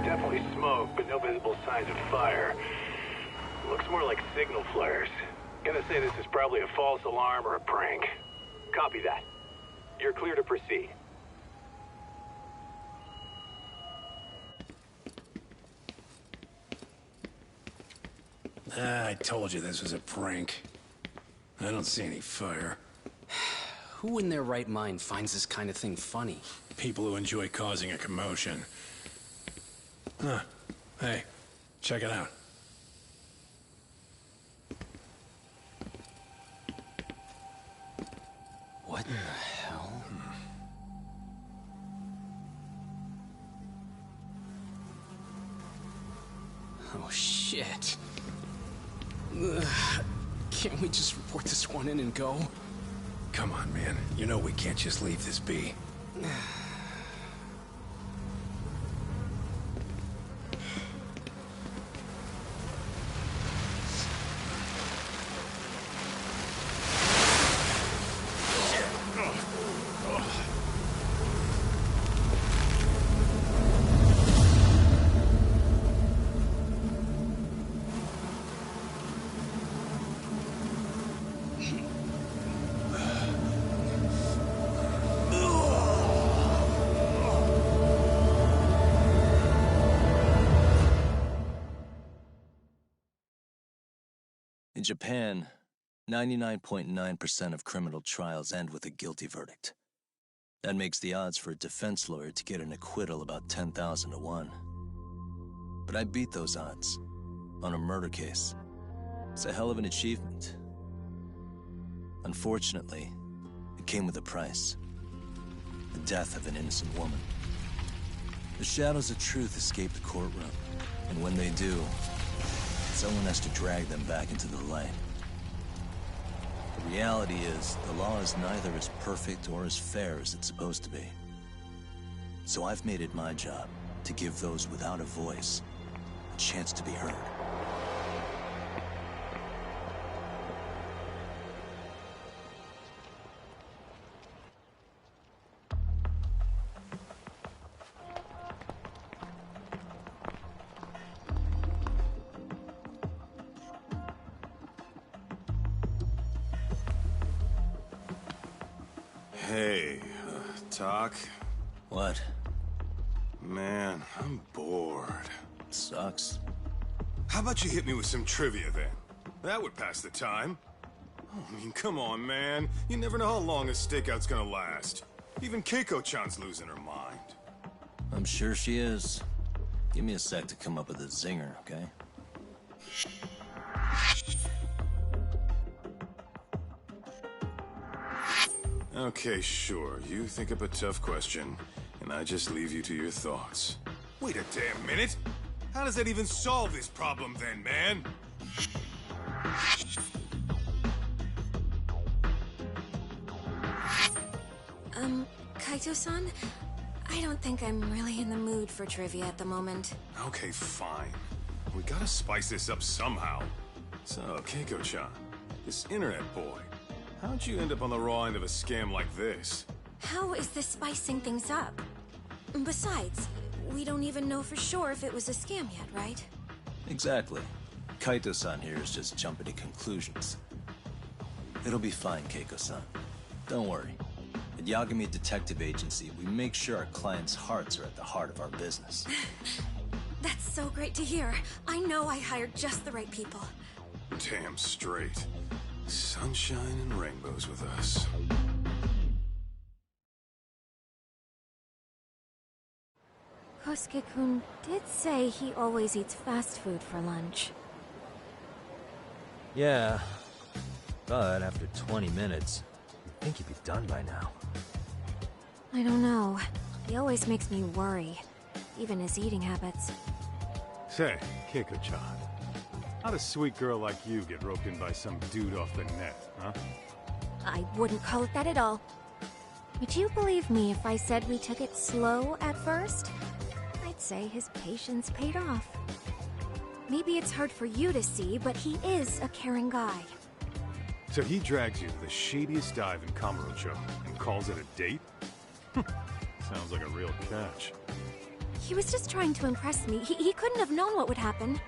definitely smoke, but no visible signs of fire. Looks more like signal flares. Gonna say this is probably a false alarm or a prank. Copy that. You're clear to proceed. I told you this was a prank. I don't see any fire. Who in their right mind finds this kind of thing funny? People who enjoy causing a commotion. Huh. Hey, check it out. What in the hell? Oh, shit. Ugh. Can't we just report this one in and go? Come on, man. You know we can't just leave this be. In Japan, 99.9% of criminal trials end with a guilty verdict. That makes the odds for a defense lawyer to get an acquittal about 10,000 to 1. But I beat those odds on a murder case. It's a hell of an achievement. Unfortunately, it came with a price. The death of an innocent woman. The shadows of truth escape the courtroom, and when they do, someone has to drag them back into the light. The reality is, the law is neither as perfect or as fair as it's supposed to be. So I've made it my job to give those without a voice a chance to be heard. Hey, Doc? What? Man, I'm bored. Sucks. How about you hit me with some trivia then? That would pass the time. I mean, come on, man. You never know how long a stakeout's gonna last. Even Keiko-chan's losing her mind. I'm sure she is. Give me a sec to come up with a zinger, okay? Okay, sure. You think up a tough question, and I just leave you to your thoughts. Wait a damn minute! How does that even solve this problem then, man? Kaito-san? I don't think I'm really in the mood for trivia at the moment. Okay, fine. We gotta spice this up somehow. So, Keiko-chan, this internet boy, how'd you end up on the raw end of a scam like this? How is this spicing things up? Besides, we don't even know for sure if it was a scam yet, right? Exactly. Kaito-san here is just jumping to conclusions. It'll be fine, Keiko-san. Don't worry. At Yagami Detective Agency, we make sure our clients' hearts are at the heart of our business. That's so great to hear. I know I hired just the right people. Damn straight. Sunshine and rainbows with us. Kosuke-kun did say he always eats fast food for lunch. Yeah, but after 20 minutes, I think he'd be done by now. I don't know. He always makes me worry, even his eating habits. Say, Keiko-chan, how'd a sweet girl like you get roped in by some dude off the net, huh? I wouldn't call it that at all. Would you believe me if I said we took it slow at first? I'd say his patience paid off. Maybe it's hard for you to see, but he is a caring guy. So he drags you to the shadiest dive in Kamurocho and calls it a date? Sounds like a real catch. He was just trying to impress me. He couldn't have known what would happen.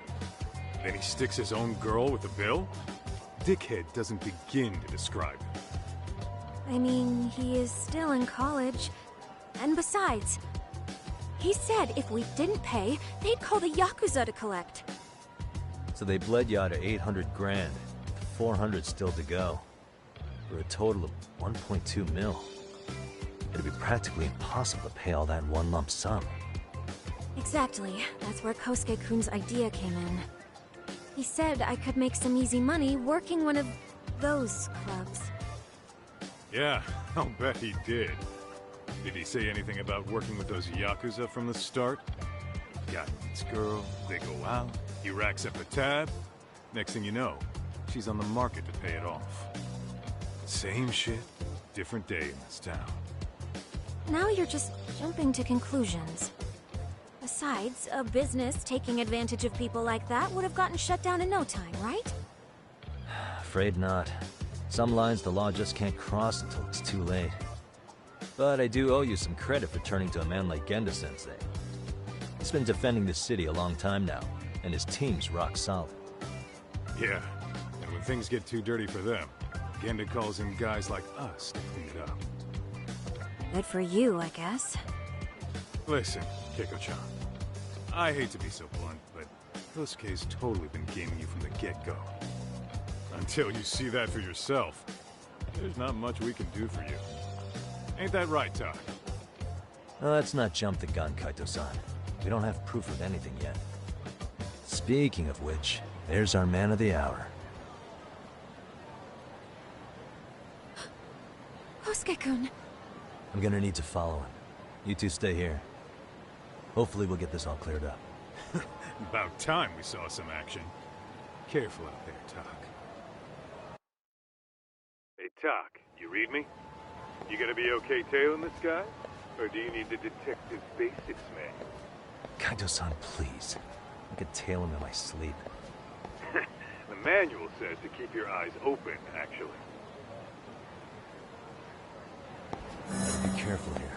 Then he sticks his own girl with the bill? Dickhead doesn't begin to describe him. I mean, he is still in college. And besides, he said if we didn't pay, they'd call the Yakuza to collect. So they bled you out of 800 grand, with 400 still to go, for a total of 1.2 mil. It'd be practically impossible to pay all that in one lump sum. Exactly. That's where Kosuke-kun's idea came in. He said I could make some easy money working one of those clubs. Yeah, I'll bet he did. Did he say anything about working with those Yakuza from the start? Guy meets girl, they go out, he racks up a tab. Next thing you know, she's on the market to pay it off. Same shit, different day in this town. Now you're just jumping to conclusions. Besides, a business taking advantage of people like that would have gotten shut down in no time, right? Afraid not. Some lines the law just can't cross until it's too late. But I do owe you some credit for turning to a man like Genda-sensei. He's been defending the city a long time now, and his team's rock solid. Yeah, and when things get too dirty for them, Genda calls in guys like us to clean it up. Good for you, I guess. Listen, Keiko-chan. I hate to be so blunt, but Kosuke's totally been gaming you from the get-go. Until you see that for yourself, there's not much we can do for you. Ain't that right, Tak? Well, let's not jump the gun, Kaito-san. We don't have proof of anything yet. Speaking of which, there's our man of the hour. Kosuke-kun. I'm gonna need to follow him. You two stay here. Hopefully we'll get this all cleared up. About time we saw some action. Careful out there, Tak. Hey, Tak, you read me? You gonna be okay tailing this guy? Or do you need the detective basics, man? Kaito-san, please. I could tail him in my sleep. The manual says to keep your eyes open, actually. Be careful here.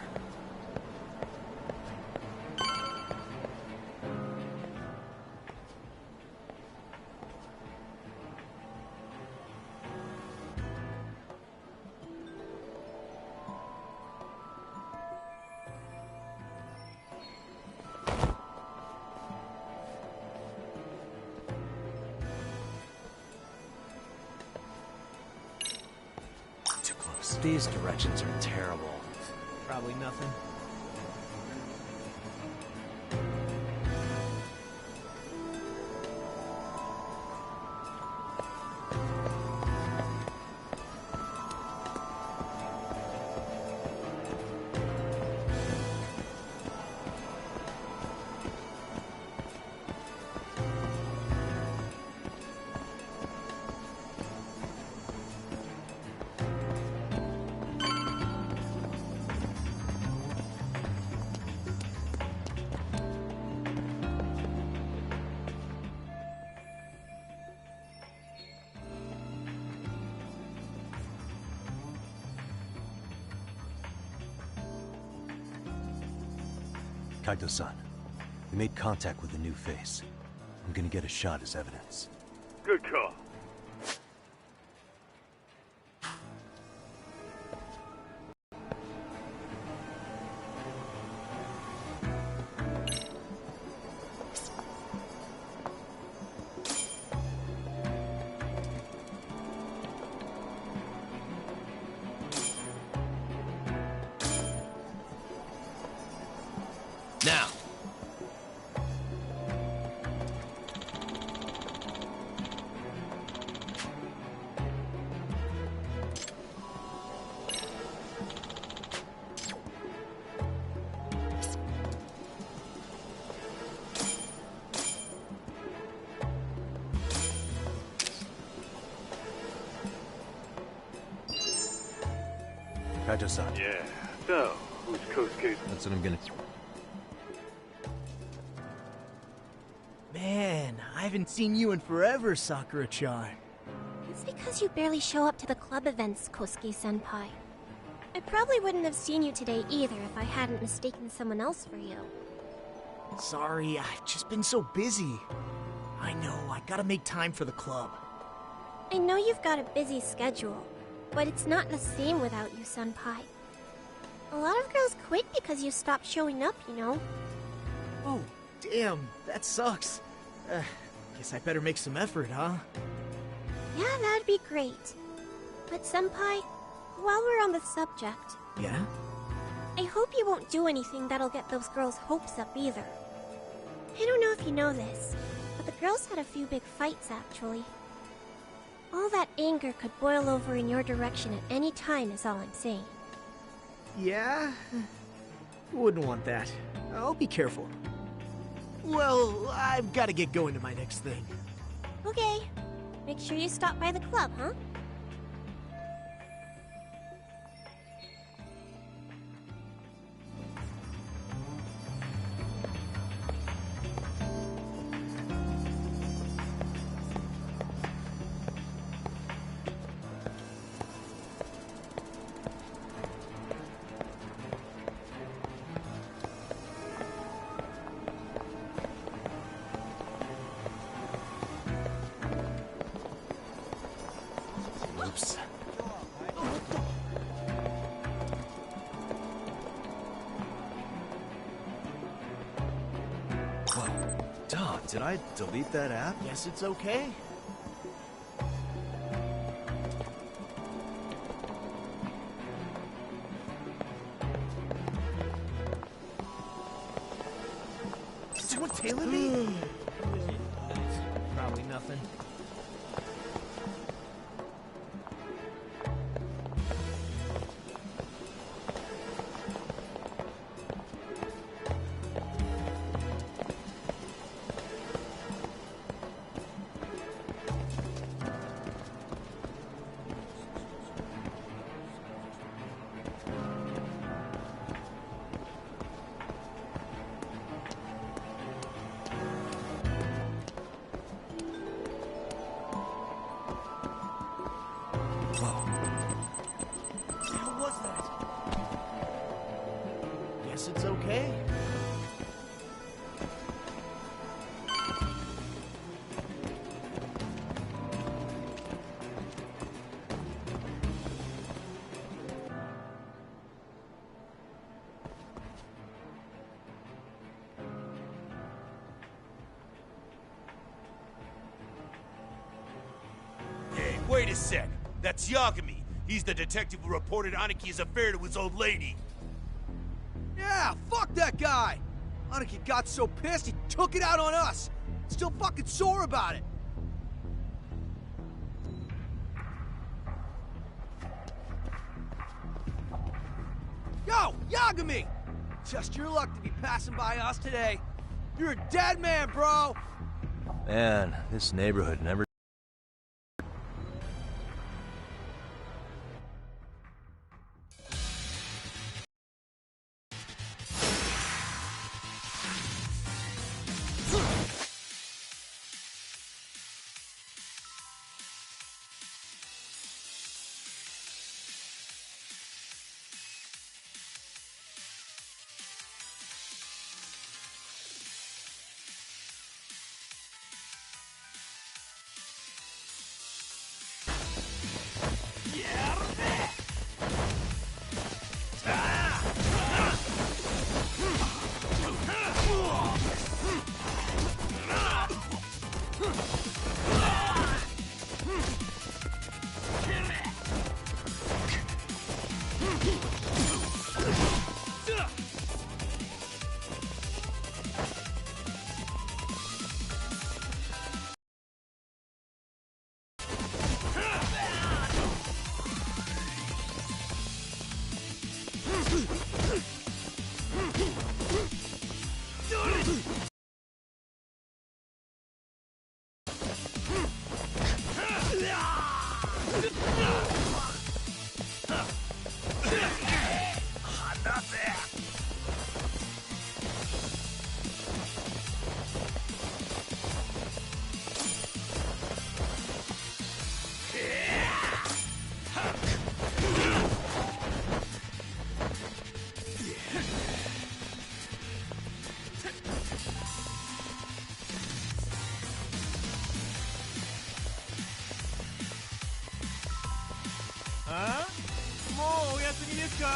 These directions are terrible. Probably nothing. Kaito-san, we made contact with a new face. I'm gonna get a shot as evidence. Good call. Now. Kaito-san. Yeah, so, who's Kosuke's? That's what I'm gonna... Man, I haven't seen you in forever, Sakura-chan. It's because you barely show up to the club events, Kosuke-senpai. I probably wouldn't have seen you today either if I hadn't mistaken someone else for you. Sorry, I've just been so busy. I know, I gotta make time for the club. I know you've got a busy schedule, but it's not the same without you, Senpai. A lot of girls quit because you stopped showing up, you know? Oh, damn, that sucks. Guess I better make some effort, huh? Yeah, that'd be great. But Senpai, while we're on the subject... Yeah? I hope you won't do anything that'll get those girls' hopes up either. I don't know if you know this, but the girls had a few big fights, actually. All that anger could boil over in your direction at any time is all I'm saying. Yeah? Wouldn't want that. I'll be careful. Well, I've gotta get going to my next thing. Okay. Make sure you stop by the club, huh? Oops. Whoa. Duh, did I delete that app? Guess it's okay. Did someone tailor me? Probably nothing. It's okay. Hey, wait a sec. That's Yagami. He's the detective who reported Aniki's affair to his old lady. Yeah, fuck that guy! Aniki got so pissed he took it out on us! Still fucking sore about it! Yo, Yagami! Just your luck to be passing by us today. You're a dead man, bro! Man, this neighborhood never... あもうお休みですか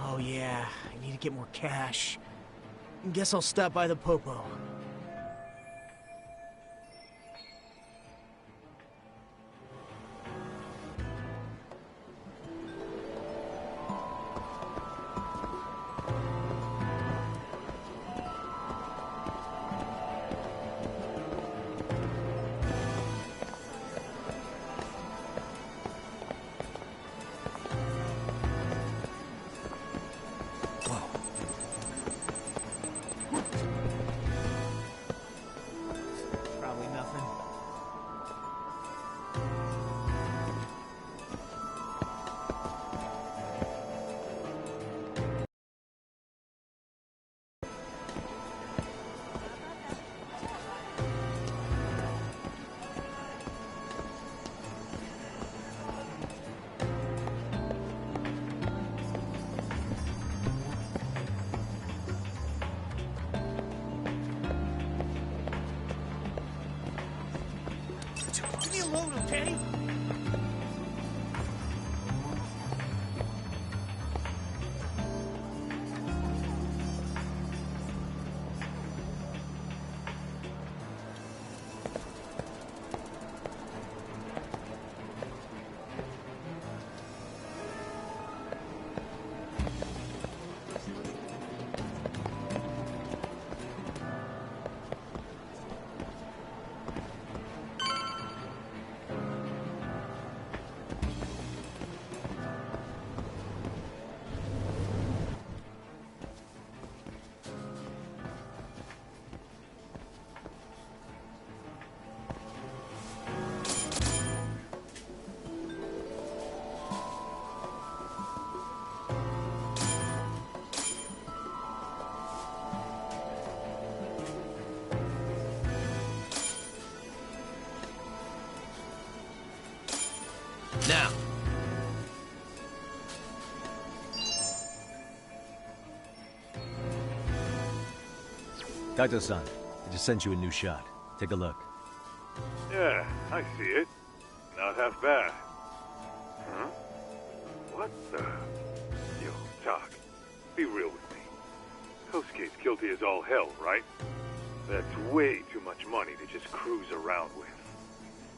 Oh yeah, I need to get more cash. Guess I'll stop by the Popo. Probably nothing. Leave me alone, okay? Now! Kaito-san, I just sent you a new shot. Take a look. Yeah, I see it. Not half bad. Huh? What the... Yo, Doc, be real with me. Kosuke's guilty as all hell, right? That's way too much money to just cruise around with.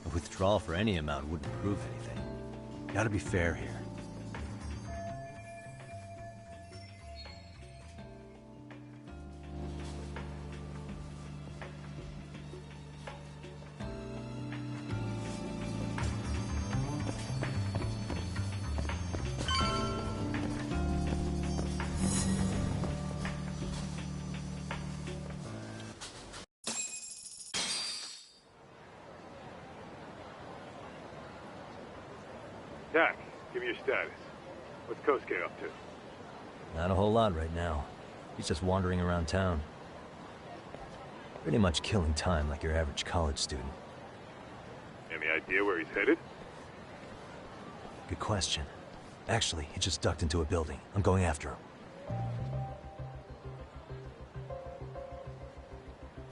A withdrawal for any amount wouldn't prove anything. Gotta be fair here. Tak, give me your status. What's Kosuke up to? Not a whole lot right now. He's just wandering around town. Pretty much killing time like your average college student. Any idea where he's headed? Good question. Actually, he just ducked into a building. I'm going after him.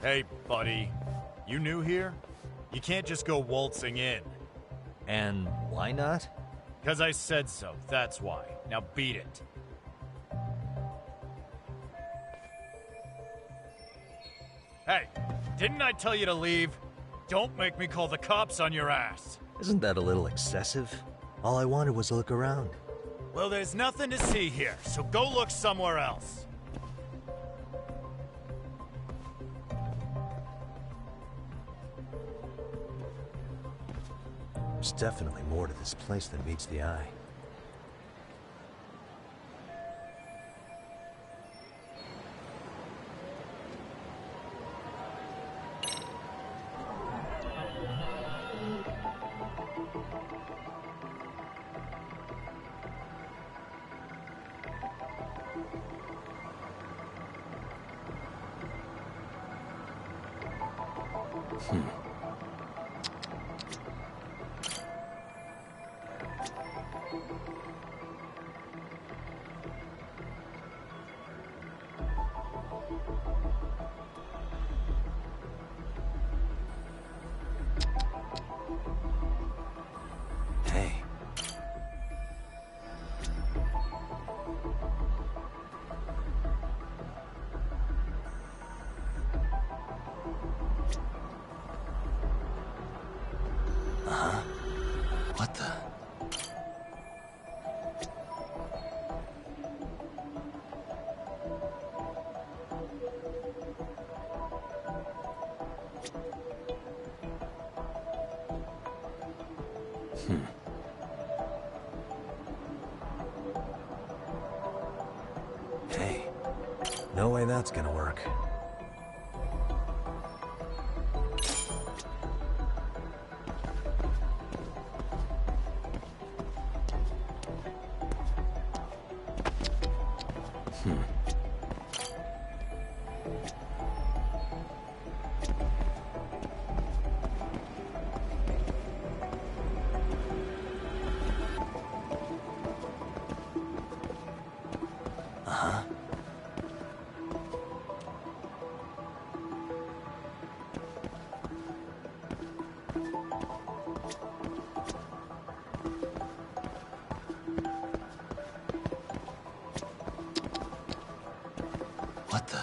Hey, buddy. You new here? You can't just go waltzing in. And why not? 'Cause I said so, that's why. Now beat it. Hey, didn't I tell you to leave? Don't make me call the cops on your ass. Isn't that a little excessive? All I wanted was to look around. Well, there's nothing to see here, so go look somewhere else. There's definitely more to this place than meets the eye. Hey. Uh-huh. What the? Hey, no way that's gonna work. Uh-huh. What the?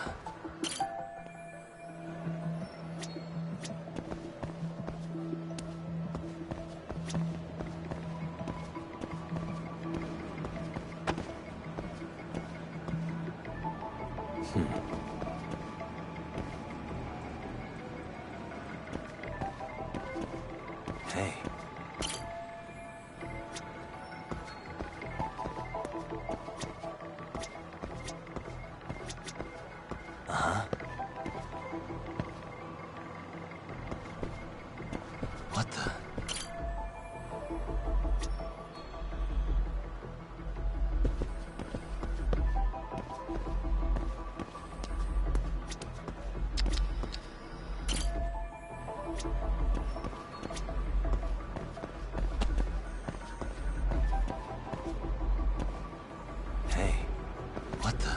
Hey. Uh-huh. What the? Hey, what the?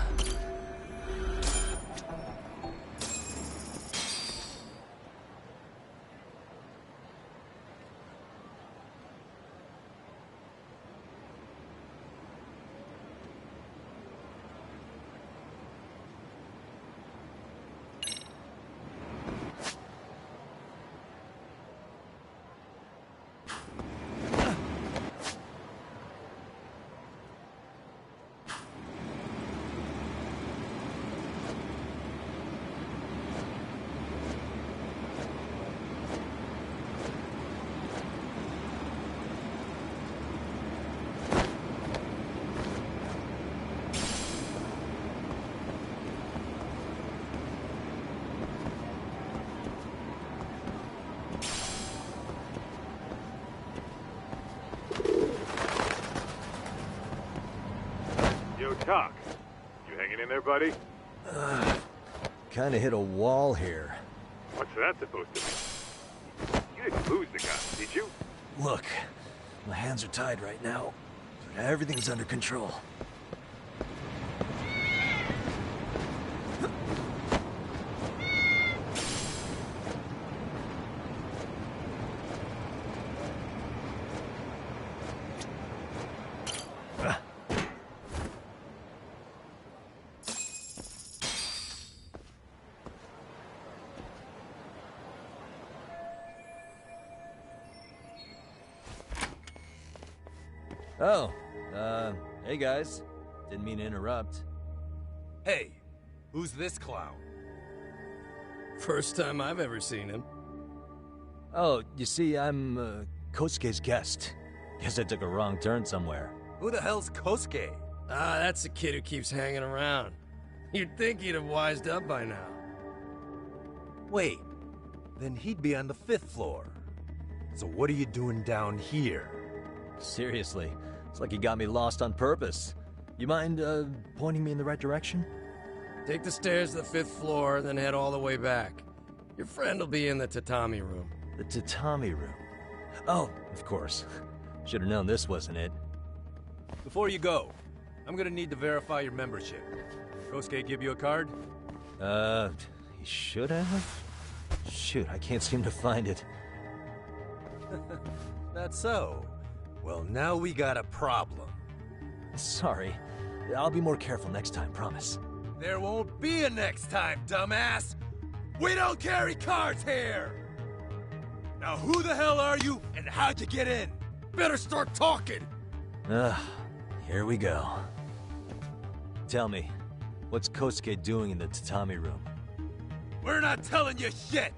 Yo, Doc. You hanging in there, buddy? Kinda hit a wall here. What's that supposed to mean? You didn't lose the guy, did you? Look, my hands are tied right now, but everything's under control. Oh, hey guys. Didn't mean to interrupt. Hey, who's this clown? First time I've ever seen him. Oh, you see, I'm, Kosuke's guest. Guess I took a wrong turn somewhere. Who the hell's Kosuke? Ah, that's the kid who keeps hanging around. You'd think he'd have wised up by now. Wait, then he'd be on the 5th floor. So what are you doing down here? Seriously, it's like you got me lost on purpose. You mind, pointing me in the right direction? Take the stairs to the 5th floor, then head all the way back. Your friend will be in the tatami room. The tatami room? Oh, of course. Should have known this wasn't it. Before you go, I'm gonna need to verify your membership. Kosuke give you a card? He should have? Shoot, I can't seem to find it. That's so. Well, now we got a problem. Sorry. I'll be more careful next time, promise. There won't be a next time, dumbass! We don't carry cards here! Now who the hell are you, and how'd you get in? Better start talking! Here we go. Tell me, what's Kosuke doing in the tatami room? We're not telling you shit!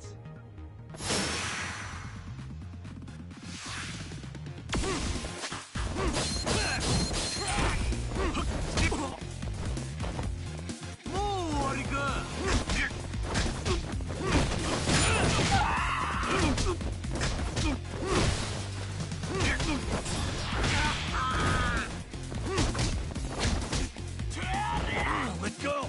Let go!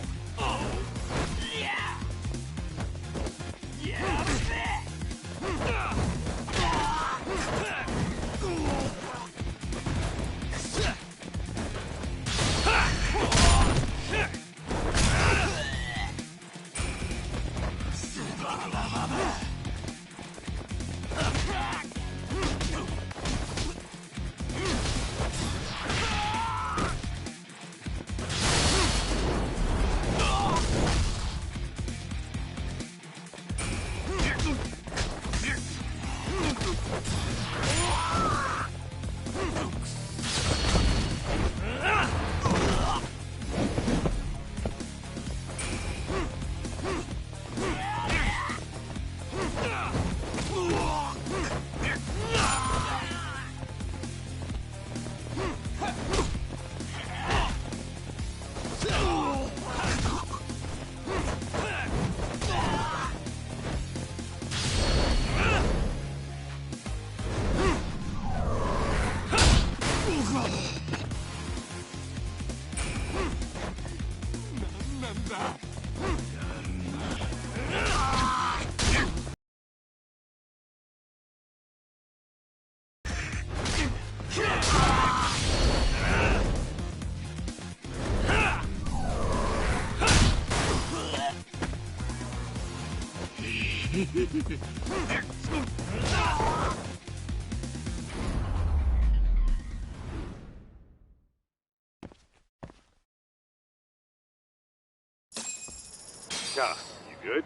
Ka, you good?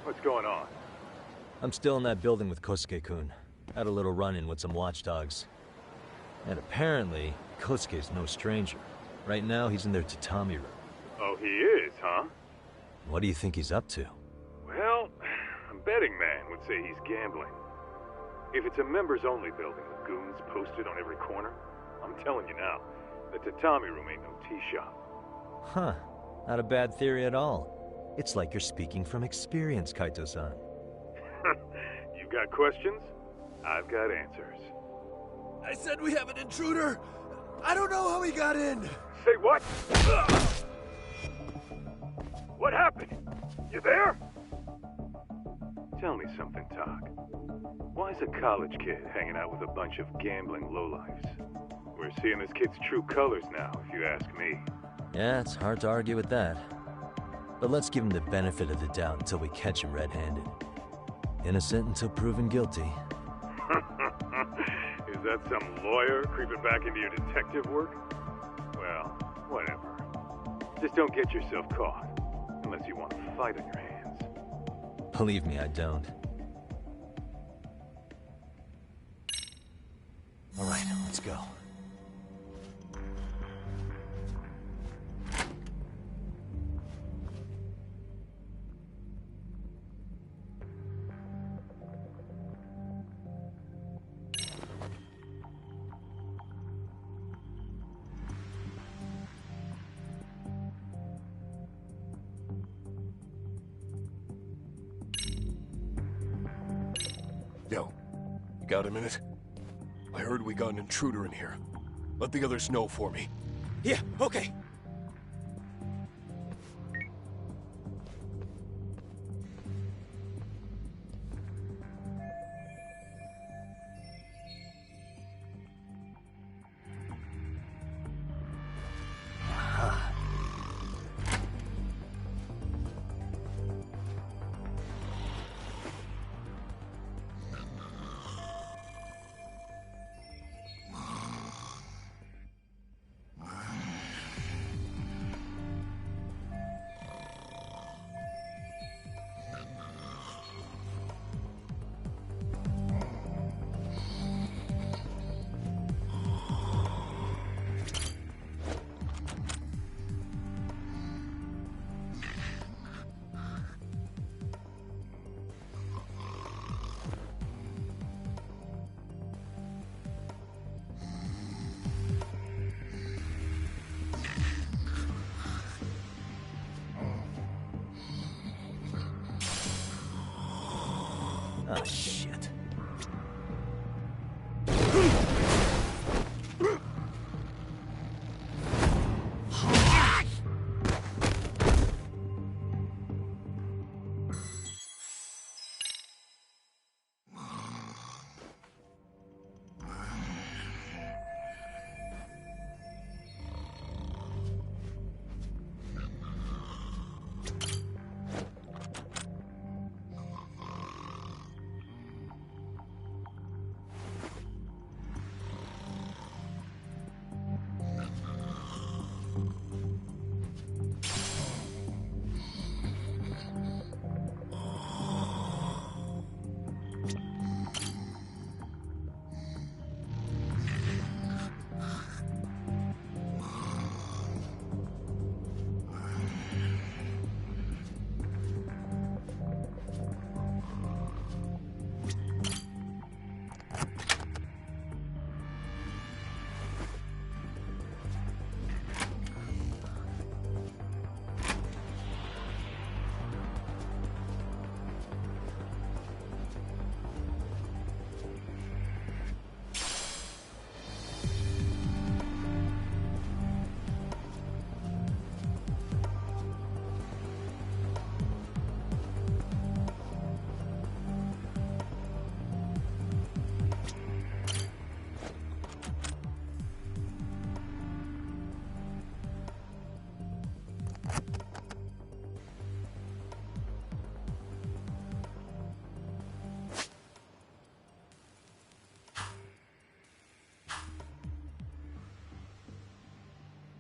What's going on? I'm still in that building with Kosuke-kun. Had a little run-in with some watchdogs. And apparently, Kosuke's no stranger. Right now, he's in their tatami room. Oh, he is, huh? What do you think he's up to? Well, a betting man would say he's gambling. If it's a members-only building with goons posted on every corner, I'm telling you now, the tatami room ain't no tea shop. Huh. Not a bad theory at all. It's like you're speaking from experience, Kaito-san. You got questions? I've got answers. I said we have an intruder! I don't know how he got in! Say what? What happened? You there? Tell me something, Talk. Why is a college kid hanging out with a bunch of gambling lowlifes? We're seeing this kid's true colors now, if you ask me. Yeah, it's hard to argue with that. But let's give him the benefit of the doubt until we catch him red-handed. Innocent until proven guilty. Is that some lawyer creeping back into your detective work? Well, whatever. Just don't get yourself caught. Unless you want a fight on your hands. Believe me, I don't. Alright, let's go. Got a minute? I heard we got an intruder in here. Let the others know for me. Yeah, okay. Oh, shit.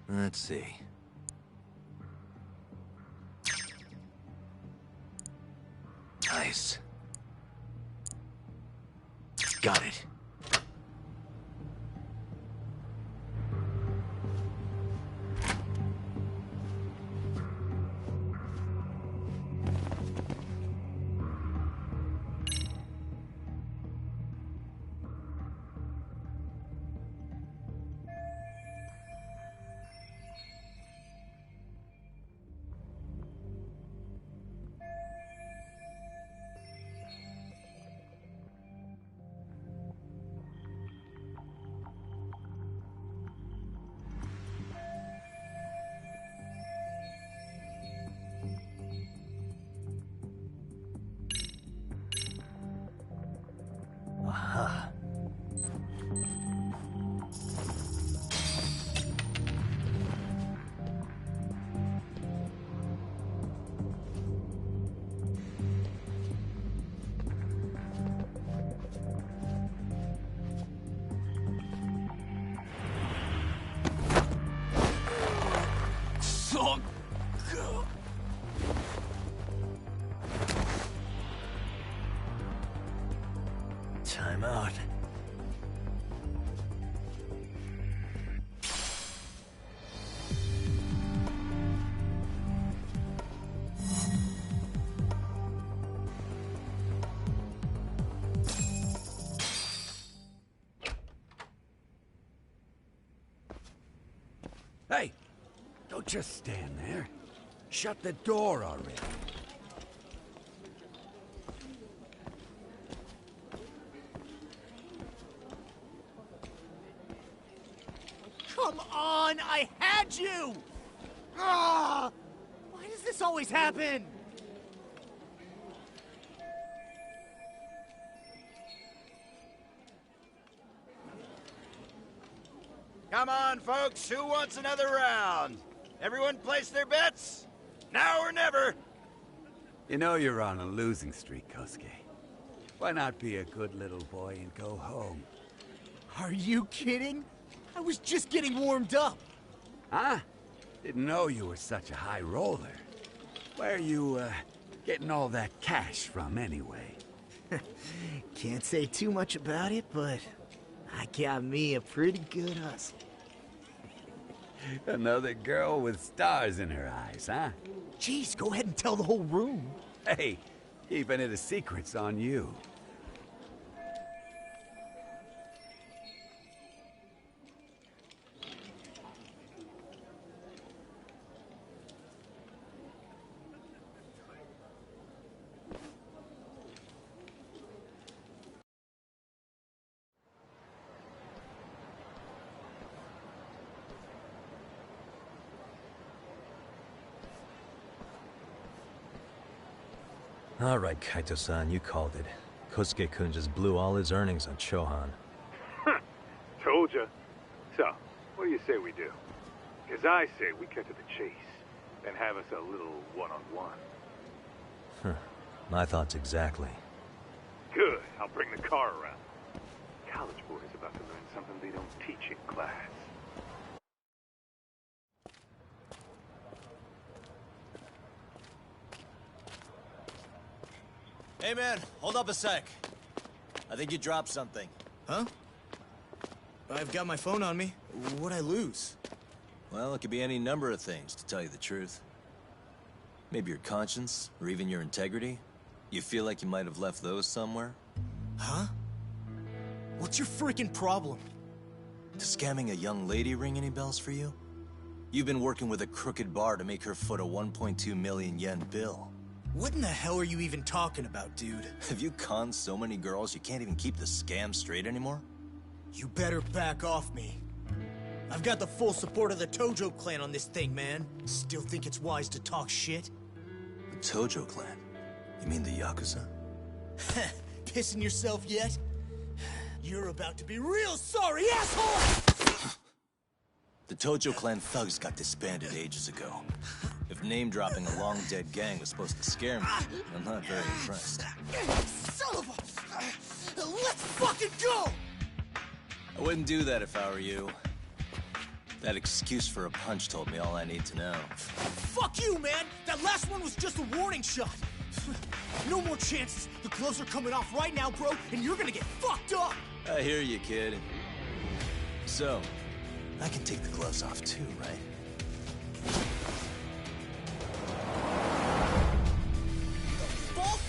Let's see. Nice. Got it. Aha. So good. Time out. Hey, don't just stand there. Shut the door already. Come on, I had you! Ah! Why does this always happen? Come on, folks, who wants another round? Everyone place their bets? Now or never! You know you're on a losing streak, Kosuke. Why not be a good little boy and go home? Are you kidding? I was just getting warmed up. Huh? Didn't know you were such a high roller. Where are you, getting all that cash from, anyway? Can't say too much about it, but I got me a pretty good hustle. Another girl with stars in her eyes, huh? Jeez, go ahead and tell the whole room. Hey, keeping it a secret's on you. All right, Kaito-san, you called it. Kosuke-kun just blew all his earnings on Chohan. Told ya. So, what do you say we do? Because I say we cut to the chase, then have us a little one-on-one. My thoughts exactly. Good. I'll bring the car around. College boys about to learn something they don't teach in class. Hey man, hold up a sec. I think you dropped something. Huh? I've got my phone on me. What'd I lose? Well, it could be any number of things, to tell you the truth. Maybe your conscience, or even your integrity. You feel like you might have left those somewhere? Huh? What's your freaking problem? Does scamming a young lady ring any bells for you? You've been working with a crooked bar to make her foot a 1.2 million yen bill. What in the hell are you even talking about, dude? Have you conned so many girls you can't even keep the scam straight anymore? You better back off me. I've got the full support of the Tojo clan on this thing, man. Still think it's wise to talk shit? The Tojo clan? You mean the Yakuza? Pissing yourself yet? You're about to be real sorry, asshole! The Tojo clan thugs got disbanded ages ago. If name-dropping a long-dead gang was supposed to scare me, I'm not very impressed. Son of a... Let's fucking go! I wouldn't do that if I were you. That excuse for a punch told me all I need to know. Fuck you, man! That last one was just a warning shot! No more chances! The gloves are coming off right now, bro, and you're gonna get fucked up! I hear you, kid. So, I can take the gloves off too, right? Fuck?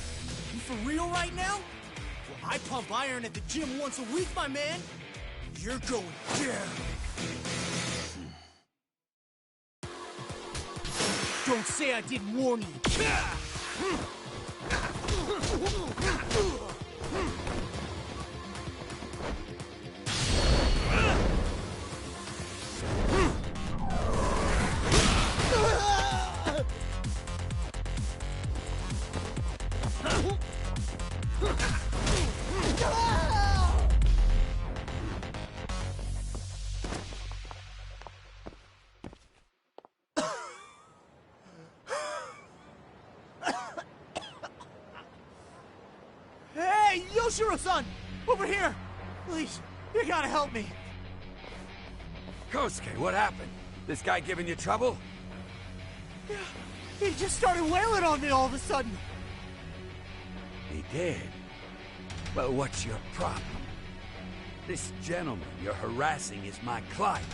You for real right now? Well, I pump iron at the gym once a week, my man. You're going down. Don't say I didn't warn you. Hey, Yoshiro-san! Over here! Please, you gotta help me. Kosuke, what happened? This guy giving you trouble? Yeah, he just started wailing on me all of a sudden. He did? Well, what's your problem? This gentleman you're harassing is my client.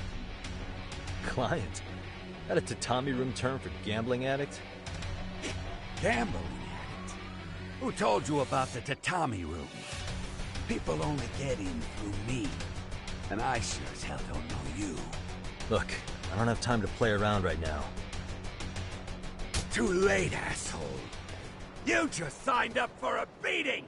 Client? That a tatami room term for gambling addict? Gambling addict? Who told you about the tatami room? People only get in through me. And I sure as hell don't know you. Look, I don't have time to play around right now. Too late, asshole. You just signed up for a beating!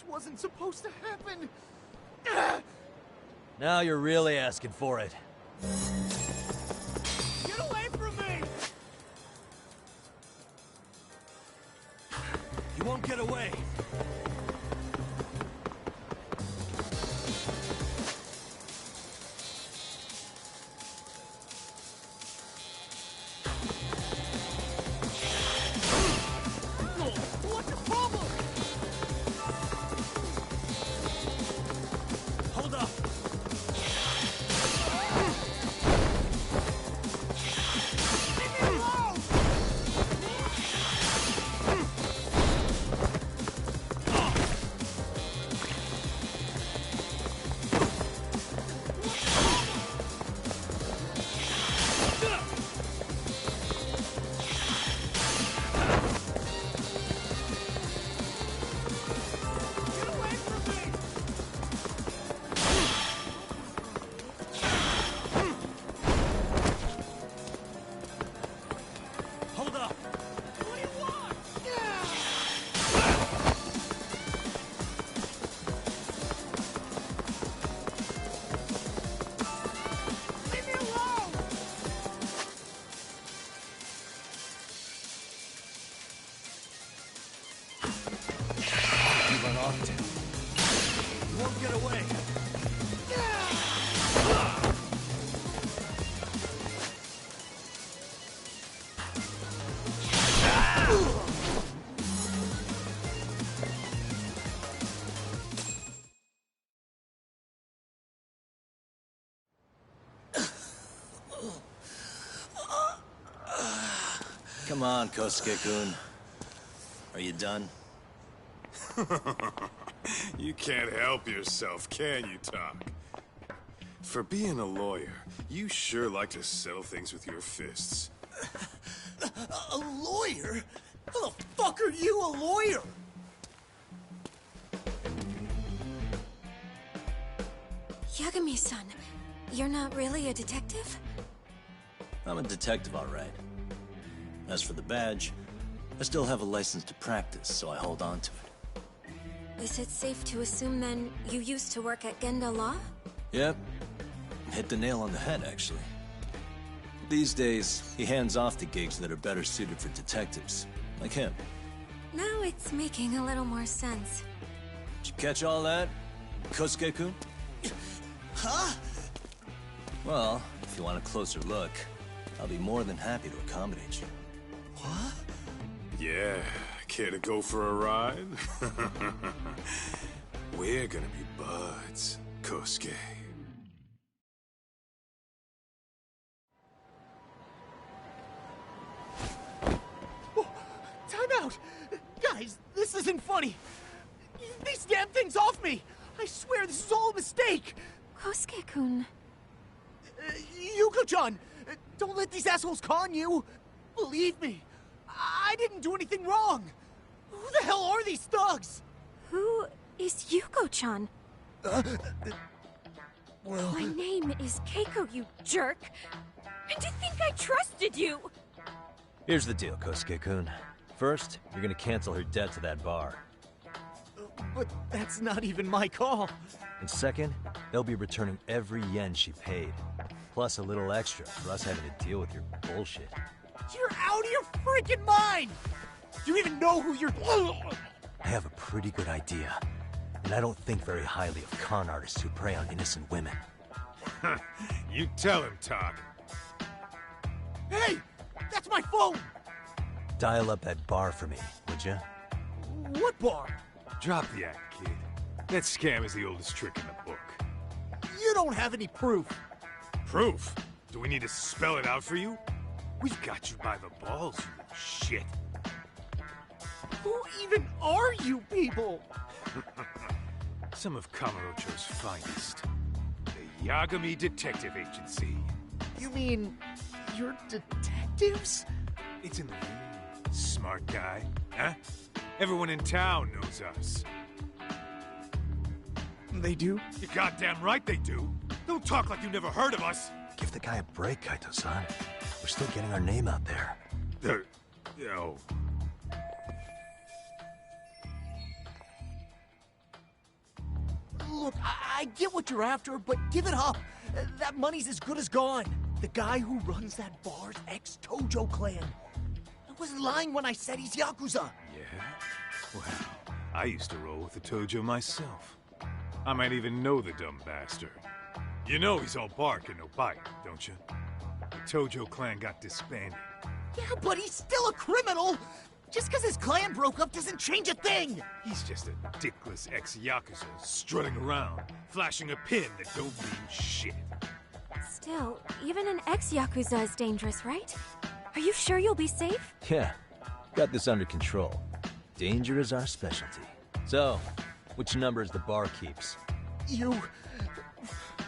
This wasn't supposed to happen. Now you're really asking for it. Get away from me! You won't get away. What's the problem? Hold up. Leave me alone! Get away from me! Hold up. What do you want? Leave me alone! You run off to. You won't get away. Come on, Kosuke-kun. Are you done? You can't help yourself, can you, Tak? For being a lawyer, you sure like to settle things with your fists. A lawyer? How the fuck are you a lawyer? Yagami-san, you're not really a detective? I'm a detective, all right. As for the badge, I still have a license to practice, so I hold on to it. Is it safe to assume then you used to work at Genda Law? Yep. Hit the nail on the head, actually. These days, he hands off to gigs that are better suited for detectives, like him. Now it's making a little more sense. Did you catch all that, Kosuke-kun? Huh? Well, if you want a closer look, I'll be more than happy to accommodate you. What? Yeah, care to go for a ride? We're gonna be buds, Kosuke. Oh, time out! Guys, this isn't funny! These damn things off me! I swear this is all a mistake! Kosuke-kun. Yuko-chan! Don't let these assholes con you! Believe me, I didn't do anything wrong! Who the hell are these thugs? Who is Yuko-chan? Well... My name is Keiko, you jerk! And to think I trusted you! Here's the deal, Kosuke-kun. First, you're gonna cancel her debt to that bar. But that's not even my call. And second, they'll be returning every yen she paid. Plus a little extra for us having to deal with your bullshit. You're out of your freaking mind! Do you even know who you're... I have a pretty good idea. And I don't think very highly of con artists who prey on innocent women. You tell him, Tak. Hey! That's my phone! Dial up that bar for me, would you? What bar? Drop the act, kid. That scam is the oldest trick in the book. You don't have any proof. Proof? Do we need to spell it out for you? We've got you by the balls, you shit. Who even are you people? Some of Kamurocho's finest. The Yagami Detective Agency. You mean... you're detectives? It's in the name. Smart guy, huh? Everyone in town knows us. They do? You're goddamn right they do. Don't talk like you never heard of us. Give the guy a break, Kaito-san. We're still getting our name out there. Oh. Look, I get what you're after, but give it up. That money's as good as gone. The guy who runs that bar's ex-Tojo clan. I wasn't lying when I said he's Yakuza. Yeah? Well, I used to roll with the Tojo myself. I might even know the dumb bastard. You know he's all bark and no bite, don't you? The Tojo clan got disbanded. Yeah, but he's still a criminal! Just because his clan broke up doesn't change a thing! He's just a dickless ex-Yakuza strutting around, flashing a pin that don't mean shit. Still, even an ex-Yakuza is dangerous, right? Are you sure you'll be safe? Yeah, got this under control. Danger is our specialty. So, which number is the bar keeps? You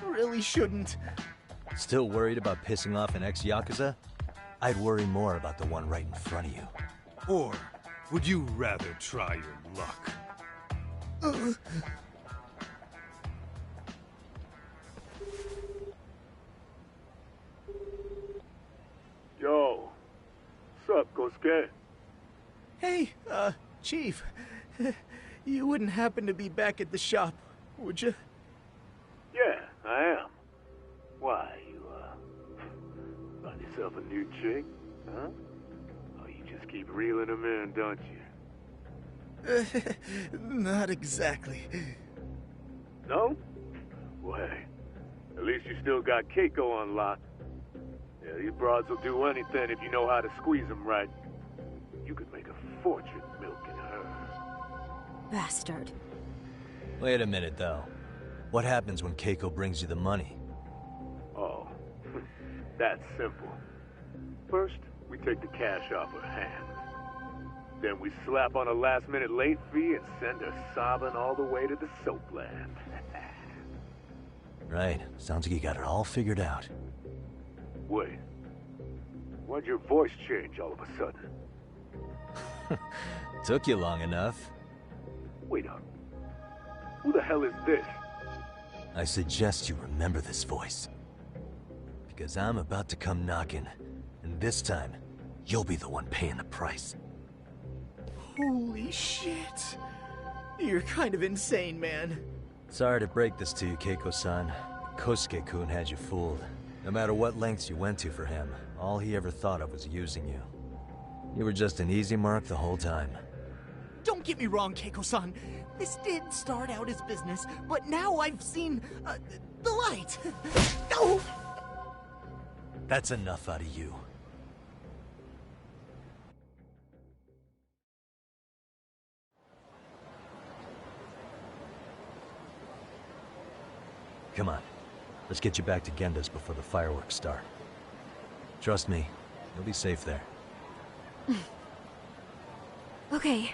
really shouldn't. Still worried about pissing off an ex-Yakuza? I'd worry more about the one right in front of you. Or would you rather try your luck? Yo, sup, Kosuke? Hey, Chief. You wouldn't happen to be back at the shop, would you? Yeah, I am. Why, you, find yourself a new chick, huh? Oh, you just keep reeling them in, don't you? Not exactly. No? Well, hey, at least you still got Keiko on lock. Yeah, these broads will do anything if you know how to squeeze them right. You could make a fortune milking her. Bastard. Wait a minute, though. What happens when Keiko brings you the money? Oh, that's simple. First, we take the cash off her hands. Then we slap on a last-minute late fee and send her sobbing all the way to the soapland. Right. Sounds like you got it all figured out. Wait. Why'd your voice change all of a sudden? Took you long enough. Wait up. Who the hell is this? I suggest you remember this voice. Because I'm about to come knocking, and this time, you'll be the one paying the price. Holy shit. You're kind of insane, man. Sorry to break this to you, Keiko-san. Kosuke-kun had you fooled. No matter what lengths you went to for him, all he ever thought of was using you. You were just an easy mark the whole time. Don't get me wrong, Keiko-san. This did start out as business, but now I've seen, the light. No! That's enough out of you. Come on. Let's get you back to Genda's before the fireworks start. Trust me, you'll be safe there. Okay.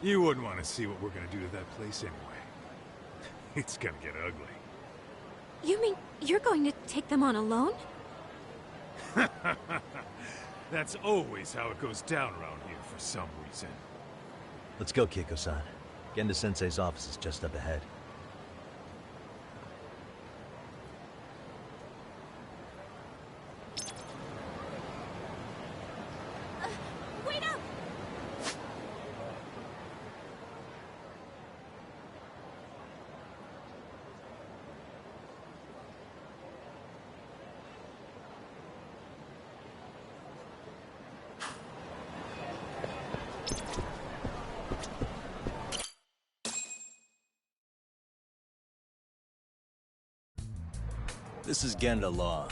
You wouldn't want to see what we're gonna do to that place anyway. It's gonna get ugly. You mean you're going to take them on alone? That's always how it goes down around here for some reason. Let's go, Keiko-san. Genda-sensei's office is just up ahead. Wait up! This is Genda Law,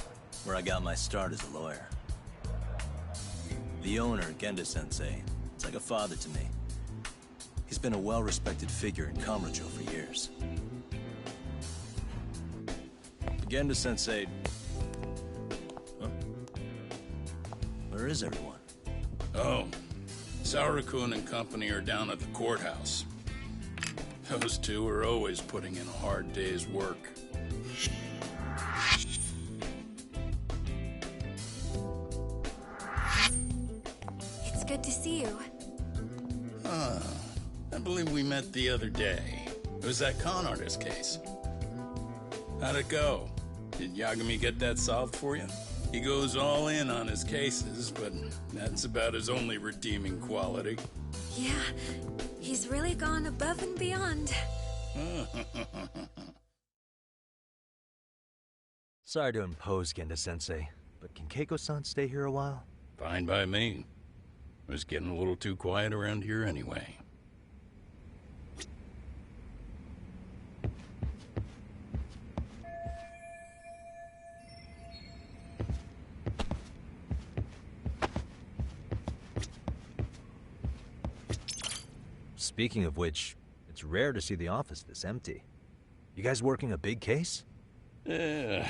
where I got my start as a lawyer. The owner, Genda-sensei, is like a father to me. He's been a well-respected figure in Kamurocho for years. Genda-sensei... Huh? Where is everyone? Oh, Saura-kun and company are down at the courthouse. Those two are always putting in a hard day's work. It's good to see you. I believe we met the other day. It was that con artist case. How'd it go? Did Yagami get that solved for you? He goes all in on his cases, but that's about his only redeeming quality. Yeah, he's really gone above and beyond. Sorry to impose, Genda-sensei, but can Keiko-san stay here a while? Fine by me. It was getting a little too quiet around here anyway. Speaking of which, it's rare to see the office this empty. You guys working a big case? Yeah.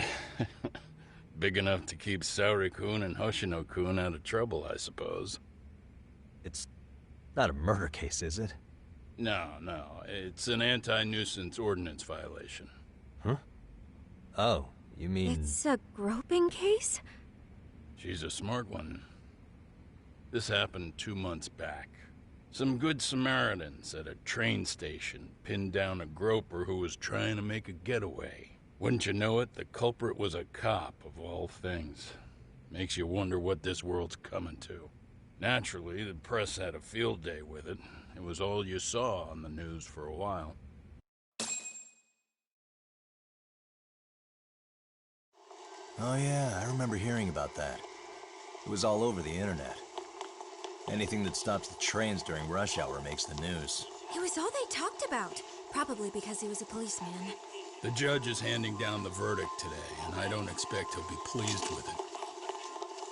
Big enough to keep Saori-kun and Hoshino-kun out of trouble, I suppose. It's not a murder case, is it? No. It's an anti-nuisance ordinance violation. Huh? Oh, you mean... It's a groping case? She's a smart one. This happened 2 months back. Some good Samaritans at a train station pinned down a groper who was trying to make a getaway. Wouldn't you know it, the culprit was a cop, of all things. Makes you wonder what this world's coming to. Naturally, the press had a field day with it. It was all you saw on the news for a while. Oh yeah, I remember hearing about that. It was all over the internet. Anything that stops the trains during rush hour makes the news. It was all they talked about. Probably because he was a policeman. The judge is handing down the verdict today, and I don't expect he'll be pleased with it.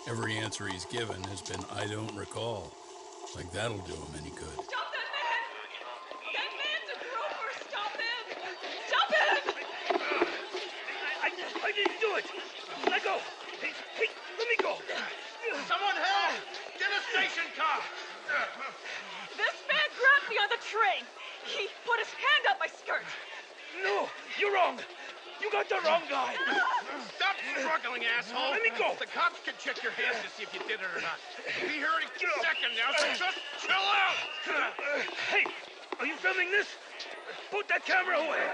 Every answer he's given has been, I don't recall. Like that'll do him any good. Stop that man! That man's a groper! Stop him! Stop him! I didn't do it! Let go! Hey, let me go! Someone help! Get a station car! This man grabbed me on the train! He put his hand up my skirt! No! You're wrong! You got the wrong guy! Stop struggling, asshole! Let me go! The cops can check your hands to see if you did it or not. Be here any second now, so just chill out! Hey! Are you filming this? Put that camera away!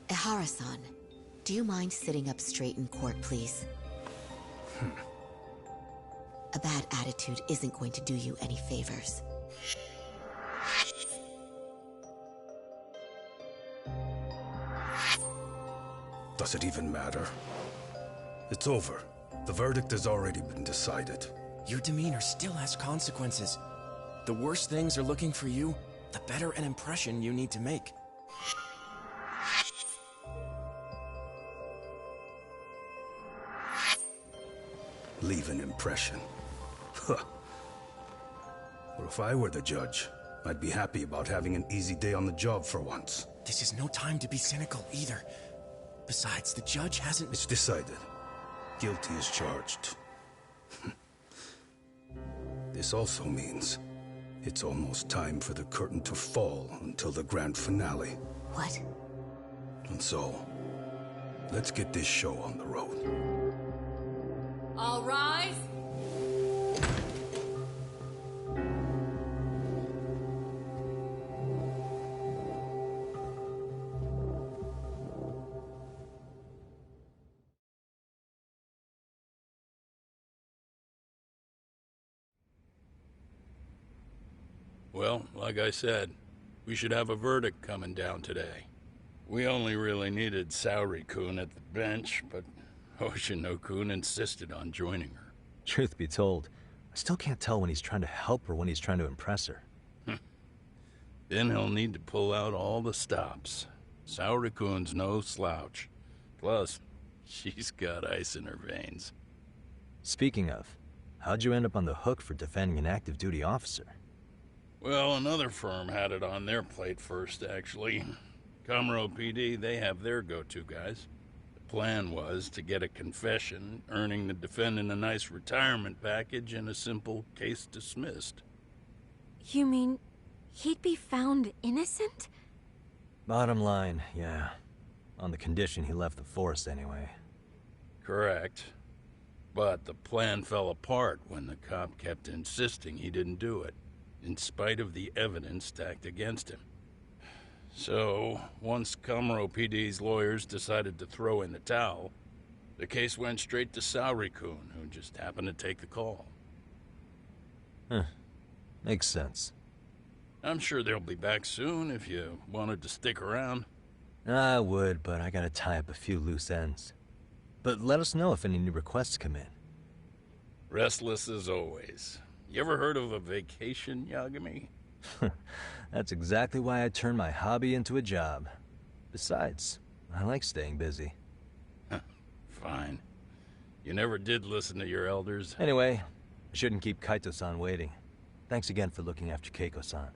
Ehara-san, do you mind sitting up straight in court, please? A bad attitude isn't going to do you any favors. Does it even matter? It's over. The verdict has already been decided. Your demeanor still has consequences. The worse things are looking for you, the better an impression you need to make. Leave an impression. Huh. Well, if I were the judge, I'd be happy about having an easy day on the job for once. This is no time to be cynical either. Besides, the judge hasn't... It's decided. Guilty is charged. This also means it's almost time for the curtain to fall until the grand finale. What? And so, let's get this show on the road. All rise. Well, like I said, we should have a verdict coming down today. We only really needed Saori-kun at the bench, but Hoshino-kun insisted on joining her. Truth be told, I still can't tell when he's trying to help or when he's trying to impress her. Then he'll need to pull out all the stops. Saori-kun's no slouch. Plus, she's got ice in her veins. Speaking of, how'd you end up on the hook for defending an active duty officer? Well, another firm had it on their plate first, actually. Comro PD, they have their go-to guys. The plan was to get a confession, earning the defendant a nice retirement package and a simple case dismissed. You mean he'd be found innocent? Bottom line, yeah. On the condition he left the force anyway. Correct. But the plan fell apart when the cop kept insisting he didn't do it, in spite of the evidence stacked against him. So, once Kamaro PD's lawyers decided to throw in the towel, the case went straight to Saori-kun, who just happened to take the call. Huh. Makes sense. I'm sure they'll be back soon if you wanted to stick around. I would, but I gotta tie up a few loose ends. But let us know if any new requests come in. Restless as always. You ever heard of a vacation, Yagami? That's exactly why I turned my hobby into a job. Besides, I like staying busy. Fine. You never did listen to your elders. Anyway, I shouldn't keep Kaito-san waiting. Thanks again for looking after Keiko-san.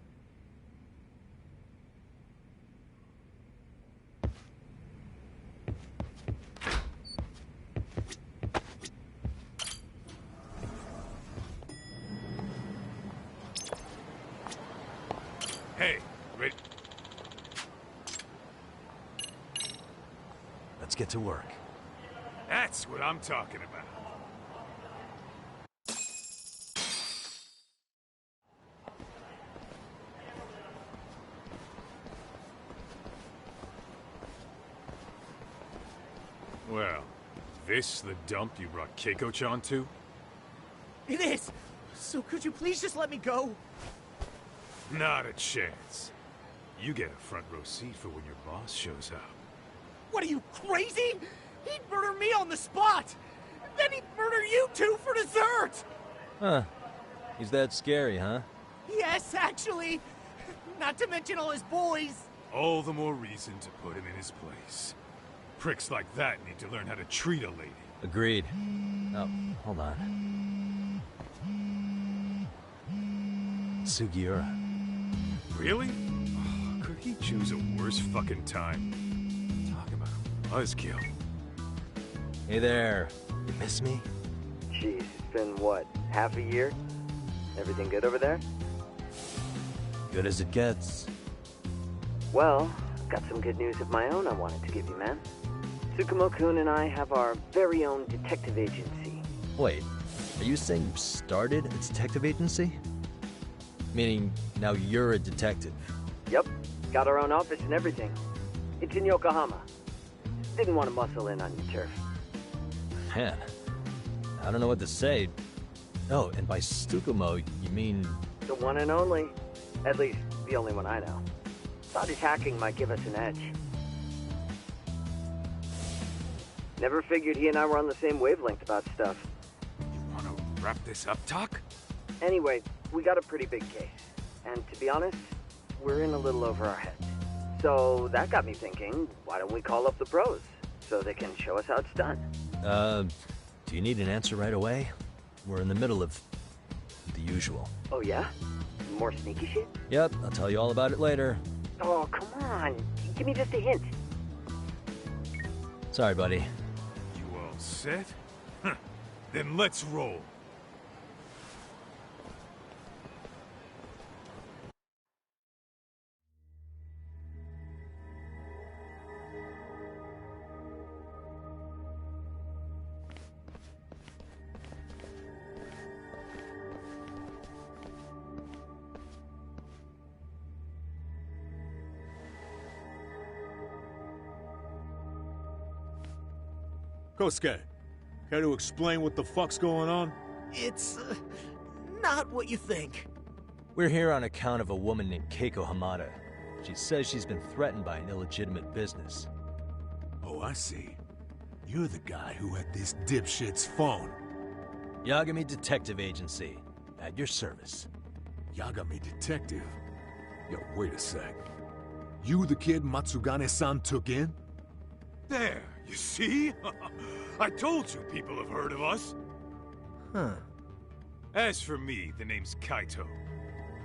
Hey, wait. Let's get to work. That's what I'm talking about. Well, this the dump you brought Keiko-chan to? It is! So could you please just let me go? Not a chance. You get a front row seat for when your boss shows up. What are you, crazy? He'd murder me on the spot! Then he'd murder you two for dessert! Huh. He's that scary, huh? Yes, actually. Not to mention all his boys. All the more reason to put him in his place. Pricks like that need to learn how to treat a lady. Agreed. Oh, hold on. Sugiura. Really? Oh, could he choose a worse fucking time? Talk about a buzzkill. Hey there. You miss me? Jeez, it's been what, half a year? Everything good over there? Good as it gets. Well, I've got some good news of my own I wanted to give you, man. Tsukumo-kun and I have our very own detective agency. Wait, are you saying you started a detective agency? Meaning, now you're a detective? Yep, got our own office and everything. It's in Yokohama. Didn't want to muscle in on your turf. Man, I don't know what to say. Oh, and by Tsukumo, you mean... The one and only. At least, the only one I know. Thought his hacking might give us an edge. Never figured he and I were on the same wavelength about stuff. You wanna wrap this up, Doc? Anyway, we got a pretty big case. And to be honest, we're in a little over our heads. So that got me thinking, why don't we call up the pros? So they can show us how it's done. Do you need an answer right away? We're in the middle of the usual. Oh yeah? More sneaky shit? Yep, I'll tell you all about it later. Oh, come on. Give me just a hint. Sorry, buddy. You all set? Then let's roll. Kosuke, care to explain what the fuck's going on? It's, not what you think. We're here on account of a woman named Keiko Hamada. She says she's been threatened by an illegitimate business. Oh, I see. You're the guy who had this dipshit's phone. Yagami Detective Agency. At your service. Yagami Detective? Yo, wait a sec. You the kid Matsugane-san took in? There, you see? I told you people have heard of us. Huh. As for me, the name's Kaito.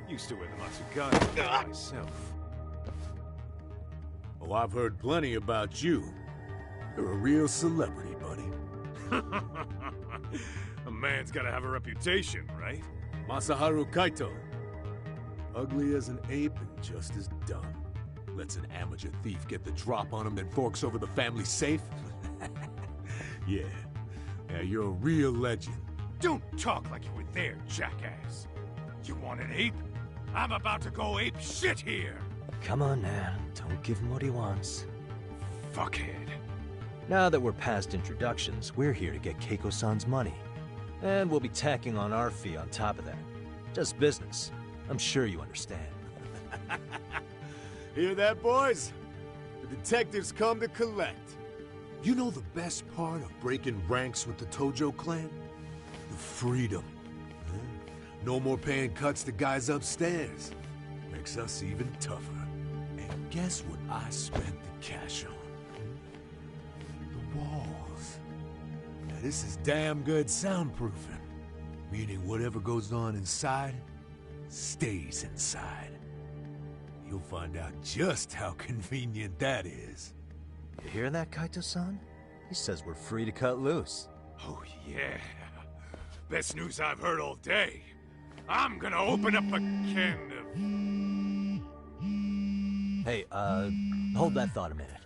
Used to wear the Matsugane myself. Oh, I've heard plenty about you. You're a real celebrity, buddy. A man's gotta have a reputation, right? Masaharu Kaito. Ugly as an ape and just as dumb. Lets an amateur thief get the drop on him, then forks over the family safe? Yeah, Yeah, you're a real legend. Don't talk like you were there, jackass. You want an ape? I'm about to go ape shit here. Come on now, don't give him what he wants. Fuckhead. Now that we're past introductions, we're here to get Keiko-san's money. And we'll be tacking on our fee on top of that. Just business. I'm sure you understand. Hear that, boys? The detectives come to collect. You know the best part of breaking ranks with the Tojo clan? The freedom. Huh? No more paying cuts to guys upstairs. Makes us even tougher. And guess what I spent the cash on? The walls. Now this is damn good soundproofing. Meaning whatever goes on inside, stays inside. You'll find out just how convenient that is. You hear that, Kaito-san? He says we're free to cut loose. Oh, yeah. Best news I've heard all day. I'm gonna open up a can of... Hey, hold that thought a minute.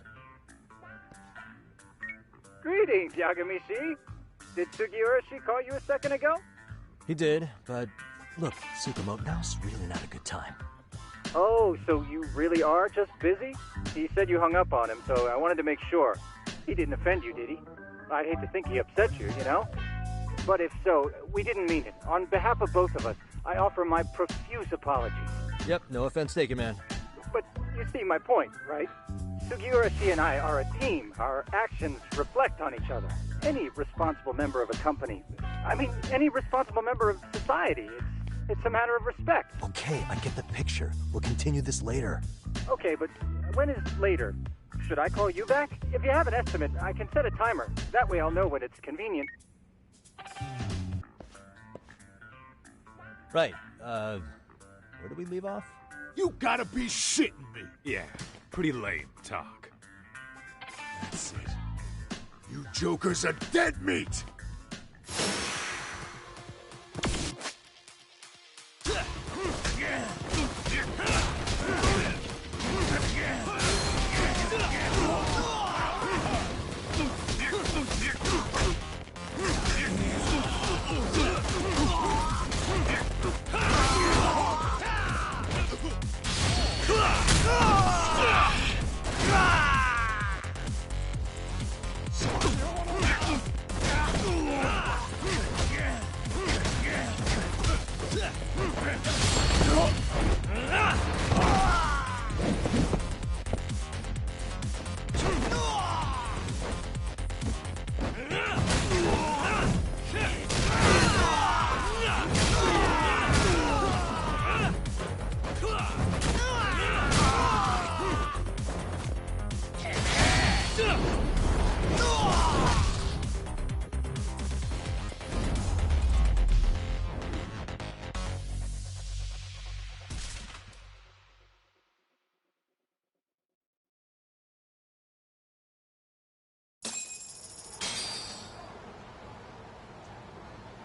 Greetings, Yagami-shi. Did Sugiura-shi call you a second ago? He did, but look, Tsukumo, now's really not a good time. Oh, so you really are just busy? He said you hung up on him, so I wanted to make sure. He didn't offend you, did he? I'd hate to think he upset you, you know? But if so, we didn't mean it. On behalf of both of us, I offer my profuse apologies. Yep, no offense taken, man. But you see my point, right? Sugiura-shi and I are a team. Our actions reflect on each other. Any responsible member of a company, I mean, any responsible member of society, it's a matter of respect. Okay, I get the picture. We'll continue this later. Okay, but when is later? Should I call you back? If you have an estimate, I can set a timer. That way I'll know when it's convenient. Right, where do we leave off? You gotta be shitting me! Yeah, pretty lame talk. That's it. You jokers are dead meat!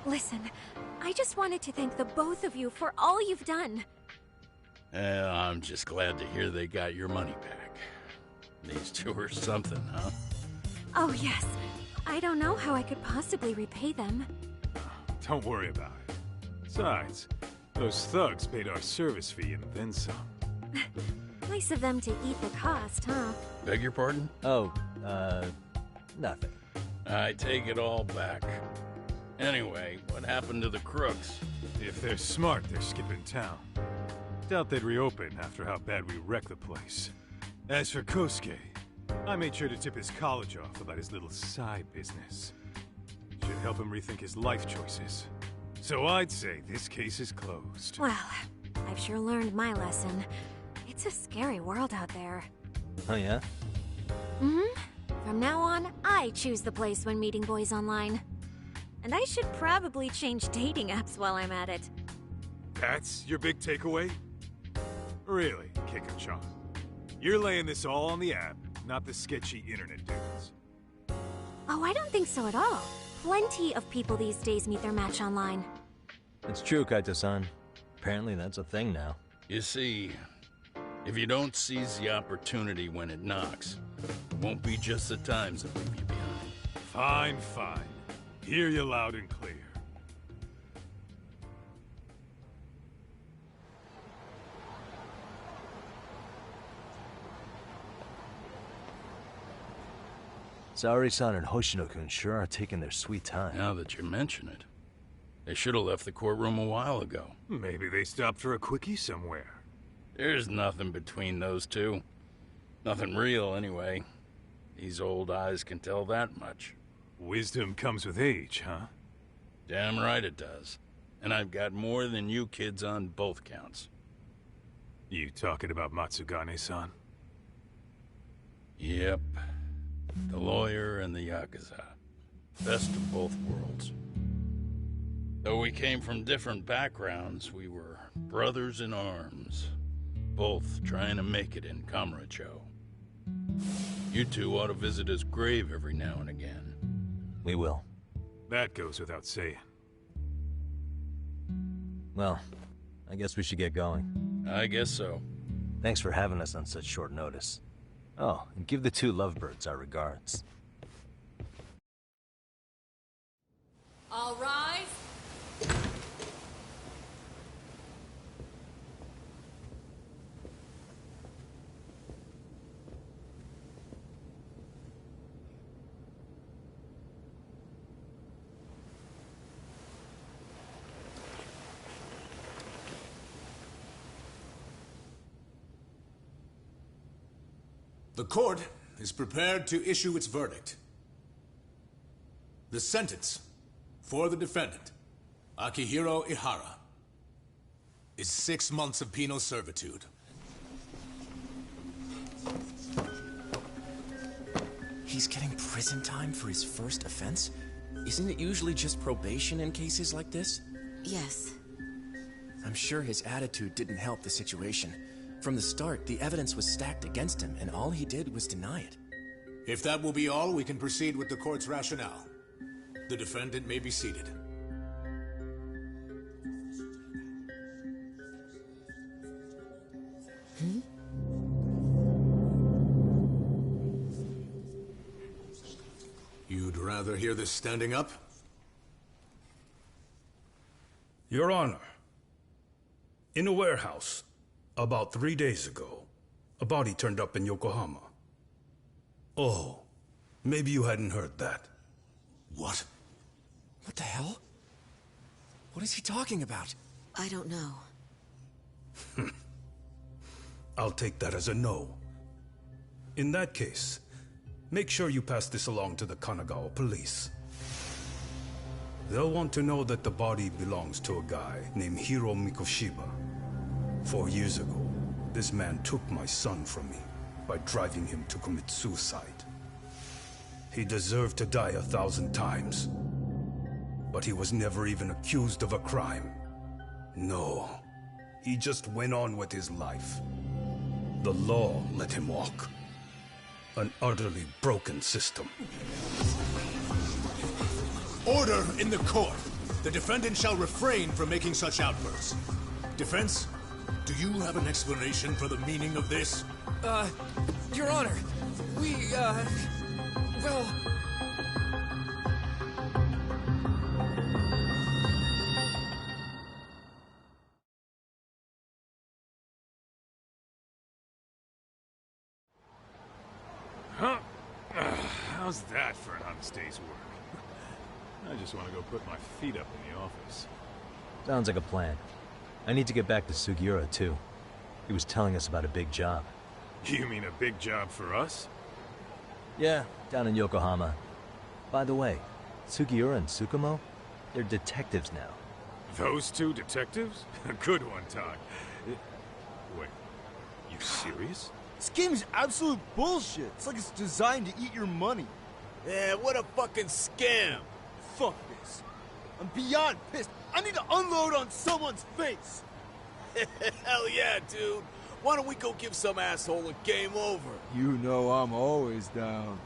Listen, I just wanted to thank the both of you for all you've done. I'm just glad to hear they got your money back. These two are something, huh? Oh, yes. I don't know how I could possibly repay them. Don't worry about it. Besides, those thugs paid our service fee and then some. Nice of them to eat the cost, huh? Beg your pardon? Oh, nothing. I take it all back. Anyway, what happened to the crooks? If they're smart, they're skipping town. Doubt they'd reopen after how bad we wrecked the place. As for Kosuke, I made sure to tip his college off about his little side business. Should help him rethink his life choices. So I'd say this case is closed. Well, I've sure learned my lesson. It's a scary world out there. Oh, yeah? Mm-hmm. From now on, I choose the place when meeting boys online. And I should probably change dating apps while I'm at it. That's your big takeaway? Really, Keiko-chan? You're laying this all on the app, not the sketchy internet dudes. Oh, I don't think so at all. Plenty of people these days meet their match online. It's true, Kaito-san. Apparently that's a thing now. You see, if you don't seize the opportunity when it knocks, it won't be just the times that leave you behind. Fine, fine. Hear you loud and clear. Saori-san and Hoshino-kun sure are taking their sweet time. Now that you mention it, they should have left the courtroom a while ago. Maybe they stopped for a quickie somewhere. There's nothing between those two. Nothing real, anyway. These old eyes can tell that much. Wisdom comes with age, huh? Damn right it does. And I've got more than you kids on both counts. You talking about Matsugane-san? Yep. The lawyer and the Yakuza. Best of both worlds. Though we came from different backgrounds, we were brothers in arms. Both trying to make it in Kamurocho. You two ought to visit his grave every now and again. We will. That goes without saying. Well, I guess we should get going. I guess so. Thanks for having us on such short notice. Oh, and give the two lovebirds our regards. All rise. The court is prepared to issue its verdict. The sentence for the defendant, Akihiro Ihara, is 6 months of penal servitude. He's getting prison time for his first offense? Isn't it usually just probation in cases like this? Yes. I'm sure his attitude didn't help the situation. From the start, the evidence was stacked against him, and all he did was deny it. If that will be all, we can proceed with the court's rationale. The defendant may be seated. You'd rather hear this standing up? Your Honor, in a warehouse, about 3 days ago, a body turned up in Yokohama. Oh, maybe you hadn't heard that. What? What the hell? What is he talking about? I don't know. I'll take that as a no. In that case, make sure you pass this along to the Kanagawa police. They'll want to know that the body belongs to a guy named Hiro Mikoshiba. 4 years ago, this man took my son from me by driving him to commit suicide. He deserved to die 1,000 times, but he was never even accused of a crime. No, he just went on with his life. The law let him walk. An utterly broken system. Order in the court! The defendant shall refrain from making such outbursts. Defense, do you have an explanation for the meaning of this? Your Honor, well... Huh? How's that for an honest day's work? I just want to go put my feet up in the office. Sounds like a plan. I need to get back to Sugiura, too. He was telling us about a big job. You mean a big job for us? Yeah, down in Yokohama. By the way, Sugiura and Tsukumo, they're detectives now. Those two detectives? Good one, Todd. Wait, you serious? This game is absolute bullshit. It's like it's designed to eat your money. Yeah, what a fucking scam. Fuck this. I'm beyond pissed. I need to unload on someone's face. Hell yeah, dude. Why don't we go give some asshole a game over? You know I'm always down.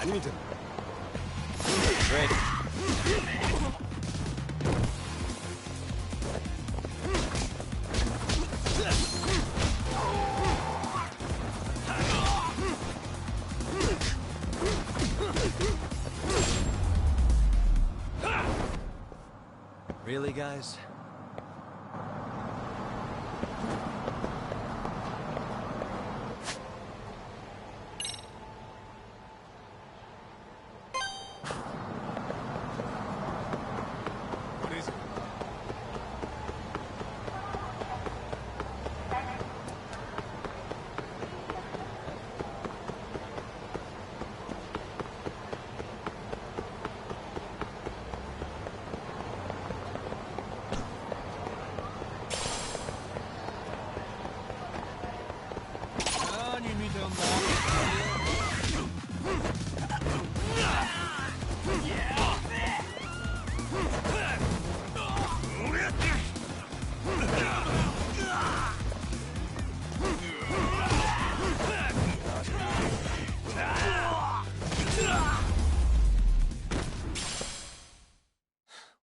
You need to... Great. Really, guys? What is it?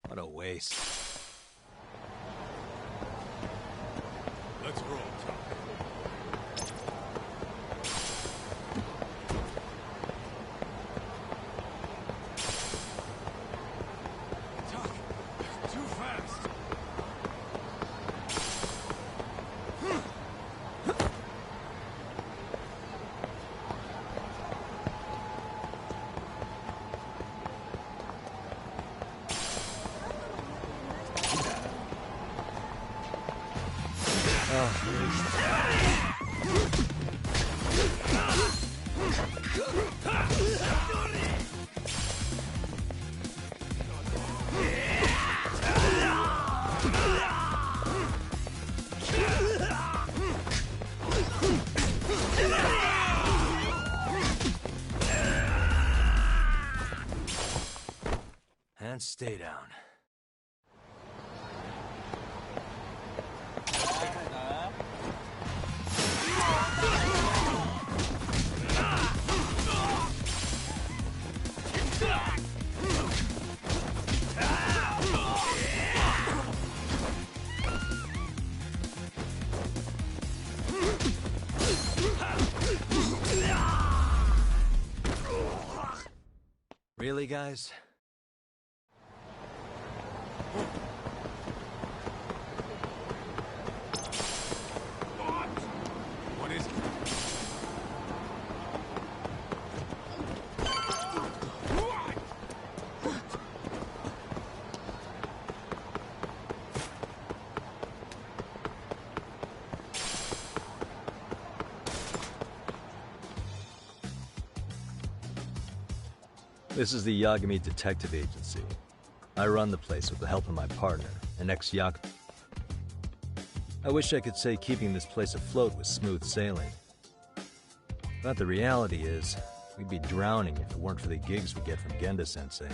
What a waste. Let's roll, Tom. Tuck, too fast. And stay down. Really, guys? What is it? This is the Yagami Detective Agency. I run the place with the help of my partner, an ex-Yakuza. I wish I could say keeping this place afloat was smooth sailing. But the reality is, we'd be drowning if it weren't for the gigs we get from Genda-sensei.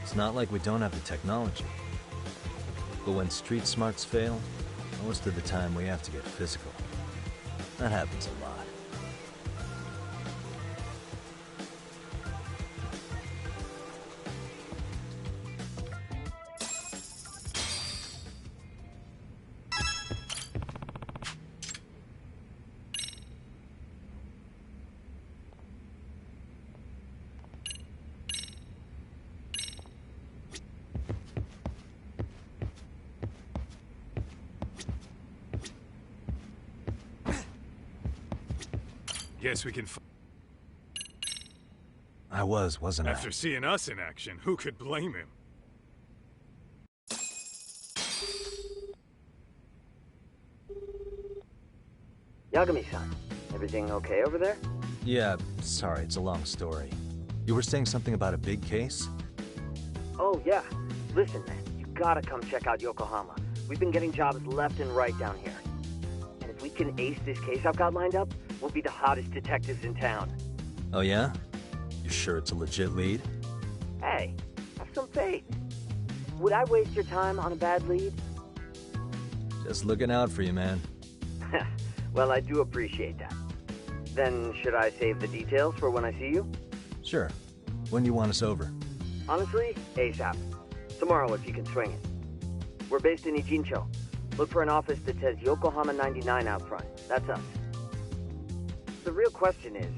It's not like we don't have the technology. But when street smarts fail, most of the time we have to get physical. That happens a lot. Guess we can I wasn't I? After seeing us in action, who could blame him? Yagami-san, everything okay over there? Yeah, sorry, it's a long story. You were saying something about a big case? Oh, yeah. Listen, man, you gotta come check out Yokohama. We've been getting jobs left and right down here. And if we can ace this case I've got lined up, we'll be the hottest detectives in town. Oh yeah? You sure it's a legit lead? Hey, have some faith. Would I waste your time on a bad lead? Just looking out for you, man. Well, I do appreciate that. Then should I save the details for when I see you? Sure. When do you want us over? Honestly, ASAP. Tomorrow if you can swing it. We're based in Ijincho. Look for an office that says Yokohama 99 out front. That's us. The real question is,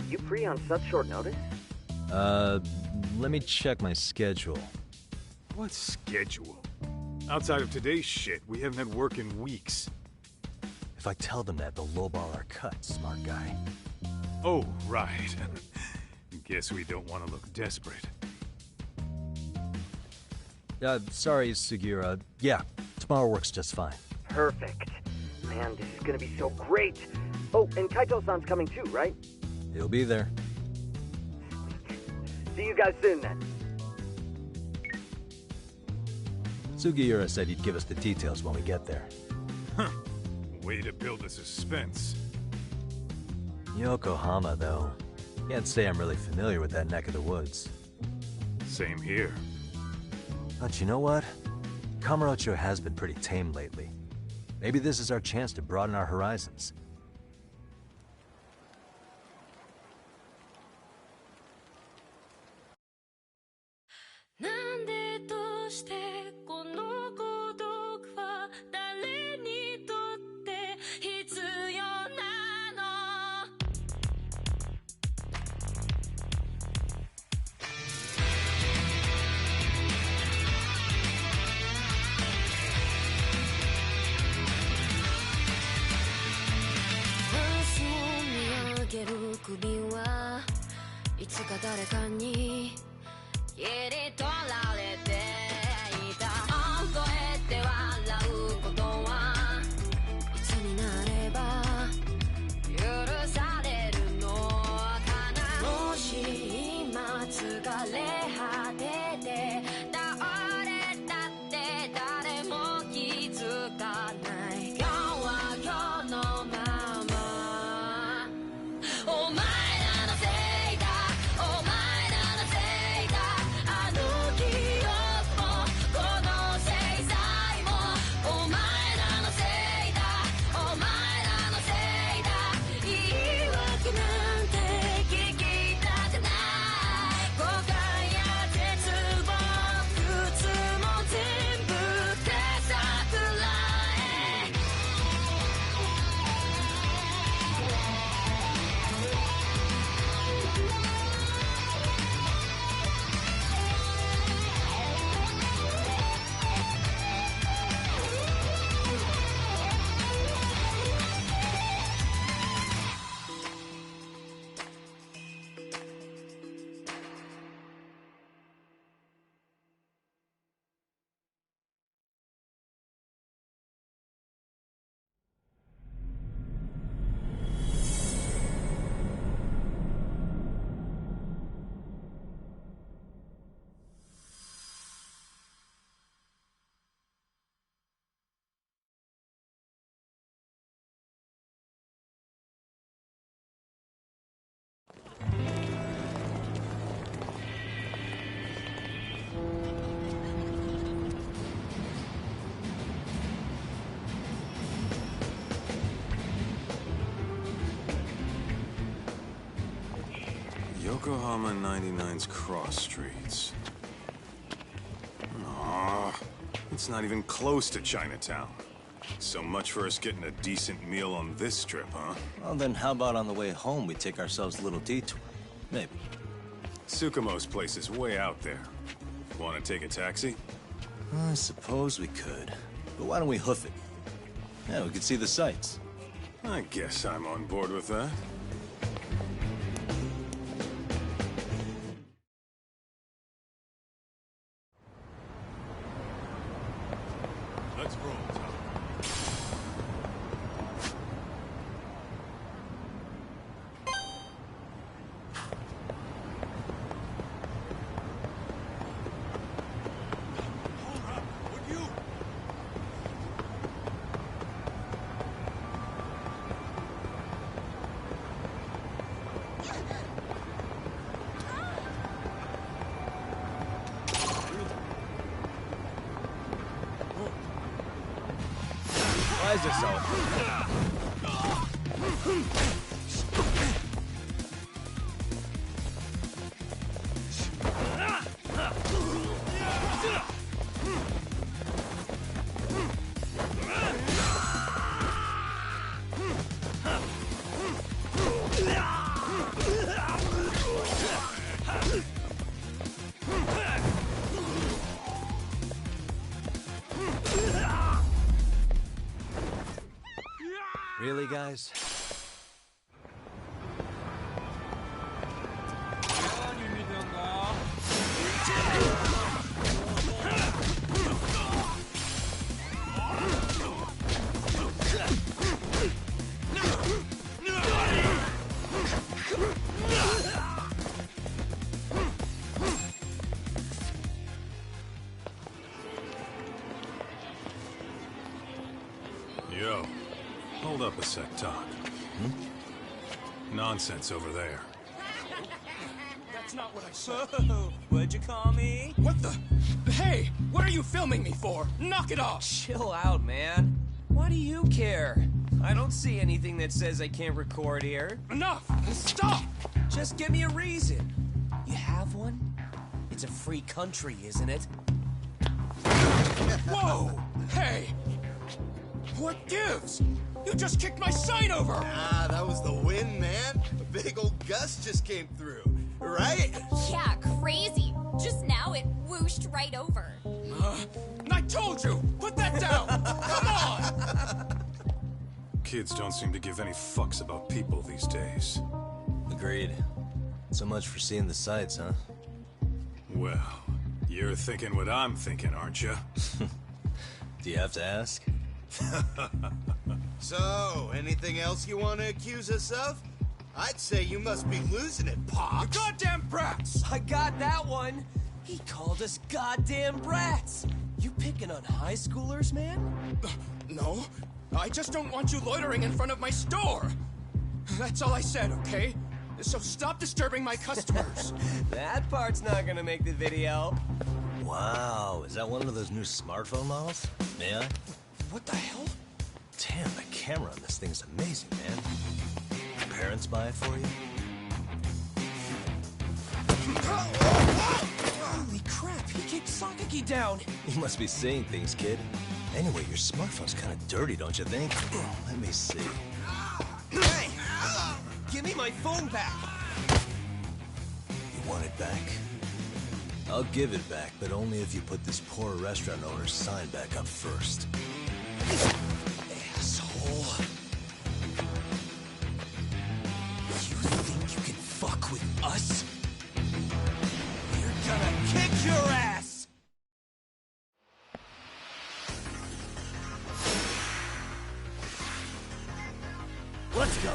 you free on such short notice? Let me check my schedule. What schedule? Outside of today's shit, we haven't had work in weeks. If I tell them that, they'll lowball our cut, smart guy. Oh, right. Guess we don't want to look desperate. Sorry, Sugiura. Yeah, tomorrow works just fine. Perfect. Man, this is gonna be so great. Oh, and Kaito-san's coming too, right? He'll be there. See you guys soon then. Sugiura said he'd give us the details when we get there. Huh. Way to build the suspense. Yokohama, though. Can't say I'm really familiar with that neck of the woods. Same here. But you know what? Kamurocho has been pretty tame lately. Maybe this is our chance to broaden our horizons. Yokohama 99's cross streets. Aw, it's not even close to Chinatown. So much for us getting a decent meal on this trip, huh? Well, then how about on the way home we take ourselves a little detour? Maybe. Tsukumo's place is way out there. Want to take a taxi? I suppose we could. But why don't we hoof it? Yeah, we could see the sights. I guess I'm on board with that. Let's roll, Tom. Why is this all? Really, guys? Yo, hold up a sec, Todd. Nonsense over there. That's not what I said. What'd you call me? What the? Hey, what are you filming me for? Knock it off! Chill out, man. Why do you care? I don't see anything that says I can't record here. Enough! Stop! Just give me a reason. You have one? It's a free country, isn't it? Whoa! Hey! What gives? You just kicked my sign over! Ah, that was the wind, man. A big old gust just came through, right? Yeah, crazy. Just now it whooshed right over. I told you! Put that down! Come on! Kids don't seem to give any fucks about people these days. Agreed. So much for seeing the sights, huh? Well, you're thinking what I'm thinking, aren't you? Do you have to ask? So, anything else you want to accuse us of? I'd say you must be losing it, Pops. You goddamn brats! I got that one! He called us goddamn brats! You picking on high schoolers, man? No, I just don't want you loitering in front of my store. That's all I said, okay? So stop disturbing my customers. That part's not gonna make the video. Wow, is that one of those new smartphone models? May I? What the hell? Damn, the camera on this thing's amazing, man. Your parents buy it for you? Holy crap, he kicked Sakaki down! You must be seeing things, kid. Anyway, your smartphone's kind of dirty, don't you think? Let me see. Hey! Give me my phone back! You want it back? I'll give it back, but only if you put this poor restaurant owner's sign back up first. Asshole. You think you can fuck with us? We're gonna kick your ass! Let's go.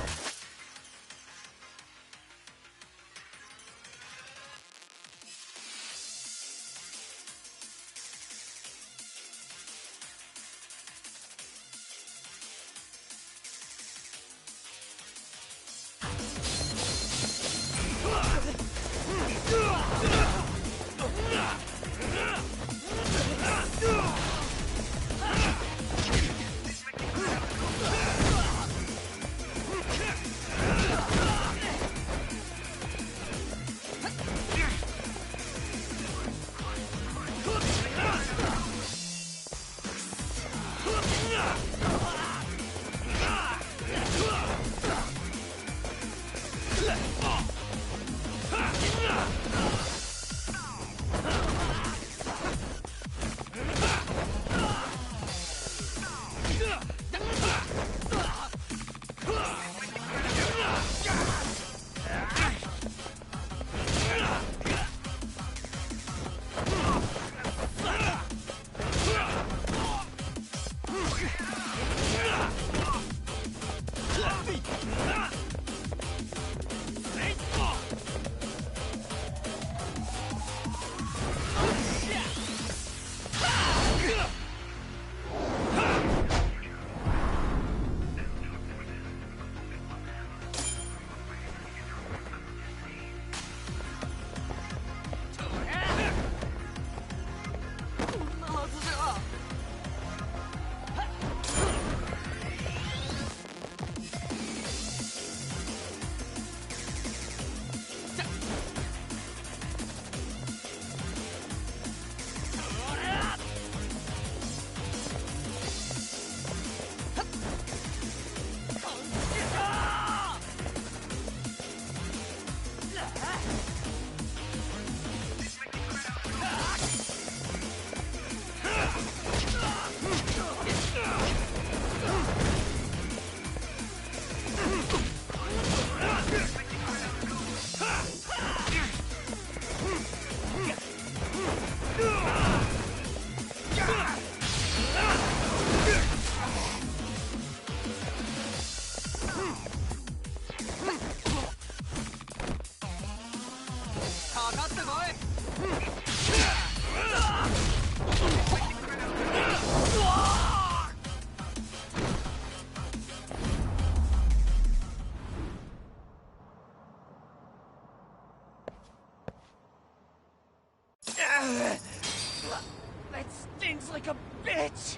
It stings like a bitch!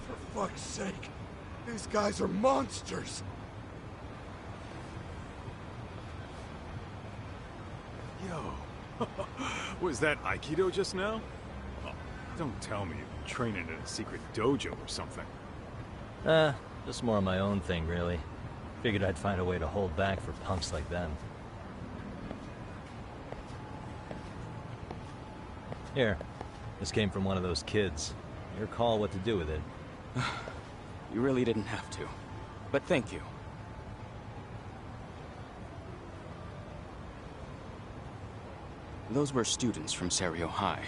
For fuck's sake, these guys are monsters! Yo, was that Aikido just now? Oh, don't tell me you've been training in a secret dojo or something. Just more of my own thing, really. Figured I'd find a way to hold back for punks like them. Here, this came from one of those kids. Your call what to do with it. You really didn't have to. But thank you. Those were students from Serio High.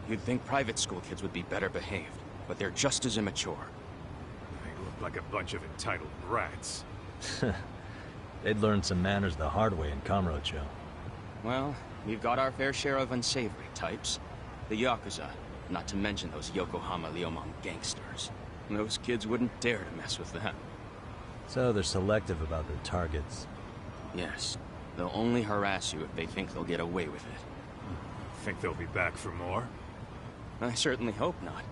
You'd think private school kids would be better behaved, but they're just as immature. They look like a bunch of entitled brats. They'd learned some manners the hard way in Kamurocho. Well, we've got our fair share of unsavory types. The Yakuza, not to mention those Yokohama Liomon gangsters. Those kids wouldn't dare to mess with them. So they're selective about their targets. Yes. They'll only harass you if they think they'll get away with it. Think they'll be back for more? I certainly hope not.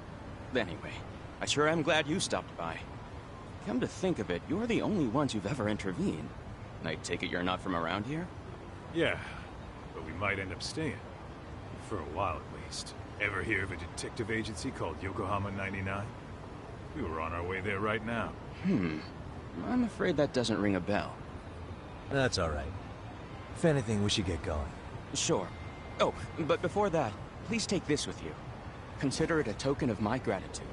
Anyway, I sure am glad you stopped by. Come to think of it, you're the only ones who've ever intervened. I take it you're not from around here? Yeah, but we might end up staying. For a while at least. Ever hear of a detective agency called Yokohama 99? We were on our way there right now. I'm afraid that doesn't ring a bell. That's all right. If anything, we should get going. Sure. Oh, but before that, please take this with you. Consider it a token of my gratitude.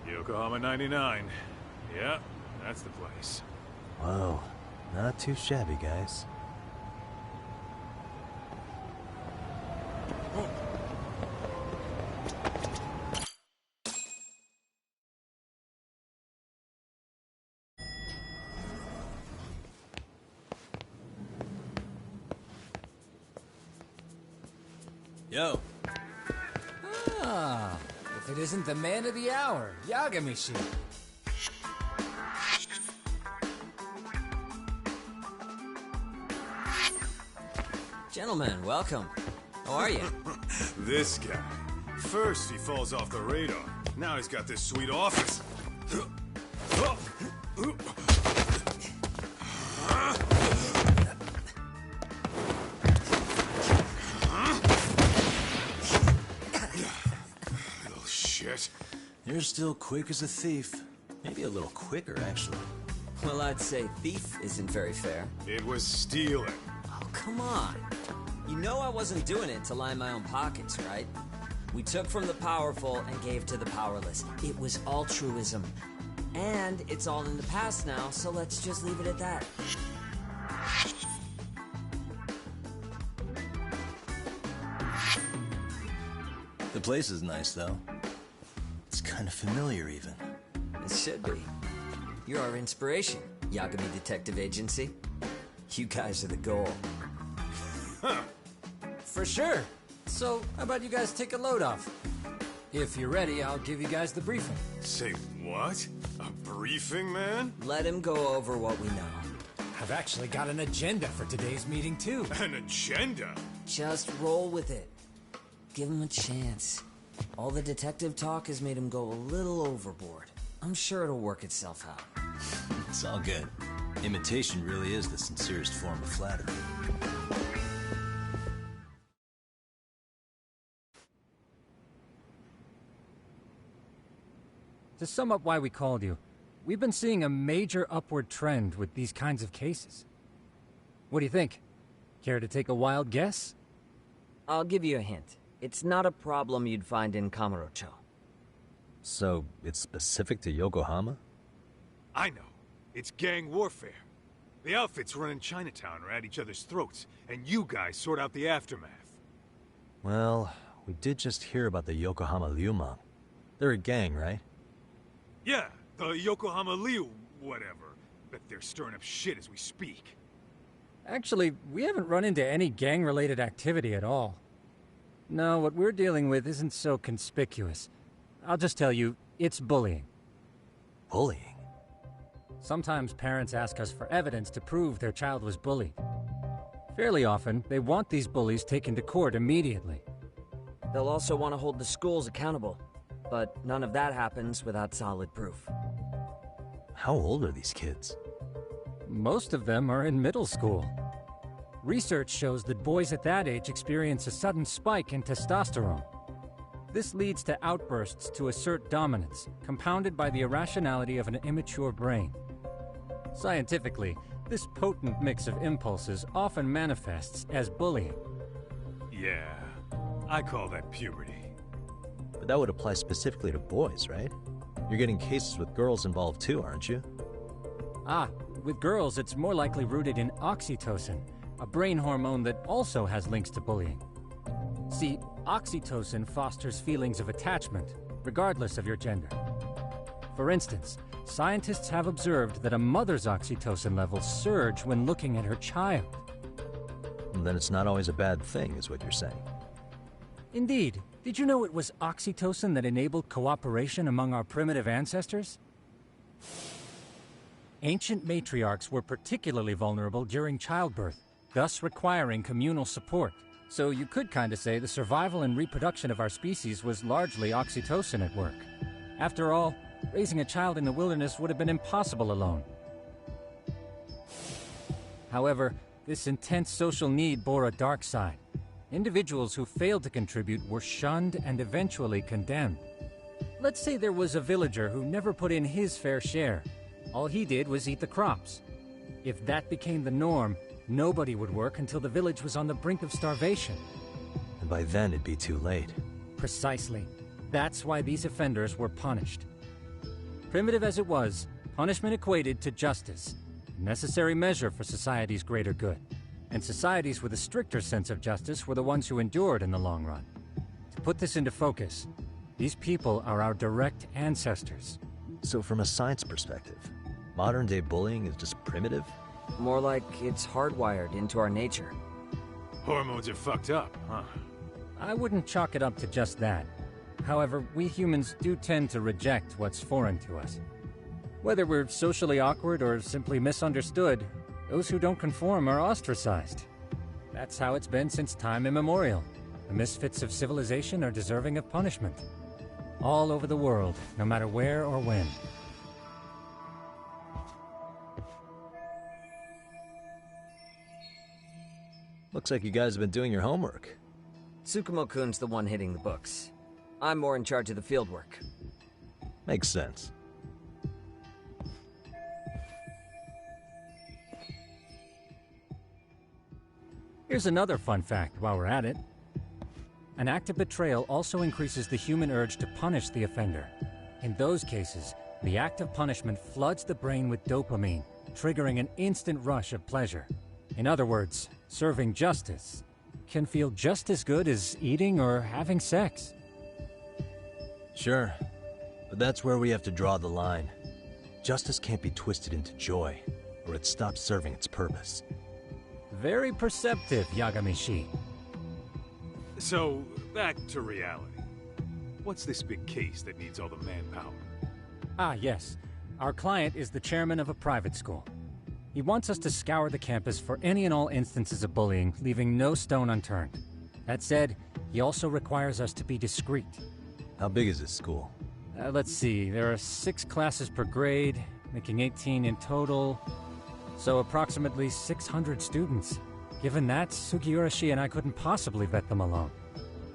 Yokohama 99. Yeah, that's the place. Whoa, not too shabby, guys. Yo. Ah, if it isn't the man of the hour, Yagami-shi. Gentlemen, welcome. How are you? This guy. First he falls off the radar. Now he's got this sweet office. Little shit. You're still quick as a thief. Maybe a little quicker, actually. Well, I'd say thief isn't very fair. It was stealing. Oh, come on. You know I wasn't doing it to line my own pockets, right? We took from the powerful and gave to the powerless. It was altruism. And it's all in the past now, so let's just leave it at that. The place is nice, though. It's kind of familiar, even. It should be. You're our inspiration, Yagami Detective Agency. You guys are the goal. For sure. So, how about you guys take a load off? If you're ready, I'll give you guys the briefing. Say what? A briefing, man? Let him go over what we know. I've actually got an agenda for today's meeting, too. An agenda? Just roll with it. Give him a chance. All the detective talk has made him go a little overboard. I'm sure it'll work itself out. It's all good. Imitation really is the sincerest form of flattery. To sum up why we called you, we've been seeing a major upward trend with these kinds of cases. What do you think? Care to take a wild guess? I'll give you a hint. It's not a problem you'd find in Kamurocho. So, it's specific to Yokohama? I know. It's gang warfare. The outfits running Chinatown are at each other's throats, and you guys sort out the aftermath. Well, we did just hear about the Yokohama Liumang. They're a gang, right? Yeah, the Yokohama Liu whatever. Bet they're stirring up shit as we speak. Actually, we haven't run into any gang-related activity at all. No, what we're dealing with isn't so conspicuous. I'll just tell you, it's bullying. Bullying? Sometimes parents ask us for evidence to prove their child was bullied. Fairly often, they want these bullies taken to court immediately. They'll also want to hold the schools accountable, but none of that happens without solid proof. How old are these kids? Most of them are in middle school. Research shows that boys at that age experience a sudden spike in testosterone. This leads to outbursts to assert dominance, compounded by the irrationality of an immature brain. Scientifically, this potent mix of impulses often manifests as bullying. Yeah, I call that puberty. But that would apply specifically to boys, right? You're getting cases with girls involved too, aren't you? Ah, with girls it's more likely rooted in oxytocin, a brain hormone that also has links to bullying. See, oxytocin fosters feelings of attachment, regardless of your gender. For instance, scientists have observed that a mother's oxytocin levels surge when looking at her child. And then it's not always a bad thing, is what you're saying. Indeed. Did you know it was oxytocin that enabled cooperation among our primitive ancestors? Ancient matriarchs were particularly vulnerable during childbirth, thus requiring communal support. So you could kinda say the survival and reproduction of our species was largely oxytocin at work. After all, raising a child in the wilderness would have been impossible alone. However, this intense social need bore a dark side. Individuals who failed to contribute were shunned and eventually condemned. Let's say there was a villager who never put in his fair share. All he did was eat the crops. If that became the norm, nobody would work until the village was on the brink of starvation. And by then it'd be too late. Precisely. That's why these offenders were punished. Primitive as it was, punishment equated to justice, a necessary measure for society's greater good. And societies with a stricter sense of justice were the ones who endured in the long run. To put this into focus, these people are our direct ancestors. So from a science perspective, modern-day bullying is just primitive? More like it's hardwired into our nature. Hormones are fucked up, huh? I wouldn't chalk it up to just that. However, we humans do tend to reject what's foreign to us. Whether we're socially awkward or simply misunderstood, those who don't conform are ostracized. That's how it's been since time immemorial. The misfits of civilization are deserving of punishment. All over the world, no matter where or when. Looks like you guys have been doing your homework. Tsukumo-kun's the one hitting the books. I'm more in charge of the fieldwork. Makes sense. Here's another fun fact while we're at it. An act of betrayal also increases the human urge to punish the offender. In those cases, the act of punishment floods the brain with dopamine, triggering an instant rush of pleasure. In other words, serving justice can feel just as good as eating or having sex. Sure, but that's where we have to draw the line. Justice can't be twisted into joy, or it stops serving its purpose. Very perceptive, Yagami-shi. So, back to reality. What's this big case that needs all the manpower? Ah, yes. Our client is the chairman of a private school. He wants us to scour the campus for any and all instances of bullying, leaving no stone unturned. That said, he also requires us to be discreet. How big is this school? Let's see, there are 6 classes per grade, making 18 in total. So approximately 600 students. Given that, Sugiura-shi and I couldn't possibly vet them alone.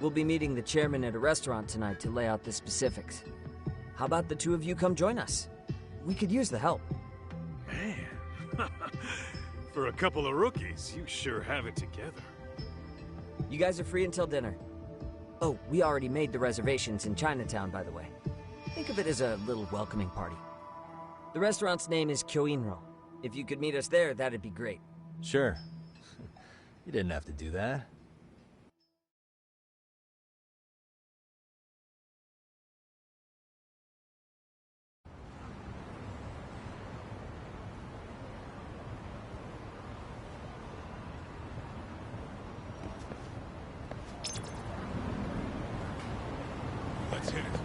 We'll be meeting the chairman at a restaurant tonight to lay out the specifics. How about the two of you come join us? We could use the help. Man, for a couple of rookies, you sure have it together. You guys are free until dinner. Oh, we already made the reservations in Chinatown, by the way. Think of it as a little welcoming party. The restaurant's name is Kyoinro. If you could meet us there, that'd be great. Sure. You didn't have to do that. Let's hit it.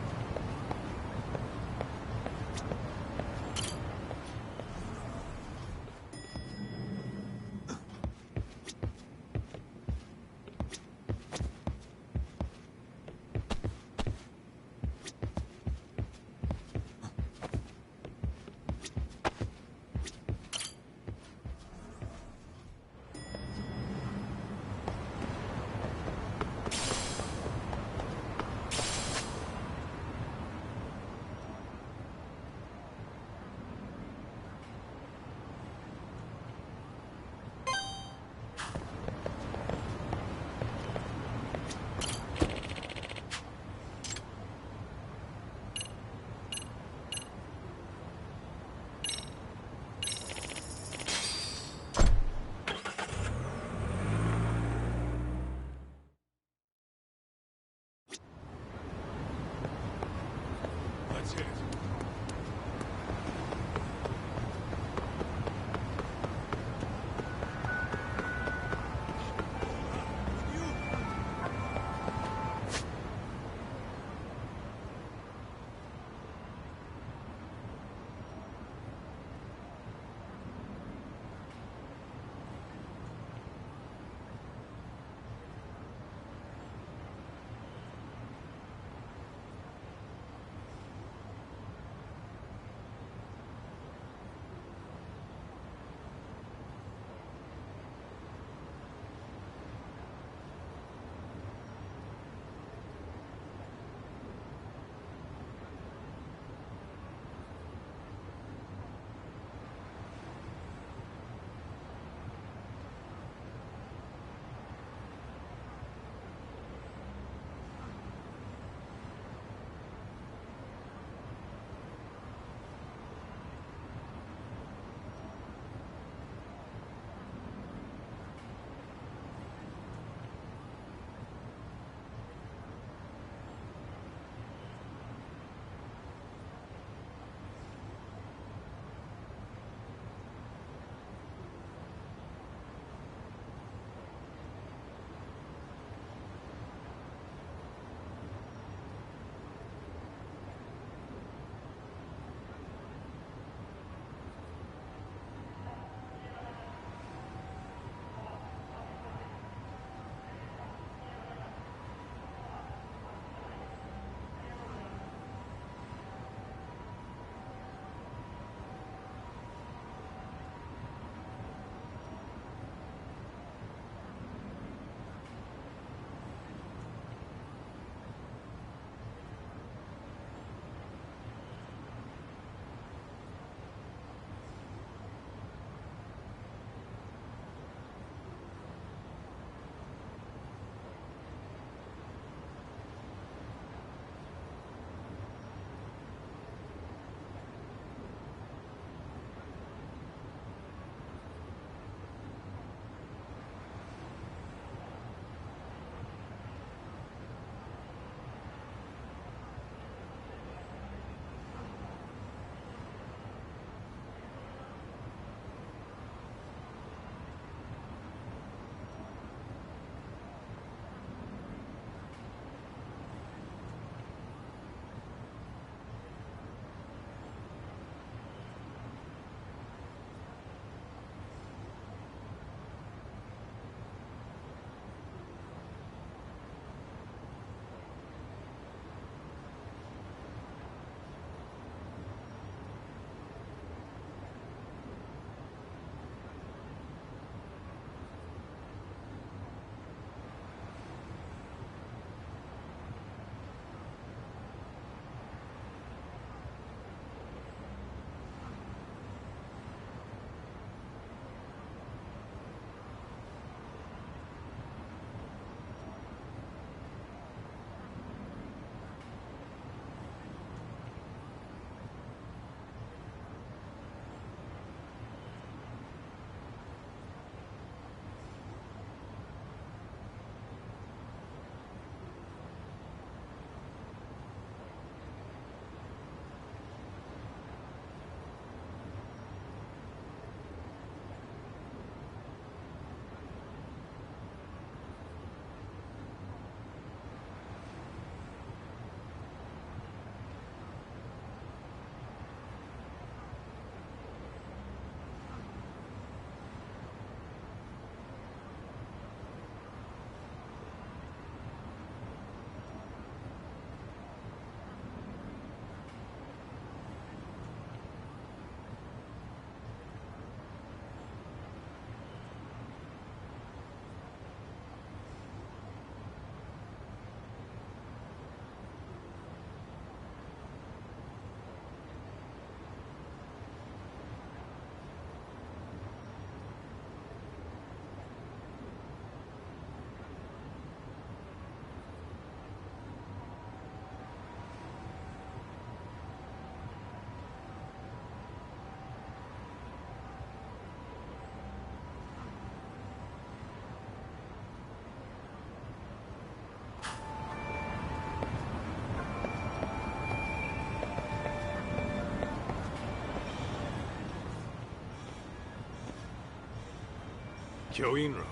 Kyoinro.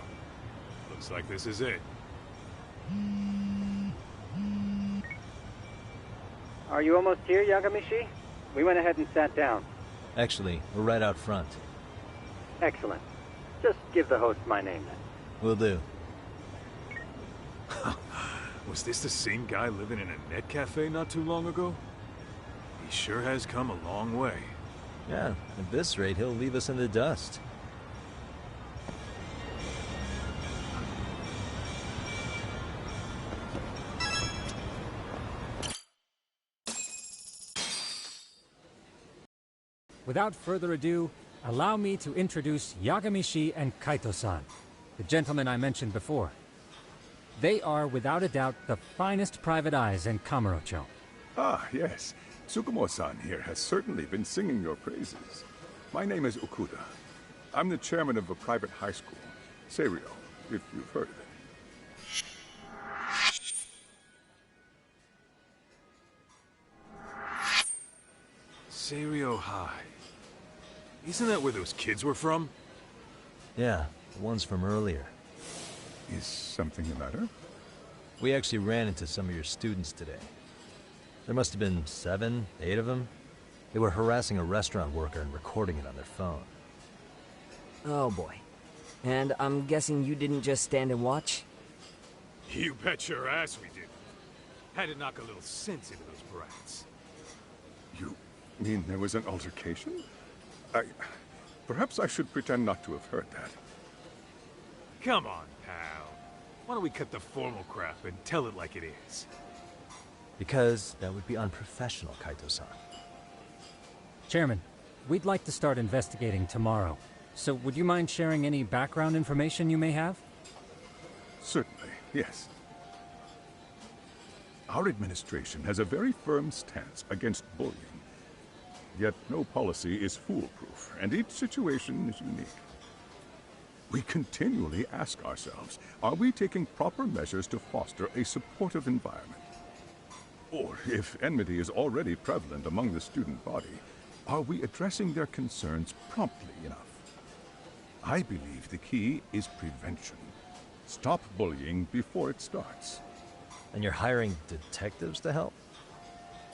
Looks like this is it. Are you almost here, Yagamishi? We went ahead and sat down. Actually, we're right out front. Excellent. Just give the host my name then. Will do. Was this the same guy living in a net cafe not too long ago? He sure has come a long way. Yeah, at this rate, he'll leave us in the dust. Without further ado, allow me to introduce Yagamishi and Kaito-san, the gentlemen I mentioned before. They are, without a doubt, the finest private eyes in Kamurocho. Ah, yes. Tsukumo-san here has certainly been singing your praises. My name is Okuda. I'm the chairman of a private high school, Seiryo, if you've heard of it. Seiryo High. Isn't that where those kids were from? Yeah, the ones from earlier. Is something the matter? We actually ran into some of your students today. There must have been 7, 8 of them. They were harassing a restaurant worker and recording it on their phone. Oh boy. And I'm guessing you didn't just stand and watch? You bet your ass we did. Had to knock a little sense into those brats. You mean there was an altercation? Perhaps I should pretend not to have heard that. Come on, pal. Why don't we cut the formal crap and tell it like it is? Because that would be unprofessional, Kaito-san. Chairman, we'd like to start investigating tomorrow. So would you mind sharing any background information you may have? Certainly, yes. Our administration has a very firm stance against bullying. Yet no policy is foolproof, and each situation is unique. We continually ask ourselves, are we taking proper measures to foster a supportive environment? Or, if enmity is already prevalent among the student body, are we addressing their concerns promptly enough? I believe the key is prevention. Stop bullying before it starts. And you're hiring detectives to help?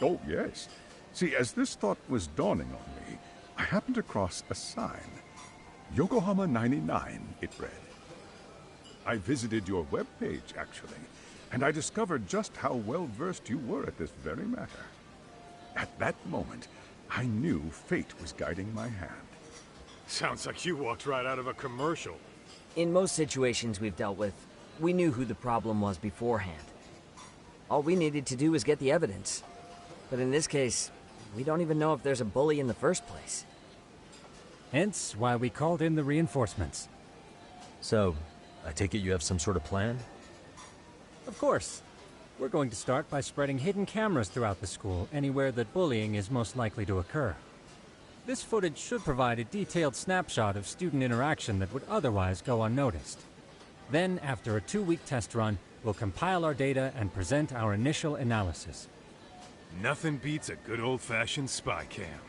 Oh, yes. See, as this thought was dawning on me, I happened across a sign. Yokohama 99, it read. I visited your webpage, actually, and I discovered just how well-versed you were at this very matter. At that moment, I knew fate was guiding my hand. Sounds like you walked right out of a commercial. In most situations we've dealt with, we knew who the problem was beforehand. All we needed to do was get the evidence. But in this case, we don't even know if there's a bully in the first place. Hence why we called in the reinforcements. So, I take it you have some sort of plan? Of course. We're going to start by spreading hidden cameras throughout the school, anywhere that bullying is most likely to occur. This footage should provide a detailed snapshot of student interaction that would otherwise go unnoticed. Then, after a 2-week test run, we'll compile our data and present our initial analysis. Nothing beats a good old-fashioned spy cam.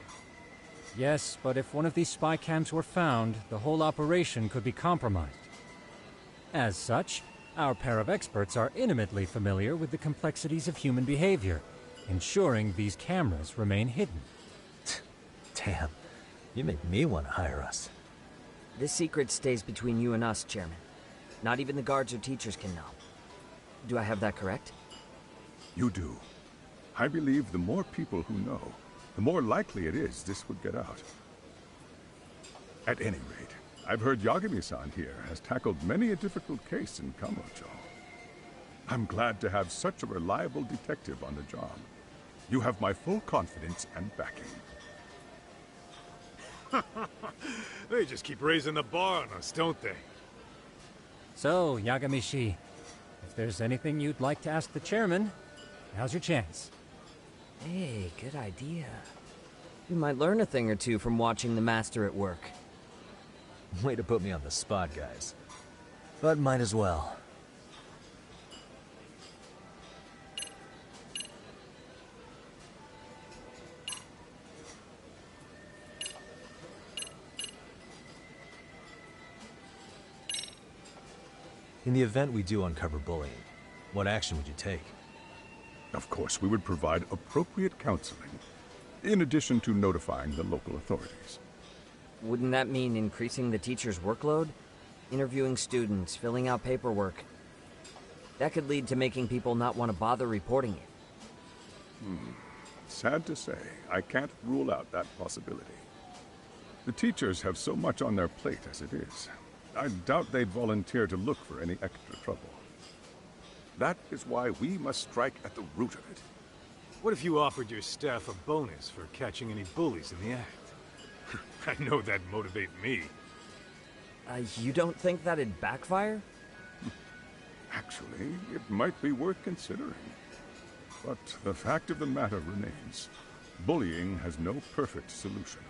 Yes, but if one of these spy cams were found, the whole operation could be compromised. As such, our pair of experts are intimately familiar with the complexities of human behavior, ensuring these cameras remain hidden. Damn, you make me want to hire us. This secret stays between you and us, Chairman. Not even the guards or teachers can know. Do I have that correct? You do. I believe the more people who know, the more likely it is this would get out. At any rate, I've heard Yagami-san here has tackled many a difficult case in Kamurocho. I'm glad to have such a reliable detective on the job. You have my full confidence and backing. They just keep raising the bar on us, don't they? So, Yagamishi, if there's anything you'd like to ask the chairman, now's your chance. Hey, good idea. You might learn a thing or two from watching the master at work. Way to put me on the spot, guys. But might as well. In the event we do uncover bullying, what action would you take? Of course, we would provide appropriate counseling, in addition to notifying the local authorities. Wouldn't that mean increasing the teacher's workload? Interviewing students, filling out paperwork. That could lead to making people not want to bother reporting it. Sad to say, I can't rule out that possibility. The teachers have so much on their plate as it is. I doubt they'd volunteer to look for any extra trouble. That is why we must strike at the root of it. What if you offered your staff a bonus for catching any bullies in the act? I know that'd motivate me. You don't think that'd backfire? Actually, it might be worth considering. But the fact of the matter remains, bullying has no perfect solution.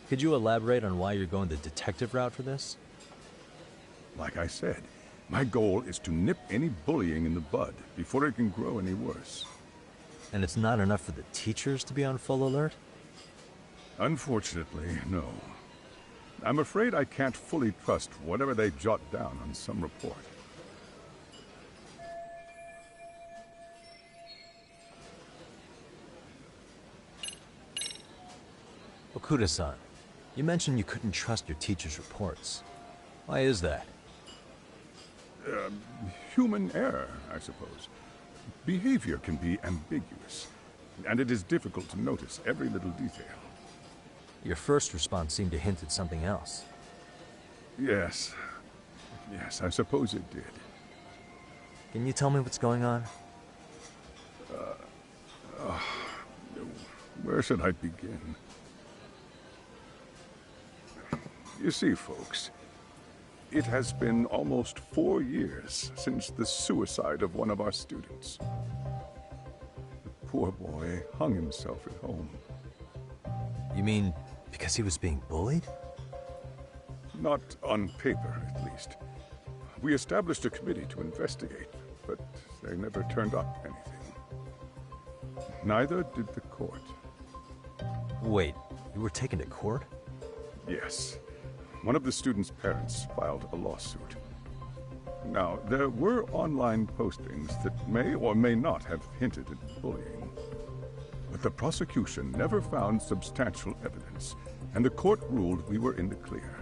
Could you elaborate on why you're going the detective route for this? Like I said, my goal is to nip any bullying in the bud before it can grow any worse. And it's not enough for the teachers to be on full alert? Unfortunately, no. I'm afraid I can't fully trust whatever they jot down on some report. Okuda-san, you mentioned you couldn't trust your teacher's reports. Why is that? Human error, I suppose. Behavior can be ambiguous, and it is difficult to notice every little detail. Your first response seemed to hint at something else. Yes. Yes, I suppose it did. Can you tell me what's going on? Where should I begin? You see, folks, it has been almost 4 years since the suicide of one of our students. The poor boy hung himself at home. You mean because he was being bullied? Not on paper, at least. We established a committee to investigate, but they never turned up anything. Neither did the court. Wait, you were taken to court? Yes. One of the students' parents filed a lawsuit. Now, there were online postings that may or may not have hinted at bullying. But the prosecution never found substantial evidence, and the court ruled we were in the clear.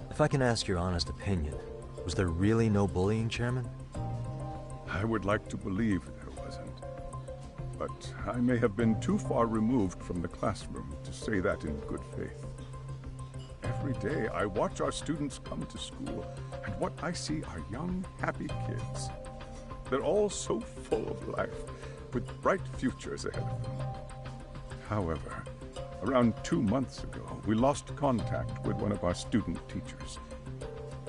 If I can ask your honest opinion, was there really no bullying, Chairman? I would like to believe there wasn't. But I may have been too far removed from the classroom to say that in good faith. Every day I watch our students come to school, and what I see are young, happy kids. They're all so full of life, with bright futures ahead of them. However, around 2 months ago, we lost contact with one of our student teachers.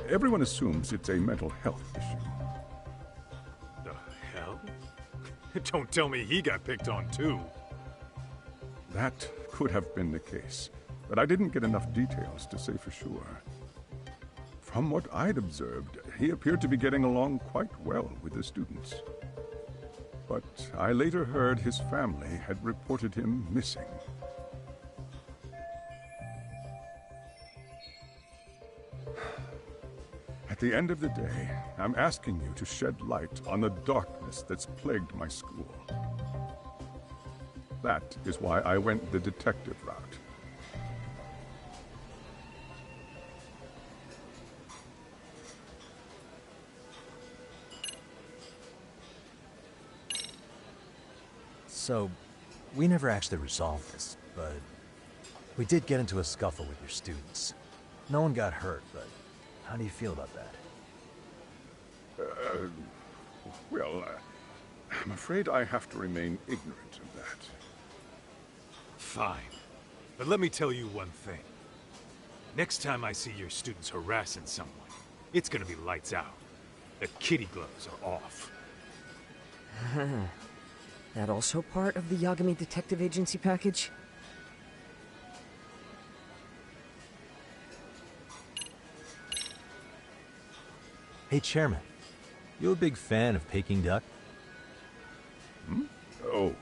Everyone assumes it's a mental health issue. The hell? Don't tell me he got picked on too. That could have been the case, but I didn't get enough details to say for sure. From what I'd observed, he appeared to be getting along quite well with the students. But I later heard his family had reported him missing. At the end of the day, I'm asking you to shed light on the darkness that's plagued my school. That is why I went the detective route. So, we never actually resolved this, but we did get into a scuffle with your students. No one got hurt, but how do you feel about that? I'm afraid I have to remain ignorant of that. Fine. But let me tell you one thing. Next time I see your students harassing someone, it's gonna be lights out. The kitty gloves are off. That also part of the Yagami Detective Agency package? Hey, Chairman. You a big fan of Peking duck? Oh,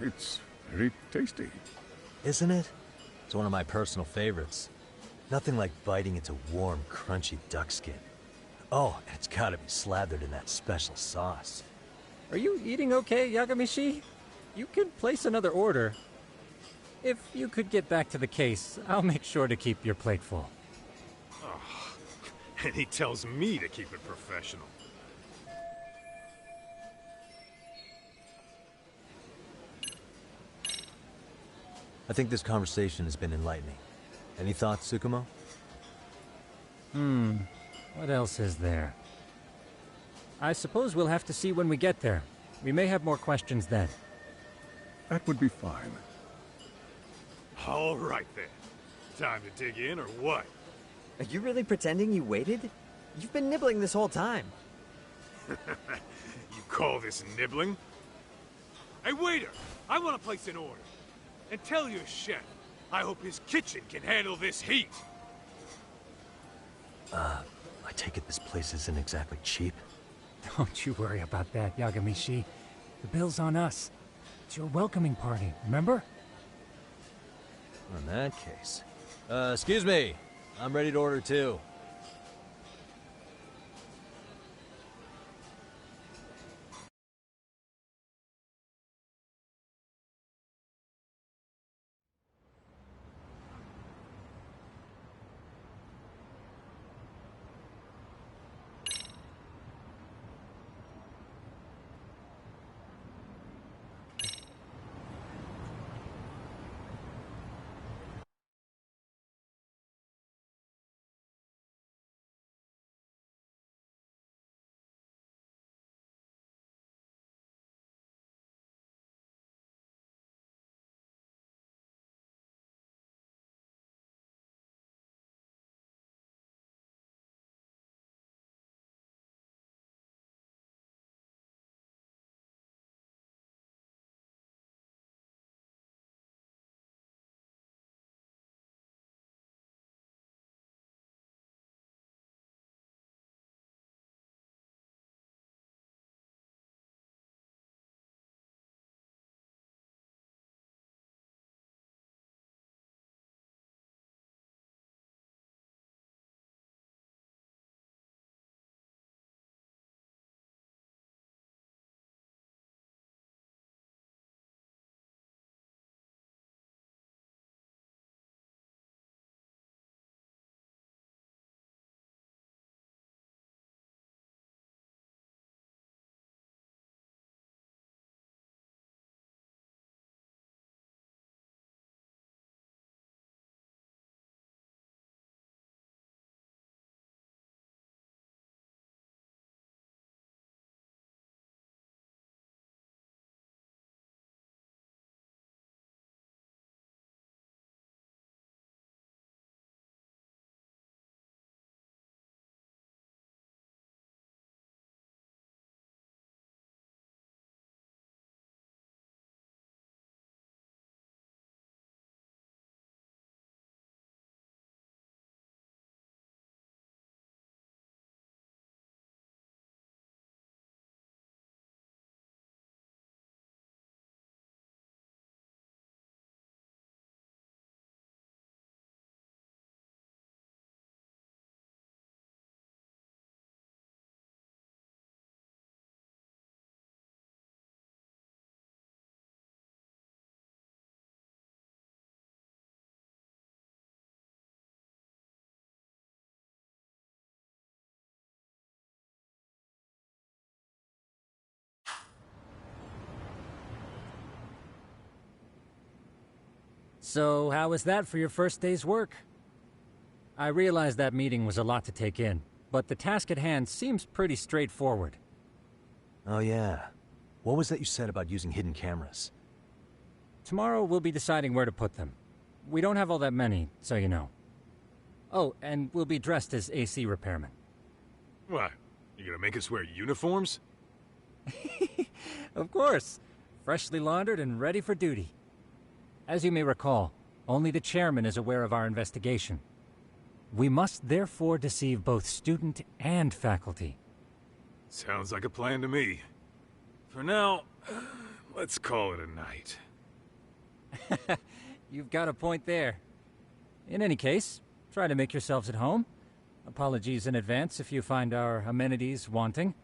it's very tasty. Isn't it? It's one of my personal favorites. Nothing like biting into warm, crunchy duck skin. Oh, and it's gotta be slathered in that special sauce. Are you eating okay, Yagamishi? You can place another order. If you could get back to the case, I'll make sure to keep your plate full. Oh, and he tells me to keep it professional. I think this conversation has been enlightening. Any thoughts, Tsukumo? What else is there? I suppose we'll have to see when we get there. We may have more questions then. That would be fine. All right then. Time to dig in or what? Are you really pretending you waited? You've been nibbling this whole time. You call this nibbling? Hey waiter, I want to place an order. And tell your chef, I hope his kitchen can handle this heat. I take it this place isn't exactly cheap? Don't you worry about that, Yagamishi. The bill's on us. It's your welcoming party, remember? In that case... excuse me. I'm ready to order too. So, how was that for your first day's work? I realize that meeting was a lot to take in, but the task at hand seems pretty straightforward. Oh yeah. What was that you said about using hidden cameras? Tomorrow we'll be deciding where to put them. We don't have all that many, so you know. Oh, and we'll be dressed as AC repairmen. What? You gonna make us wear uniforms? Of course. Freshly laundered and ready for duty. As you may recall, only the chairman is aware of our investigation. We must therefore deceive both student and faculty. Sounds like a plan to me. For now, let's call it a night. you've got a point there. In any case, try to make yourselves at home. Apologies in advance if you find our amenities wanting.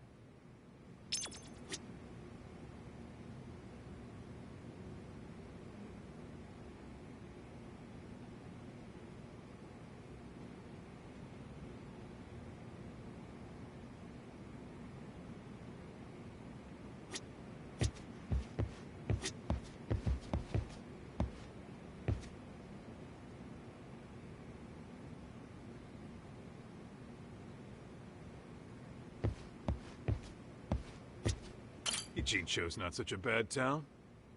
Jincho's not such a bad town.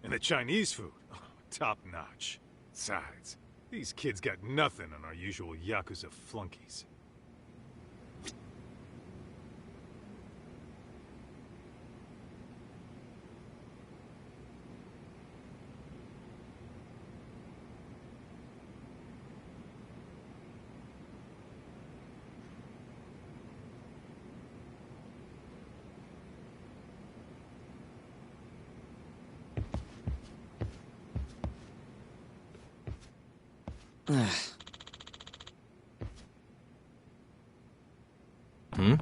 And the Chinese food, oh, top notch. Besides, these kids got nothing on our usual Yakuza flunkies. Hmm?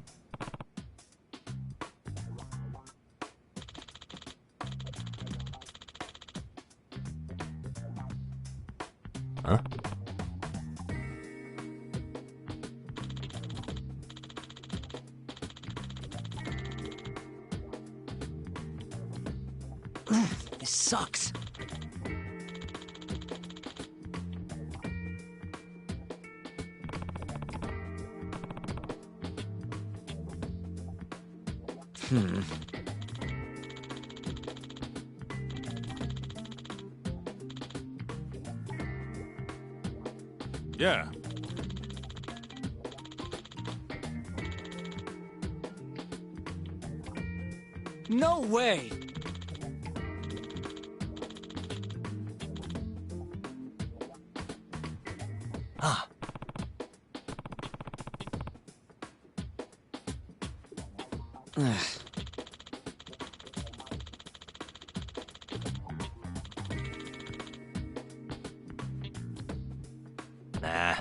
Huh? This sucks. Yeah. No way! Ah. Nah.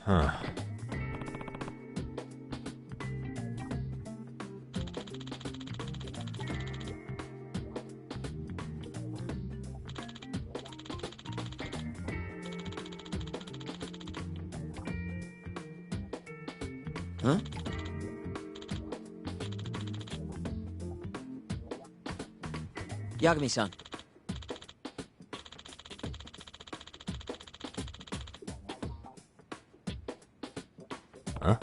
Huh. Huh? Yagami-san. Huh?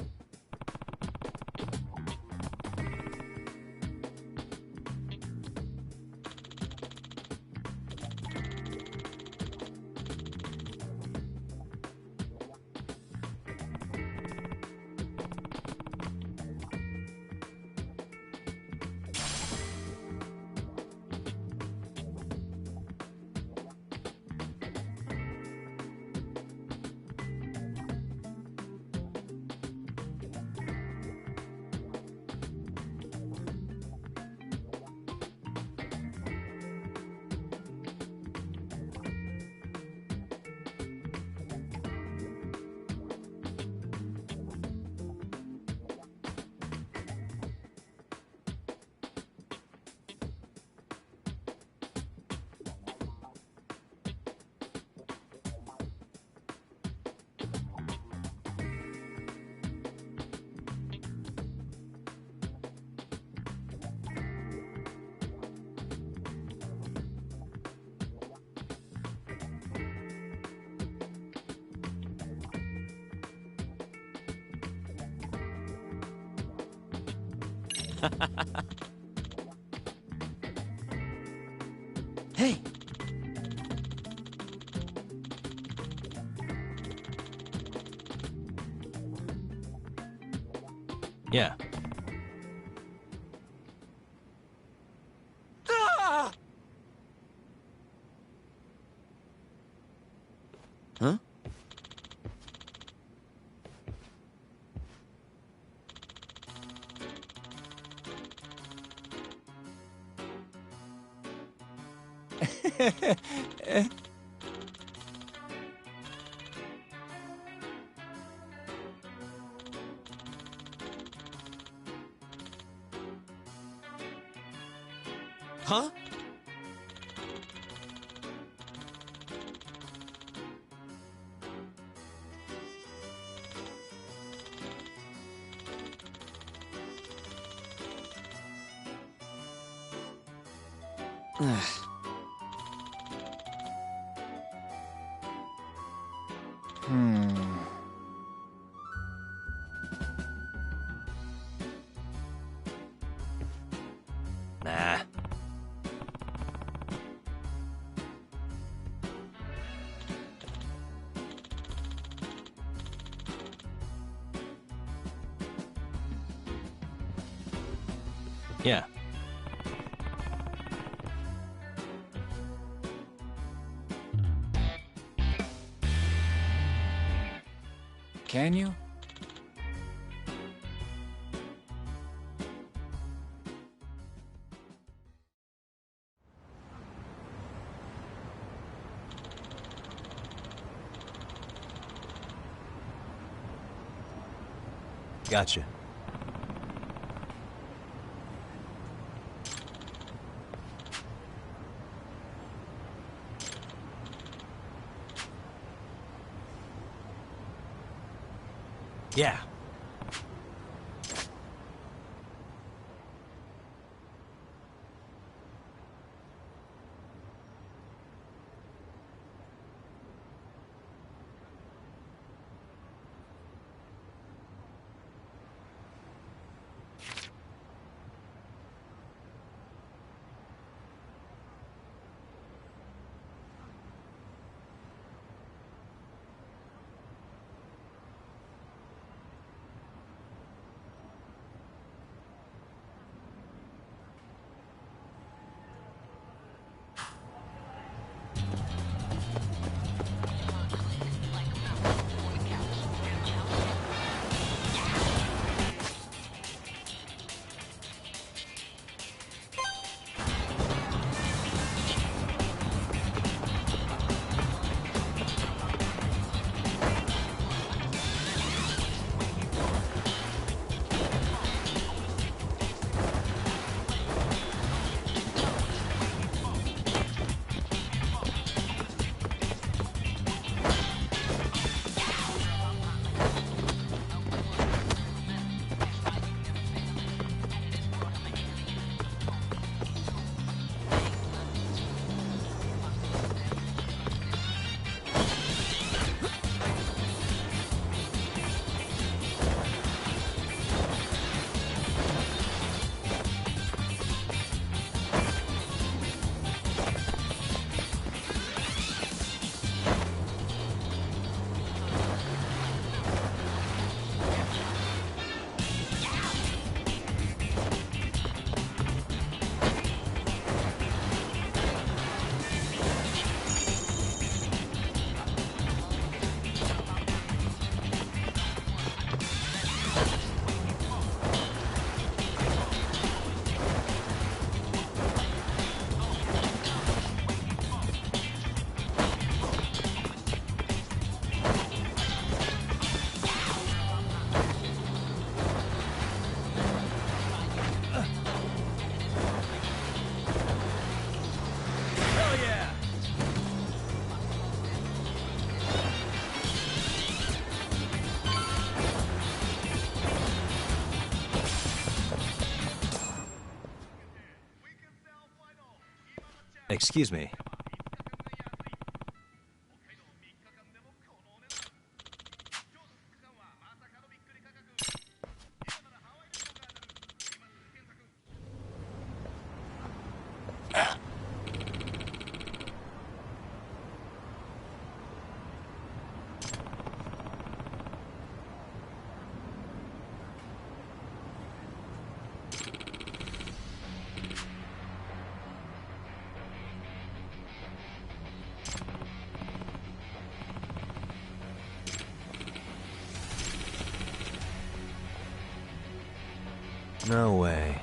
Hey! Yeah. Ah! Huh? Huh? Nah. Yeah. Can you? Gotcha. Yeah. Excuse me. No way.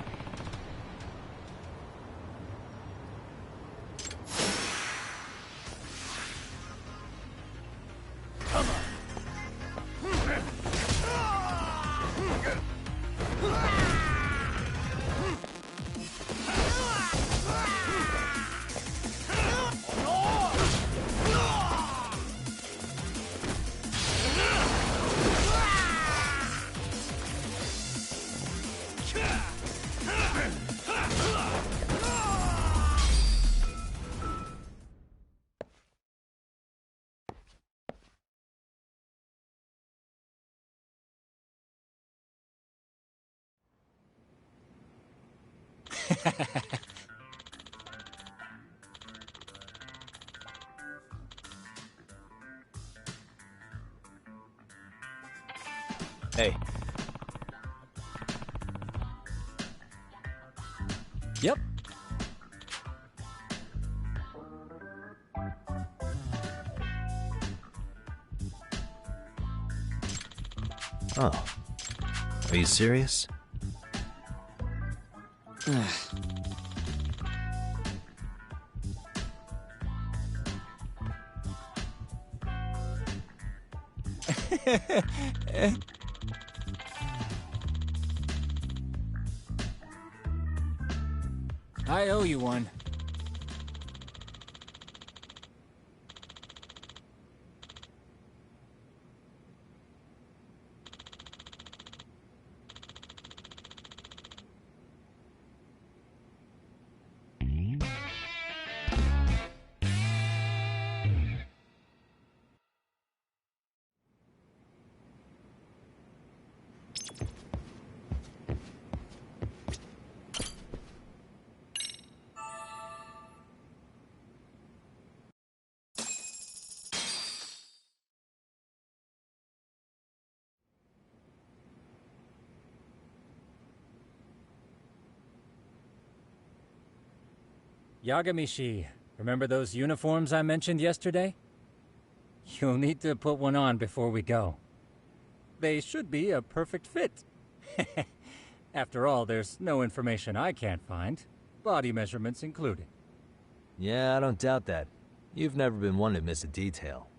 Hey. Yep. Oh. Are you serious? I owe you one. Yagamishi, remember those uniforms I mentioned yesterday? You'll need to put one on before we go. They should be a perfect fit. After all, there's no information I can't find, body measurements included. Yeah, I don't doubt that. You've never been one to miss a detail.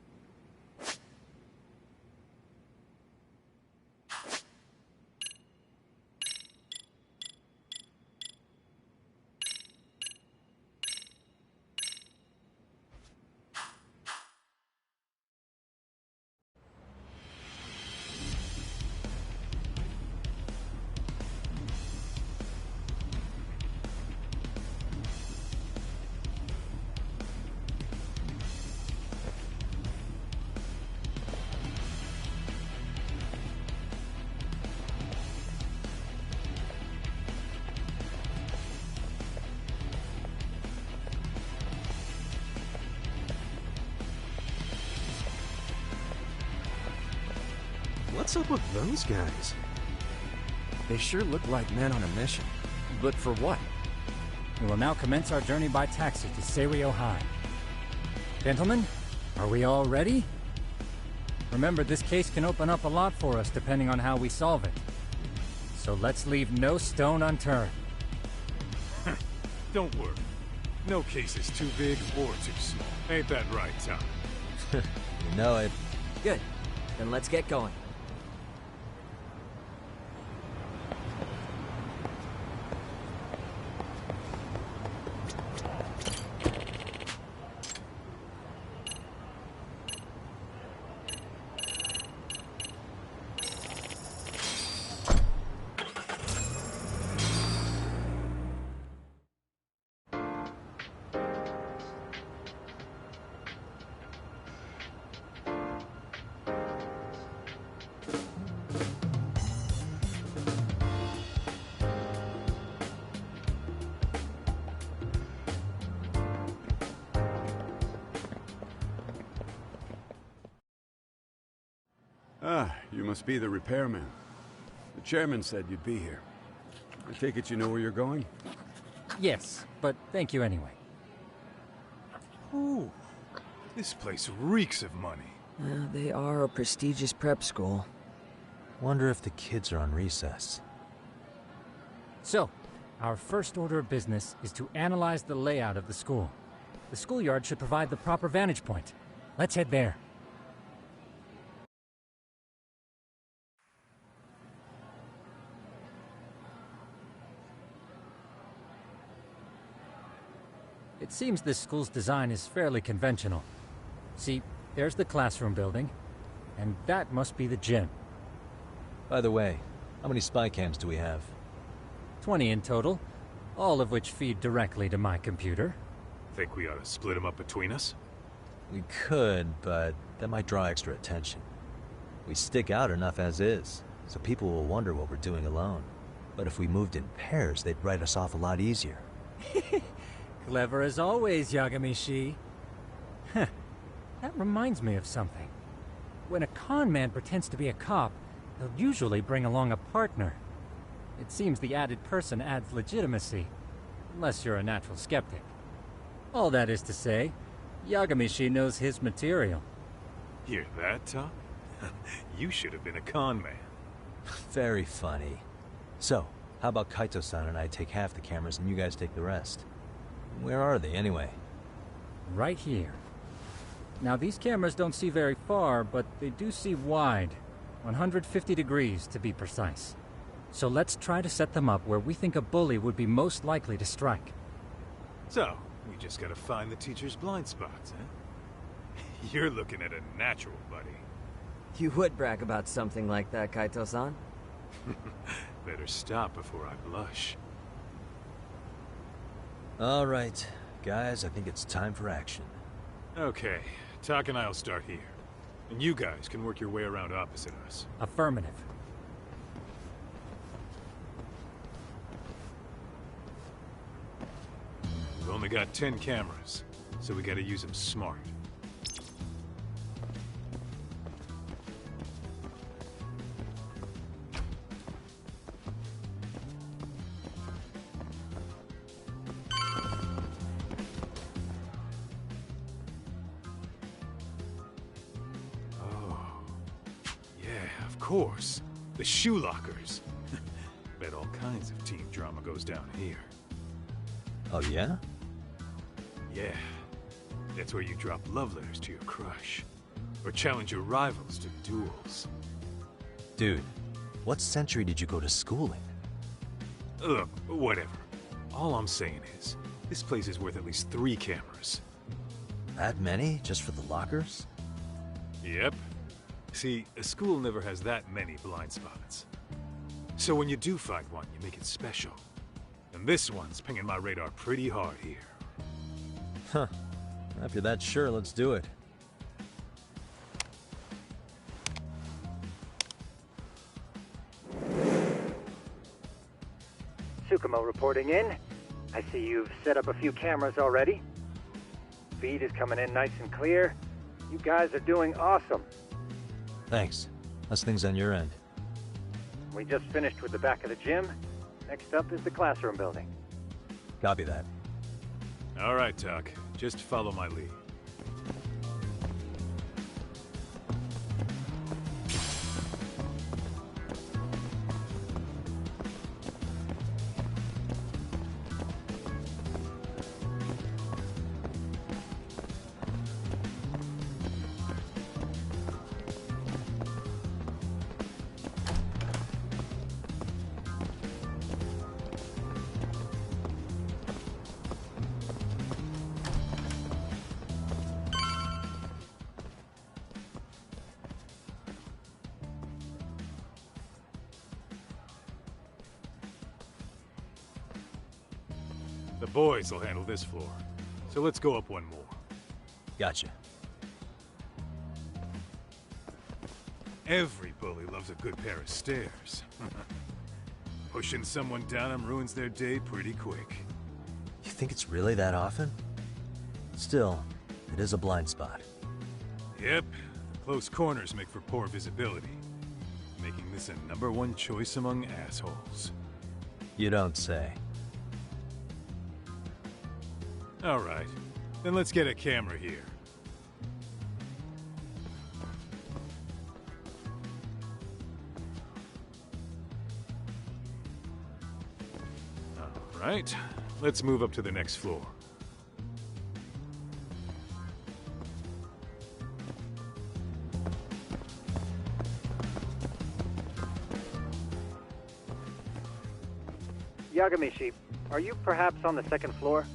What's up with those guys? They sure look like men on a mission. But for what? We will now commence our journey by taxi to Seiryo High. Gentlemen, are we all ready? Remember, this case can open up a lot for us depending on how we solve it. So let's leave no stone unturned. Don't worry. No case is too big or too small. Ain't that right, Tom? You know it. Good. Then let's get going. Ah, you must be the repairman. The chairman said you'd be here. I take it you know where you're going? Yes, but thank you anyway. Ooh, this place reeks of money. They are a prestigious prep school. Wonder if the kids are on recess. So, our first order of business is to analyze the layout of the school. The schoolyard should provide the proper vantage point. Let's head there. It seems this school's design is fairly conventional. See, there's the classroom building, and that must be the gym. By the way, how many spy cams do we have? 20 in total, all of which feed directly to my computer. Think we ought to split them up between us? We could, but that might draw extra attention. We stick out enough as is, so people will wonder what we're doing alone. But if we moved in pairs, they'd write us off a lot easier. Clever as always, Yagami-shi. Huh. That reminds me of something. When a con man pretends to be a cop, they'll usually bring along a partner. It seems the added person adds legitimacy, unless you're a natural skeptic. All that is to say, Yagami-shi knows his material. Hear that, Tom? You should have been a con man. Very funny. So, how about Kaito-san and I take half the cameras and you guys take the rest? Where are they, anyway? Right here. Now, these cameras don't see very far, but they do see wide. 150 degrees, to be precise. So let's try to set them up where we think a bully would be most likely to strike. So, we just gotta find the teacher's blind spots, huh? You're looking at a natural, buddy. You would brag about something like that, Kaito-san. Better stop before I blush. All right, guys, I think it's time for action. Okay, Tak and I'll start here. And you guys can work your way around opposite us. Affirmative. We've only got 10 cameras, so we gotta use them smart. Of course. The shoe lockers. Bet all kinds of teen drama goes down here. Oh, yeah? Yeah. That's where you drop love letters to your crush. Or challenge your rivals to duels. Dude, what century did you go to school in? Look, whatever. All I'm saying is, this place is worth at least 3 cameras. That many? Just for the lockers? Yep. See, a school never has that many blind spots. So when you do find one, you make it special. And this one's pinging my radar pretty hard here. Huh. After that, sure, let's do it. Tsukumo reporting in. I see you've set up a few cameras already. Feed is coming in nice and clear. You guys are doing awesome. Thanks. How's things on your end? We just finished with the back of the gym. Next up is the classroom building. Copy that. All right, Tak. Just follow my lead. The boys will handle this floor. So let's go up one more. Gotcha. Every bully loves a good pair of stairs. Pushing someone down them ruins their day pretty quick. You think it's really that often? Still, it is a blind spot. Yep. Close corners make for poor visibility, making this a #1 choice among assholes. You don't say. All right. Then let's get a camera here. Right. Let's move up to the next floor. Yagami-shi, are you perhaps on the second floor?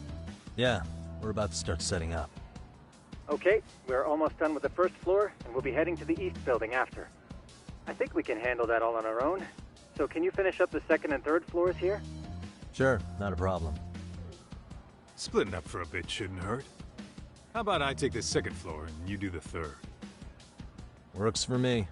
Yeah, we're about to start setting up. Okay, we're almost done with the first floor, and we'll be heading to the east building after. I think we can handle that all on our own. So can you finish up the second and third floors here? Sure, not a problem. Splitting up for a bit shouldn't hurt. How about I take the second floor and you do the third? Works for me.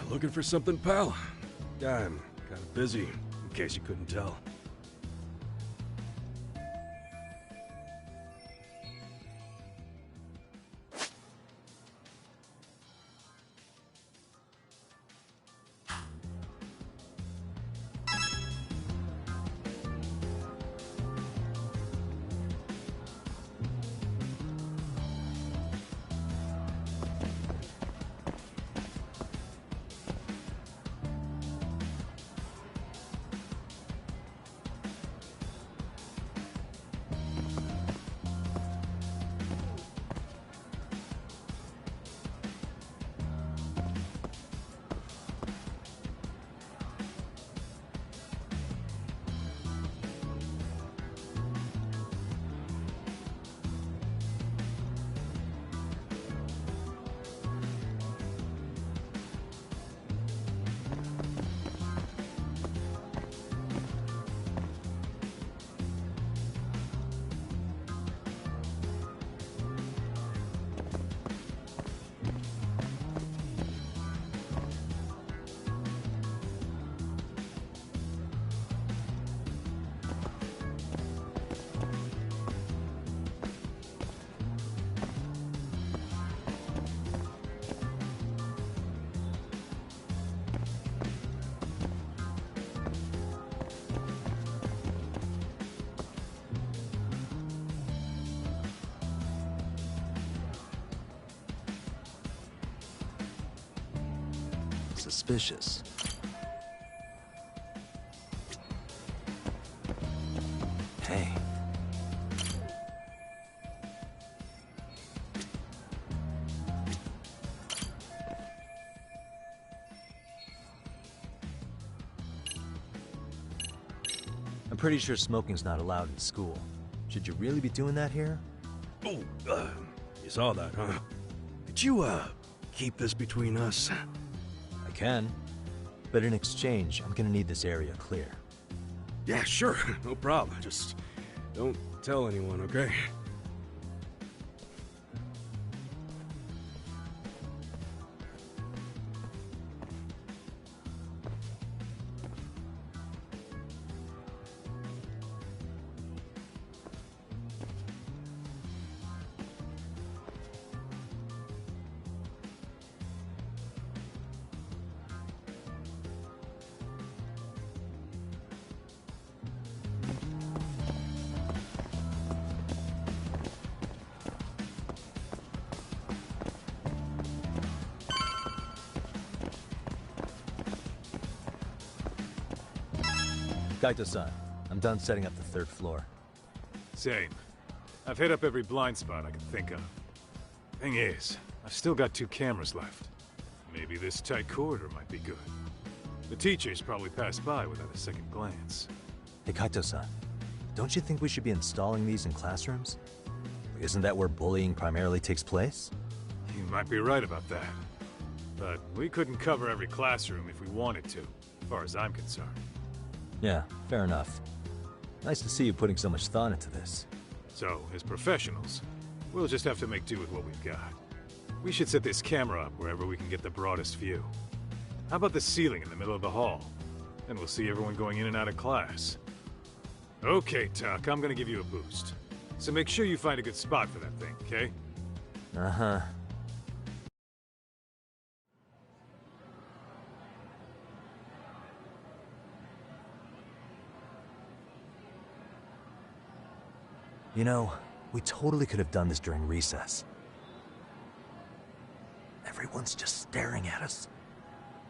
Looking for something, pal? I'm kind of busy, in case you couldn't tell. Suspicious. Hey. I'm pretty sure smoking's not allowed in school. Should you really be doing that here? Oh, you saw that, huh? Could you, keep this between us? I can, but in exchange, I'm gonna need this area clear. Yeah, sure, no problem. Just don't tell anyone, okay? Kaito-san, I'm done setting up the third floor. Same. I've hit up every blind spot I can think of. Thing is, I've still got 2 cameras left. Maybe this tight corridor might be good. The teachers probably passed by without a second glance. Hey, Kaito-san, don't you think we should be installing these in classrooms? Isn't that where bullying primarily takes place? You might be right about that. But we couldn't cover every classroom if we wanted to, as far as I'm concerned. Yeah, fair enough. Nice to see you putting so much thought into this. So, as professionals, we'll just have to make do with what we've got. We should set this camera up wherever we can get the broadest view. How about the ceiling in the middle of the hall? Then we'll see everyone going in and out of class. Okay, Tuck, I'm gonna give you a boost. So make sure you find a good spot for that thing, okay? Uh-huh. You know, we totally could have done this during recess. Everyone's just staring at us.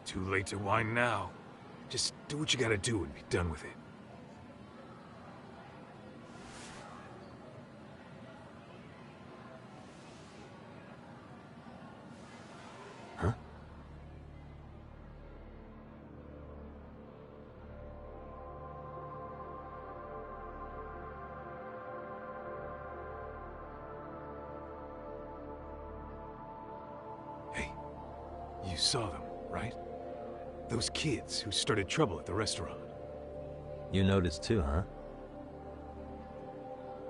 Too late to whine now. Just do what you gotta do and be done with it. Huh? Hey, you saw them, right? Those kids who started trouble at the restaurant. You noticed too, huh?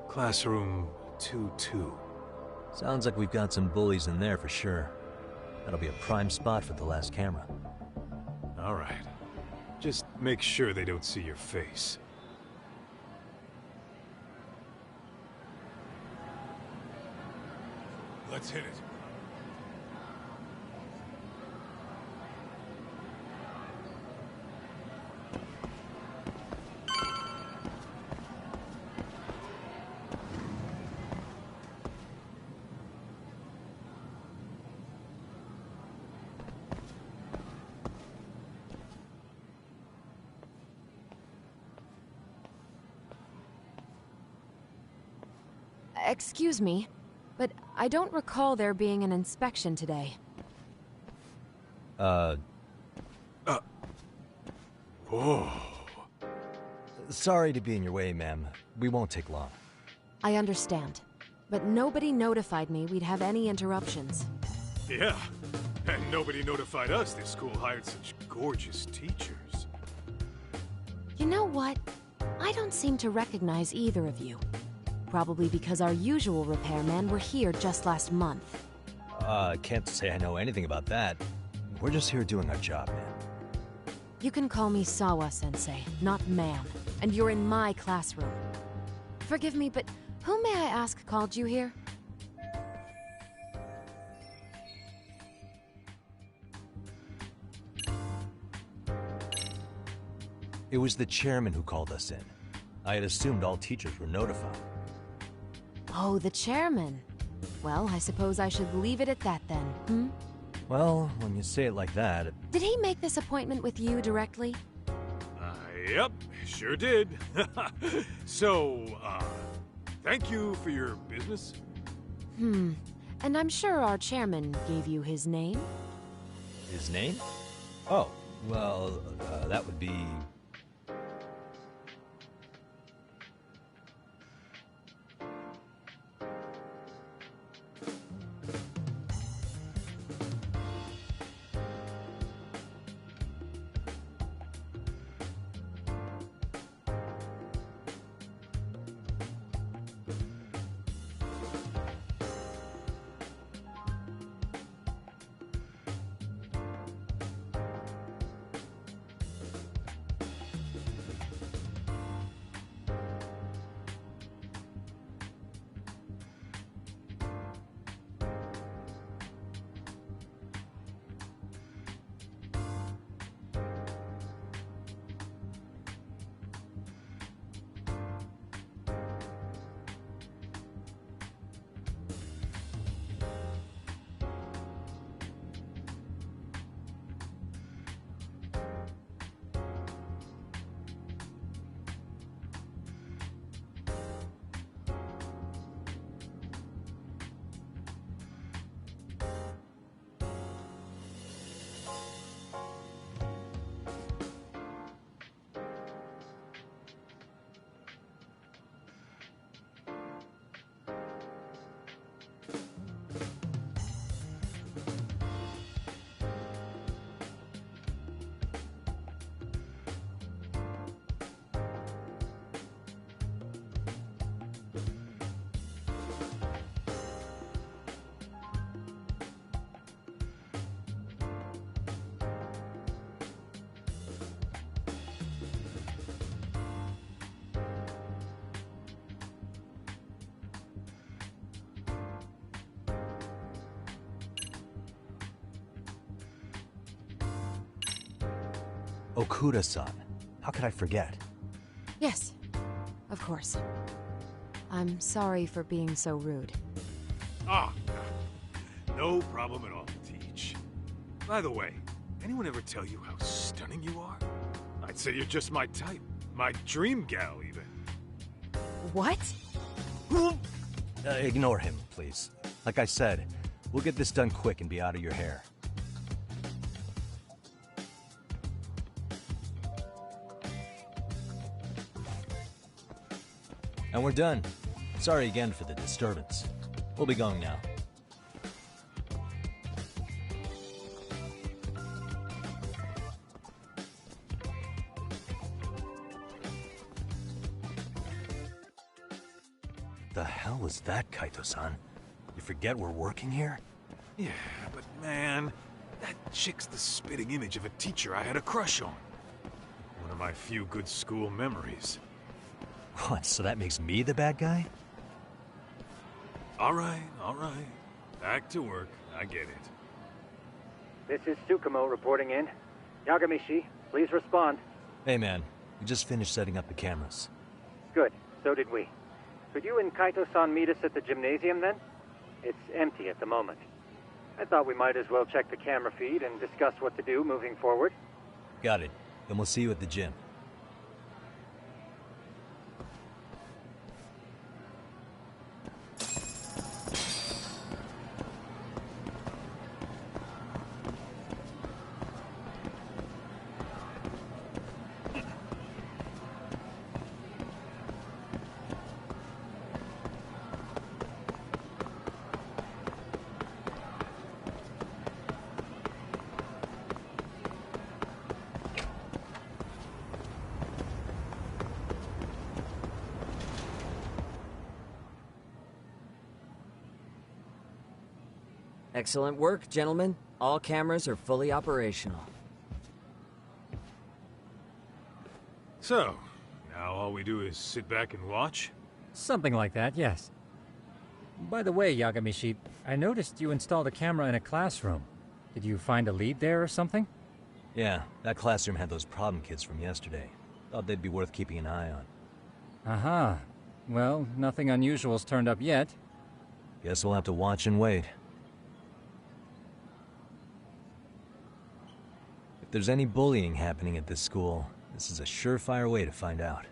Classroom 2-2. Sounds like we've got some bullies in there for sure. That'll be a prime spot for the last camera. All right. Just make sure they don't see your face. Let's hit it. Excuse me, but I don't recall there being an inspection today. Whoa. Sorry to be in your way, ma'am. We won't take long. I understand, but nobody notified me we'd have any interruptions. Yeah, and nobody notified us this school hired such gorgeous teachers. You know what? I don't seem to recognize either of you. Probably because our usual repairmen were here just last month. Can't say I know anything about that. We're just here doing our job, man. You can call me Sawa-sensei, not ma'am, and you're in my classroom. Forgive me, but who may I ask called you here? It was the chairman who called us in. I had assumed all teachers were notified. Oh, the chairman. Well, I suppose I should leave it at that then, hmm? Well, when you say it like that... Did he make this appointment with you directly? Yep, sure did. So, thank you for your business. And I'm sure our chairman gave you his name? His name? Oh, well, that would be... Okuda-san. How could I forget? Yes, of course. I'm sorry for being so rude. Ah, no problem at all, Teach. By the way, anyone ever tell you how stunning you are? I'd say you're just my type. My dream gal, even. What? Ignore him, please. Like I said, we'll get this done quick and be out of your hair. And we're done. Sorry again for the disturbance. We'll be going now. The hell was that, Kaito-san? You forget we're working here? Yeah, but man, that chick's the spitting image of a teacher I had a crush on. One of my few good school memories. What, so that makes me the bad guy? All right. Back to work. I get it. This is Tsukumo reporting in. Yagamishi, please respond. Hey man, we just finished setting up the cameras. Good, so did we. Could you and Kaito-san meet us at the gymnasium then? It's empty at the moment. I thought we might as well check the camera feed and discuss what to do moving forward. Got it. Then we'll see you at the gym. Excellent work, gentlemen. All cameras are fully operational. So, now all we do is sit back and watch? Something like that, yes. By the way, Yagamishi, I noticed you installed a camera in a classroom. Did you find a lead there or something? Yeah, that classroom had those problem kids from yesterday. Thought they'd be worth keeping an eye on. Aha. Well, nothing unusual's turned up yet. Guess we'll have to watch and wait. If there's any bullying happening at this school, this is a surefire way to find out.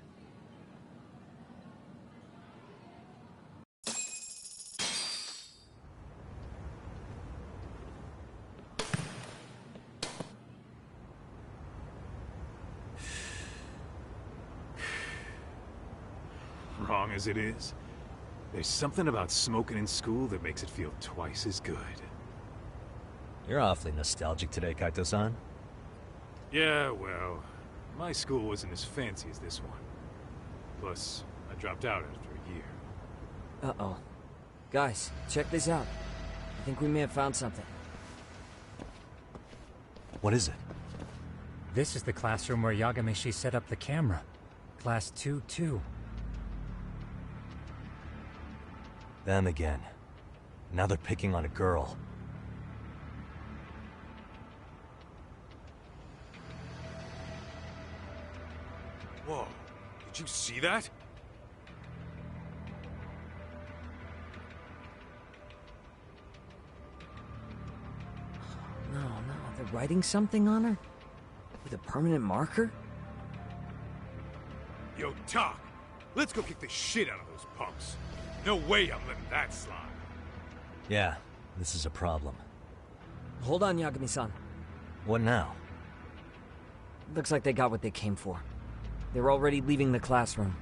Wrong as it is, there's something about smoking in school that makes it feel twice as good. You're awfully nostalgic today, Kaito-san. Yeah, well, my school wasn't as fancy as this one. Plus, I dropped out after a year. Uh-oh. Guys, check this out. I think we may have found something. What is it? This is the classroom where Yagamishi set up the camera. Class 2-2. Them again. Now they're picking on a girl. Whoa, did you see that? No, they're writing something on her? With a permanent marker? Yo, Talk, let's go kick the shit out of those punks. No way I'm letting that slide. Yeah, this is a problem. Hold on, Yagami-san. What now? Looks like they got what they came for. They're already leaving the classroom.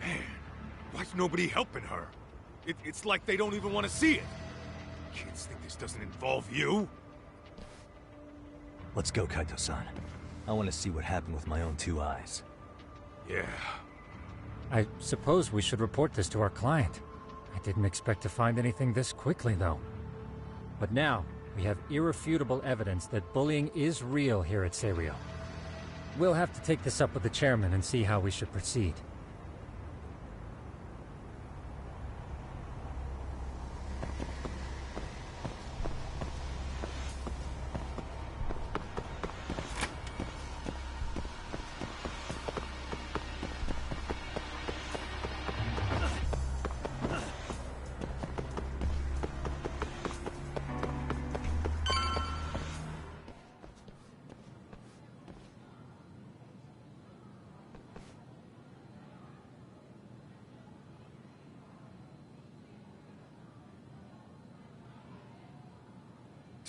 Man, why's nobody helping her? It's like they don't even want to see it. Kids think this doesn't involve you? Let's go, Kaito-san. I want to see what happened with my own two eyes. Yeah. I suppose we should report this to our client. I didn't expect to find anything this quickly, though. But now, we have irrefutable evidence that bullying is real here at Serio. We'll have to take this up with the chairman and see how we should proceed.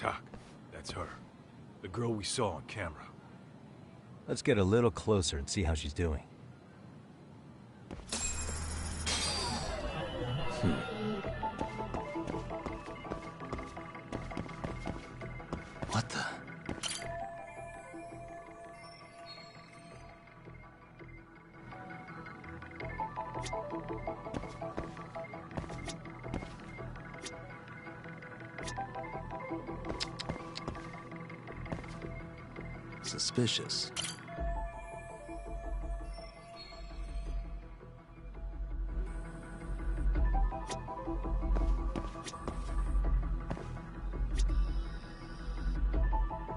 Tak, that's her. The girl we saw on camera. Let's get a little closer and see how she's doing. What the? Suspicious.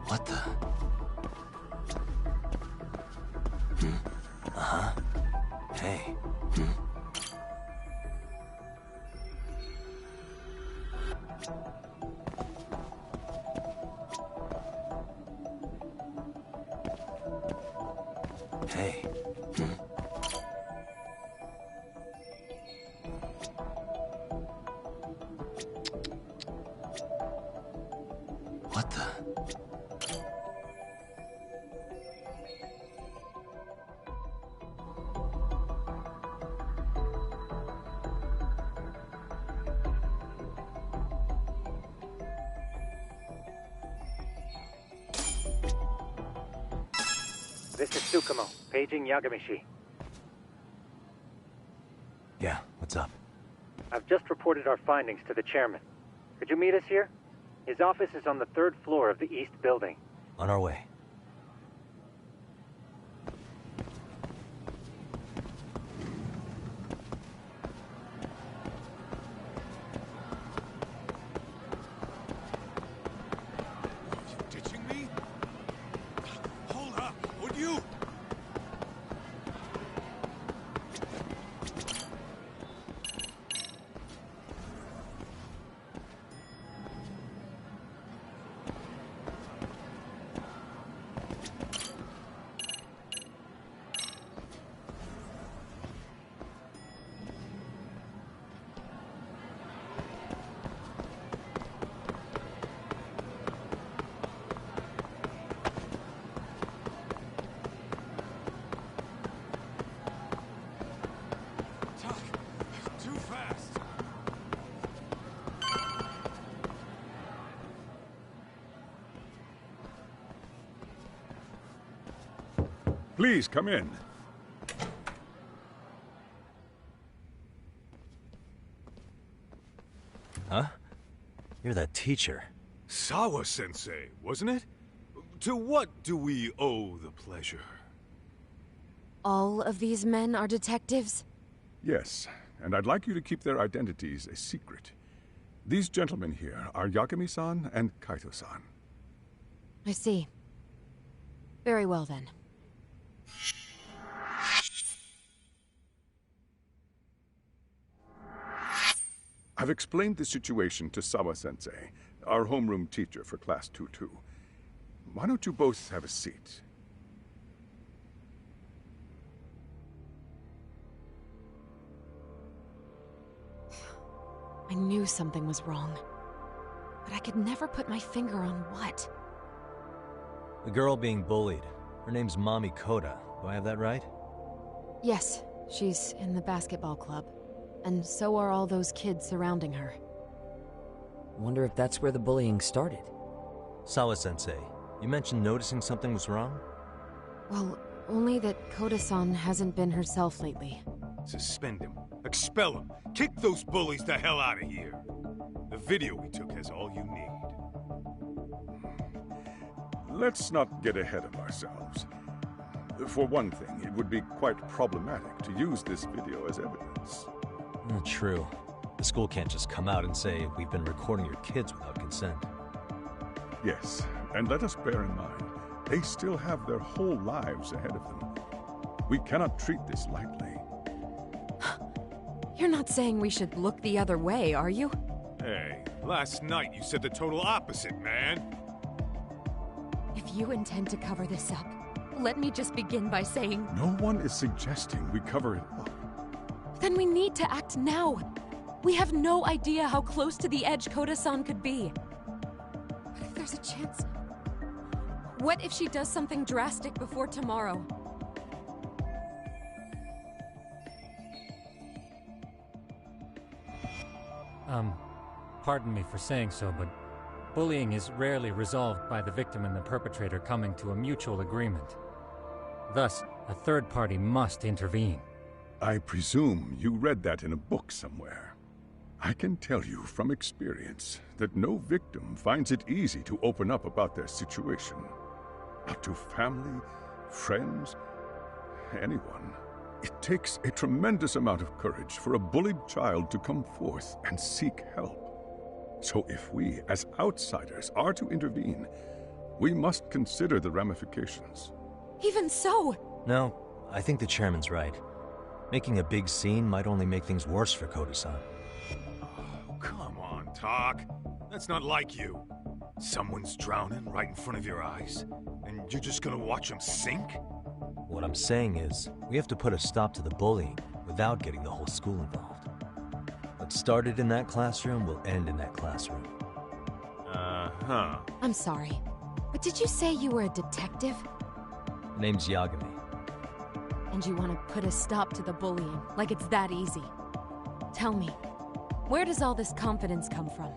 What the? Uh-huh. Hey. Hey. What the? This is Tsukumo, paging Yagamishi. Yeah, what's up? I've just reported our findings to the chairman. Could you meet us here? His office is on the 3rd floor of the east building. On our way. Ditching me? Hold up, would you? Too fast. Please come in. Huh? You're that teacher. Sawa-sensei, wasn't it? To what do we owe the pleasure? All of these men are detectives? Yes, and I'd like you to keep their identities a secret. These gentlemen here are Yagami-san and Kaito-san. I see. Very well, then. I've explained the situation to Sawa-sensei, our homeroom teacher for Class 2-2. Why don't you both have a seat? I knew something was wrong, but I could never put my finger on what. The girl being bullied. Her name's Mommy Koda. Do I have that right? Yes, she's in the basketball club. And so are all those kids surrounding her. Wonder if that's where the bullying started. Sawa-sensei, you mentioned noticing something was wrong? Well, only that Koda-san hasn't been herself lately. Suspend him. Expel him. Kick those bullies the hell out of here. The video we took has all you need. Let's not get ahead of ourselves. For one thing, it would be quite problematic to use this video as evidence. True. The school can't just come out and say, we've been recording your kids without consent. Yes, and let us bear in mind, they still have their whole lives ahead of them. We cannot treat this lightly. You're not saying we should look the other way, are you? Hey, last night you said the total opposite, man. If you intend to cover this up, let me just begin by saying... No one is suggesting we cover it up. Then we need to act now. We have no idea how close to the edge Koda-san could be. But if if there's a chance? What if she does something drastic before tomorrow? Pardon me for saying so, but bullying is rarely resolved by the victim and the perpetrator coming to a mutual agreement. Thus, a third party must intervene. I presume you read that in a book somewhere. I can tell you from experience that no victim finds it easy to open up about their situation. Not to family, friends, anyone. It takes a tremendous amount of courage for a bullied child to come forth and seek help. So if we, as outsiders, are to intervene, we must consider the ramifications. Even so! No, I think the chairman's right. Making a big scene might only make things worse for Kodo-san. Oh, come on, Talk. That's not like you. Someone's drowning right in front of your eyes, and you're just gonna watch them sink? What I'm saying is, we have to put a stop to the bullying without getting the whole school involved. What started in that classroom will end in that classroom. Uh-huh. I'm sorry, but did you say you were a detective? Name's Yagami. And you want to put a stop to the bullying, like it's that easy. Tell me, where does all this confidence come from?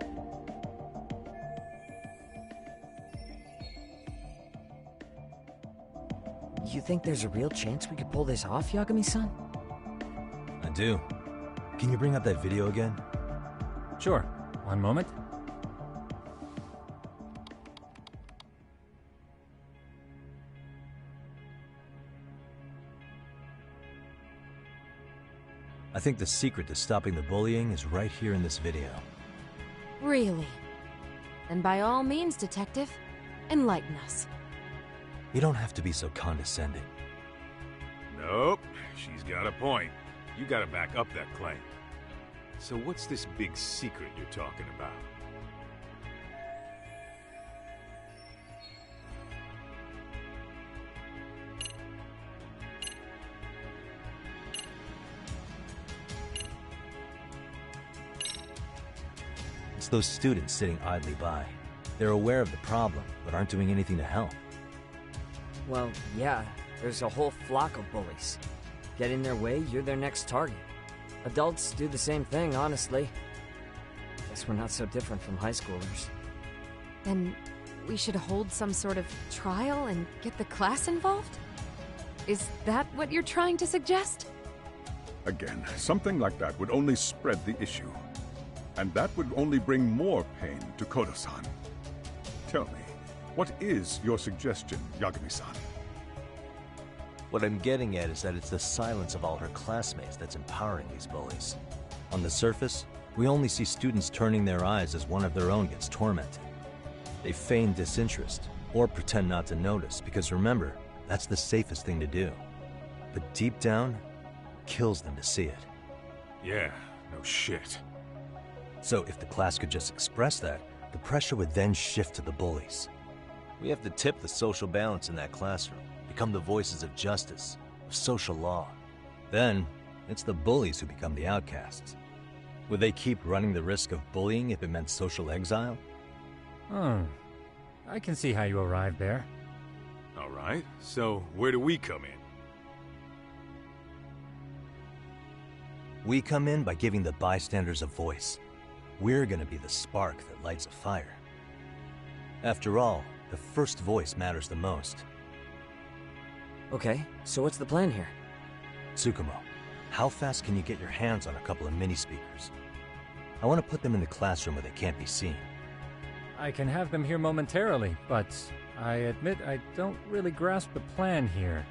You think there's a real chance we could pull this off, Yagami-san? I do. Can you bring up that video again? Sure. One moment. I think the secret to stopping the bullying is right here in this video. Really? Then by all means, detective, enlighten us. You don't have to be so condescending. Nope, she's got a point. You gotta back up that claim. So what's this big secret you're talking about? It's those students sitting idly by. They're aware of the problem, but aren't doing anything to help. Well, yeah, there's a whole flock of bullies. Get in their way, you're their next target. Adults do the same thing, honestly. Guess we're not so different from high schoolers. Then we should hold some sort of trial and get the class involved? Is that what you're trying to suggest? Again, something like that would only spread the issue. And that would only bring more pain to Kodo-san. Tell me, what is your suggestion, Yagami-san? What I'm getting at is that it's the silence of all her classmates that's empowering these bullies. On the surface, we only see students turning their eyes as one of their own gets tormented. They feign disinterest, or pretend not to notice, because remember, that's the safest thing to do. But deep down, it kills them to see it. Yeah, no shit. So if the class could just express that, the pressure would then shift to the bullies. We have to tip the social balance in that classroom, become the voices of justice, of social law. Then, it's the bullies who become the outcasts. Would they keep running the risk of bullying if it meant social exile? I can see how you arrived there. All right, so where do we come in? We come in by giving the bystanders a voice. We're gonna be the spark that lights a fire. After all, the first voice matters the most. Okay, so what's the plan here? Tsukumo, how fast can you get your hands on a couple of mini-speakers? I want to put them in the classroom where they can't be seen. I can have them here momentarily, but I admit I don't really grasp the plan here.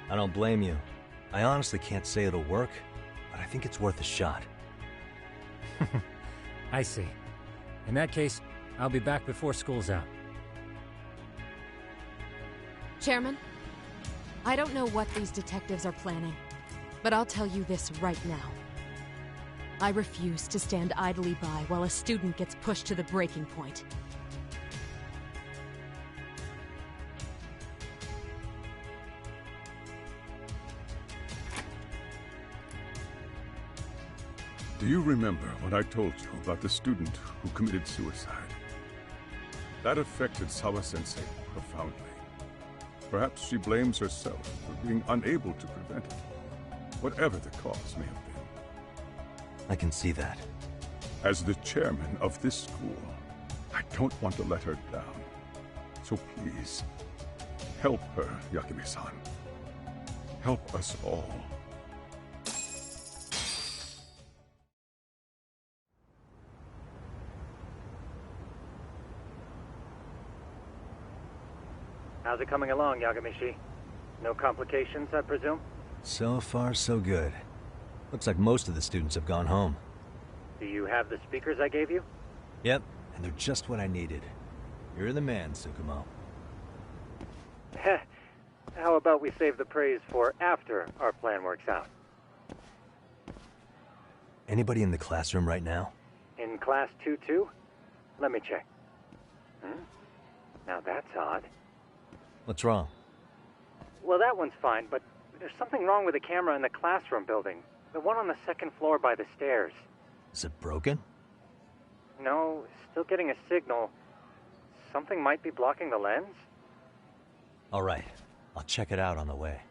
I don't blame you. I honestly can't say it'll work, but I think it's worth a shot. I see. In that case, I'll be back before school's out. Chairman, I don't know what these detectives are planning, but I'll tell you this right now. I refuse to stand idly by while a student gets pushed to the breaking point. Do you remember what I told you about the student who committed suicide? That affected Sawa-sensei profoundly. Perhaps she blames herself for being unable to prevent it, whatever the cause may have been. I can see that. As the chairman of this school, I don't want to let her down. So please, help her, Yakume-san. Help us all. How's it coming along, Yagamishi? No complications, I presume? So far, so good. Looks like most of the students have gone home. Do you have the speakers I gave you? Yep, and they're just what I needed. You're the man, Tsukumo. How about we save the praise for after our plan works out? Anybody in the classroom right now? In class 2-2? Let me check. Now that's odd. What's wrong? Well, that one's fine, but there's something wrong with the camera in the classroom building. The one on the second floor by the stairs. Is it broken? No, still getting a signal. Something might be blocking the lens? All right, I'll check it out on the way.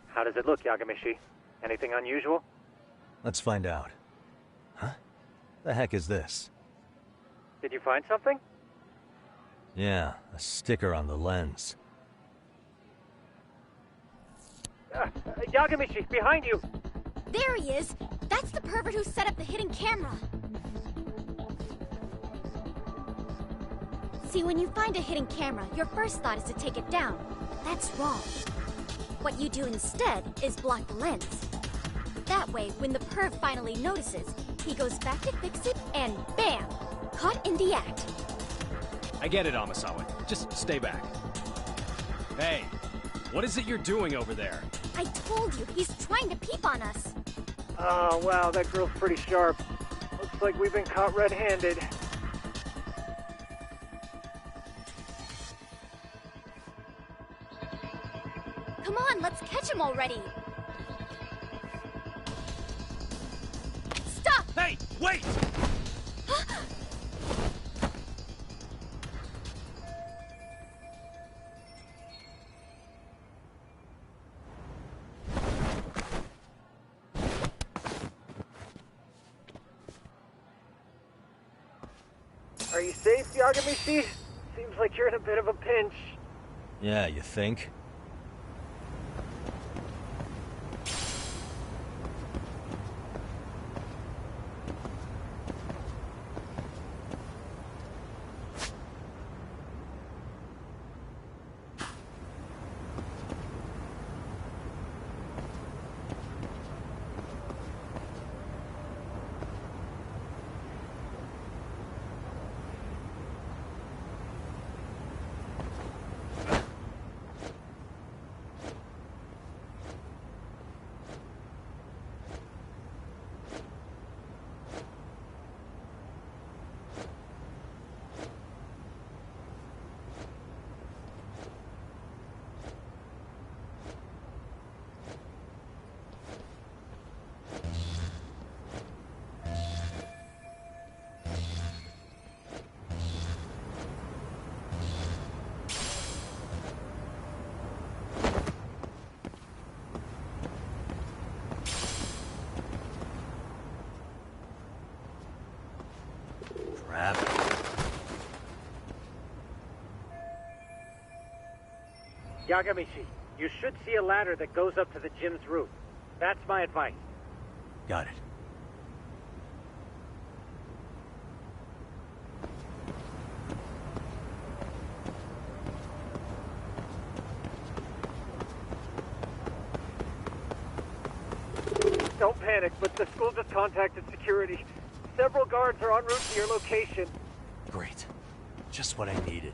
How does it look, Yagamishi? Anything unusual? Let's find out. Huh? The heck is this? Did you find something? Yeah, a sticker on the lens. Yagamishi, behind you! There he is! That's the pervert who set up the hidden camera! See, when you find a hidden camera, your first thought is to take it down. That's wrong. What you do instead is block the lens. That way, when the perv finally notices, he goes back to fix it, and bam! Caught in the act. I get it, Amasawa. Just stay back. Hey, what is it you're doing over there? I told you, he's trying to peep on us. Oh, wow, that girl's pretty sharp. Looks like we've been caught red-handed. Come on, let's catch him already. Stop! Hey, wait! Are you safe, Yagamishi? Seems like you're in a bit of a pinch. Yeah, you think? Crap. Yagamishi, you should see a ladder that goes up to the gym's roof. That's my advice. Got it. Don't panic, but the school just contacted security. Several guards are en route to your location. Great. Just what I needed.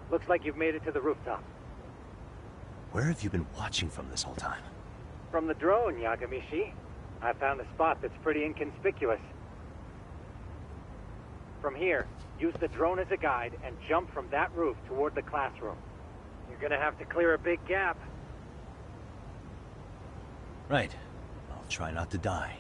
Looks like you've made it to the rooftop. Where have you been watching from this whole time? From the drone, Yagamishi. I found a spot that's pretty inconspicuous. From here, use the drone as a guide and jump from that roof toward the classroom. You're gonna have to clear a big gap. Right. I'll try not to die.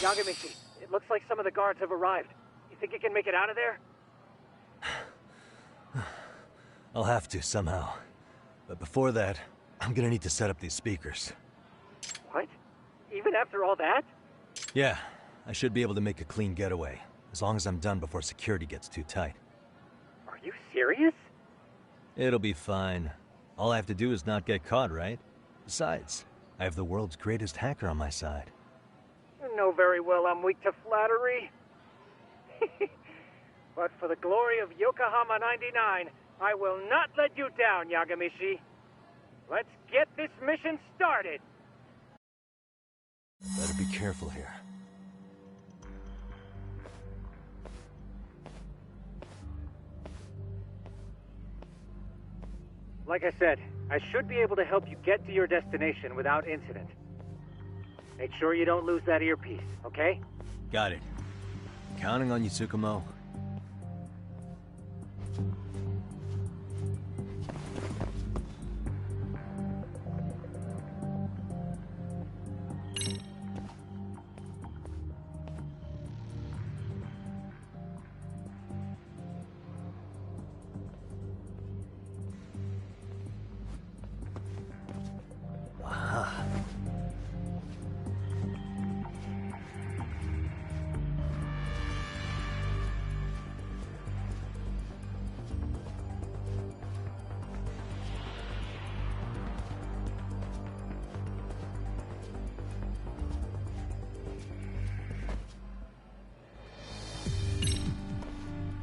Yagamishi, it looks like some of the guards have arrived. You think you can make it out of there? I'll have to, somehow. But before that, I'm gonna need to set up these speakers. What? Even after all that? Yeah, I should be able to make a clean getaway, as long as I'm done before security gets too tight. Are you serious? It'll be fine. All I have to do is not get caught, right? Besides, I have the world's greatest hacker on my side. You know very well I'm weak to flattery. But for the glory of Yokohama 99, I will not let you down, Yagamishi. Let's get this mission started. Better be careful here. Like I said, I should be able to help you get to your destination without incident. Make sure you don't lose that earpiece, okay? Got it. Counting on you, Tsukumo.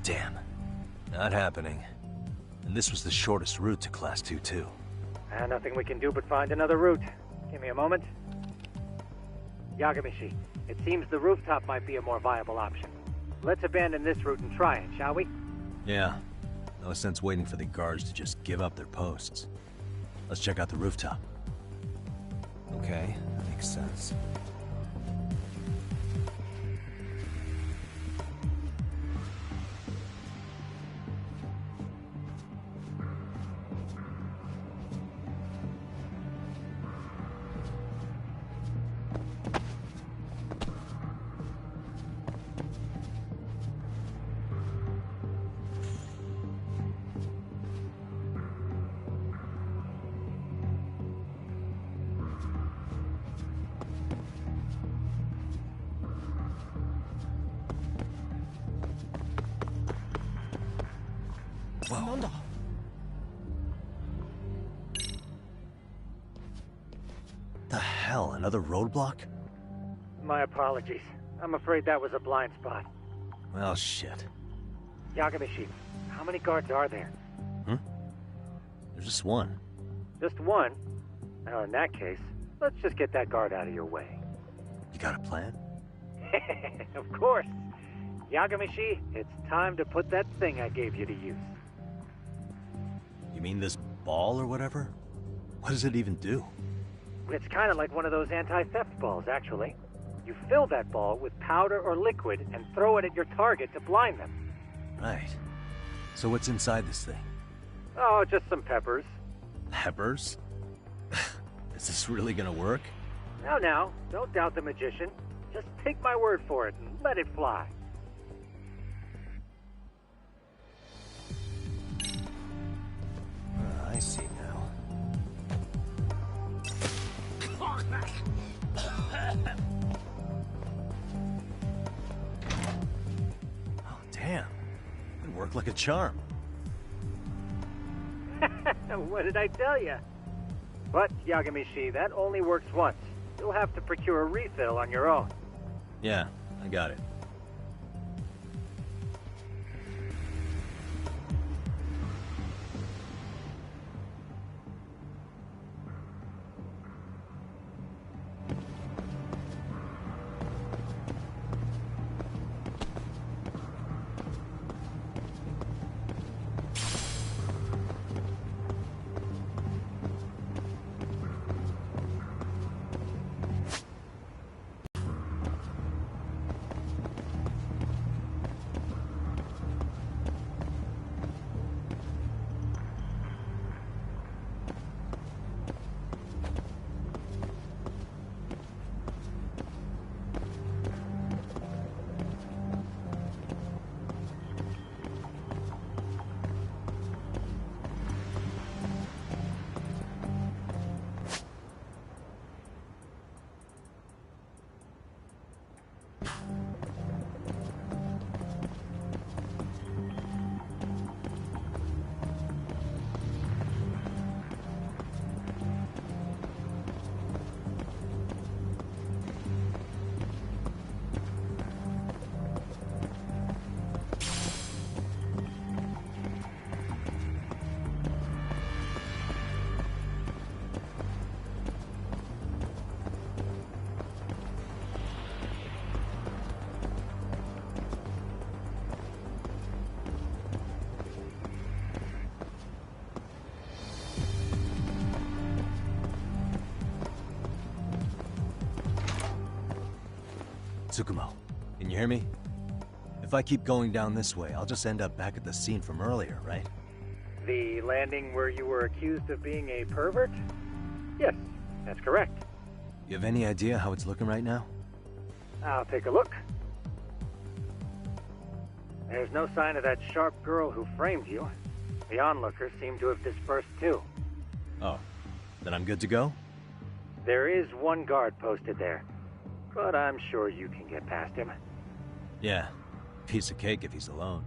Damn. Not happening. And this was the shortest route to Class 2, too. Nothing we can do but find another route. Give me a moment. Yagamishi, it seems the rooftop might be a more viable option. Let's abandon this route and try it, shall we? Yeah. No sense waiting for the guards to just give up their posts. Let's check out the rooftop. Okay, that makes sense. Whoa. The hell, another roadblock? My apologies. I'm afraid that was a blind spot. Well, shit. Yagamishi, how many guards are there? There's just one. Just one? Well, in that case, let's just get that guard out of your way. You got a plan? Of course. Yagamishi, it's time to put that thing I gave you to use. You mean this ball or whatever? What does it even do? It's kind of like one of those anti-theft balls, actually. You fill that ball with powder or liquid and throw it at your target to blind them. Right. So what's inside this thing? Oh, just some peppers. Peppers? Is this really gonna work? Now, don't doubt the magician. Just take my word for it and let it fly. I see now. Oh, damn. It worked like a charm. What did I tell you? But, Yagamishi, that only works once. You'll have to procure a refill on your own. Yeah, I got it. Tsukumo, can you hear me? If I keep going down this way, I'll just end up back at the scene from earlier, right? The landing where you were accused of being a pervert? Yes, that's correct. You have any idea how it's looking right now? I'll take a look. There's no sign of that sharp girl who framed you. The onlookers seem to have dispersed too. Oh, then I'm good to go? There is one guard posted there, but I'm sure you can get past him. Yeah, piece of cake if he's alone.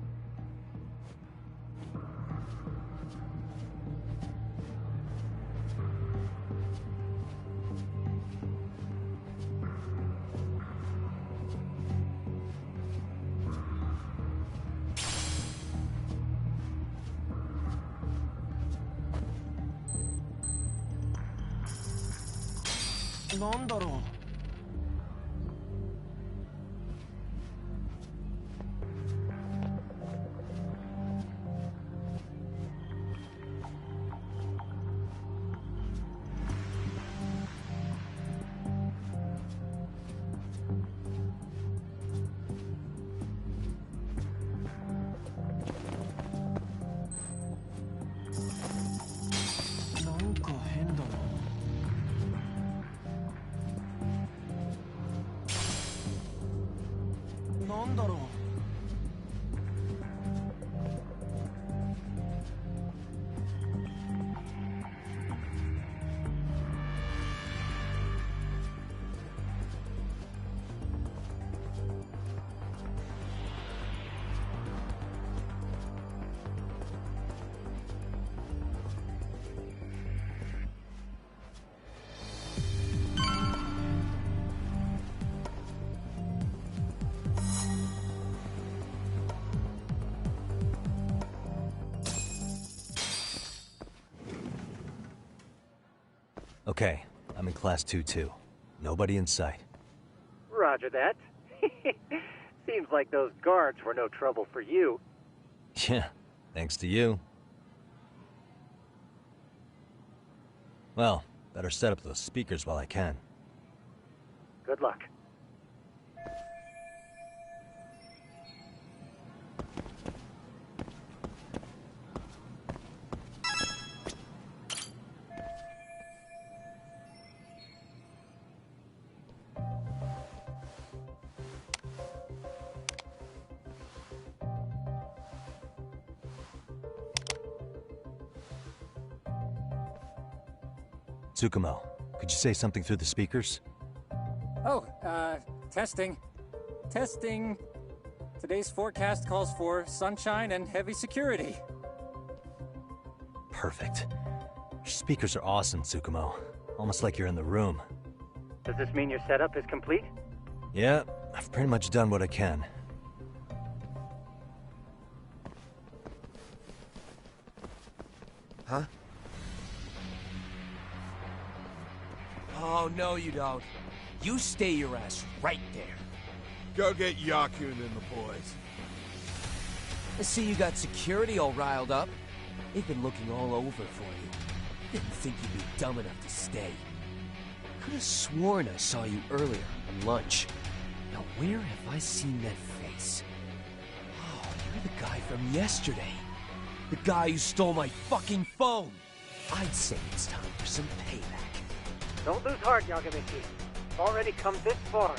Okay, I'm in Class 2-2. Nobody in sight. Roger that. Seems like those guards were no trouble for you. Yeah, thanks to you. Well, better set up those speakers while I can. Good luck. Tsukumo, could you say something through the speakers? Oh, testing. Testing. Today's forecast calls for sunshine and heavy security. Perfect. Your speakers are awesome, Tsukumo. Almost like you're in the room. Does this mean your setup is complete? Yeah, I've pretty much done what I can. Huh? Oh, no you don't. You stay your ass right there. Go get Yakun and the boys. I see you got security all riled up. They've been looking all over for you. Didn't think you'd be dumb enough to stay. Could have sworn I saw you earlier on lunch. Now where have I seen that face? Oh, you're the guy from yesterday. The guy who stole my fucking phone. I'd say it's time for some payback. Don't lose heart, Yagamichi. Already come this far.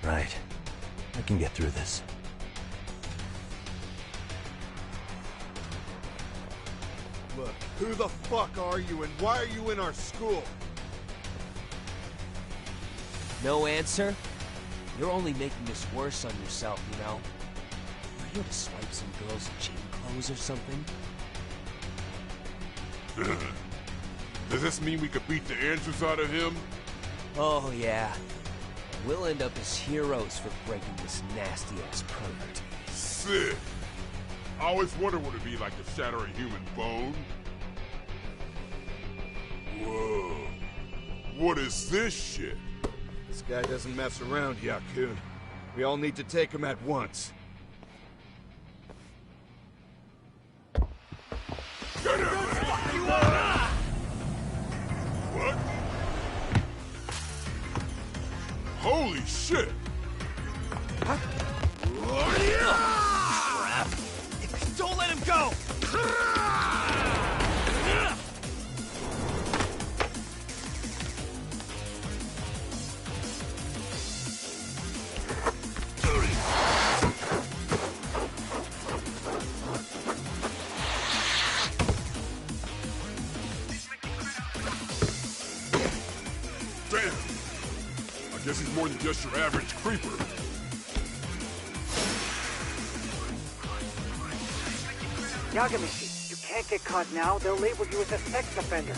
Right. I can get through this. Look, who the fuck are you and why are you in our school? No answer? You're only making this worse on yourself, you know? You're here to swipe some girls in chain clothes or something? Does this mean we could beat the answers out of him? Oh, yeah. We'll end up as heroes for breaking this nasty-ass pervert. Sick! I always wondered what it'd be like to shatter a human bone. Whoa. What is this shit? This guy doesn't mess around, Yakun. We all need to take him at once. What? Holy shit! Crap. Don't let him go! Damn! I guess he's more than just your average creeper. Yagamichi, you can't get caught now. They'll label you as a sex offender.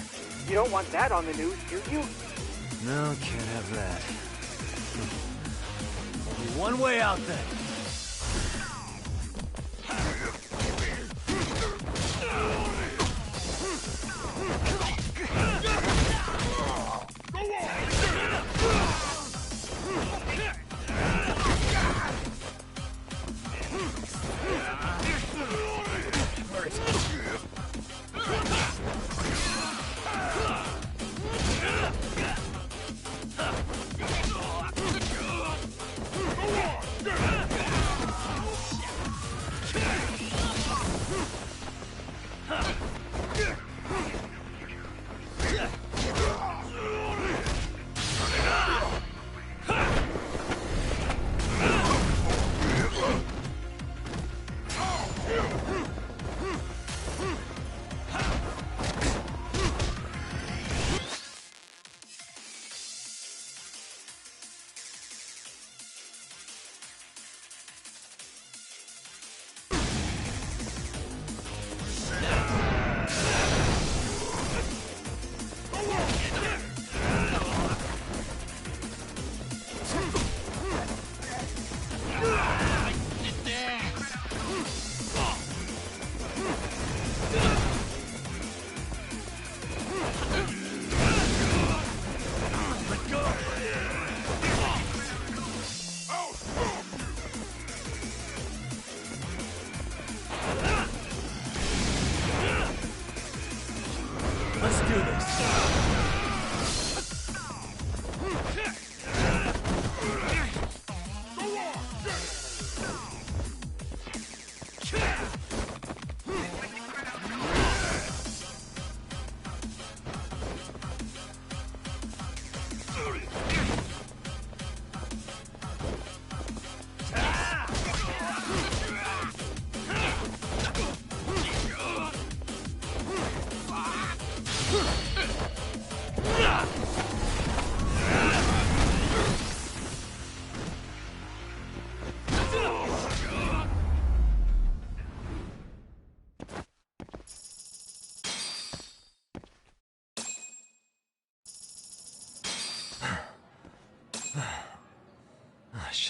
You don't want that on the news, do you? No, can't have that. Only one way out then.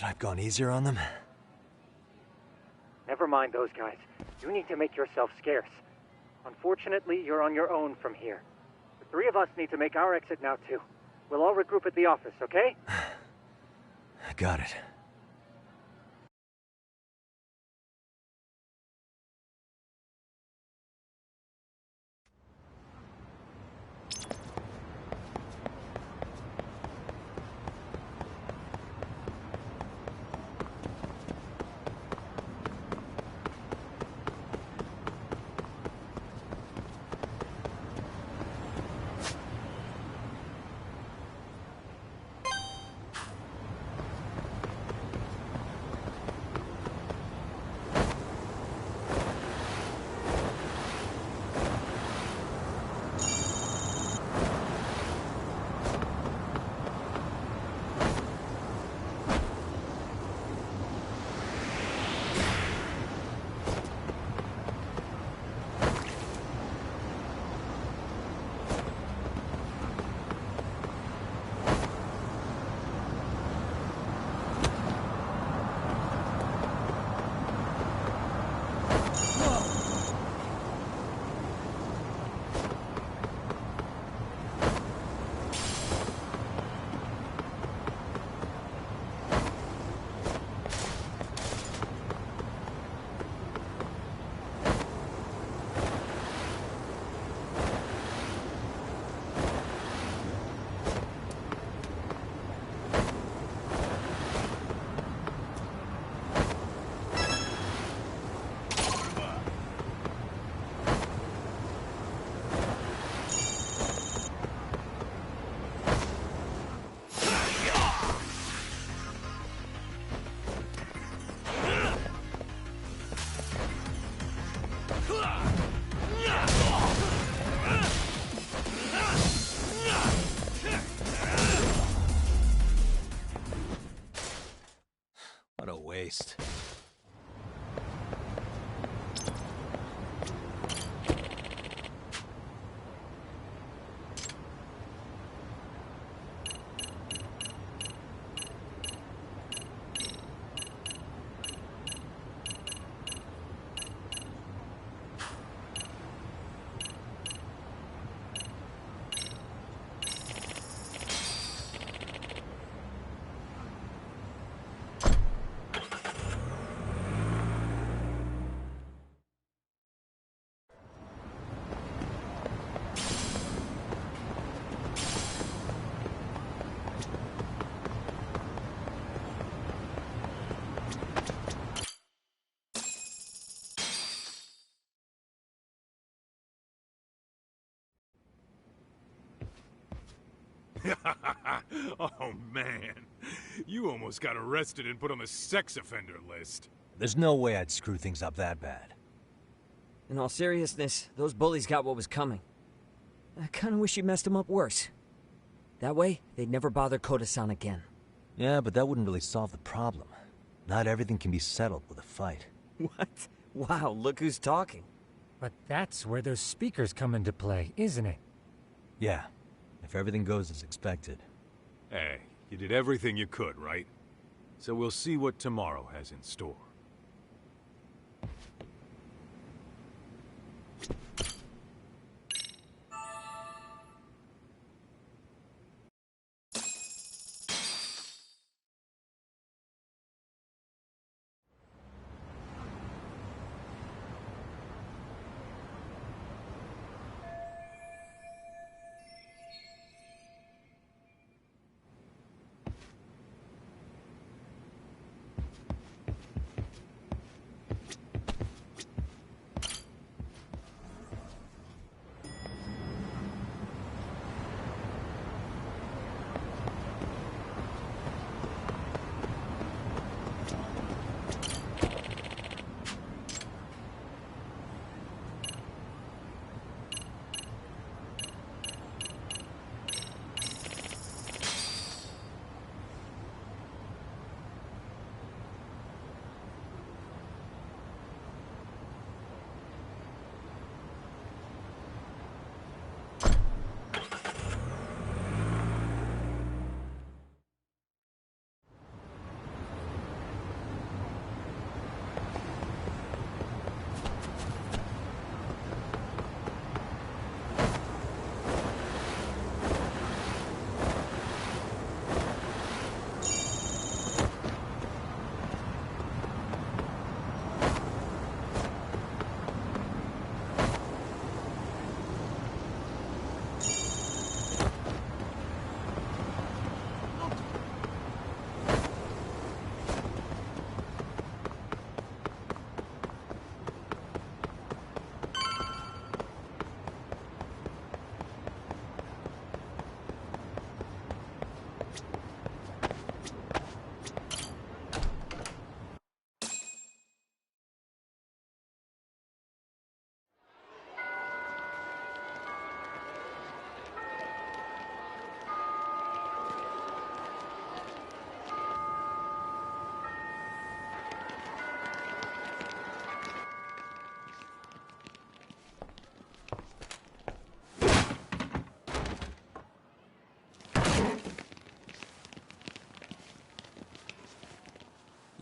Should I have gone easier on them? Never mind those guys. You need to make yourself scarce. Unfortunately, you're on your own from here. The three of us need to make our exit now, too. We'll all regroup at the office, okay? Got it. What a waste. Oh, man. You almost got arrested and put on the sex offender list. There's no way I'd screw things up that bad. In all seriousness, those bullies got what was coming. I kinda wish you messed them up worse. That way, they'd never bother Koda-san again. Yeah, but that wouldn't really solve the problem. Not everything can be settled with a fight. What? Wow, look who's talking. But that's where those speakers come into play, isn't it? Yeah, if everything goes as expected. Hey, you did everything you could, right? So we'll see what tomorrow has in store.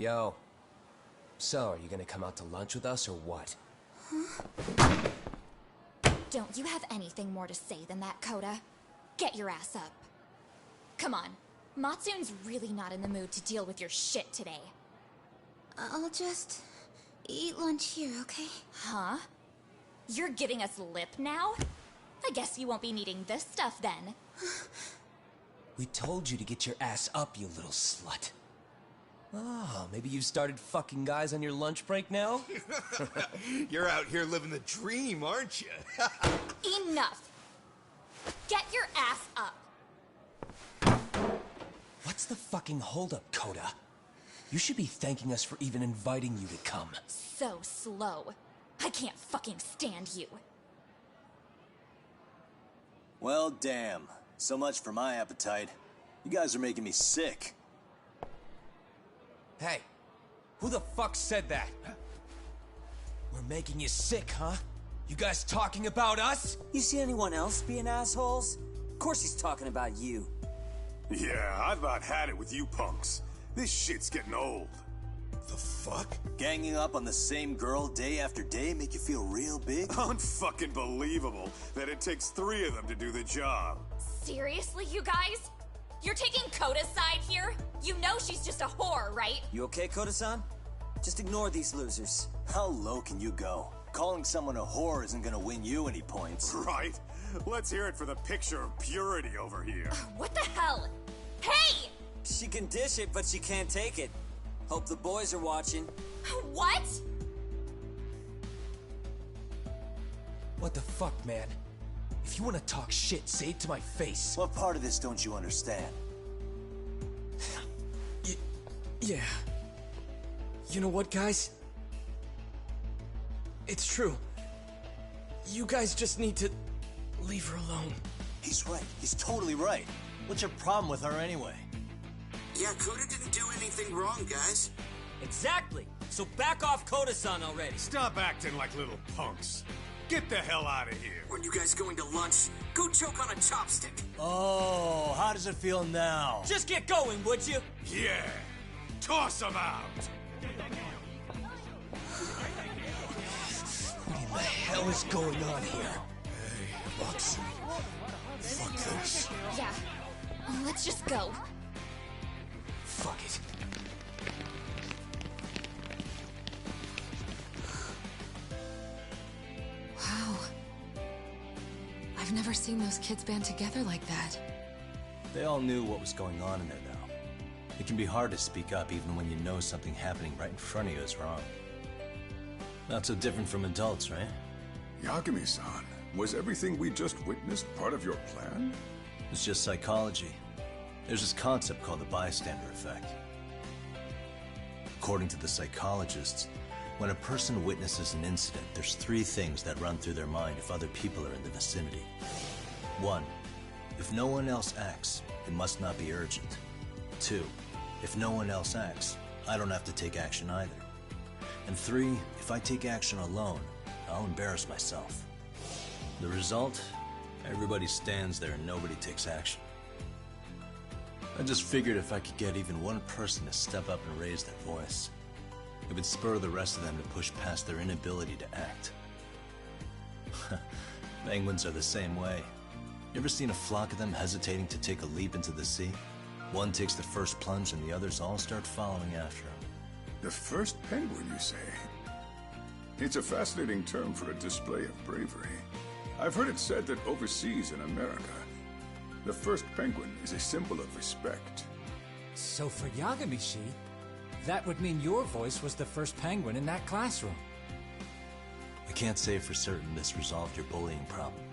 Yo. So, are you gonna come out to lunch with us or what? Don't you have anything more to say than that, Coda? Get your ass up. Come on. Matsun's really not in the mood to deal with your shit today. I'll just eat lunch here, okay? Huh? You're giving us lip now? I guess you won't be needing this stuff then. We told you to get your ass up, you little slut. Oh, maybe you've started fucking guys on your lunch break now? You're out here living the dream, aren't you? Enough! Get your ass up! What's the fucking holdup, Coda? You should be thanking us for even inviting you to come. So slow. I can't fucking stand you. Well, damn. So much for my appetite. You guys are making me sick. Hey, who the fuck said that? We're making you sick, huh? You guys talking about us? You see anyone else being assholes? Of course he's talking about you. Yeah, I've about had it with you punks. This shit's getting old. The fuck? Ganging up on the same girl day after day make you feel real big? Unfucking believable that it takes 3 of them to do the job. Seriously, you guys? You're taking Coda's side here? You know she's just a whore, right? You okay, Koda-san? Just ignore these losers. How low can you go? Calling someone a whore isn't gonna win you any points. Right? Let's hear it for the picture of purity over here. What the hell? Hey! She can dish it, but she can't take it. Hope the boys are watching. What? What the fuck, man? If you want to talk shit, say it to my face. What part of this don't you understand? Yeah. You know what, guys? It's true. You guys just need to leave her alone. He's right. He's totally right. What's your problem with her anyway? Yeah, Coda didn't do anything wrong, guys. Exactly. So back off Koda-san already. Stop acting like little punks. Get the hell out of here. When you guys going to lunch, go choke on a chopstick. Oh, how does it feel now? Just get going, would you? Yeah. Toss him out. What in the hell is going on here? Hey, Matsu. Fuck this. Yeah. Let's just go. Fuck it. Wow. I've never seen those kids band together like that. They all knew what was going on in there, though. It can be hard to speak up even when you know something happening right in front of you is wrong. Not so different from adults, right? Yagami-san, was everything we just witnessed part of your plan? It's just psychology. There's this concept called the bystander effect. According to the psychologists, when a person witnesses an incident, there's 3 things that run through their mind if other people are in the vicinity. 1, if no one else acts, it must not be urgent. 2, if no one else acts, I don't have to take action either. And 3, if I take action alone, I'll embarrass myself. The result? Everybody stands there and nobody takes action. I just figured if I could get even one person to step up and raise their voice, it would spur the rest of them to push past their inability to act. Penguins are the same way. You ever seen a flock of them hesitating to take a leap into the sea? One takes the first plunge and the others all start following after him. The first penguin, you say? It's a fascinating term for a display of bravery. I've heard it said that overseas in America, the first penguin is a symbol of respect. So for Yagami-shi, that would mean your voice was the first penguin in that classroom. I can't say for certain this resolved your bullying problem.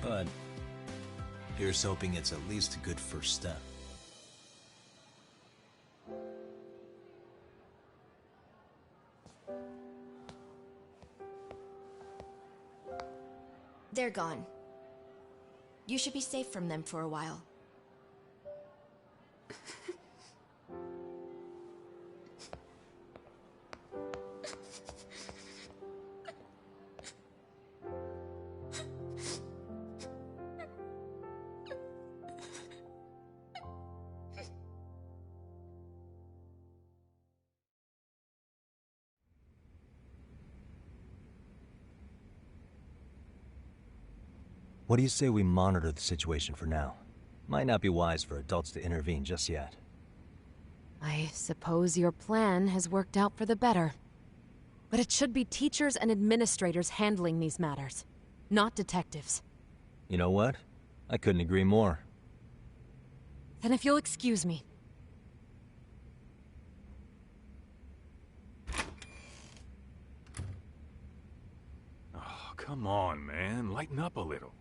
But here's hoping it's at least a good first step. They're gone. You should be safe from them for a while. What do you say we monitor the situation for now? Might not be wise for adults to intervene just yet. I suppose your plan has worked out for the better. But it should be teachers and administrators handling these matters, not detectives. You know what? I couldn't agree more. Then if you'll excuse me. Oh, come on, man. Lighten up a little.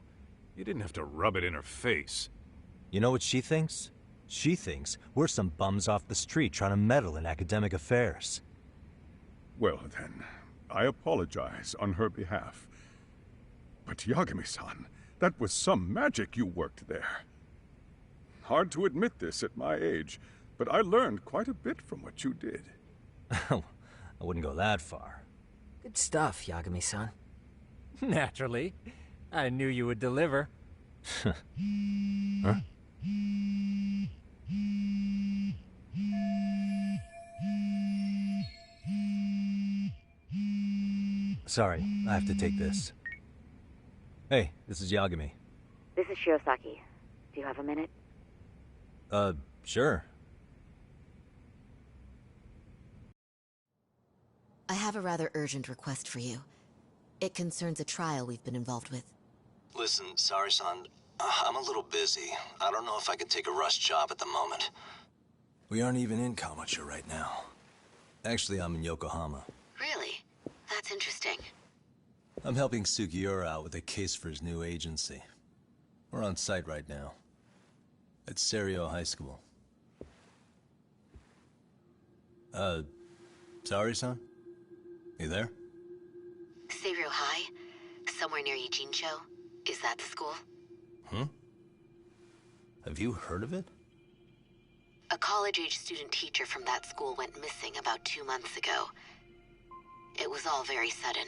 You didn't have to rub it in her face. You know what she thinks? She thinks we're some bums off the street trying to meddle in academic affairs. Well then, I apologize on her behalf. But Yagami-san, that was some magic you worked there. Hard to admit this at my age, but I learned quite a bit from what you did. I wouldn't go that far. Good stuff, Yagami-san. Naturally. I knew you would deliver. Huh? Sorry, I have to take this. Hey, this is Yagami. This is Shiosaki. Do you have a minute? Sure. I have a rather urgent request for you. It concerns a trial we've been involved with. Listen, Sari-san, I'm a little busy. I don't know if I can take a rush job at the moment. We aren't even in Kawachi right now. Actually, I'm in Yokohama. Really? That's interesting. I'm helping Sugiura out with a case for his new agency. We're on site right now. At Serio High School. Sari-san? You there? Seiro High? Somewhere near Ijincho? Is that the school? Have you heard of it? A college-age student teacher from that school went missing about 2 months ago. It was all very sudden.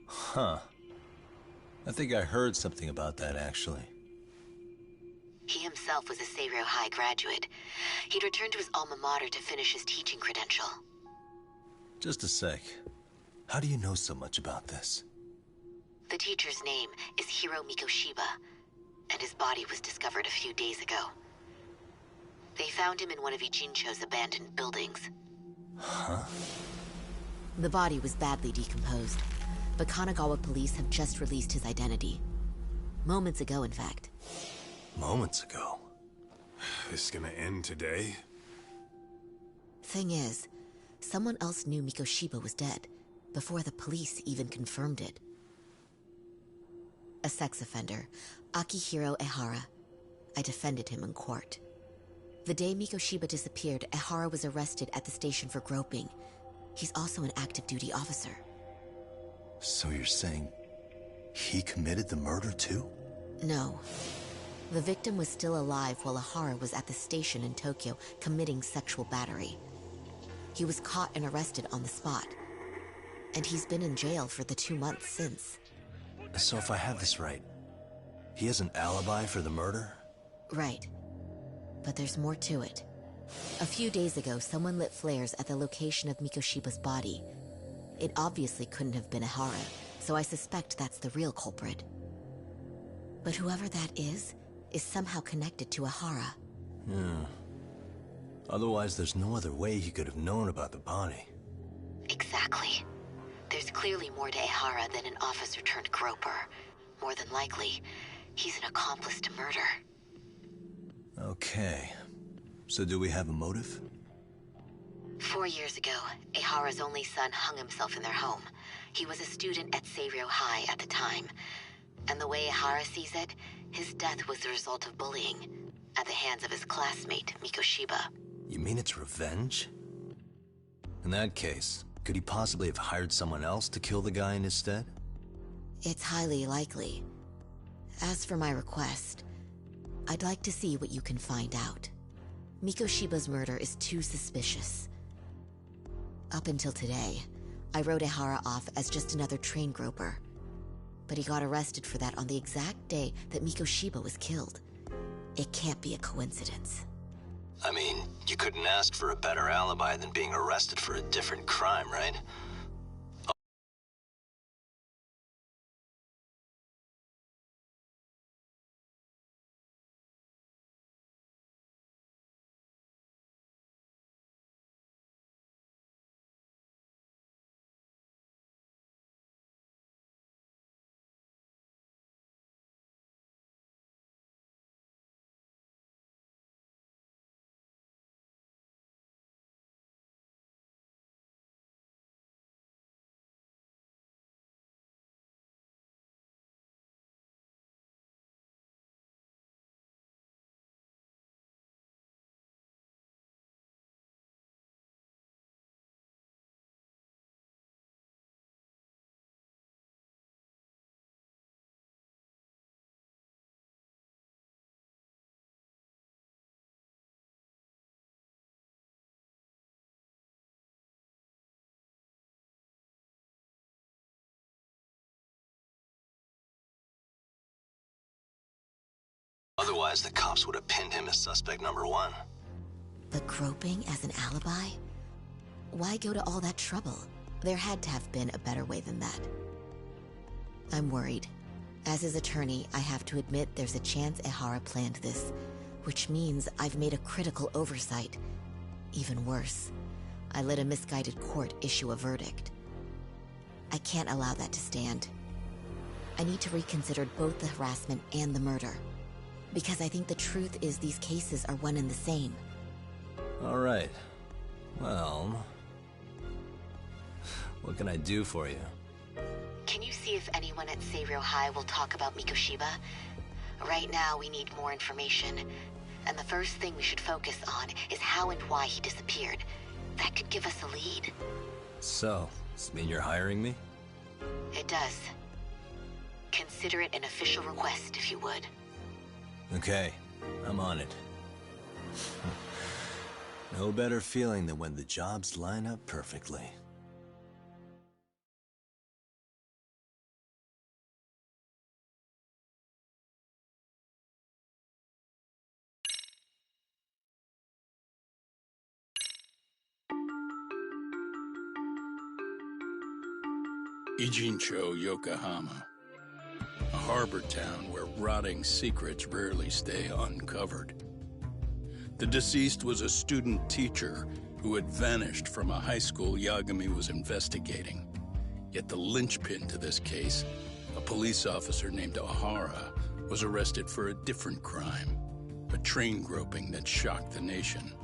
Huh. I think I heard something about that, actually. He himself was a Seiro High graduate. He'd returned to his alma mater to finish his teaching credential. Just a sec. How do you know so much about this? The teacher's name is Hiro Mikoshiba, and his body was discovered a few days ago. They found him in one of Ijincho's abandoned buildings. Huh? The body was badly decomposed, but Kanagawa police have just released his identity. Moments ago, in fact. Moments ago? This is gonna end today? Thing is, someone else knew Mikoshiba was dead, before the police even confirmed it. A sex offender, Akihiro Ehara. I defended him in court. The day Mikoshiba disappeared, Ehara was arrested at the station for groping. He's also an active duty officer. So you're saying he committed the murder too? No. The victim was still alive while Ehara was at the station in Tokyo committing sexual battery. He was caught and arrested on the spot. And he's been in jail for the 2 months since. So if I have this right, he has an alibi for the murder? Right. But there's more to it. A few days ago, someone lit flares at the location of Mikoshiba's body. It obviously couldn't have been Ehara, so I suspect that's the real culprit. But whoever that is somehow connected to Ehara. Yeah. Otherwise, there's no other way he could have known about the body. Exactly. There's clearly more to Ehara than an officer turned groper. More than likely, he's an accomplice to murder. Okay. So do we have a motive? 4 years ago, Ehara's only son hung himself in their home. He was a student at Seiro High at the time. And the way Ehara sees it, his death was the result of bullying at the hands of his classmate, Mikoshiba. You mean it's revenge? In that case, could he possibly have hired someone else to kill the guy in his stead? It's highly likely. As for my request, I'd like to see what you can find out. Mikoshiba's murder is too suspicious. Up until today, I wrote Ehara off as just another train groper. But he got arrested for that on the exact day that Mikoshiba was killed. It can't be a coincidence. I mean, you couldn't ask for a better alibi than being arrested for a different crime, right? Otherwise, the cops would have pinned him as suspect number one. But groping as an alibi? Why go to all that trouble? There had to have been a better way than that. I'm worried. As his attorney, I have to admit there's a chance Ehara planned this, which means I've made a critical oversight. Even worse, I let a misguided court issue a verdict. I can't allow that to stand. I need to reconsider both the harassment and the murder, because I think the truth is these cases are one and the same. All right. Well, what can I do for you? Can you see if anyone at Seiryō High will talk about Mikoshiba? Right now, we need more information. And the first thing we should focus on is how and why he disappeared. That could give us a lead. So, does this mean you're hiring me? It does. Consider it an official request, if you would. Okay, I'm on it. No better feeling than when the jobs line up perfectly. Ijincho, Yokohama. A harbor town where rotting secrets rarely stay uncovered. The deceased was a student teacher who had vanished from a high school Yagami was investigating. Yet the linchpin to this case, a police officer named Ehara, was arrested for a different crime, a train groping that shocked the nation.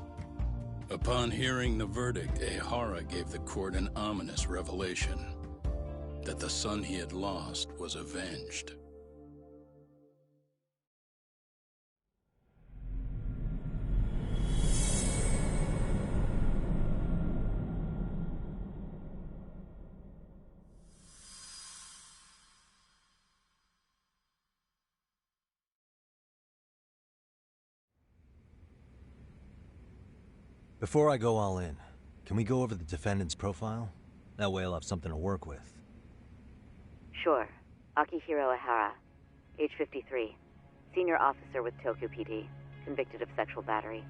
Upon hearing the verdict, Ehara gave the court an ominous revelation: that the son he had lost was avenged. Before I go all in, can we go over the defendant's profile? That way I'll have something to work with. Sure. Akihiro Ehara, age 53, senior officer with Tokyo PD, convicted of sexual battery.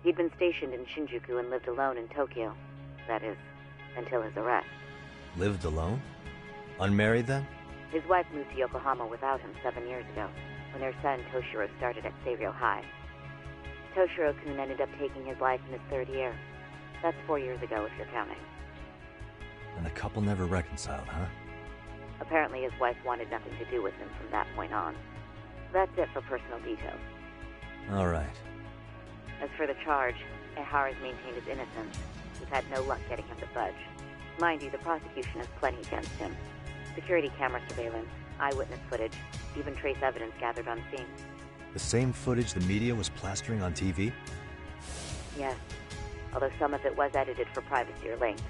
He'd been stationed in Shinjuku and lived alone in Tokyo. That is, until his arrest. Lived alone? Unmarried then? His wife moved to Yokohama without him 7 years ago, when their son Toshiro started at Seiryō High. Toshiro-kun ended up taking his life in his third year. That's 4 years ago, if you're counting. And the couple never reconciled, huh? Apparently his wife wanted nothing to do with him from that point on. That's it for personal details. All right. As for the charge, Ehara's maintained his innocence. We've had no luck getting him to budge. Mind you, the prosecution has plenty against him. Security camera surveillance, eyewitness footage, even trace evidence gathered on scene. The same footage the media was plastering on TV? Yes, although some of it was edited for privacy or length,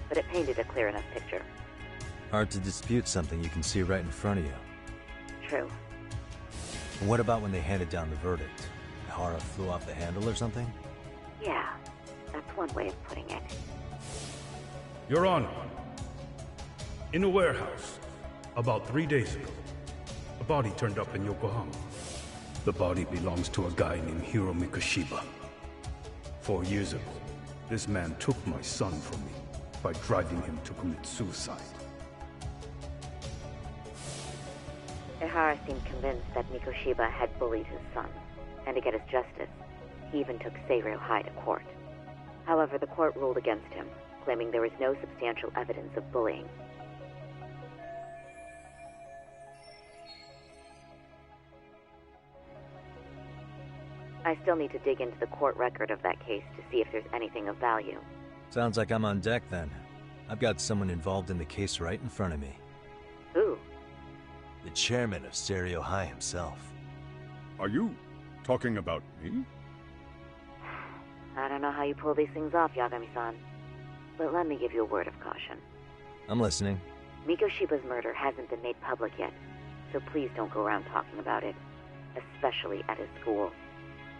but it painted a clear enough picture. Hard to dispute something you can see right in front of you. True. And what about when they handed down the verdict? Ehara flew off the handle or something? Yeah, that's one way of putting it. Your Honor, in a warehouse, about 3 days ago, a body turned up in Yokohama. The body belongs to a guy named Hiro Mikoshiba. 4 years ago, this man took my son from me by driving him to commit suicide. Ehara seemed convinced that Mikoshiba had bullied his son, and to get his justice, he even took Seiryō High to court. However, the court ruled against him, claiming there was no substantial evidence of bullying. I still need to dig into the court record of that case to see if there's anything of value. Sounds like I'm on deck then. I've got someone involved in the case right in front of me. Who? The chairman of Seiryō High himself. Are you talking about me? I don't know how you pull these things off, Yagami-san. But let me give you a word of caution. I'm listening. Mikoshiba's murder hasn't been made public yet, so please don't go around talking about it, especially at his school.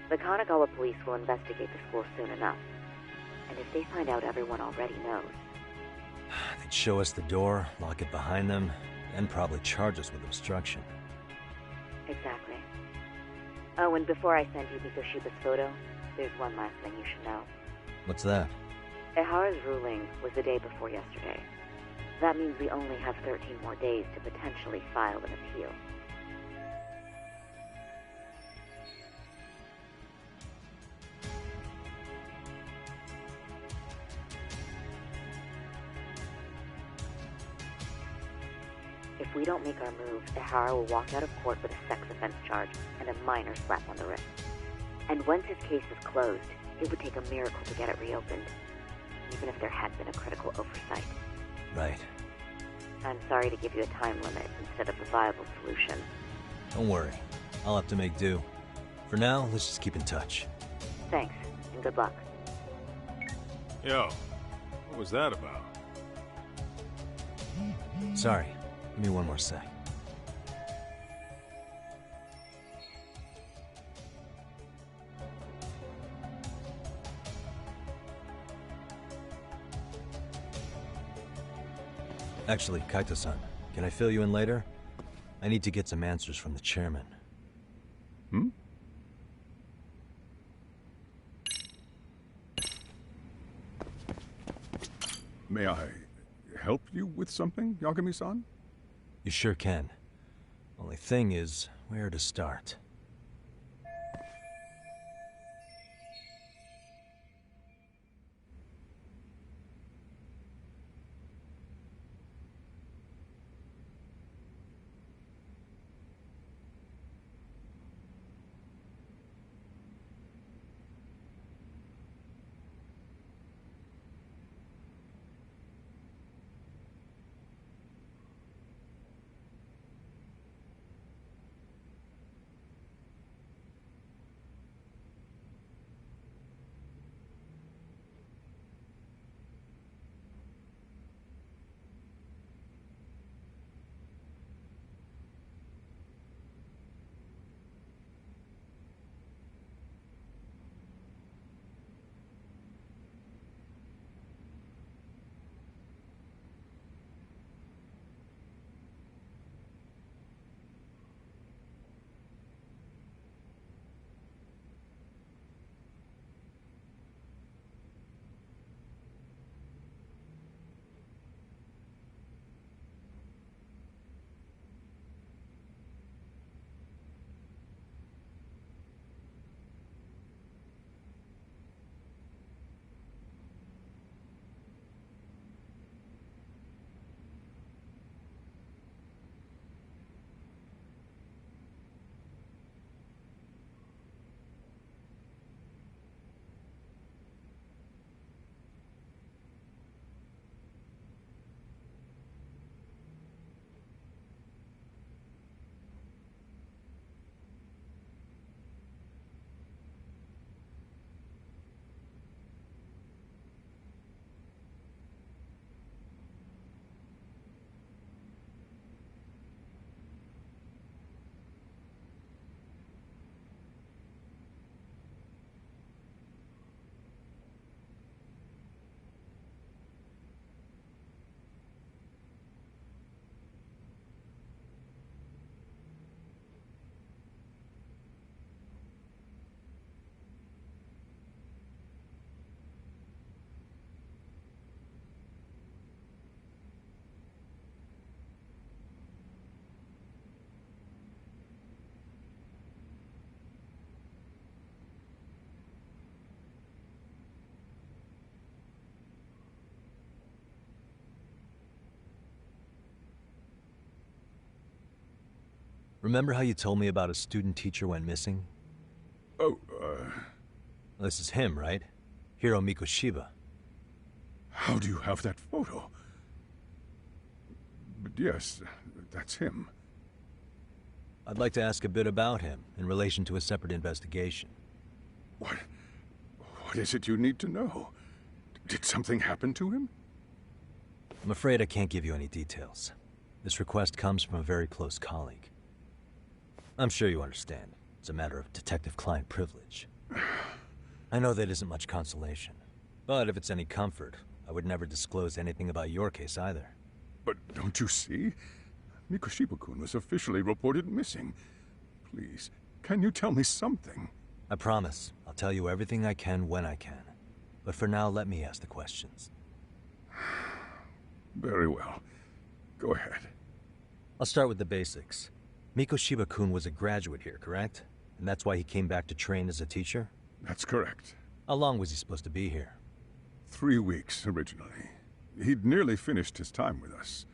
The Kanagawa police will investigate the school soon enough, and if they find out everyone already knows... They'd show us the door, lock it behind them, and probably charge us with obstruction. Exactly. Oh, and before I send you Mikoshiba's photo, there's one last thing you should know. What's that? Ehara's ruling was the day before yesterday. That means we only have 13 more days to potentially file an appeal. If we don't make our move, Ehara will walk out of court with a sex offense charge and a minor slap on the wrist. And once his case is closed, it would take a miracle to get it reopened, even if there had been a critical oversight. Right. I'm sorry to give you a time limit instead of a viable solution. Don't worry. I'll have to make do. For now, let's just keep in touch. Thanks, and good luck. Yo, what was that about? Sorry. Give me one more sec. Actually, Kaito-san, can I fill you in later? I need to get some answers from the chairman. Hmm? May I help you with something, Yagami-san? You sure can. Only thing is, where to start? Remember how you told me about a student teacher went missing? Oh, This is him, right? Hiro Mikoshiba. How do you have that photo? But yes, that's him. I'd like to ask a bit about him in relation to a separate investigation. What is it you need to know? Did something happen to him? I'm afraid I can't give you any details. This request comes from a very close colleague. I'm sure you understand. It's a matter of detective-client privilege. I know that isn't much consolation. But if it's any comfort, I would never disclose anything about your case either. But don't you see? Mikoshiba-kun was officially reported missing. Please, Can you tell me something? I promise. I'll tell you everything I can when I can. But for now, let me ask the questions. Very well. Go ahead. I'll start with the basics. Mikoshiba-kun was a graduate here, correct? And that's why he came back to train as a teacher? That's correct. How long was he supposed to be here? 3 weeks, originally. He'd nearly finished his time with us.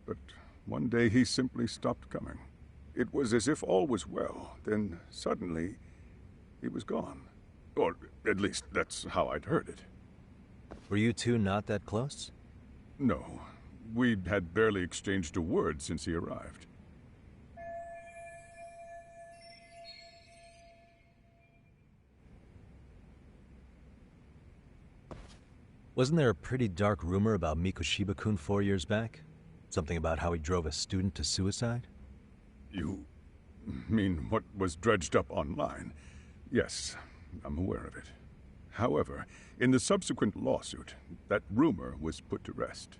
But one day he simply stopped coming. It was as if all was well, then suddenly he was gone. Or at least that's how I'd heard it. Were you two not that close? No. We'd had barely exchanged a word since he arrived. Wasn't there a pretty dark rumor about Mikoshiba-kun 4 years back? Something about how he drove a student to suicide? You mean what was dredged up online? Yes, I'm aware of it. However, in the subsequent lawsuit, that rumor was put to rest.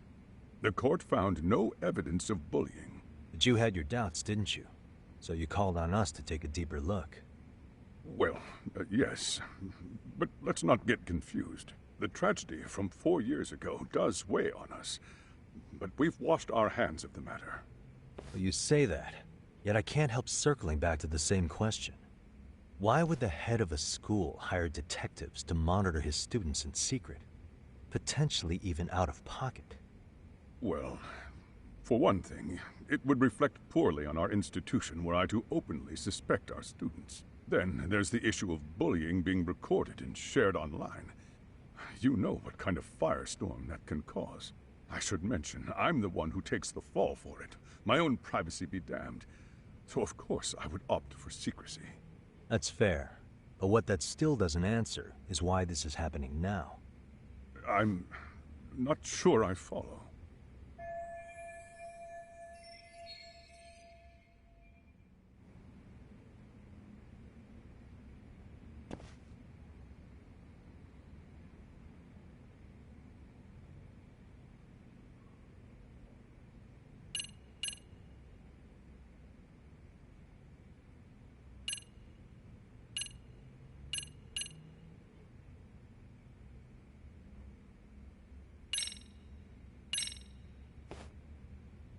The court found no evidence of bullying. But you had your doubts, didn't you? So you called on us to take a deeper look. Well, yes. But let's not get confused. The tragedy from 4 years ago does weigh on us. But we've washed our hands of the matter. Well, you say that, yet I can't help circling back to the same question. Why would the head of a school hire detectives to monitor his students in secret? Potentially even out of pocket. Well, for one thing, it would reflect poorly on our institution were I to openly suspect our students. Then there's the issue of bullying being recorded and shared online. You know what kind of firestorm that can cause. I should mention, I'm the one who takes the fall for it. My own privacy be damned. So of course I would opt for secrecy. That's fair. But what that still doesn't answer is why this is happening now. I'm not sure I follow.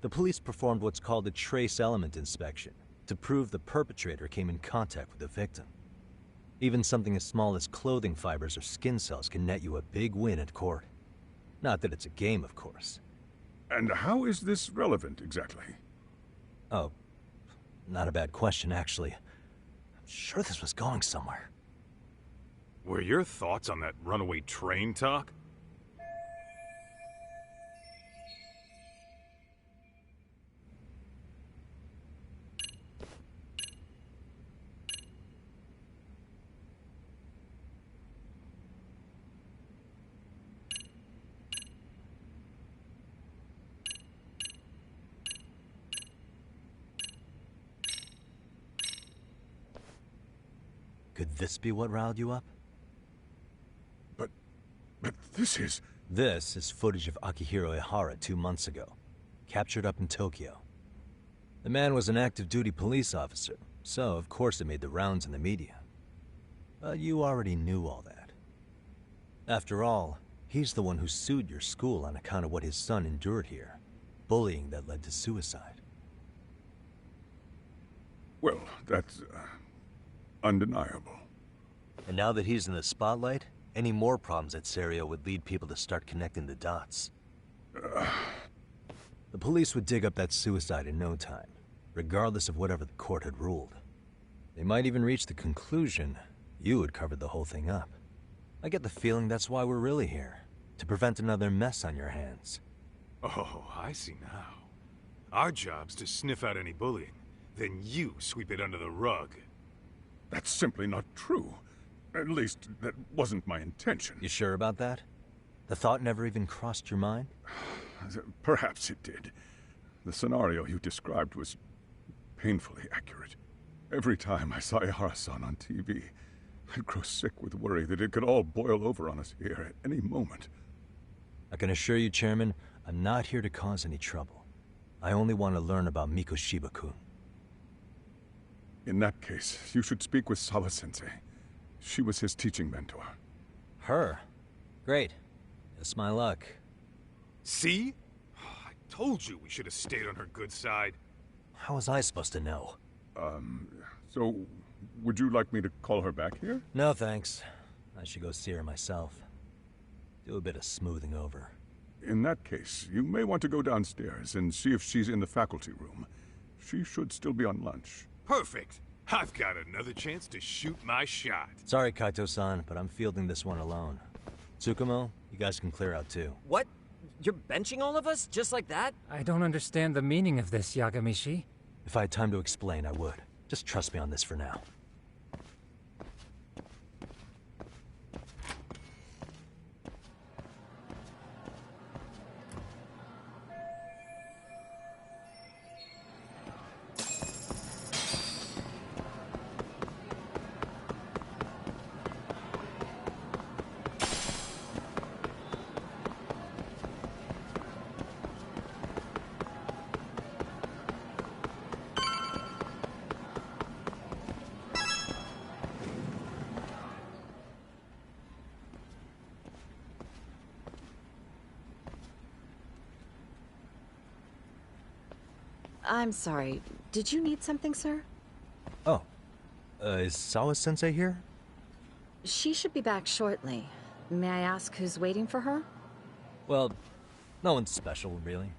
The police performed what's called a trace element inspection to prove the perpetrator came in contact with the victim. Even something as small as clothing fibers or skin cells can net you a big win at court. Not that it's a game, of course. And how is this relevant, exactly? Oh, not a bad question, actually. I'm sure this was going somewhere. Were your thoughts on that runaway train talk? Could this be what riled you up? But this is... This is footage of Akihiro Ihara 2 months ago, captured up in Tokyo. The man was an active duty police officer, so of course it made the rounds in the media. But you already knew all that. After all, he's the one who sued your school on account of what his son endured here, bullying that led to suicide. Well, that's... undeniable. And now that he's in the spotlight, any more problems at Serio would lead people to start connecting the dots. The police would dig up that suicide in no time, regardless of whatever the court had ruled. They might even reach the conclusion you had covered the whole thing up. I get the feeling that's why we're really here, to prevent another mess on your hands. Oh, I see now. Our job's to sniff out any bullying, then you sweep it under the rug. That's simply not true. At least, that wasn't my intention. You sure about that? The thought never even crossed your mind? Perhaps it did. The scenario you described was painfully accurate. Every time I saw Ihara-san on TV, I'd grow sick with worry that it could all boil over on us here at any moment. I can assure you, Chairman, I'm not here to cause any trouble. I only want to learn about Mikoshiba-kun. In that case, you should speak with Sawa-sensei. She was his teaching mentor. Her? Great. It's my luck. See? I told you we should have stayed on her good side. How was I supposed to know? So, would you like me to call her back here? No, thanks. I should go see her myself. Do a bit of smoothing over. In that case, you may want to go downstairs and see if she's in the faculty room. She should still be on lunch. Perfect. I've got another chance to shoot my shot. Sorry, Kaito-san, but I'm fielding this one alone. Tsukumo, you guys can clear out too. What? You're benching all of us? Just like that? I don't understand the meaning of this, Yagamishi. If I had time to explain, I would. Just trust me on this for now. I'm sorry. Did you need something, sir? Oh. Is Sawa-sensei here? She should be back shortly. May I ask who's waiting for her? Well, no one's special, really.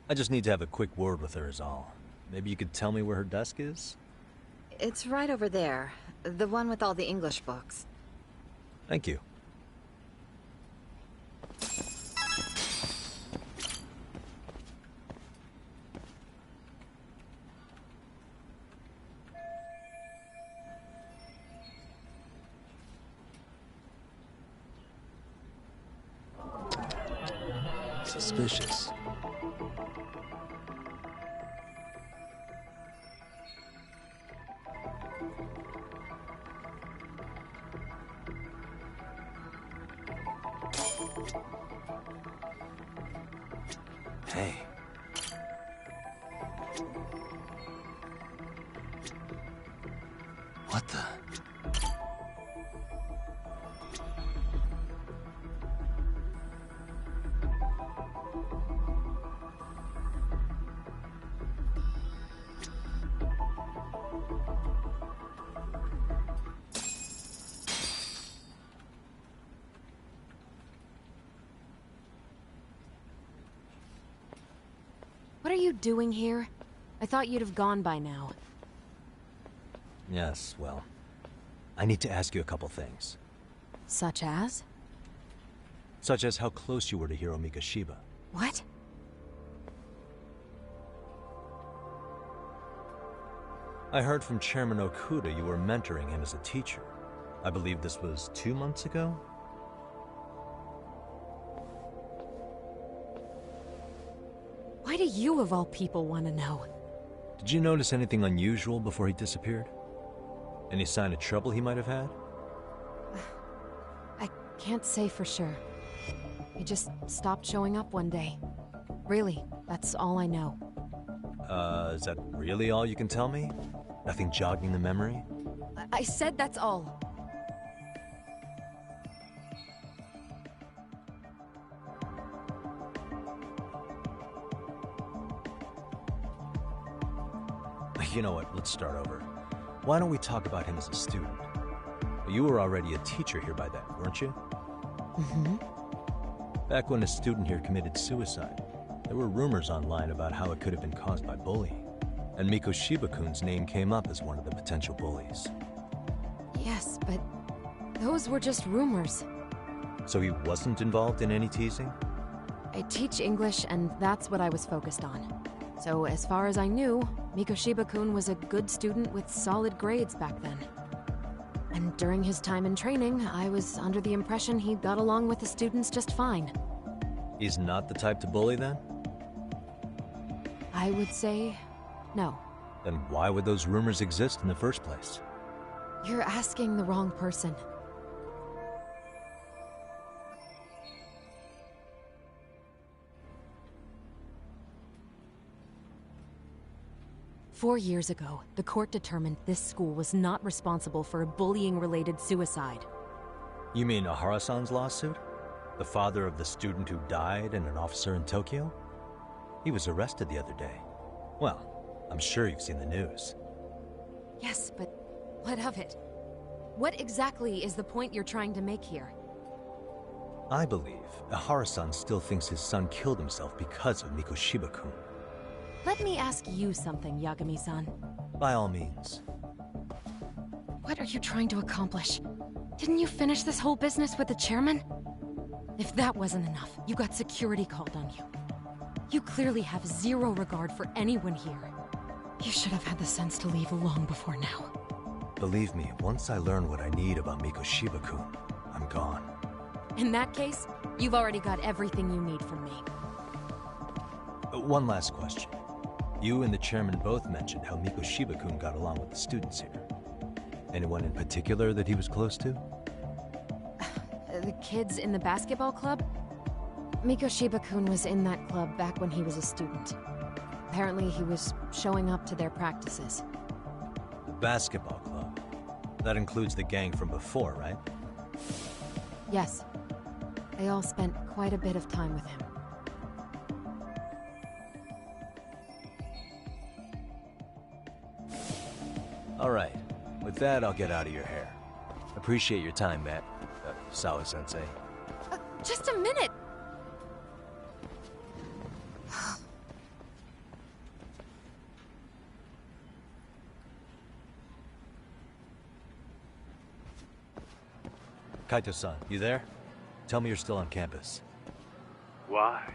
I just need to have a quick word with her is all. Maybe you could tell me where her desk is? It's right over there. The one with all the English books. Thank you. Suspicious. Hey. What the? What are you doing here? I thought you'd have gone by now. Yes, well, I need to ask you a couple things. Such as? Such as how close you were to Hiro Mikoshiba. What? I heard from Chairman Okuda you were mentoring him as a teacher. I believe this was 2 months ago? Why do you, of all people, want to know? Did you notice anything unusual before he disappeared? Any sign of trouble he might have had? I can't say for sure. He just stopped showing up one day. Really, that's all I know. Is that really all you can tell me? Nothing jogging the memory? I said that's all. You know what, let's start over. Why don't we talk about him as a student? You were already a teacher here by then, weren't you? Mm-hmm. Back when a student here committed suicide, there were rumors online about how it could have been caused by bullying. And Mikoshiba-kun's name came up as one of the potential bullies. Yes, but those were just rumors. So he wasn't involved in any teasing? I teach English, and that's what I was focused on. So as far as I knew, Mikoshiba-kun was a good student with solid grades back then. And during his time in training, I was under the impression he got along with the students just fine. He's not the type to bully then? I would say no. Then why would those rumors exist in the first place? You're asking the wrong person. 4 years ago, the court determined this school was not responsible for a bullying-related suicide. You mean Ahara-san's lawsuit? The father of the student who died and an officer in Tokyo? He was arrested the other day. Well, I'm sure you've seen the news. Yes, but what of it? What exactly is the point you're trying to make here? I believe Ahara-san still thinks his son killed himself because of Mikoshiba-kun. Let me ask you something, Yagami-san. By all means. What are you trying to accomplish? Didn't you finish this whole business with the chairman? If that wasn't enough, you got security called on you. You clearly have zero regard for anyone here. You should have had the sense to leave long before now. Believe me, once I learn what I need about Mikoshiba-kun, I'm gone. In that case, you've already got everything you need from me. One last question. You and the chairman both mentioned how Mikoshiba-kun got along with the students here. Anyone in particular that he was close to? The kids in the basketball club? Mikoshiba-kun was in that club back when he was a student. Apparently he was showing up to their practices. The basketball club? That includes the gang from before, right? Yes. They all spent quite a bit of time with him. All right. With that, I'll get out of your hair. Appreciate your time, Matt. Sawa-sensei. Just a minute! Kaito-san, you there? Tell me you're still on campus. Why?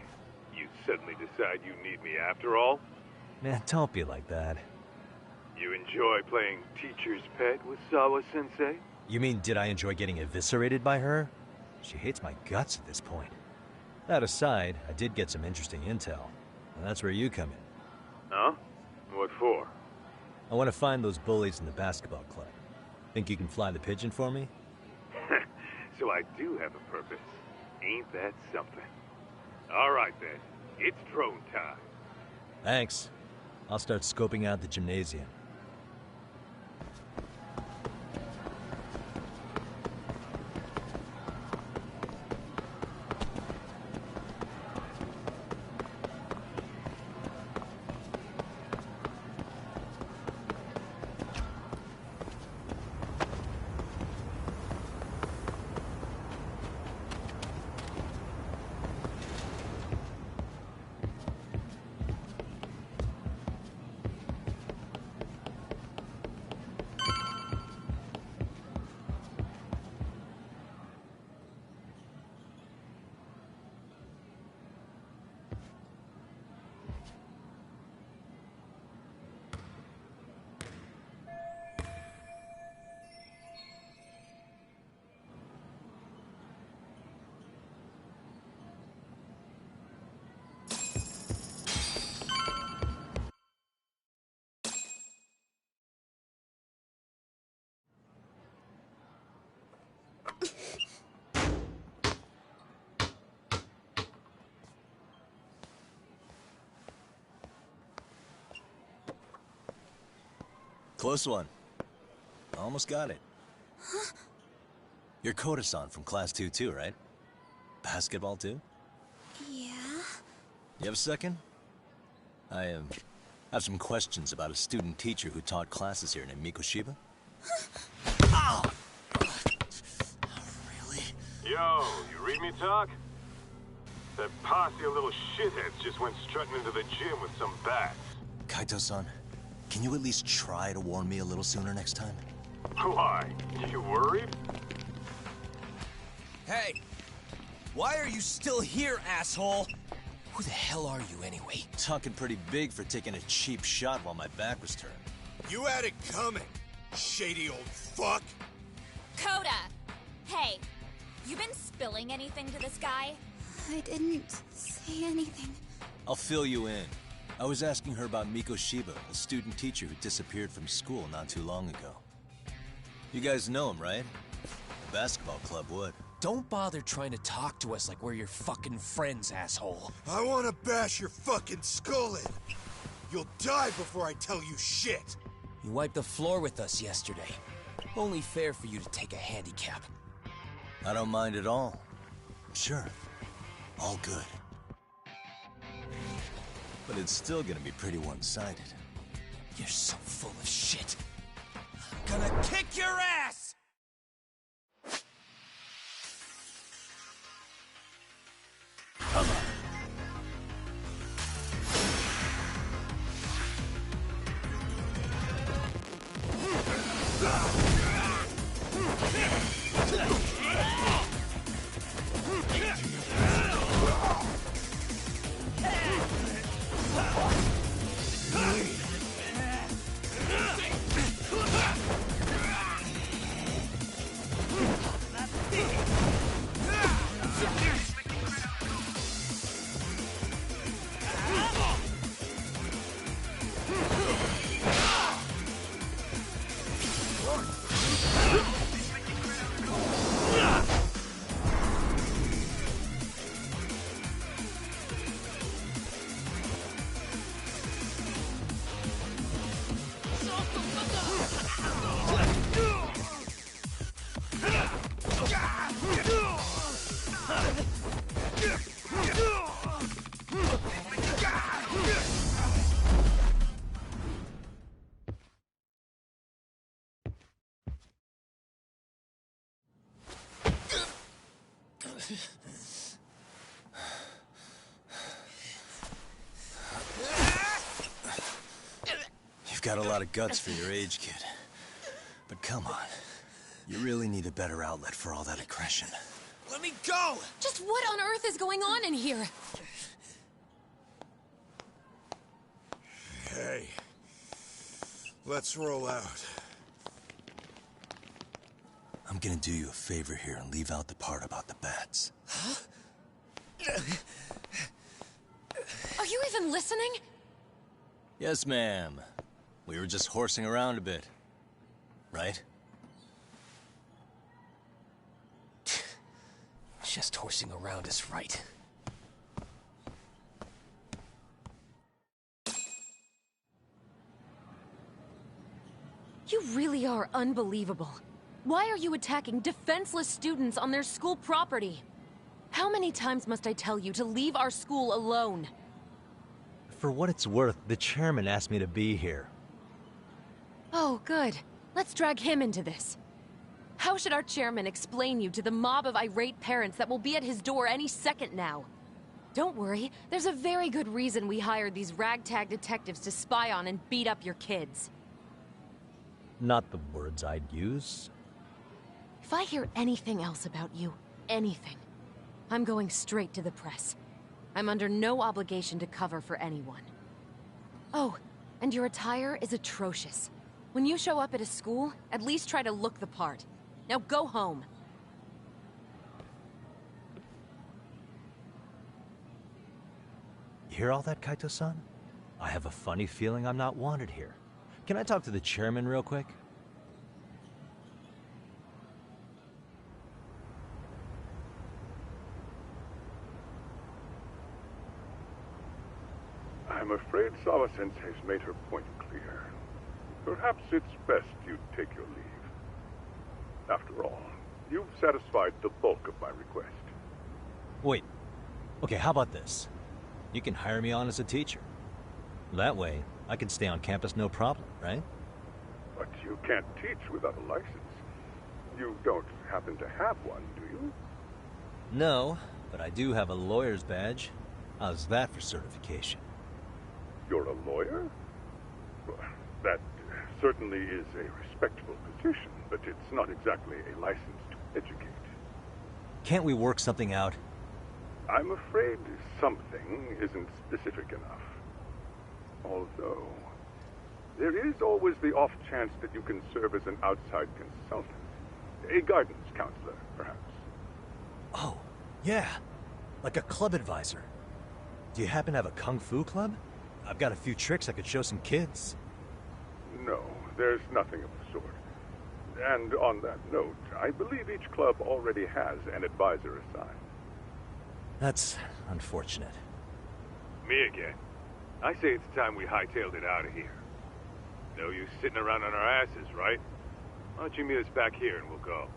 You suddenly decide you need me after all? Man, don't be like that. You enjoy playing teacher's pet with Sawa-sensei? You mean, did I enjoy getting eviscerated by her? She hates my guts at this point. That aside, I did get some interesting intel. And that's where you come in. Huh? What for? I want to find those bullies in the basketball club. Think you can fly the pigeon for me? So I do have a purpose. Ain't that something? All right, then. It's drone time. Thanks. I'll start scoping out the gymnasium. Close one. Almost got it. Huh? You're Koda-san from Class 2 too, right? Basketball too? Yeah? You have a second? I have some questions about a student teacher who taught classes here named Mikoshiba. Ow! Really? Yo, you read me talk? That posse of little shitheads just went strutting into the gym with some bats. Kaito-san, can you at least try to warn me a little sooner next time? Why? You worried? Hey! Why are you still here, asshole? Who the hell are you anyway? Talking pretty big for taking a cheap shot while my back was turned. You had it coming, shady old fuck! Coda! Hey, you been spilling anything to this guy? I didn't say anything. I'll fill you in. I was asking her about Mikoshiba, a student teacher who disappeared from school not too long ago. You guys know him, right? The basketball club would. Don't bother trying to talk to us like we're your fucking friends, asshole. I wanna bash your fucking skull in. You'll die before I tell you shit! You wiped the floor with us yesterday. Only fair for you to take a handicap. I don't mind at all. Sure. All good. But it's still gonna be pretty one-sided. You're so full of shit. I'm gonna kick your ass! Come on. You've got a lot of guts for your age, kid. But come on. You really need a better outlet for all that aggression. Let me go! Just what on earth is going on in here? Hey. Let's roll out. I'm gonna do you a favor here and leave out the part about the bats. Huh? Are you even listening? Yes, ma'am. We were just horsing around a bit. Right? Just horsing around is right. You really are unbelievable. Why are you attacking defenseless students on their school property? How many times must I tell you to leave our school alone? For what it's worth, the chairman asked me to be here. Oh, good. Let's drag him into this. How should our chairman explain you to the mob of irate parents that will be at his door any second now? Don't worry, there's a very good reason we hired these ragtag detectives to spy on and beat up your kids. Not the words I'd use. If I hear anything else about you, anything, I'm going straight to the press. I'm under no obligation to cover for anyone. Oh, and your attire is atrocious. When you show up at a school, at least try to look the part. Now go home. You hear all that, Kaito-san? I have a funny feeling I'm not wanted here. Can I talk to the chairman real quick? I'm afraid Sawa-sensei's made her point clear. Perhaps it's best you take your leave. After all, you've satisfied the bulk of my request. Wait. Okay, how about this? You can hire me on as a teacher. That way, I can stay on campus no problem, right? But you can't teach without a license. You don't happen to have one, do you? No, but I do have a lawyer's badge. How's that for certification? You're a lawyer? Well, that certainly is a respectable position, but it's not exactly a license to educate. Can't we work something out? I'm afraid something isn't specific enough. Although, there is always the off chance that you can serve as an outside consultant. A guidance counselor, perhaps. Oh, yeah. Like a club advisor. Do you happen to have a kung fu club? I've got a few tricks I could show some kids. No, there's nothing of the sort. And on that note, I believe each club already has an advisor assigned. That's unfortunate. Me again. I say it's time we hightailed it out of here. No use sitting around on our asses, right? Why don't you meet us back here and we'll go?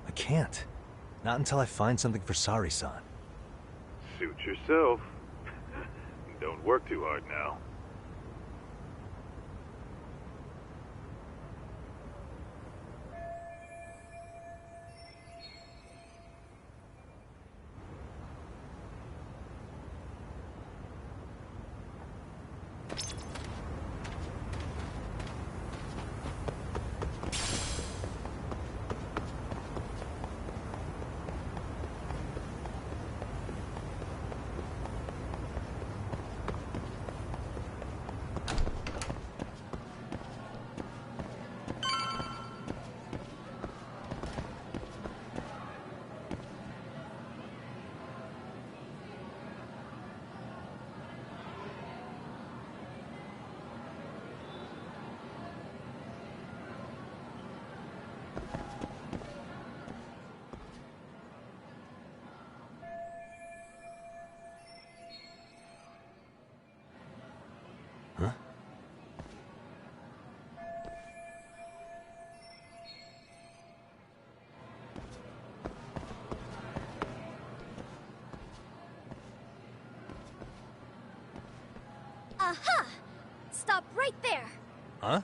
I can't. Not until I find something for Sari-san. Suit yourself. Don't work too hard now. Aha! Stop right there! Huh?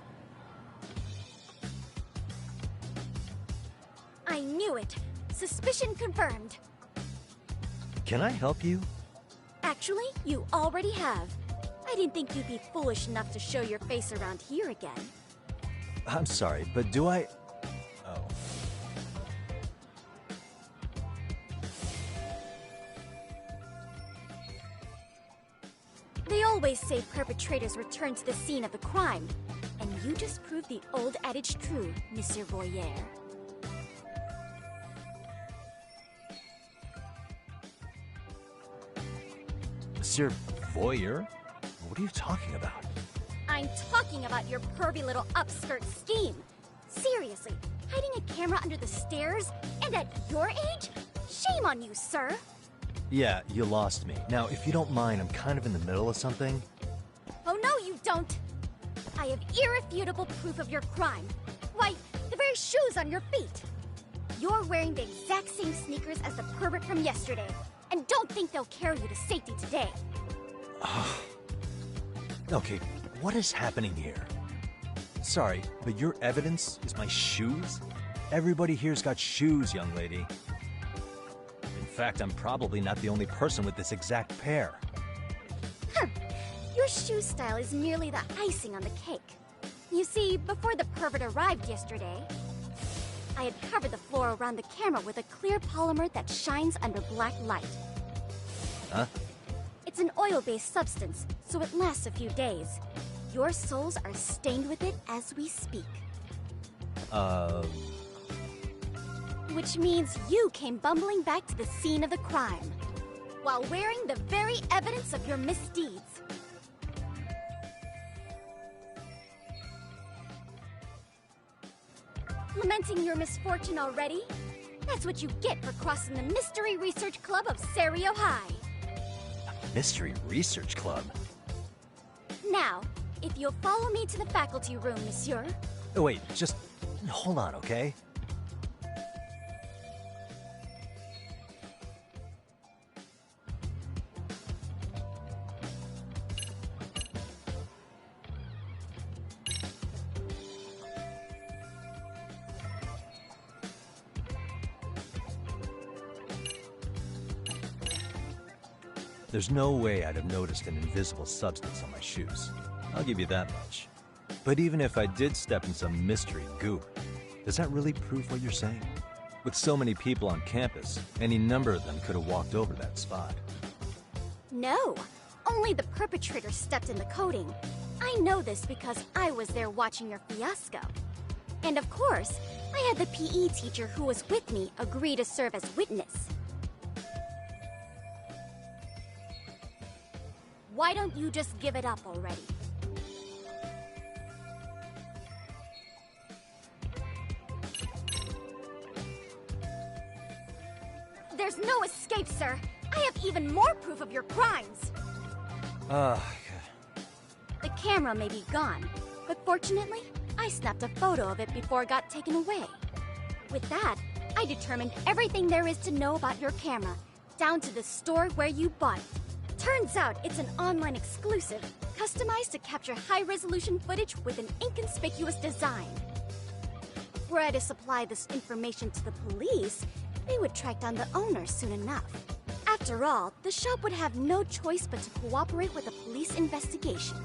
I knew it. Suspicion confirmed. Can I help you? Actually, you already have. I didn't think you'd be foolish enough to show your face around here again. I'm sorry, but do I... Oh. They always say perpetrators return to the scene of the crime. And you just proved the old adage true, Monsieur Voyeur. Monsieur Voyeur? What are you talking about? I'm talking about your pervy little upskirt scheme. Seriously, hiding a camera under the stairs? And at your age? Shame on you, sir. Yeah, you lost me. Now, if you don't mind, I'm kind of in the middle of something. Oh no, you don't. I have irrefutable proof of your crime. Why, the very shoes on your feet. You're wearing the exact same sneakers as the pervert from yesterday. And don't think they'll carry you to safety today. Okay, what is happening here? Sorry, but your evidence is my shoes? Everybody here's got shoes, young lady. In fact, I'm probably not the only person with this exact pair. Huh. Your shoe style is merely the icing on the cake. You see, before the pervert arrived yesterday, I had covered the floor around the camera with a clear polymer that shines under black light. Huh? It's an oil-based substance, so it lasts a few days. Your soles are stained with it as we speak. Which means you came bumbling back to the scene of the crime, while wearing the very evidence of your misdeeds. Lamenting your misfortune already? That's what you get for crossing the Mystery Research Club of Serio High. Mystery Research Club? Now, if you'll follow me to the faculty room, monsieur. Oh, wait, just hold on, okay? There's no way I'd have noticed an invisible substance on my shoes. I'll give you that much. But even if I did step in some mystery goop, does that really prove what you're saying? With so many people on campus, any number of them could have walked over that spot. No, only the perpetrator stepped in the coating. I know this because I was there watching your fiasco. And of course, I had the PE teacher who was with me agree to serve as witness. Why don't you just give it up already? There's no escape, sir. I have even more proof of your crimes. The camera may be gone, but fortunately, I snapped a photo of it before it got taken away. With that, I determined everything there is to know about your camera, down to the store where you bought it. Turns out it's an online exclusive, customized to capture high-resolution footage with an inconspicuous design. Were I to supply this information to the police, they would track down the owner soon enough. After all, the shop would have no choice but to cooperate with the police investigation.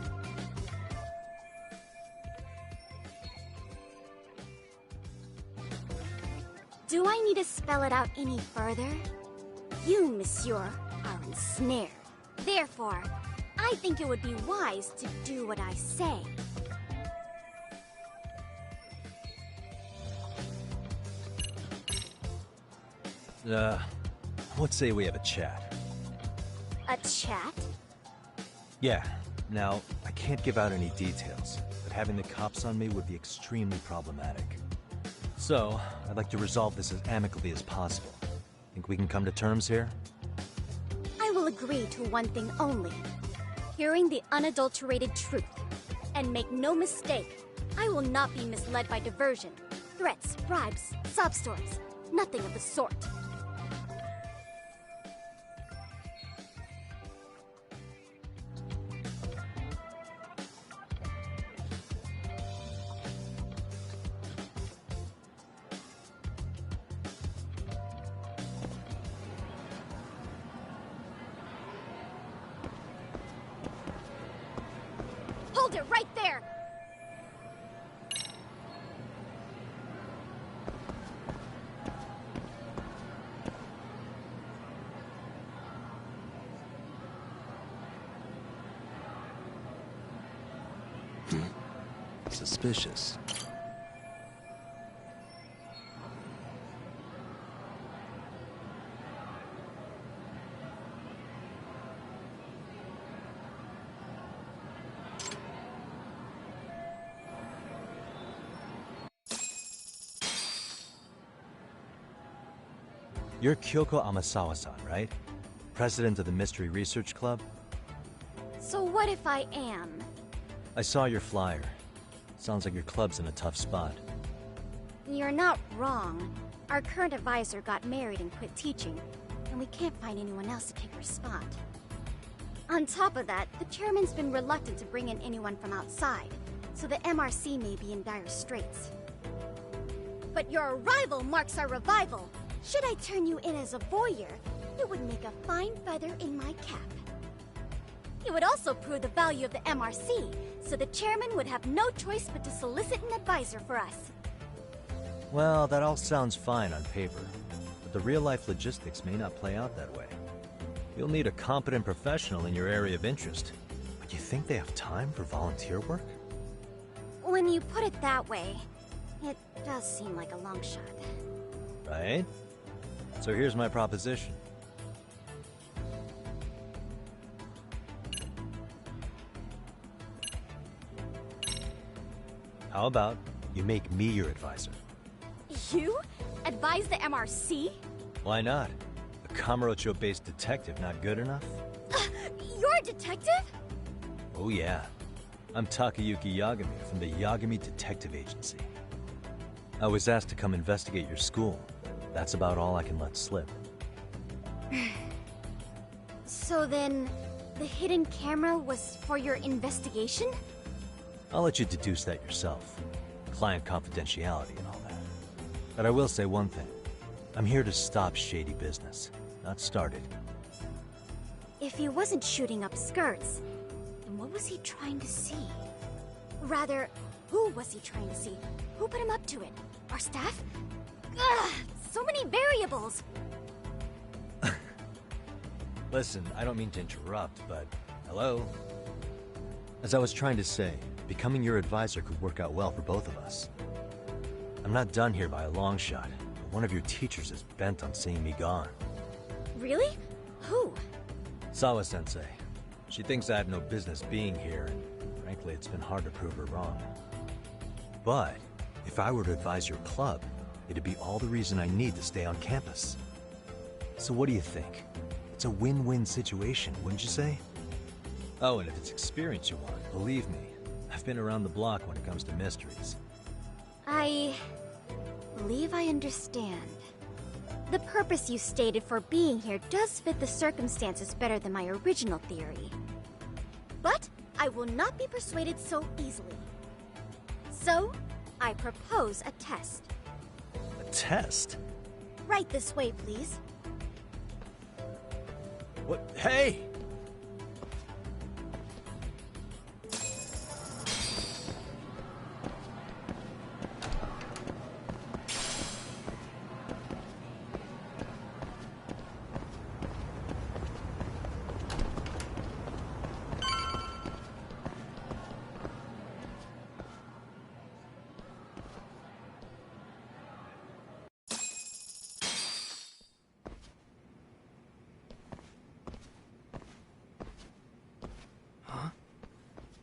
Do I need to spell it out any further? You, monsieur, are ensnared. Therefore, I think it would be wise to do what I say. Let's say we have a chat. A chat? Yeah. Now, I can't give out any details, but having the cops on me would be extremely problematic. So, I'd like to resolve this as amicably as possible. Think we can come to terms here? I will agree to one thing only. Hearing the unadulterated truth. And make no mistake, I will not be misled by diversion, threats, bribes, sob stories. Nothing of the sort. Hold it right there! Suspicious. You're Kyoko Amasawa-san, right? President of the Mystery Research Club? So what if I am? I saw your flyer. Sounds like your club's in a tough spot. You're not wrong. Our current advisor got married and quit teaching, and we can't find anyone else to take her spot. On top of that, the chairman's been reluctant to bring in anyone from outside, so the MRC may be in dire straits. But your arrival marks our revival. Should I turn you in as a voyeur, it would make a fine feather in my cap. It would also prove the value of the MRC, so the chairman would have no choice but to solicit an advisor for us. Well, that all sounds fine on paper, but the real-life logistics may not play out that way. You'll need a competent professional in your area of interest. But you think they have time for volunteer work? When you put it that way, it does seem like a long shot. Right? So here's my proposition. How about you make me your advisor? You? Advise the MRC? Why not? A Kamurocho-based detective not good enough? You're a detective? Oh yeah. I'm Takayuki Yagami from the Yagami Detective Agency. I was asked to come investigate your school. That's about all I can let slip. So then, the hidden camera was for your investigation? I'll let you deduce that yourself. Client confidentiality and all that. But I will say one thing. I'm here to stop shady business, not start it. If he wasn't shooting up skirts, then what was he trying to see? Rather, who was he trying to see? Who put him up to it? Our staff? Ugh, so many variables! Listen, I don't mean to interrupt, but hello? As I was trying to say, becoming your advisor could work out well for both of us. I'm not done here by a long shot, but one of your teachers is bent on seeing me gone. Really? Who? Sawa-sensei. She thinks I have no business being here, and frankly, it's been hard to prove her wrong. But if I were to advise your club, it'd be all the reason I need to stay on campus. So what do you think? It's a win-win situation, wouldn't you say? Oh, and if it's experience you want, believe me, I've been around the block when it comes to mysteries. I believe I understand. The purpose you stated for being here does fit the circumstances better than my original theory. But I will not be persuaded so easily. So, I propose a test. A test? Right this way, please. What? Hey!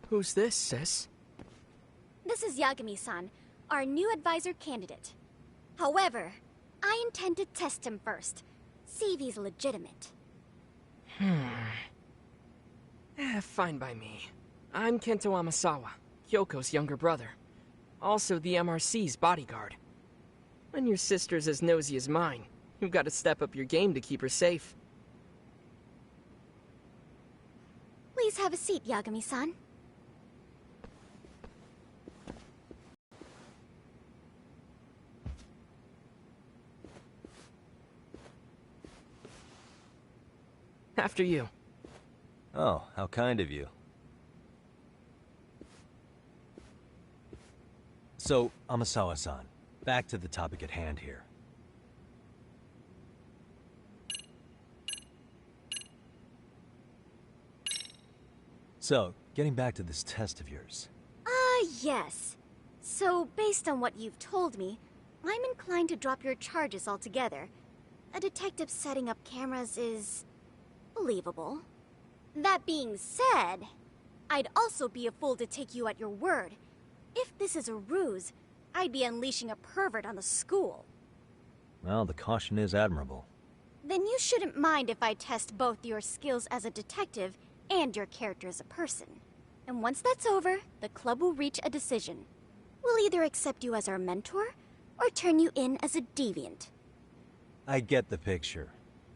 Who's this, sis? This is Yagami-san, our new advisor candidate. However, I intend to test him first, see if he's legitimate. Fine by me. I'm Kento Amasawa, Kyoko's younger brother. Also the MRC's bodyguard. When your sister's as nosy as mine, you've got to step up your game to keep her safe. Please have a seat, Yagami-san. After you. Oh, how kind of you. So, Amasawa-san, back to the topic at hand here. So, getting back to this test of yours. Yes. So, based on what you've told me, I'm inclined to drop your charges altogether. A detective setting up cameras is believable. That being said, I'd also be a fool to take you at your word. If this is a ruse, I'd be unleashing a pervert on the school. Well, the caution is admirable. Then you shouldn't mind if I test both your skills as a detective and your character as a person. And once that's over, the club will reach a decision. We'll either accept you as our mentor, or turn you in as a deviant. I get the picture.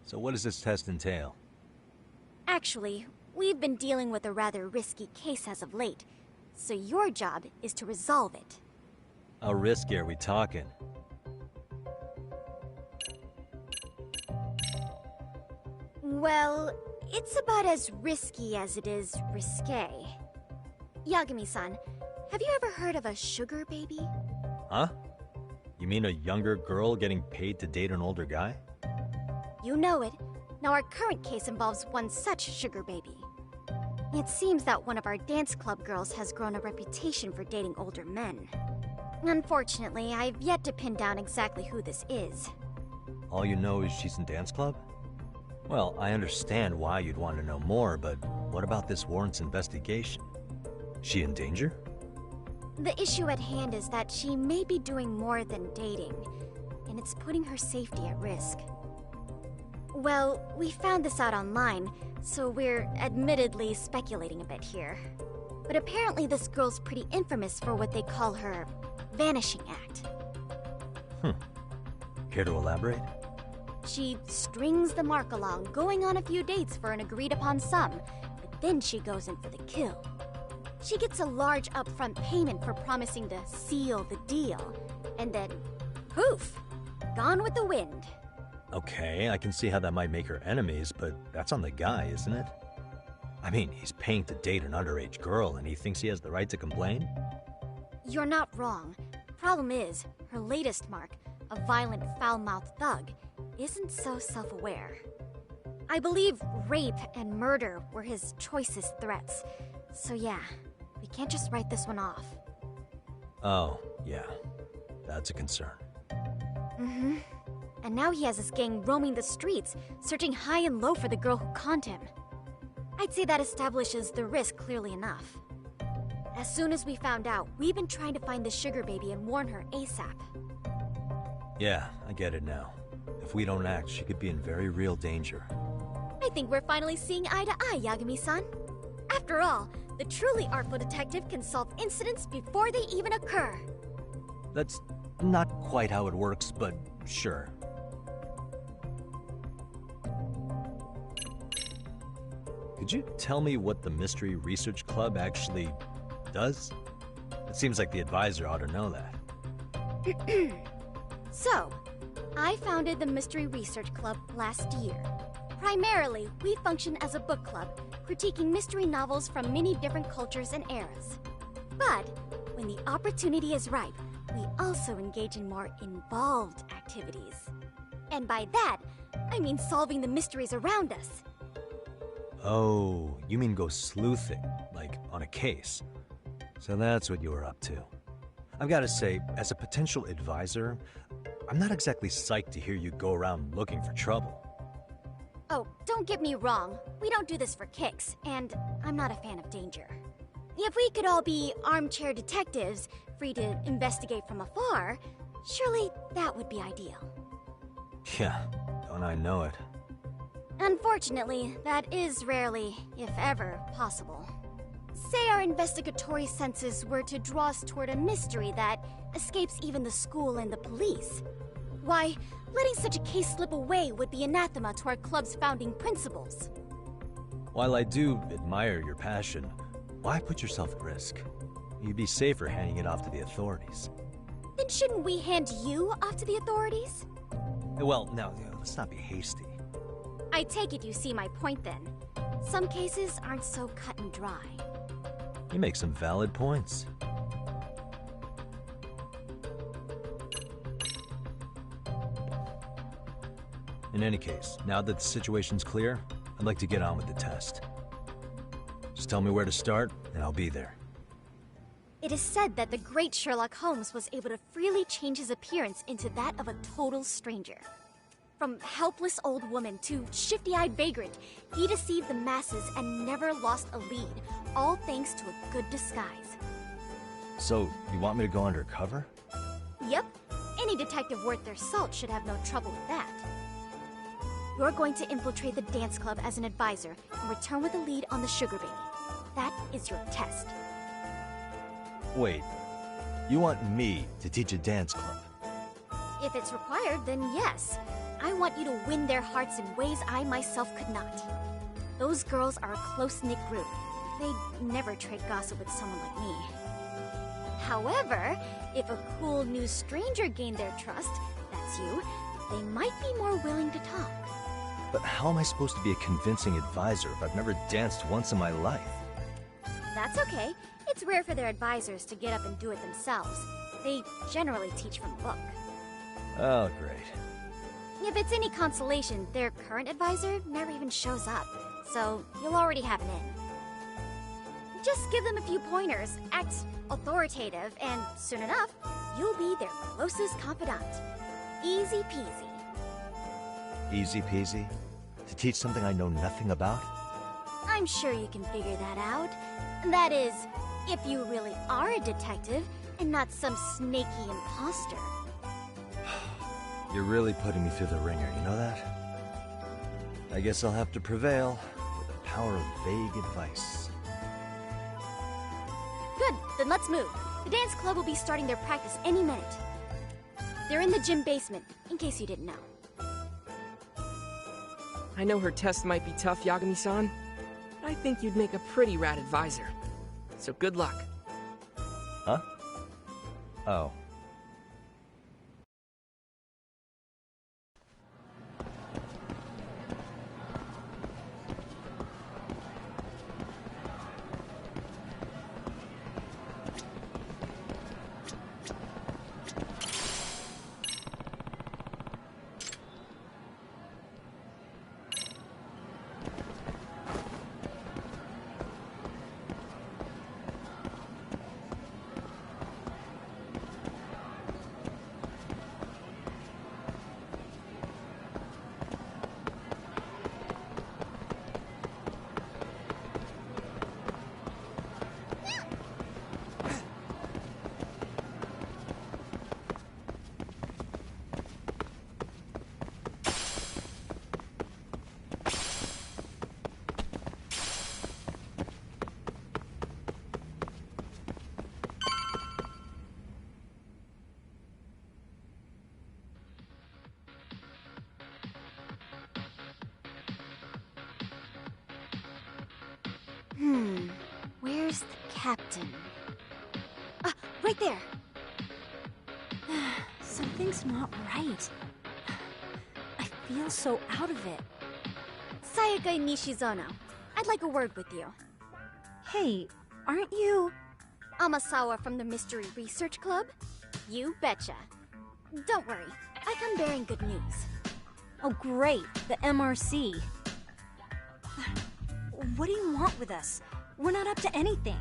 So what does this test entail? Actually, we've been dealing with a rather risky case as of late, so your job is to resolve it. How risky are we talking? Well, it's about as risky as it is risque. Yagami-san, have you ever heard of a sugar baby? Huh? You mean a younger girl getting paid to date an older guy? You know it. Now our current case involves one such sugar baby. It seems that one of our dance club girls has grown a reputation for dating older men. Unfortunately, I've yet to pin down exactly who this is. All you know is she's in dance club? Well, I understand why you'd want to know more, but what about this warrants investigation? She in danger? The issue at hand is that she may be doing more than dating, and it's putting her safety at risk. Well, we found this out online, so we're admittedly speculating a bit here. But apparently this girl's pretty infamous for what they call her vanishing act. Care to elaborate? She strings the mark along, going on a few dates for an agreed-upon sum, but then she goes in for the kill. She gets a large upfront payment for promising to seal the deal, and then, poof, gone with the wind. Okay, I can see how that might make her enemies, but that's on the guy, isn't it? I mean, he's paying to date an underage girl, and he thinks he has the right to complain? You're not wrong. Problem is, her latest mark, a violent, foul-mouthed thug, isn't so self-aware. I believe rape and murder were his choicest threats. So yeah, we can't just write this one off. Oh, yeah. That's a concern. Mm-hmm. And now he has his gang roaming the streets, searching high and low for the girl who conned him. I'd say that establishes the risk clearly enough. As soon as we found out, we've been trying to find the sugar baby and warn her ASAP. Yeah, I get it now. If we don't act, she could be in very real danger. I think we're finally seeing eye to eye, Yagami-san. After After all, the truly artful detective can solve incidents before they even occur. That's not quite how it works, but sure. Could you tell me what the Mystery Research Club actually does? It seems like the advisor ought to know that. So, I founded the Mystery Research Club last year. Primarily, we function as a book club, critiquing mystery novels from many different cultures and eras. But, when the opportunity is ripe, we also engage in more involved activities. And by that, I mean solving the mysteries around us. Oh, you mean go sleuthing, like on a case. So that's what you were up to. I've got to say, as a potential advisor, I'm not exactly psyched to hear you go around looking for trouble. Oh, don't get me wrong. We don't do this for kicks, and I'm not a fan of danger. If we could all be armchair detectives, free to investigate from afar, surely that would be ideal. Yeah, don't I know it. Unfortunately, that is rarely, if ever, possible. Say our investigatory senses were to draw us toward a mystery that escapes even the school and the police. Why, letting such a case slip away would be anathema to our club's founding principles. While I do admire your passion, why put yourself at risk? You'd be safer handing it off to the authorities. Then shouldn't we hand you off to the authorities? Well, now, let's not be hasty. I take it you see my point then. Some cases aren't so cut and dry. You make some valid points. In any case, now that the situation's clear, I'd like to get on with the test. Just tell me where to start, and I'll be there. It is said that the great Sherlock Holmes was able to freely change his appearance into that of a total stranger. From helpless old woman to shifty-eyed vagrant, he deceived the masses and never lost a lead, all thanks to a good disguise. So, you want me to go undercover? Yep, any detective worth their salt should have no trouble with that. You're going to infiltrate the dance club as an advisor and return with a lead on the sugar baby. That is your test. Wait, you want me to teach a dance club? If it's required, then yes. I want you to win their hearts in ways I myself could not. Those girls are a close-knit group. They'd never trade gossip with someone like me. However, if a cool new stranger gained their trust, that's you, they might be more willing to talk. But how am I supposed to be a convincing advisor if I've never danced once in my life? That's okay. It's rare for their advisors to get up and do it themselves. They generally teach from a book. Oh, great. If it's any consolation, their current advisor never even shows up, so you'll already have an in. Just give them a few pointers, act authoritative, and soon enough, you'll be their closest confidant. Easy peasy. Easy peasy? To teach something I know nothing about? I'm sure you can figure that out. That is, if you really are a detective and not some snaky imposter. You're really putting me through the ringer, you know that? I guess I'll have to prevail with the power of vague advice. Good, then let's move. The dance club will be starting their practice any minute. They're in the gym basement, in case you didn't know. I know her test might be tough, Yagami-san. I think you'd make a pretty rad advisor. So good luck. Huh? Oh. Captain. Right there. Something's not right. I feel so out of it. Sayaka Nishizono, I'd like a word with you. Hey, aren't you Amasawa from the Mystery Research Club? You betcha. Don't worry, I come bearing good news. Oh great, the MRC. What do you want with us? We're not up to anything.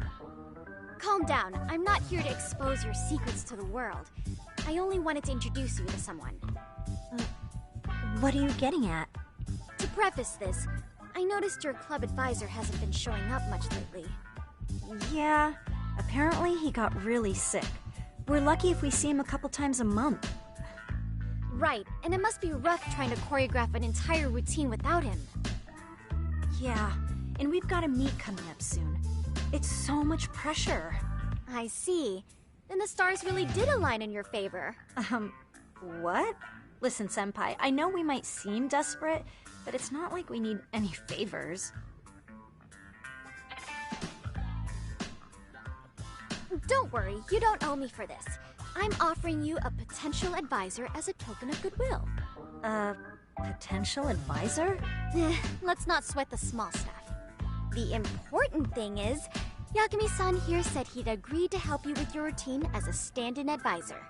Calm down, I'm not here to expose your secrets to the world. I only wanted to introduce you to someone. What are you getting at? To preface this, I noticed your club advisor hasn't been showing up much lately. Yeah, apparently he got really sick. We're lucky if we see him a couple times a month. Right, and it must be rough trying to choreograph an entire routine without him. Yeah, and we've got a meet coming up soon. It's so much pressure. I see. Then the stars really did align in your favor. What? Listen, Senpai, I know we might seem desperate, but it's not like we need any favors. Don't worry, you don't owe me for this. I'm offering you a potential advisor as a token of goodwill. Potential advisor? Let's not sweat the small stuff. The important thing is, Yagami-san here said he'd agreed to help you with your routine as a stand-in advisor.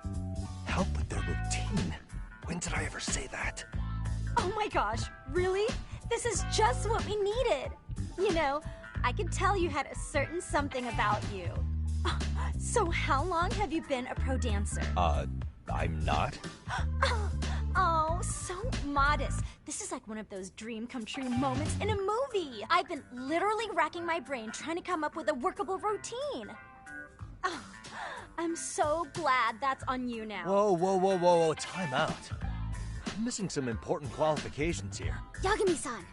Help with their routine? When did I ever say that? Oh my gosh, really? This is just what we needed. You know, I could tell you had a certain something about you. So how long have you been a pro dancer? I'm not. Oh, so modest. This is like one of those dream come true moments in a movie. I've been literally racking my brain trying to come up with a workable routine. Oh, I'm so glad that's on you now. Whoa, time out. I'm missing some important qualifications here. Yagami-san,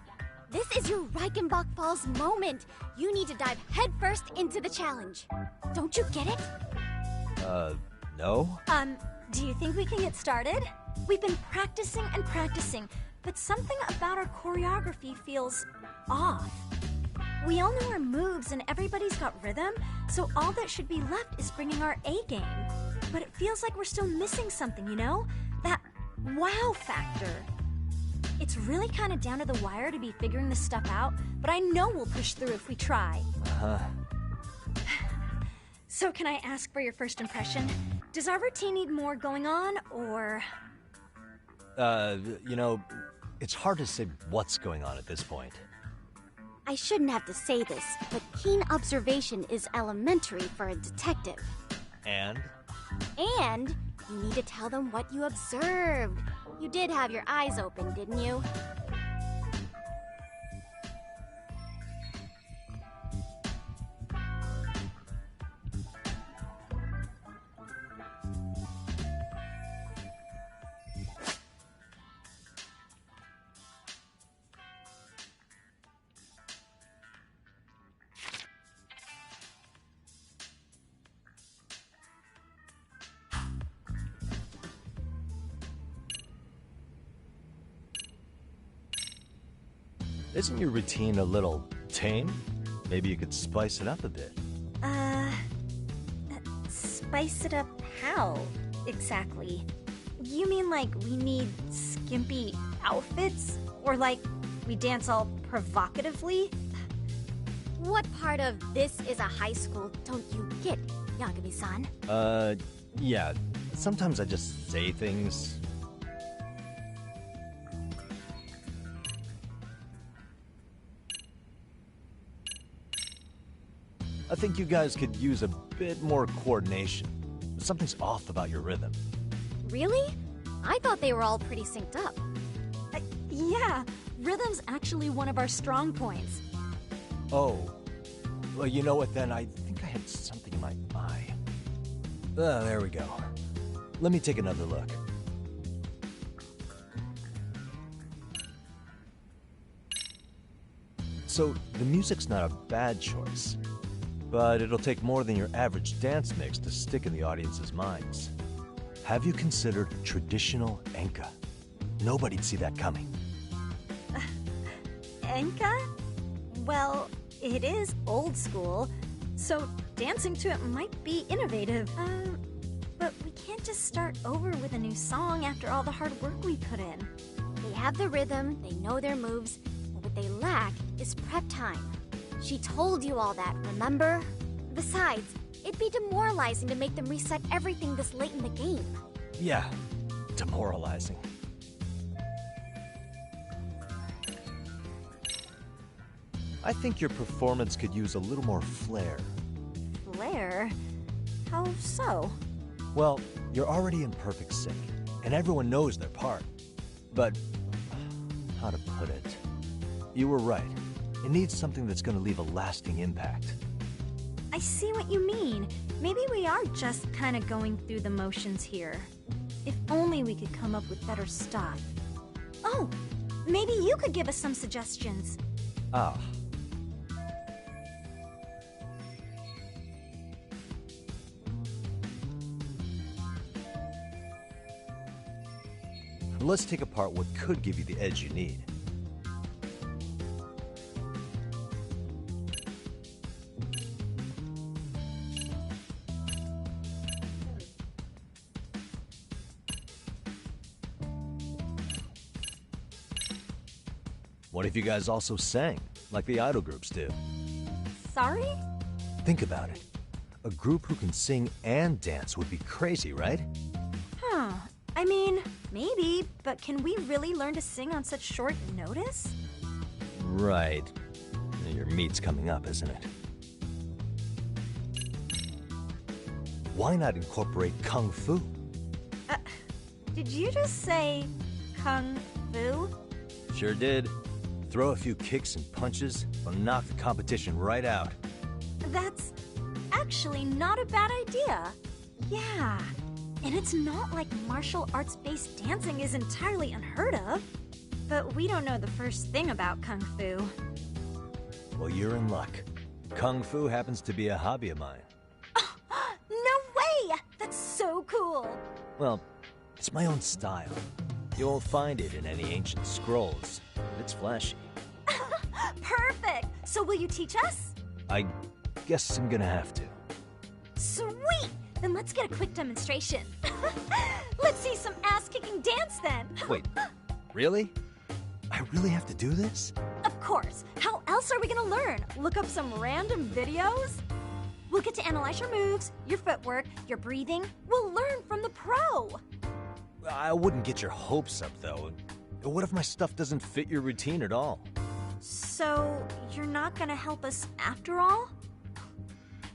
this is your Reichenbach Falls moment. You need to dive headfirst into the challenge. Don't you get it? No? Do you think we can get started? We've been practicing and practicing, but something about our choreography feels off. We all know our moves and everybody's got rhythm, so all that should be left is bringing our A game. But it feels like we're still missing something, you know? That wow factor. It's really kind of down to the wire to be figuring this stuff out, but I know we'll push through if we try. So can I ask for your first impression? Does our routine need more going on, or...? You know, it's hard to say what's going on at this point. I shouldn't have to say this, but keen observation is elementary for a detective. And? And you need to tell them what you observed. You did have your eyes open, didn't you? Isn't your routine a little tame? Maybe you could spice it up a bit. Spice it up how, exactly? You mean like we need skimpy outfits? Or like we dance all provocatively? What part of this is a high school don't you get, Yagami-san? Yeah. Sometimes I just say things. I think you guys could use a bit more coordination. Something's off about your rhythm. Really? I thought they were all pretty synced up. Yeah, rhythm's actually one of our strong points. Oh. Well, you know what then? I think I had something in my eye. There we go. Let me take another look. So, the music's not a bad choice. But it'll take more than your average dance mix to stick in the audience's minds. Have you considered traditional enka? Nobody'd see that coming. Enka? Well, it is old school. So dancing to it might be innovative. But we can't just start over with a new song after all the hard work we put in. They have the rhythm, they know their moves, but what they lack is prep time. She told you all that, remember? Besides, it'd be demoralizing to make them reset everything this late in the game. Yeah, demoralizing. I think your performance could use a little more flair. Flair? How so? Well, you're already in perfect sync, and everyone knows their part. But, how to put it? You were right. It needs something that's gonna leave a lasting impact. I see what you mean. Maybe we are just kind of going through the motions here. If only we could come up with better stuff. Oh, maybe you could give us some suggestions. Ah. Let's take apart what could give you the edge you need. What if you guys also sang, like the idol groups do? Sorry? Think about it. A group who can sing and dance would be crazy, right? Huh. I mean, maybe, but can we really learn to sing on such short notice? Right. Your meet's coming up, isn't it? Why not incorporate Kung Fu? Did you just say Kung Fu? Sure did. Throw a few kicks and punches, will knock the competition right out. That's actually not a bad idea. Yeah. And it's not like martial arts-based dancing is entirely unheard of. But we don't know the first thing about Kung Fu. Well, you're in luck. Kung Fu happens to be a hobby of mine. No way! That's so cool! Well, it's my own style. You won't find it in any ancient scrolls, but it's flashy. Perfect! So will you teach us? I guess I'm gonna have to. Sweet! Then let's get a quick demonstration. Let's see some ass-kicking dance then. Wait, really? I really have to do this? Of course. How else are we gonna learn? Look up some random videos? We'll get to analyze your moves, your footwork, your breathing. We'll learn from the pro. I wouldn't get your hopes up, though. What if my stuff doesn't fit your routine at all? So, you're not gonna help us after all?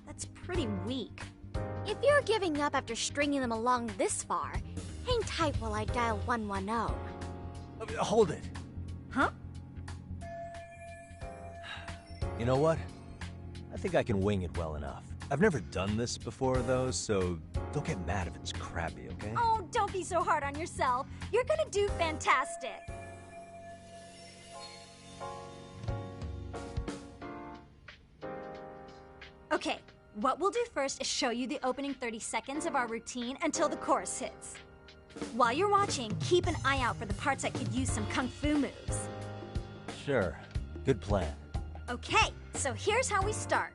That's pretty weak. If you're giving up after stringing them along this far, hang tight while I dial 110. Hold it. Huh? You know what? I think I can wing it well enough. I've never done this before, though, so don't get mad if it's crappy, okay? Oh, don't be so hard on yourself. You're gonna do fantastic. Okay, what we'll do first is show you the opening 30 seconds of our routine until the chorus hits. While you're watching, keep an eye out for the parts that could use some kung fu moves. Sure. Good plan. Okay, so here's how we start.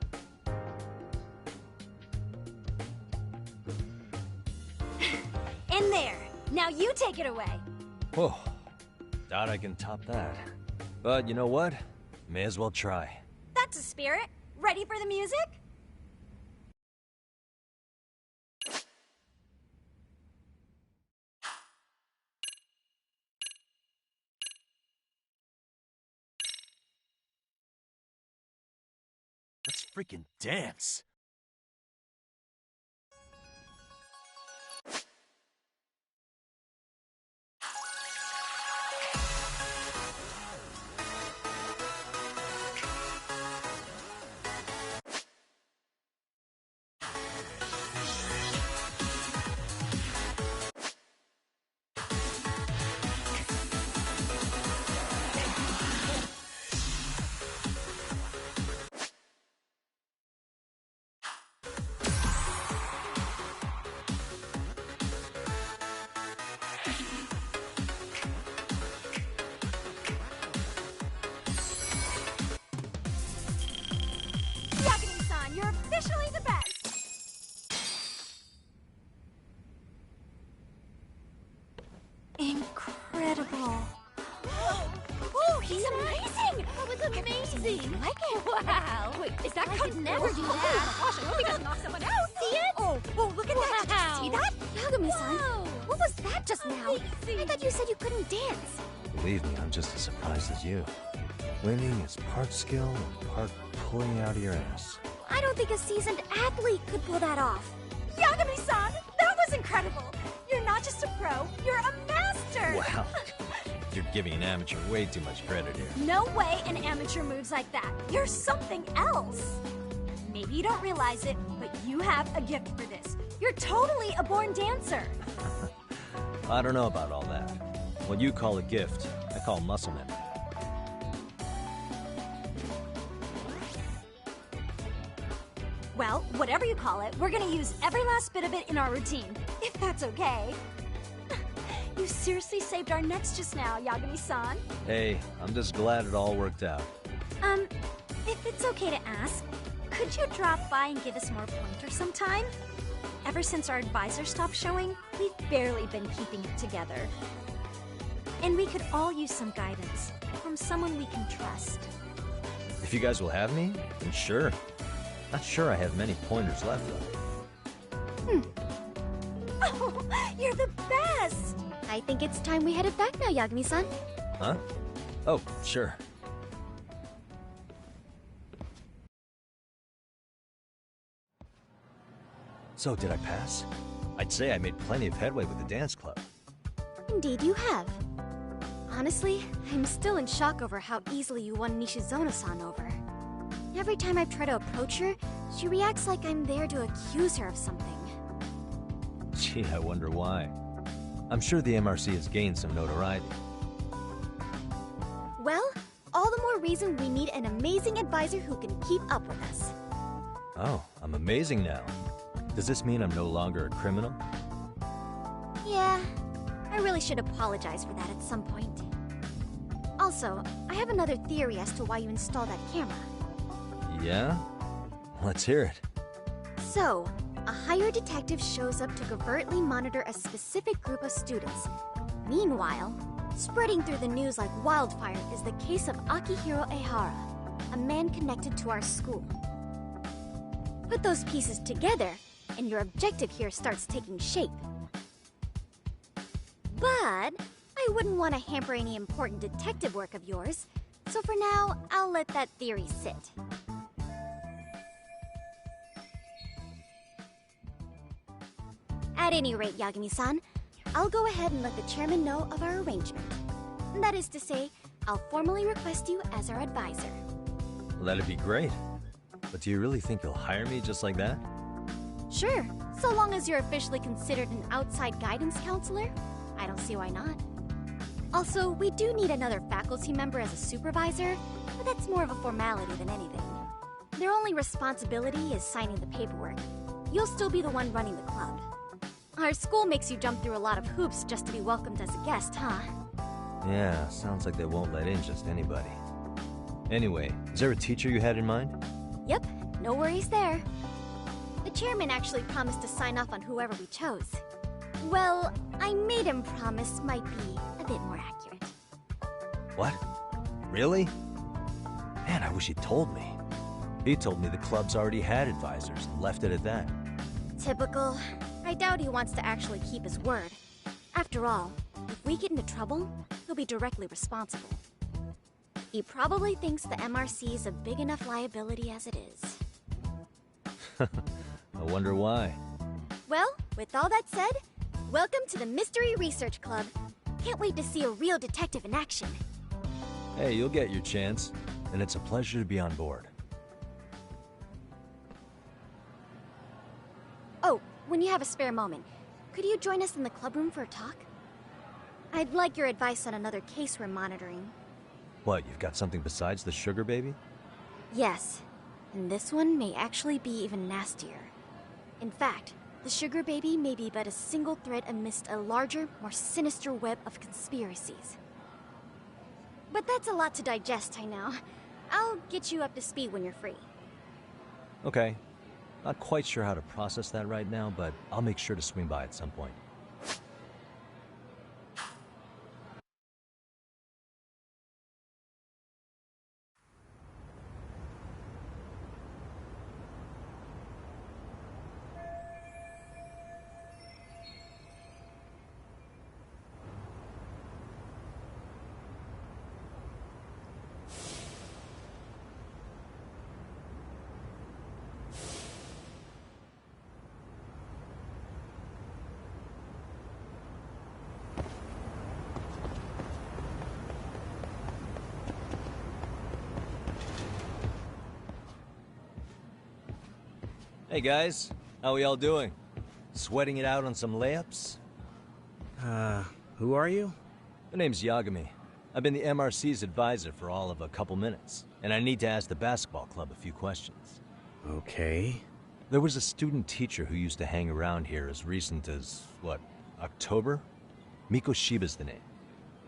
In there. Now you take it away. Whoa. Doubt I can top that. But you know what? May as well try. That's a spirit. Ready for the music? Let's freaking dance. amazing! Like it? Wow! Wait, is that I could never do that. Gosh, I hope he doesn't knock someone out! See it? Oh, look at that! Did you see that? Yagami-san, what was that just now? I thought you said you couldn't dance. Believe me, I'm just as surprised as you. Winning is part skill and part pulling out of your ass. I don't think a seasoned athlete could pull that off. Yagami-san, that was incredible! You're not just a pro, you're a master! Wow. You're giving an amateur way too much credit here. No way an amateur moves like that. You're something else. Maybe you don't realize it, but you have a gift for this. You're totally a born dancer. I don't know about all that. What you call a gift, I call muscle memory. Well, whatever you call it, we're gonna use every last bit of it in our routine, if that's okay. You seriously saved our necks just now, Yagami-san. Hey, I'm just glad it all worked out. If it's okay to ask, could you drop by and give us more pointers sometime? Ever since our advisor stopped showing, we've barely been keeping it together. And we could all use some guidance from someone we can trust. If you guys will have me, then sure. Not sure I have many pointers left, though. Oh, you're the best! I think it's time we headed back now, Yagami-san. Huh? Oh, sure. So, did I pass? I'd say I made plenty of headway with the dance club. Indeed you have. Honestly, I'm still in shock over how easily you won Nishizono-san over. Every time I try to approach her, she reacts like I'm there to accuse her of something. Gee, I wonder why. I'm sure the MRC has gained some notoriety. Well, all the more reason we need an amazing advisor who can keep up with us. Oh, I'm amazing now. Does this mean I'm no longer a criminal? Yeah, I really should apologize for that at some point. Also, I have another theory as to why you installed that camera. Yeah? Let's hear it. So, a hired detective shows up to covertly monitor a specific group of students. Meanwhile, spreading through the news like wildfire is the case of Akihiro Ehara, a man connected to our school. Put those pieces together, and your objective here starts taking shape. But I wouldn't want to hamper any important detective work of yours, so for now, I'll let that theory sit. At any rate, Yagami-san, I'll go ahead and let the chairman know of our arrangement. That is to say, I'll formally request you as our advisor. Well, that'd be great. But do you really think you'll hire me just like that? Sure, so long as you're officially considered an outside guidance counselor, I don't see why not. Also, we do need another faculty member as a supervisor, but that's more of a formality than anything. Their only responsibility is signing the paperwork. You'll still be the one running the club. Our school makes you jump through a lot of hoops just to be welcomed as a guest, huh? Yeah, sounds like they won't let in just anybody. Anyway, is there a teacher you had in mind? Yep, no worries there. The chairman actually promised to sign off on whoever we chose. Well, I made him promise might be a bit more accurate. What? Really? Man, I wish he'd told me. He told me the club's already had advisors and left it at that. Typical. I doubt he wants to actually keep his word. After all, if we get into trouble, he'll be directly responsible. He probably thinks the MRC is a big enough liability as it is. I wonder why. Well, with all that said, welcome to the Mystery Research Club. Can't wait to see a real detective in action. Hey, you'll get your chance, and it's a pleasure to be on board. Oh, when you have a spare moment, could you join us in the clubroom for a talk? I'd like your advice on another case we're monitoring. What, you've got something besides the sugar baby? Yes, and this one may actually be even nastier. In fact, the sugar baby may be but a single thread amidst a larger, more sinister web of conspiracies. But that's a lot to digest, I know. I'll get you up to speed when you're free. Okay. Not quite sure how to process that right now, but I'll make sure to swing by at some point. Hey guys, how we all doing? Sweating it out on some layups? Who are you? My name's Yagami. I've been the MRC's advisor for all of a couple minutes, and I need to ask the basketball club a few questions. Okay. There was a student teacher who used to hang around here as recent as, what, October? Mikoshiba's the name.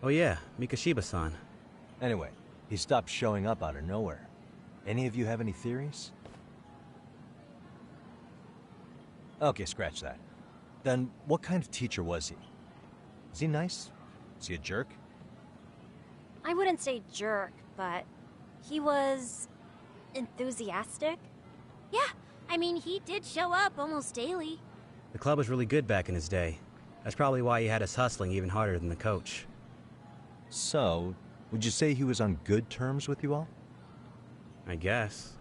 Oh yeah, Mikoshiba-san. Anyway, he stopped showing up out of nowhere. Any of you have any theories? Okay, scratch that. Then, what kind of teacher was he? Is he nice? Is he a jerk? I wouldn't say jerk, but he was enthusiastic. Yeah, I mean, he did show up almost daily. The club was really good back in his day. That's probably why he had us hustling even harder than the coach. So, would you say he was on good terms with you all? I guess.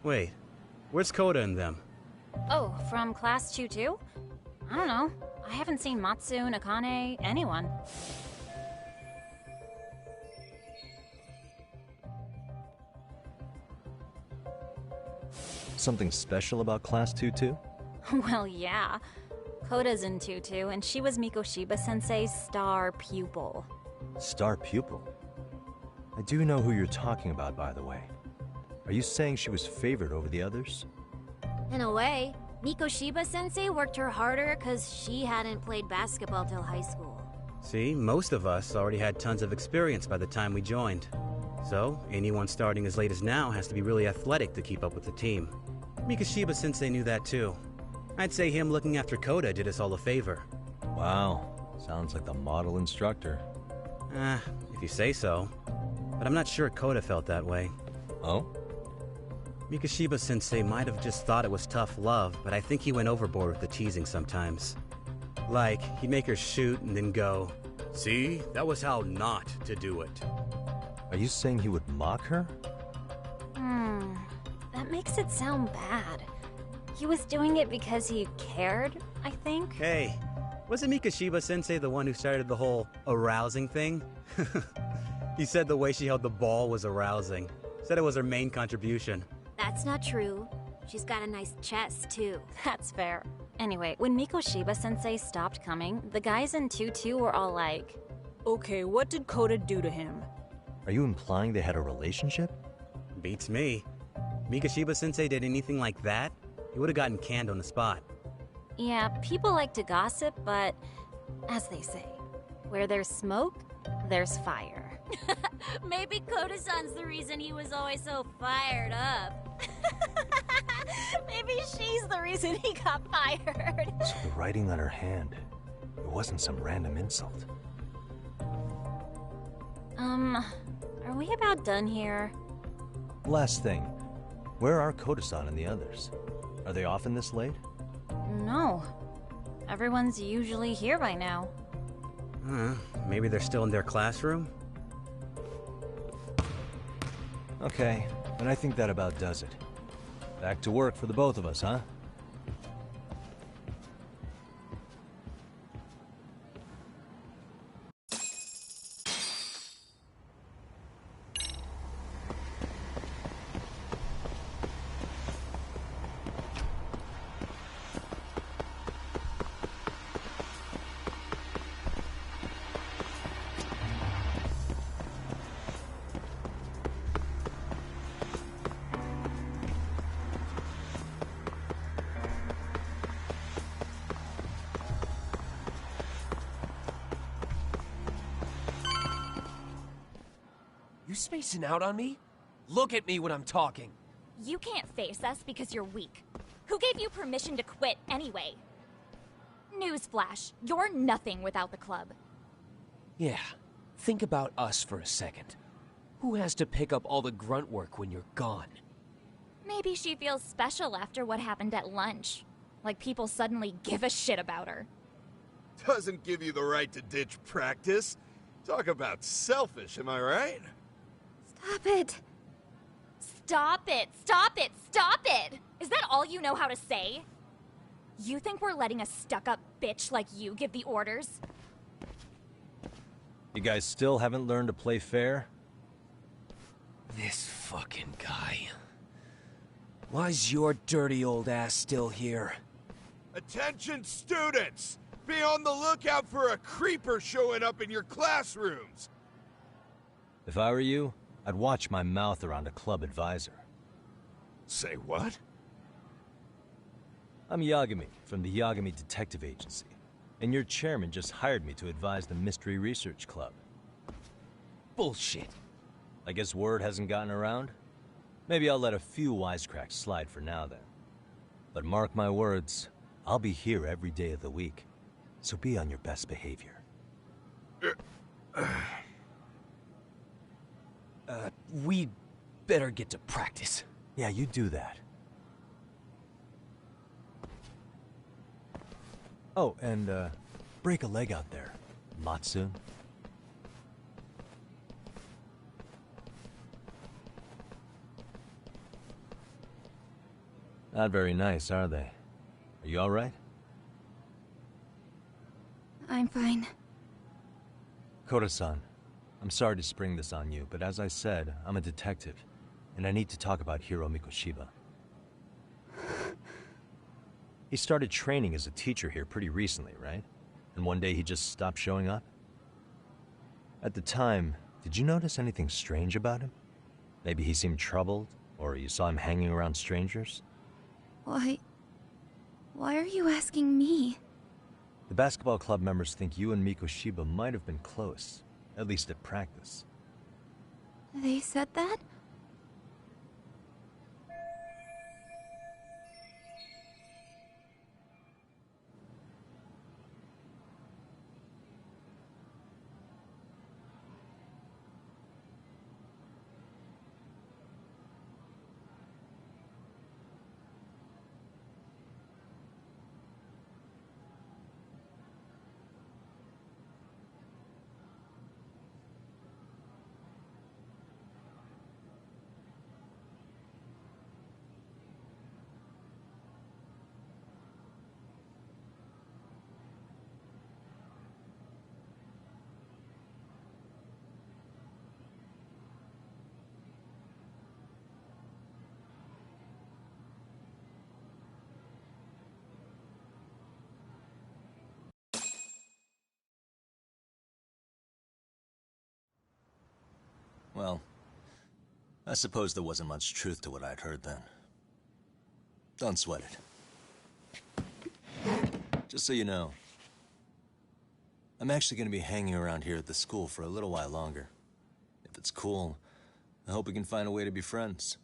Wait, where's Koda and them? Oh, from class 2 too? I don't know. I haven't seen Matsu, Nakane, anyone. Something special about Class 2 too? Well, yeah. Koda's in Tutu, and she was Mikoshiba-sensei's star pupil. Star pupil? I do know who you're talking about, by the way. Are you saying she was favored over the others? In a way, Mikoshiba-sensei worked her harder because she hadn't played basketball till high school. See, most of us already had tons of experience by the time we joined. So, anyone starting as late as now has to be really athletic to keep up with the team. Mikoshiba-sensei knew that too. I'd say him looking after Koda did us all a favor. Wow, sounds like the model instructor. If you say so. But I'm not sure Koda felt that way. Oh? Mikoshiba-sensei might have just thought it was tough love, but I think he went overboard with the teasing sometimes. Like, he'd make her shoot and then go, "See, that was how not to do it." Are you saying he would mock her? That makes it sound bad. He was doing it because he cared, I think. Hey, wasn't Mikoshiba-sensei the one who started the whole arousing thing? He said the way she held the ball was arousing. Said it was her main contribution. That's not true. She's got a nice chest, too. That's fair. Anyway, when Mikoshiba-sensei stopped coming, the guys in Tutu were all like, "Okay, what did Koda do to him?" Are you implying they had a relationship? Beats me. Mikoshiba-sensei did anything like that, he would have gotten canned on the spot. yeah, people like to gossip, but as they say, where there's smoke, there's fire. Maybe Koda-san's the reason he was always so fired up. Maybe she's the reason he got fired. So the writing on her hand, it wasn't some random insult. Are we about done here? Last thing, where are Koda-san and the others? Are they often this late? No. Everyone's usually here by now. Maybe they're still in their classroom? Okay, and I think that about does it. Back to work for the both of us, huh? You spacing out on me? Look at me when I'm talking. You can't face us because you're weak. Who gave you permission to quit anyway? Newsflash, you're nothing without the club. Yeah, think about us for a second. Who has to pick up all the grunt work when you're gone? Maybe she feels special after what happened at lunch. Like people suddenly give a shit about her. Doesn't give you the right to ditch practice. Talk about selfish, am I right? Stop it. Stop it! Stop it! Stop it! Is that all you know how to say? You think we're letting a stuck-up bitch like you give the orders? You guys still haven't learned to play fair? This fucking guy. Why's your dirty old ass still here? Attention students! Be on the lookout for a creeper showing up in your classrooms! If I were you, I'd watch my mouth around a club advisor. Say what? I'm Yagami, from the Yagami Detective Agency, and your chairman just hired me to advise the Mystery Research Club. Bullshit. I guess word hasn't gotten around? Maybe I'll let a few wisecracks slide for now then. But mark my words, I'll be here every day of the week, so be on your best behavior. We better get to practice. Yeah, you do that. Oh, and, break a leg out there, Matsu. Not very nice, are they? Are you all right? I'm fine. Koda-san, I'm sorry to spring this on you, but as I said, I'm a detective, and I need to talk about Hiro Mikoshiba. He started training as a teacher here pretty recently, right? And one day he just stopped showing up? At the time, did you notice anything strange about him? Maybe he seemed troubled, or you saw him hanging around strangers? Why are you asking me? The basketball club members think you and Mikoshiba might have been close, at least at practice. They said that? Well, I suppose there wasn't much truth to what I'd heard then. Don't sweat it. Just so you know, I'm actually going to be hanging around here at the school for a little while longer. If it's cool, I hope we can find a way to be friends.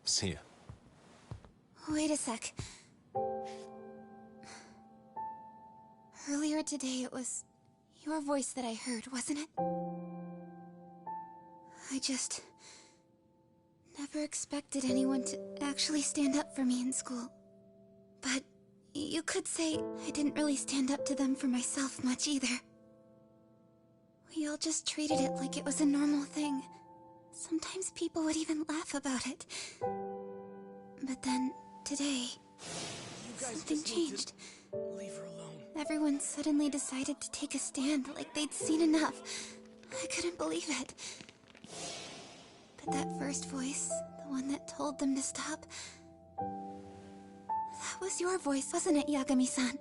See ya. Wait a sec. Earlier today, it was your voice that I heard, wasn't it? I just never expected anyone to actually stand up for me in school. But you could say I didn't really stand up to them for myself much either. We all just treated it like it was a normal thing. Sometimes people would even laugh about it. But then, today, something changed. Leave her alone. Everyone suddenly decided to take a stand like they'd seen enough. I couldn't believe it. But that first voice, the one that told them to stop, that was your voice, wasn't it, Yagami-san?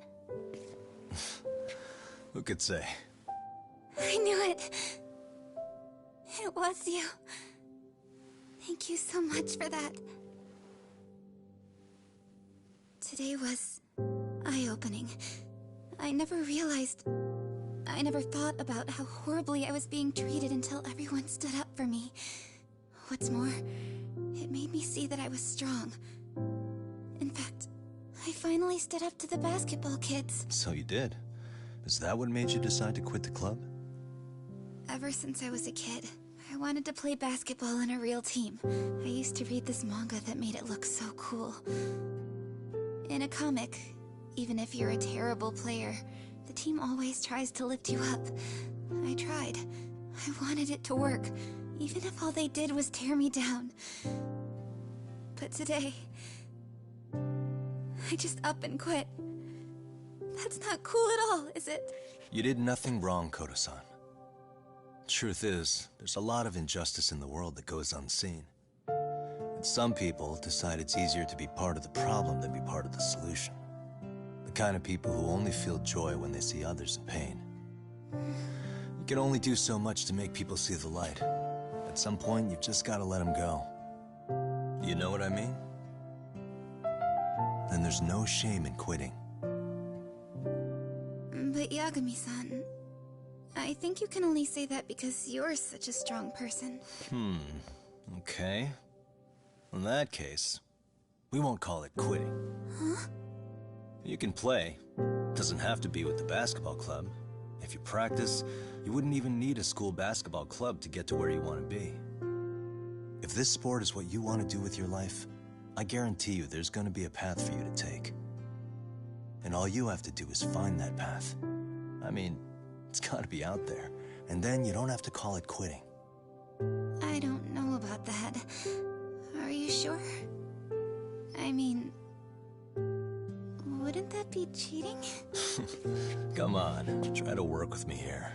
Who could say? I knew it. It was you. Thank you so much for that. Today was eye-opening. I never thought about how horribly I was being treated until everyone stood up for me. What's more, it made me see that I was strong. In fact, I finally stood up to the basketball kids. So you did. Is that what made you decide to quit the club? Ever since I was a kid, I wanted to play basketball in a real team. I used to read this manga that made it look so cool. In a comic, even if you're a terrible player, the team always tries to lift you up. I tried. I wanted it to work, even if all they did was tear me down. But today, I just up and quit. That's not cool at all, is it? You did nothing wrong, Koda-san. Truth is, there's a lot of injustice in the world that goes unseen. But some people decide it's easier to be part of the problem than be part of the solution. The kind of people who only feel joy when they see others in pain. You can only do so much to make people see the light. At some point, you've just gotta let them go. You know what I mean? Then there's no shame in quitting. But Yagami-san, I think you can only say that because you're such a strong person. Okay. In that case, we won't call it quitting. Huh? You can play. Doesn't have to be with the basketball club. If you practice, you wouldn't even need a school basketball club to get to where you want to be. If this sport is what you want to do with your life, I guarantee you there's going to be a path for you to take. And all you have to do is find that path. I mean, it's got to be out there. And then you don't have to call it quitting. I don't know about that. Are you sure? I mean, wouldn't that be cheating? Come on, try to work with me here.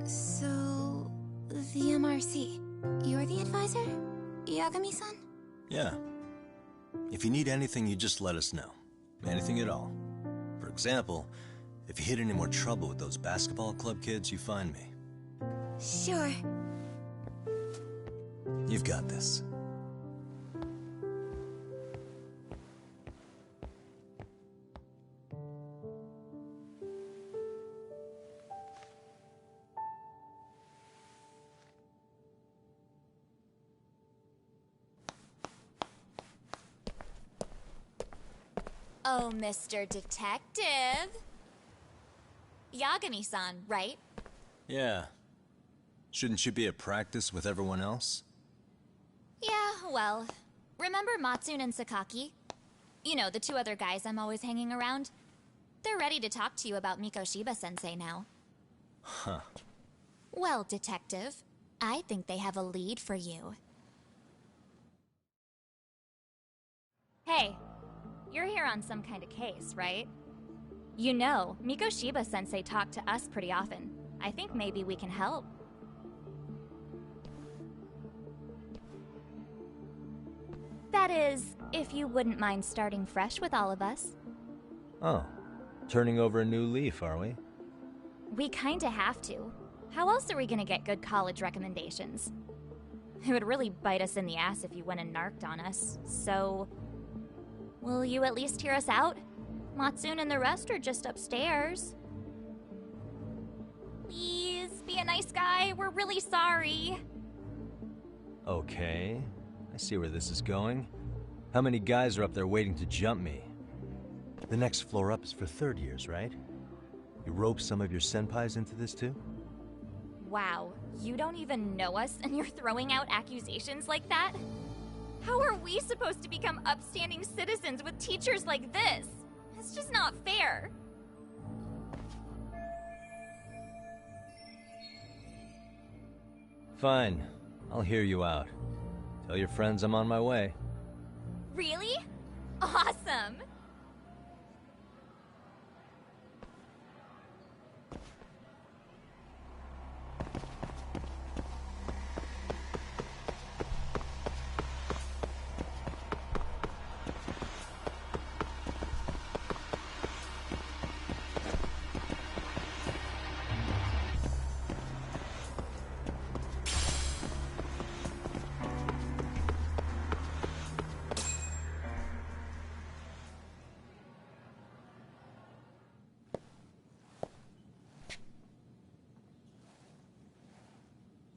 So, the MRC, you're the advisor? Yagami-san? Yeah. If you need anything, you just let us know. Anything at all. For example, if you hit any more trouble with those basketball club kids, you find me. Sure. You've got this. Oh, Mr. Detective. Yagami-san, right? Yeah. Shouldn't you be at practice with everyone else? Yeah, well, remember Matsune and Sakaki? You know, the two other guys I'm always hanging around? They're ready to talk to you about Mikoshiba-sensei now. Huh. Well, Detective, I think they have a lead for you. Hey, you're here on some kind of case, right? You know, Mikoshiba-sensei talked to us pretty often. I think maybe we can help. That is, if you wouldn't mind starting fresh with all of us. Oh, turning over a new leaf, are we? We kinda have to. How else are we gonna get good college recommendations? It would really bite us in the ass if you went and narked on us, so... will you at least hear us out? Matsune and the rest are just upstairs. Please, be a nice guy. We're really sorry. Okay, I see where this is going. How many guys are up there waiting to jump me? The next floor up is for third years, right? You rope some of your senpais into this too? Wow, you don't even know us and you're throwing out accusations like that? How are we supposed to become upstanding citizens with teachers like this? It's just not fair. Fine, I'll hear you out. Tell your friends I'm on my way. Really? Awesome!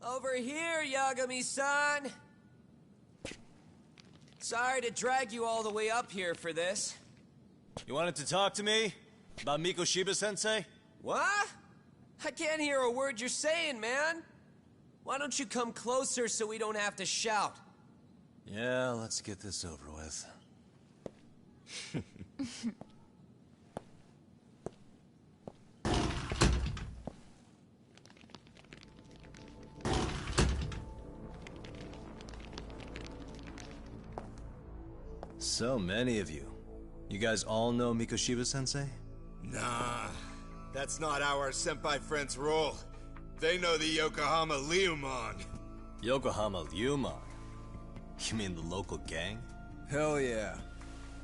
Over here, Yagami-san! Sorry to drag you all the way up here for this. You wanted to talk to me? About Mikoshiba-sensei? What? I can't hear a word you're saying, man. Why don't you come closer so we don't have to shout? Yeah, let's get this over with. So many of you. You guys all know Mikoshiba-sensei? Nah, that's not how our senpai friends roll. They know the Yokohama Leomon. Yokohama Lyumon? You mean the local gang? Hell yeah.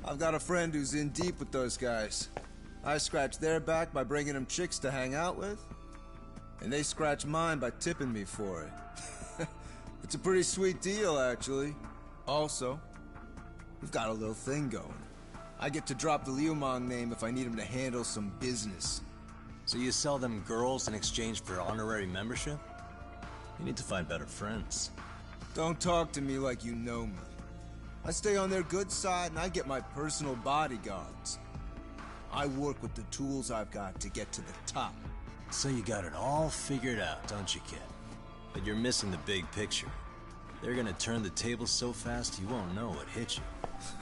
I've got a friend who's in deep with those guys. I scratch their back by bringing them chicks to hang out with, and they scratch mine by tipping me for it. It's a pretty sweet deal, actually. Also, we've got a little thing going. I get to drop the Lyumon name if I need him to handle some business. So you sell them girls in exchange for honorary membership? You need to find better friends. Don't talk to me like you know me. I stay on their good side and I get my personal bodyguards. I work with the tools I've got to get to the top. So you got it all figured out, don't you, kid? But you're missing the big picture. They're gonna turn the tables so fast you won't know what hit you.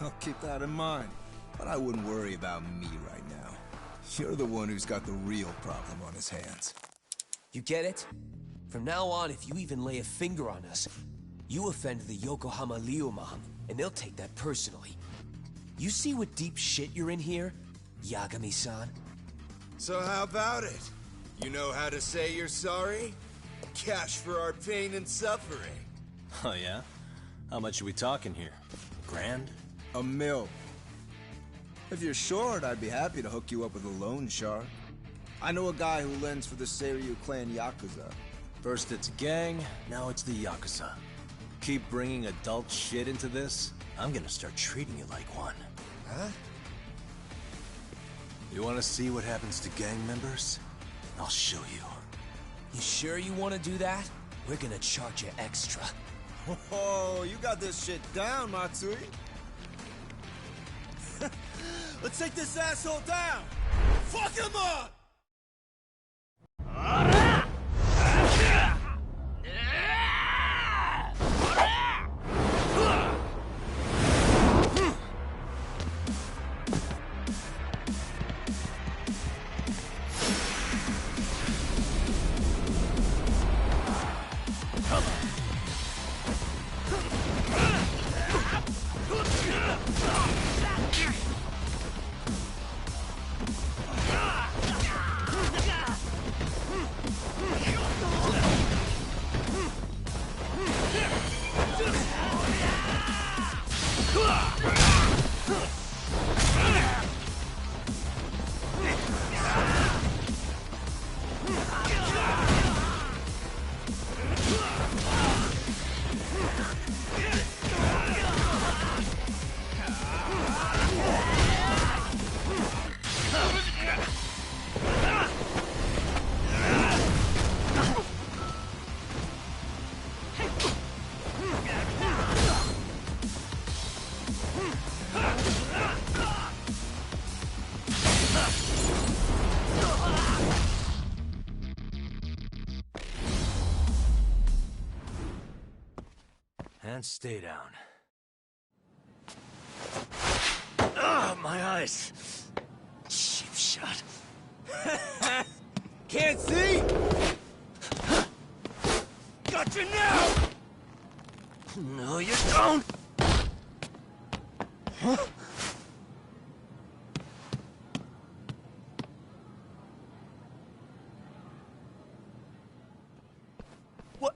I'll keep that in mind. But I wouldn't worry about me right now. You're the one who's got the real problem on his hands. You get it? From now on, if you even lay a finger on us, you offend the Yokohama Lyumon, and they'll take that personally. You see what deep shit you're in here, Yagami-san? So how about it? You know how to say you're sorry? Cash for our pain and suffering. Oh yeah? How much are we talking here? $1,000? $1 million. If you're short, I'd be happy to hook you up with a loan shark. I know a guy who lends for the Seiryu clan Yakuza. First it's a gang, now it's the Yakuza. Keep bringing adult shit into this, I'm gonna start treating you like one. Huh? You wanna see what happens to gang members? I'll show you. You sure you want to do that? We're gonna charge you extra. Oh, you got this shit down, Matsui. Let's take this asshole down! Fuck him up! And stay down. Ah, my eyes! Cheap shot. Can't see? Got you now! No, you don't! Huh? What?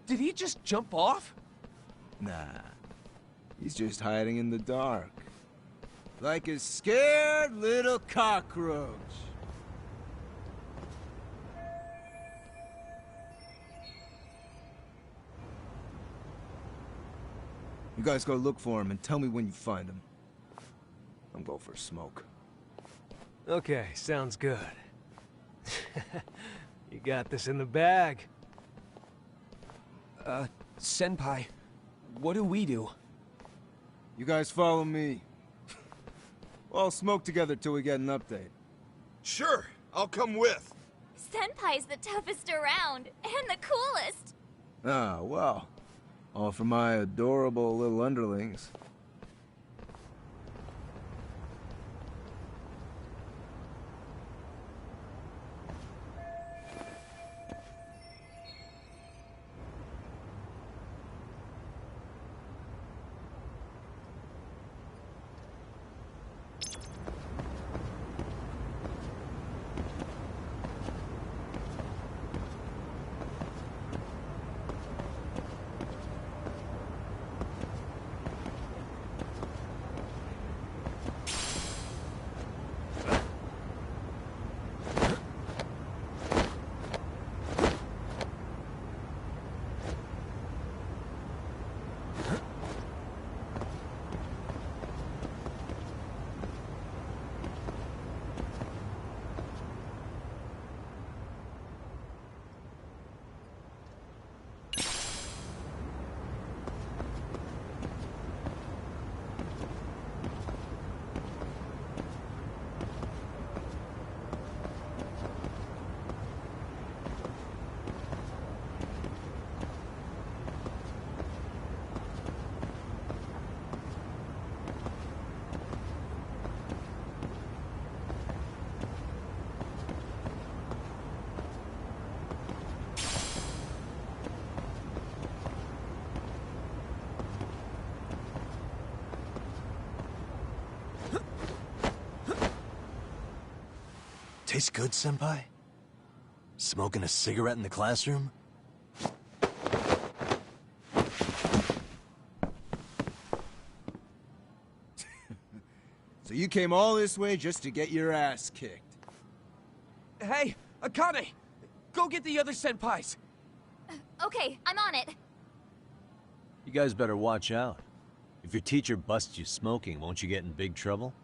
Did he just jump off? Nah. He's just hiding in the dark. Like a scared little cockroach. You guys go look for him and tell me when you find him. I'm going for a smoke. Okay, sounds good. You got this in the bag. Senpai, what do we do? You guys follow me. We'll all smoke together till we get an update. Sure, I'll come with. Senpai's the toughest around, and the coolest. Ah, well. All for my adorable little underlings. Tastes good, Senpai? Smoking a cigarette in the classroom? So you came all this way just to get your ass kicked? Hey, Akane! Go get the other senpais! Okay, I'm on it. You guys better watch out. If your teacher busts you smoking, won't you get in big trouble?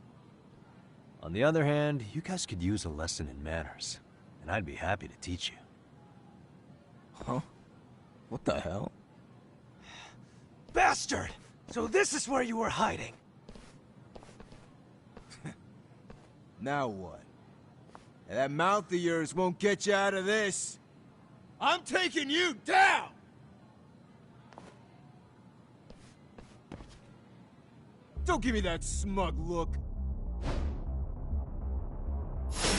On the other hand, you guys could use a lesson in manners, and I'd be happy to teach you. Huh? What the hell? Bastard! So this is where you were hiding. Now what? That mouth of yours won't get you out of this. I'm taking you down! Don't give me that smug look.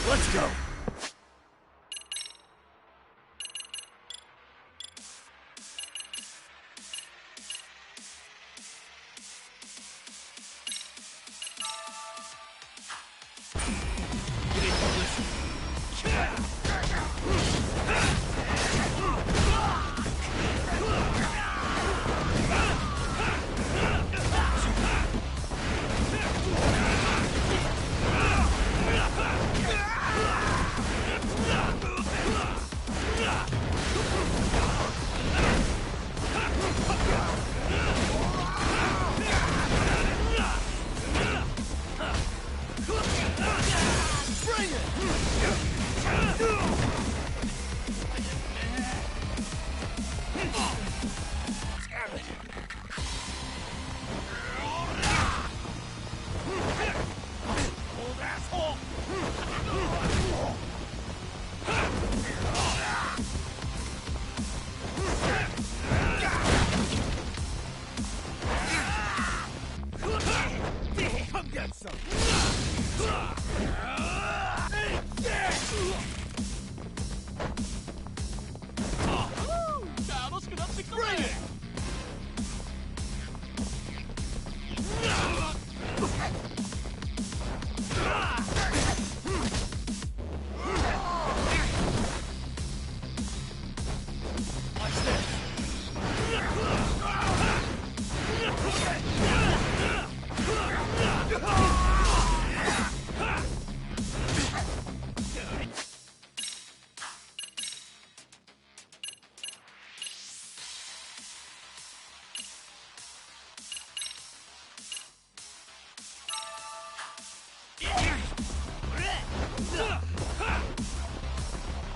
Let's go!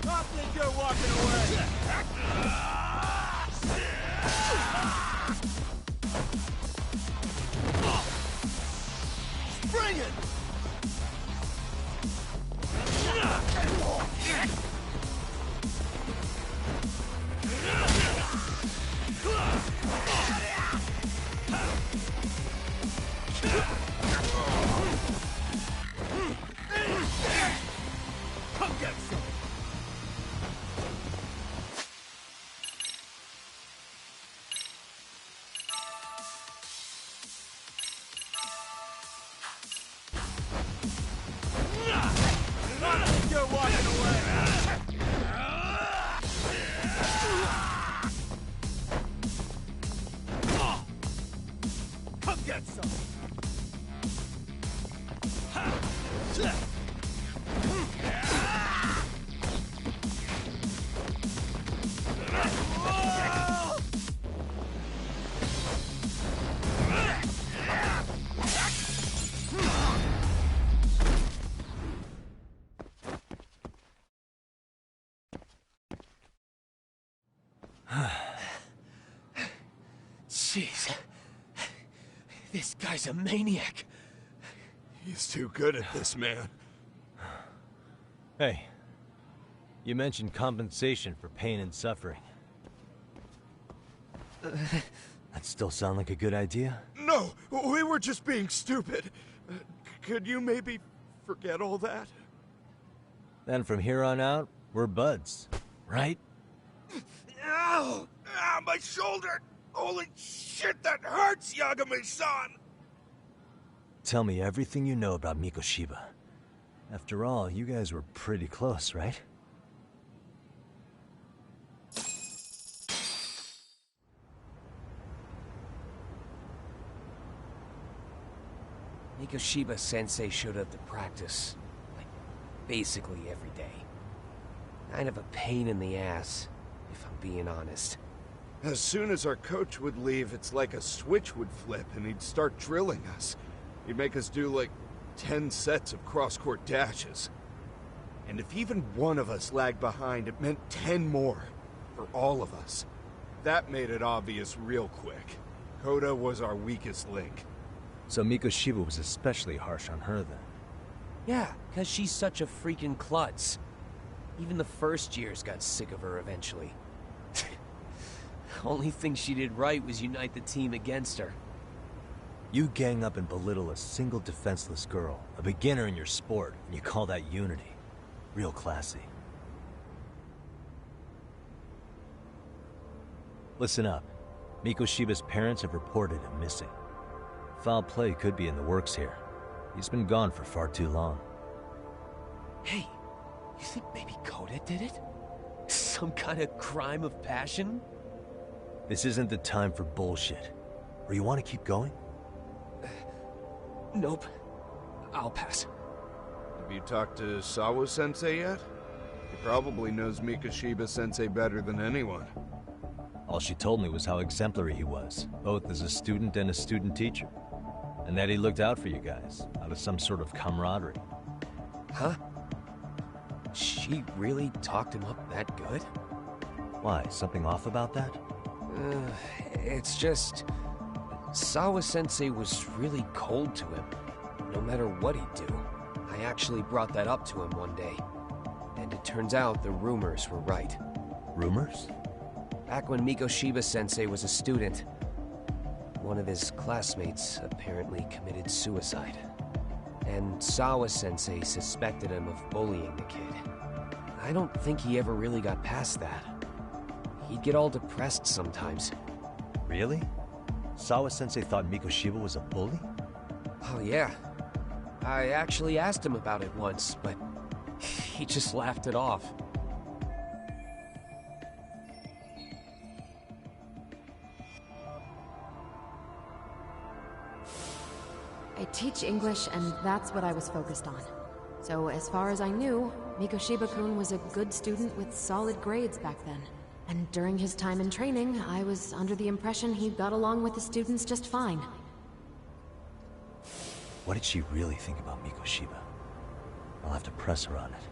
I think you're walking away. Bring it! Come get some! You're walking away! Come get some! Jeez. This guy's a maniac. He's too good at this, man. Hey, you mentioned compensation for pain and suffering. That still sound like a good idea? No, we were just being stupid. Could you maybe forget all that? Then from here on out, we're buds, right? Ow! Ah, my shoulder! Holy shit, that hurts, Yagami-san! Tell me everything you know about Mikoshiba. After all, you guys were pretty close, right? Mikoshiba Sensei showed up to practice, like, basically every day. Kind of a pain in the ass, if I'm being honest. As soon as our coach would leave, it's like a switch would flip and he'd start drilling us. He'd make us do like 10 sets of cross-court dashes. And if even one of us lagged behind, it meant 10 more for all of us. That made it obvious real quick. Koda was our weakest link. So Mikoshiba was especially harsh on her then? Yeah, 'cause she's such a freaking klutz. Even the first years got sick of her eventually. Only thing she did right was unite the team against her. You gang up and belittle a single defenseless girl, a beginner in your sport, and you call that unity. Real classy. Listen up. Mikoshiba's parents have reported him missing. Foul play could be in the works here. He's been gone for far too long. Hey, you think maybe Koda did it? Some kind of crime of passion? This isn't the time for bullshit. Or you want to keep going? Nope. I'll pass. Have you talked to Sawa-sensei yet? He probably knows Mikoshiba-sensei better than anyone. All she told me was how exemplary he was, both as a student and a student teacher. And that he looked out for you guys, out of some sort of camaraderie. Huh? She really talked him up that good? Why, something off about that? It's just... Sawa-sensei was really cold to him, no matter what he'd do. I actually brought that up to him one day. And it turns out the rumors were right. Rumors? Back when Mikoshiba-sensei was a student, one of his classmates apparently committed suicide. And Sawa-sensei suspected him of bullying the kid. I don't think he ever really got past that. He'd get all depressed sometimes. Really? Sawa-sensei thought Mikoshiba was a bully? Oh yeah. I actually asked him about it once, but he just laughed it off. I teach English, and that's what I was focused on. So as far as I knew, Mikoshiba-kun was a good student with solid grades back then. And during his time in training, I was under the impression he got along with the students just fine. What did she really think about Mikoshiba? I'll have to press her on it.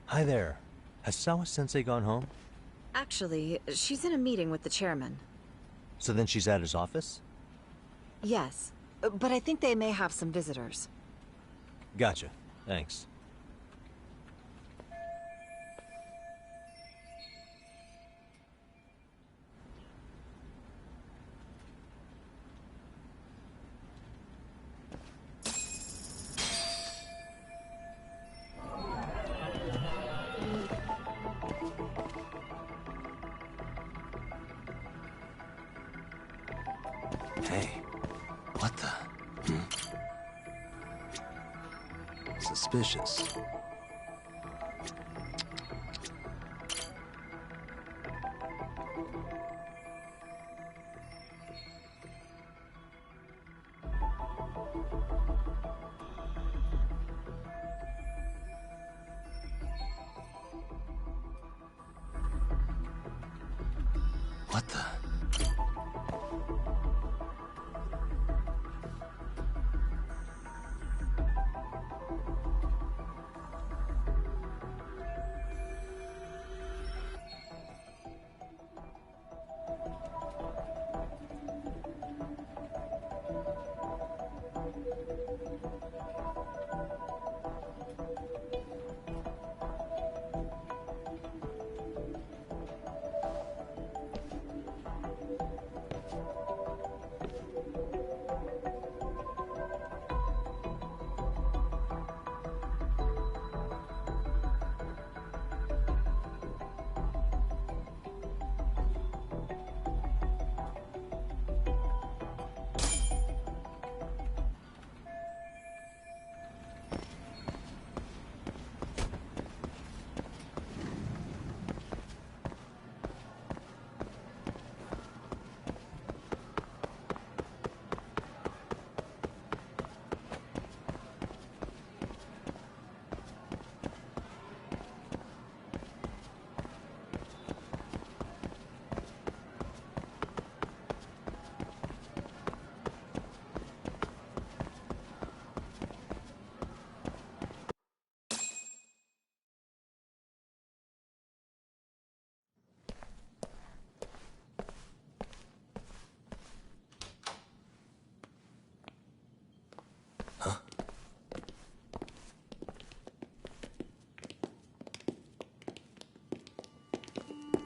Hi there. Has Sawa-sensei gone home? Actually, she's in a meeting with the chairman. So then she's at his office? Yes, but I think they may have some visitors. Gotcha. Thanks. Hey, what the? Suspicious. What the?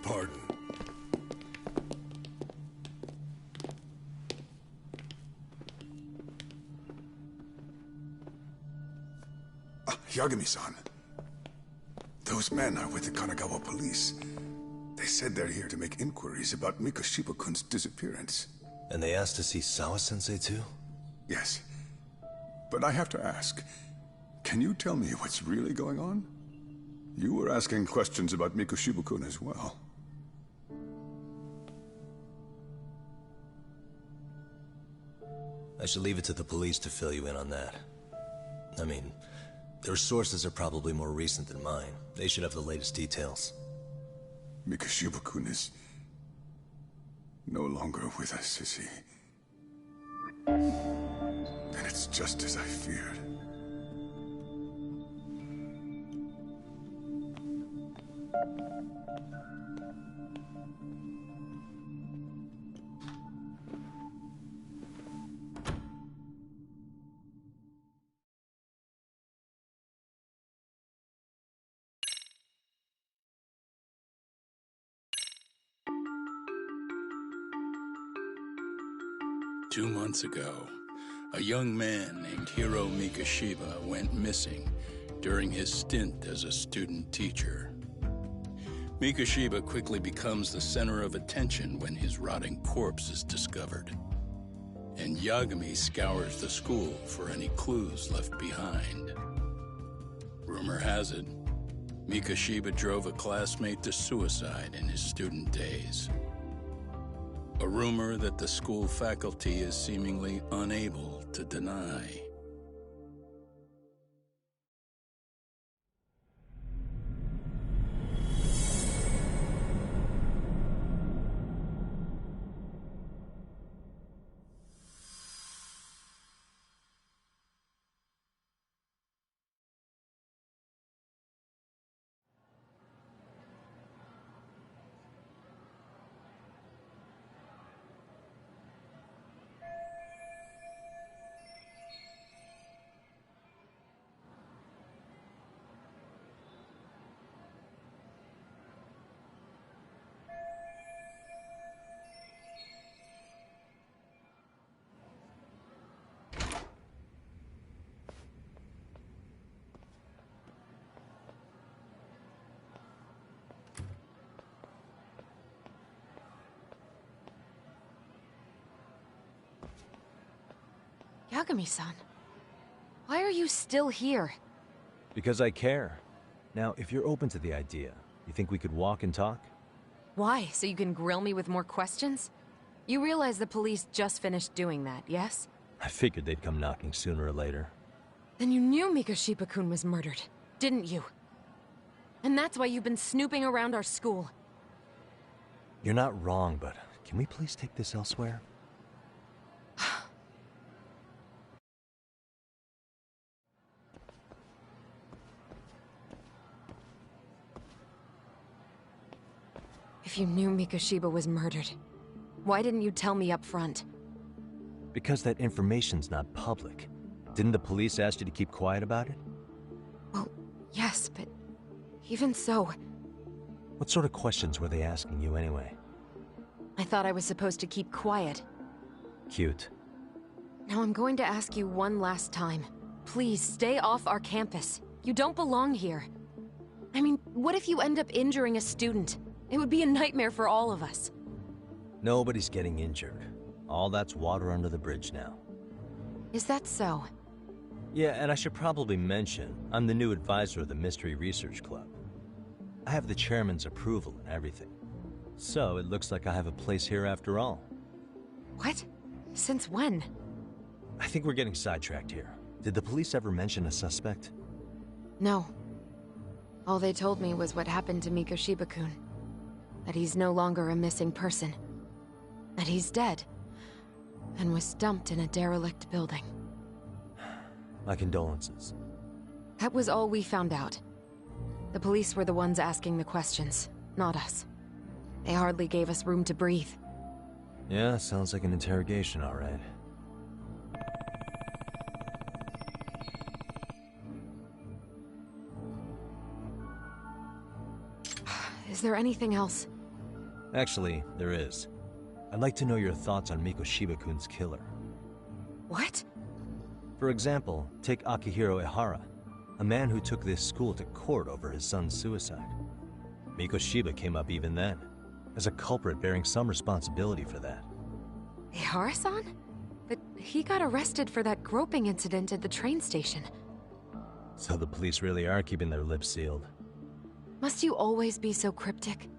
Pardon. Yagami-san. Those men are with the Kanagawa police. They said they're here to make inquiries about Mikoshiba-kun's disappearance. And they asked to see Sawa-sensei too? Yes. But I have to ask, can you tell me what's really going on? You were asking questions about Mikoshiba-kun as well. I should leave it to the police to fill you in on that. I mean, their sources are probably more recent than mine. They should have the latest details. Mikoshiba-kun is no longer with us, is he? Then it's just as I feared. Two months ago, a young man named Hiro Mikoshiba went missing during his stint as a student teacher. Mikoshiba quickly becomes the center of attention when his rotting corpse is discovered. And Yagami scours the school for any clues left behind. Rumor has it, Mikoshiba drove a classmate to suicide in his student days. A rumor that the school faculty is seemingly unable to deny. Yagami-san, why are you still here? Because I care. Now, if you're open to the idea, you think we could walk and talk? Why? So you can grill me with more questions? You realize the police just finished doing that, yes? I figured they'd come knocking sooner or later. Then you knew Mikoshiba-kun was murdered, didn't you? And that's why you've been snooping around our school. You're not wrong, but can we please take this elsewhere? If you knew Mikoshiba was murdered, why didn't you tell me up front? Because that information's not public. Didn't the police ask you to keep quiet about it? Well, yes, but even so... What sort of questions were they asking you anyway? I thought I was supposed to keep quiet. Cute. Now I'm going to ask you one last time. Please, stay off our campus. You don't belong here. I mean, what if you end up injuring a student? It would be a nightmare for all of us. Nobody's getting injured. All that's water under the bridge now. Is that so? Yeah, and I should probably mention, I'm the new advisor of the Mystery Research Club. I have the chairman's approval and everything. So it looks like I have a place here after all. What? Since when? I think we're getting sidetracked here. Did the police ever mention a suspect? No. All they told me was what happened to Mikoshiba-kun. That he's no longer a missing person. That he's dead. And was dumped in a derelict building. My condolences. That was all we found out. The police were the ones asking the questions, not us. They hardly gave us room to breathe. Yeah, sounds like an interrogation, all right. Is there anything else? Actually, there is. I'd like to know your thoughts on Mikoshiba-kun's killer. What? For example, take Akihiro Ehara, a man who took this school to court over his son's suicide. Mikoshiba came up even then, as a culprit bearing some responsibility for that. Ehara-san? But he got arrested for that groping incident at the train station. So the police really are keeping their lips sealed. Must you always be so cryptic?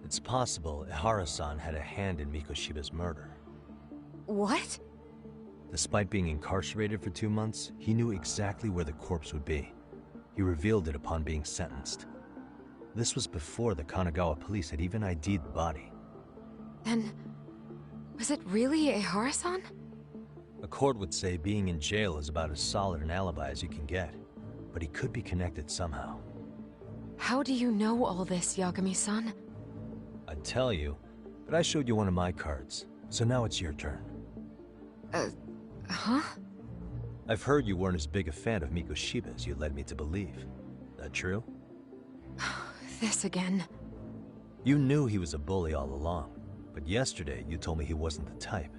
It's possible Ehara-san had a hand in Mikoshiba's murder. What? Despite being incarcerated for 2 months, he knew exactly where the corpse would be. He revealed it upon being sentenced. This was before the Kanagawa police had even ID'd the body. Then, was it really Ehara-san? A court would say being in jail is about as solid an alibi as you can get, but he could be connected somehow. How do you know all this, Yagami-san? I'd tell you, but I showed you one of my cards, so now it's your turn. Huh? I've heard you weren't as big a fan of Mikoshiba as you led me to believe. That true? This again. You knew he was a bully all along, but yesterday you told me he wasn't the type.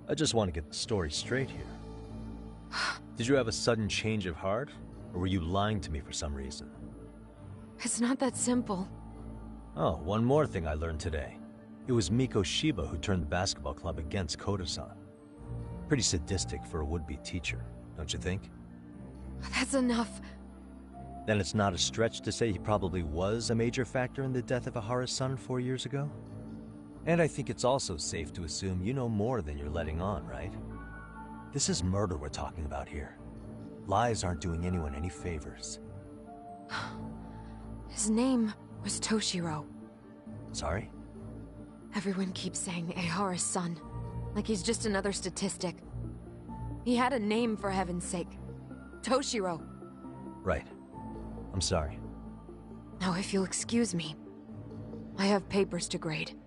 I just want to get the story straight here. Did you have a sudden change of heart, or were you lying to me for some reason? It's not that simple. Oh, one more thing I learned today. It was Mikoshiba who turned the basketball club against Koda-san. Pretty sadistic for a would-be teacher, don't you think? That's enough. Then it's not a stretch to say he probably was a major factor in the death of Ehara's son 4 years ago? And I think it's also safe to assume you know more than you're letting on, right? This is murder we're talking about here. Lies aren't doing anyone any favors. His name was Toshiro. Sorry? Everyone keeps saying Ehara's son, like he's just another statistic. He had a name, for heaven's sake. Toshiro. Right. I'm sorry. Now, if you'll excuse me, I have papers to grade.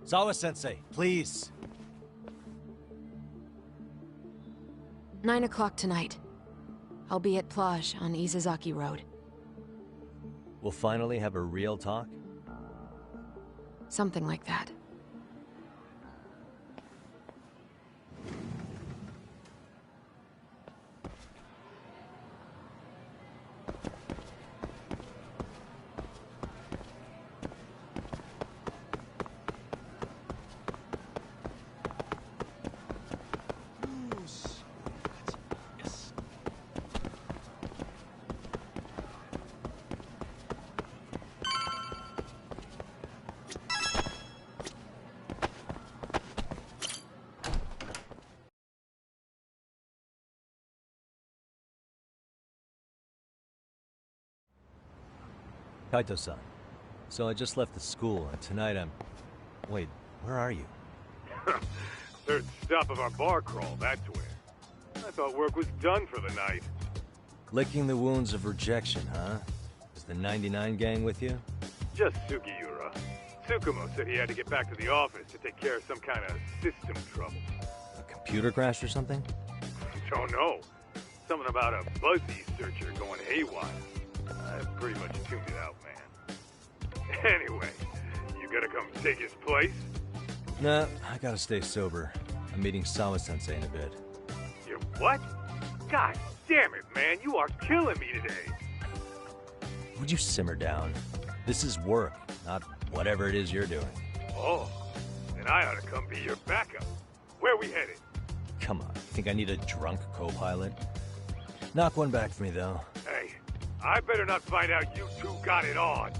Sawa-sensei, please. 9 o'clock tonight. I'll be at Plage on Izazaki Road. We'll finally have a real talk? Something like that. Kaito-san. So I just left the school, and tonight I'm... Wait, where are you? Third stop of our bar crawl, that's where. I thought work was done for the night. Licking the wounds of rejection, huh? Is the 99 gang with you? Just Sugiura. Tsukumo said he had to get back to the office to take care of some kind of system trouble. A computer crash or something? Don't know. Something about a Buzzy searcher going haywire. I pretty much tuned it out, man. Anyway, you gonna come take his place? Nah, I gotta stay sober. I'm meeting Sawa-sensei in a bit. You what? God damn it, man, you are killing me today. Would you simmer down? This is work, not whatever it is you're doing. Oh, then I ought to come be your backup. Where we headed? Come on, think I need a drunk co-pilot? Knock one back for me, though. Hey, I better not find out you two got it on.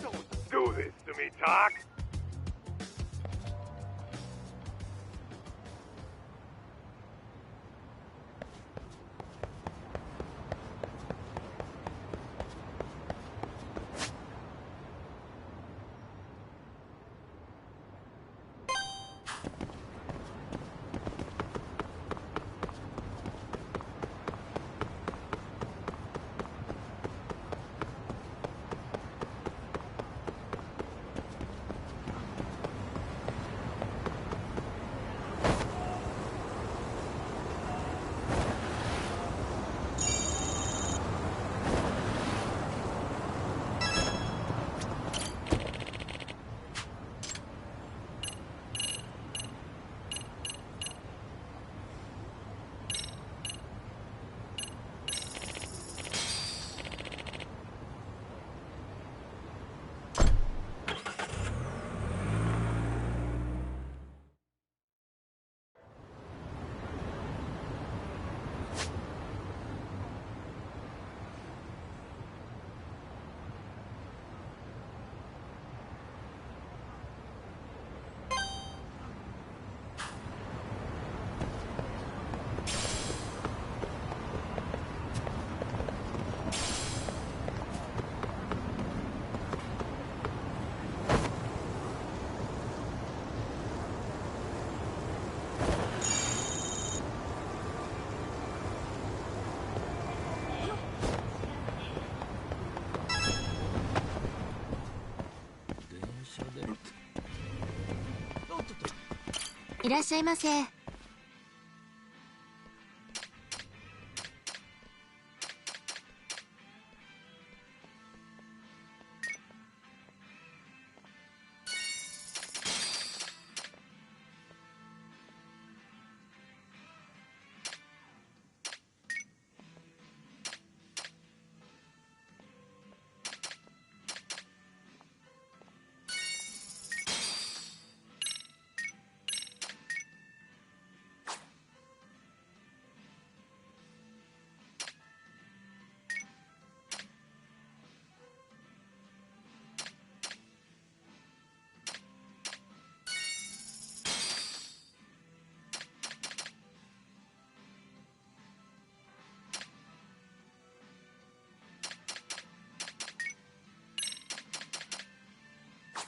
Don't do this to me, Tak.いらっしゃいませ。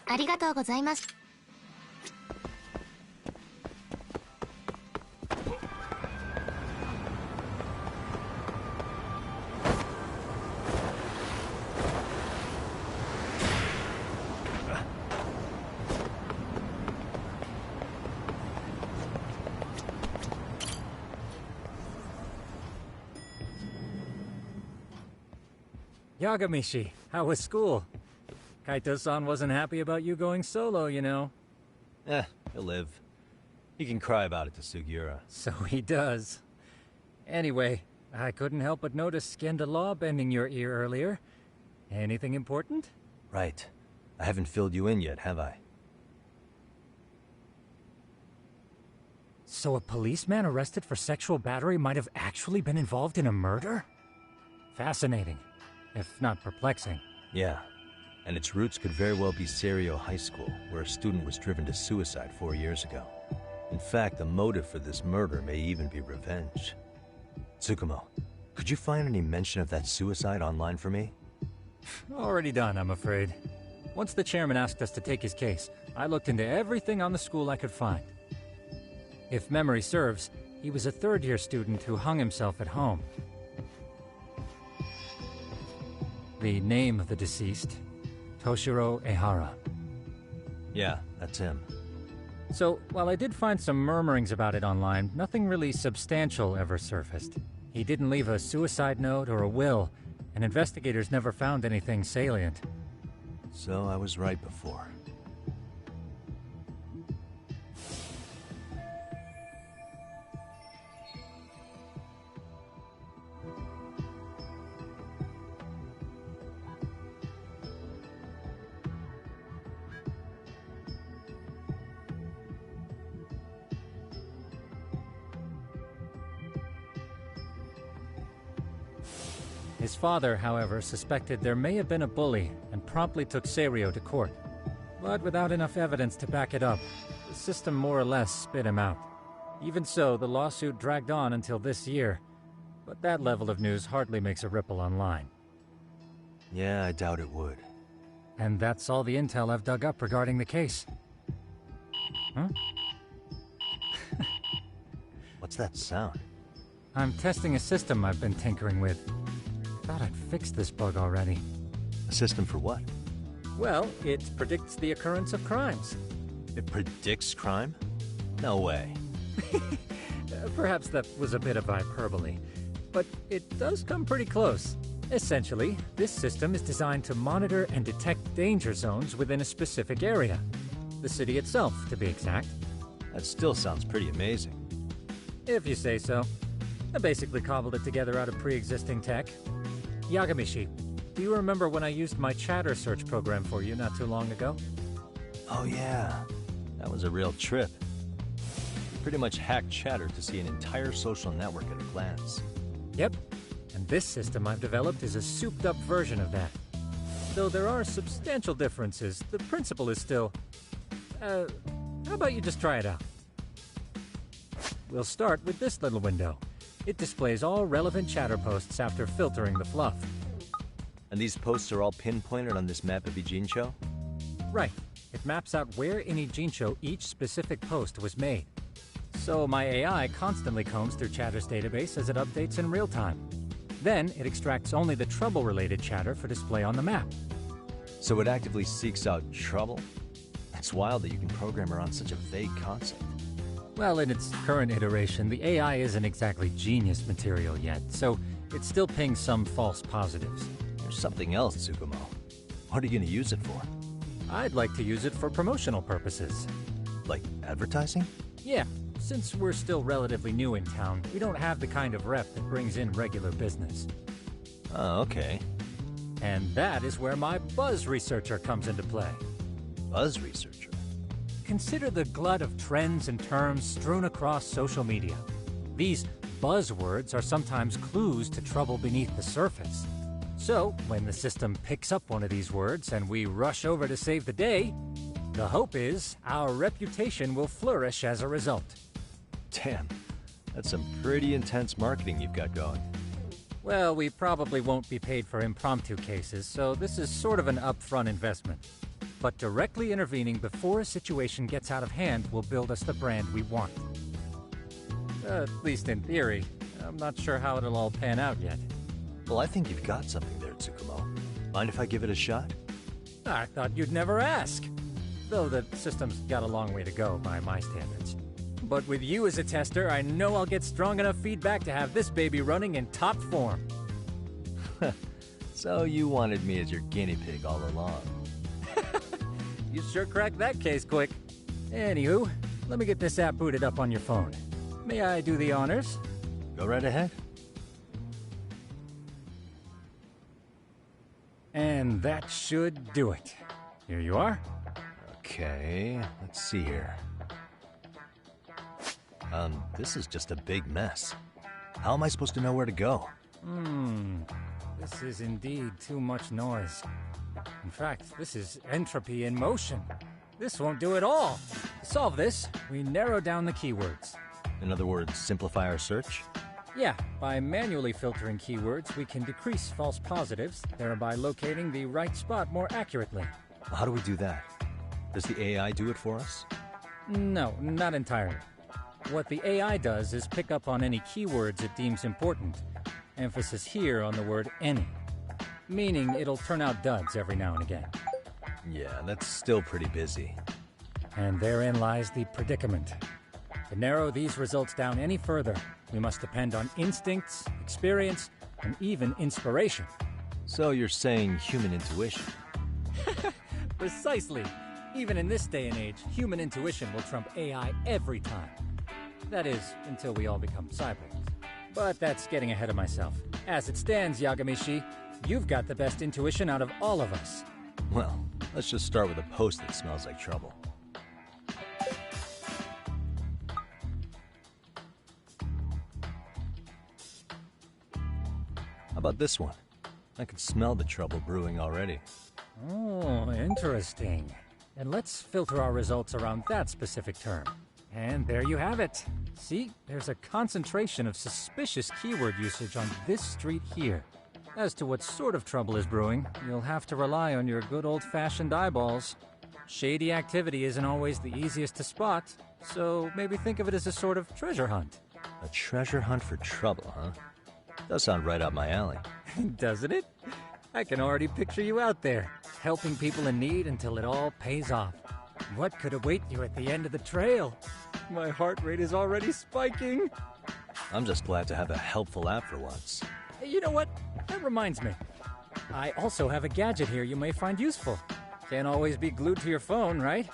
ありがとうございます。Yagamishi, how was school? Kaito-san wasn't happy about you going solo, you know. He'll live. He can cry about it to Sugiura. So he does. Anyway, I couldn't help but notice Skenda Law bending your ear earlier. Anything important? Right. I haven't filled you in yet, have I? So a policeman arrested for sexual battery might have actually been involved in a murder? Fascinating, if not perplexing. Yeah. And its roots could very well be Serio High School, where a student was driven to suicide 4 years ago. In fact, the motive for this murder may even be revenge. Tsukumo, could you find any mention of that suicide online for me? Already done, I'm afraid. Once the chairman asked us to take his case, I looked into everything on the school I could find. If memory serves, he was a third-year student who hung himself at home. The name of the deceased, Toshiro Ehara. Yeah, that's him. So, while I did find some murmurings about it online, nothing really substantial ever surfaced. He didn't leave a suicide note or a will, and investigators never found anything salient. So I was right before. His father, however, suspected there may have been a bully and promptly took Serio to court. But without enough evidence to back it up, the system more or less spit him out. Even so, the lawsuit dragged on until this year. But that level of news hardly makes a ripple online. Yeah, I doubt it would. And that's all the intel I've dug up regarding the case. Huh? What's that sound? I'm testing a system I've been tinkering with. Thought I'd fixed this bug already. A system for what? Well, it predicts the occurrence of crimes. It predicts crime? No way. Perhaps that was a bit of hyperbole, but it does come pretty close. Essentially, this system is designed to monitor and detect danger zones within a specific area. The city itself, to be exact. That still sounds pretty amazing. If you say so. I basically cobbled it together out of pre-existing tech. Yagamishi, do you remember when I used my chatter search program for you not too long ago? Oh yeah, that was a real trip. You pretty much hacked chatter to see an entire social network at a glance. Yep, and this system I've developed is a souped-up version of that. Though there are substantial differences, the principle is still... how about you just try it out? We'll start with this little window. It displays all relevant chatter posts after filtering the fluff. And these posts are all pinpointed on this map of Ijincho? Right. It maps out where in Ijincho each specific post was made. So my AI constantly combs through Chatter's database as it updates in real time. Then it extracts only the trouble-related chatter for display on the map. So it actively seeks out trouble? It's wild that you can program around such a vague concept. Well, in its current iteration, the AI isn't exactly genius material yet, so it still pings some false positives. There's something else, Tsukumo. What are you going to use it for? I'd like to use it for promotional purposes. Like advertising? Yeah, since we're still relatively new in town, we don't have the kind of rep that brings in regular business. Oh, okay. And that is where my buzz researcher comes into play. Buzz researcher? Consider the glut of trends and terms strewn across social media. These buzzwords are sometimes clues to trouble beneath the surface. So, when the system picks up one of these words and we rush over to save the day, the hope is our reputation will flourish as a result. Damn, that's some pretty intense marketing you've got going. Well, we probably won't be paid for impromptu cases, so this is sort of an upfront investment. But directly intervening before a situation gets out of hand will build us the brand we want. At least in theory. I'm not sure how it'll all pan out yet. Well, I think you've got something there, Tsukumo. Mind if I give it a shot? I thought you'd never ask. Though the system's got a long way to go by my standards. But with you as a tester, I know I'll get strong enough feedback to have this baby running in top form. So you wanted me as your guinea pig all along. You sure cracked that case quick. Anywho, let me get this app booted up on your phone. May I do the honors? Go right ahead. And that should do it. Here you are. Okay, let's see here. This is just a big mess. How am I supposed to know where to go? This is indeed too much noise. In fact, this is entropy in motion. This won't do it all. To solve this, we narrow down the keywords. In other words, simplify our search? Yeah, by manually filtering keywords, we can decrease false positives, thereby locating the right spot more accurately. How do we do that? Does the AI do it for us? No, not entirely. What the AI does is pick up on any keywords it deems important. Emphasis here on the word any. Meaning it'll turn out duds every now and again. Yeah, that's still pretty busy. And therein lies the predicament. To narrow these results down any further, we must depend on instincts, experience, and even inspiration. So you're saying human intuition? Precisely. Even in this day and age, human intuition will trump AI every time. That is, until we all become cyborgs. But that's getting ahead of myself. As it stands, Yagamishi, you've got the best intuition out of all of us. Well, let's just start with a post that smells like trouble. How about this one? I can smell the trouble brewing already. Oh, interesting. And let's filter our results around that specific term. And there you have it. See, there's a concentration of suspicious keyword usage on this street here. As to what sort of trouble is brewing, you'll have to rely on your good old-fashioned eyeballs. Shady activity isn't always the easiest to spot, so maybe think of it as a sort of treasure hunt. A treasure hunt for trouble, huh? Does sound right up my alley. Doesn't it? I can already picture you out there, helping people in need until it all pays off. What could await you at the end of the trail? My heart rate is already spiking. I'm just glad to have a helpful app for once. You know what? That reminds me. I also have a gadget here you may find useful. Can't always be glued to your phone, right?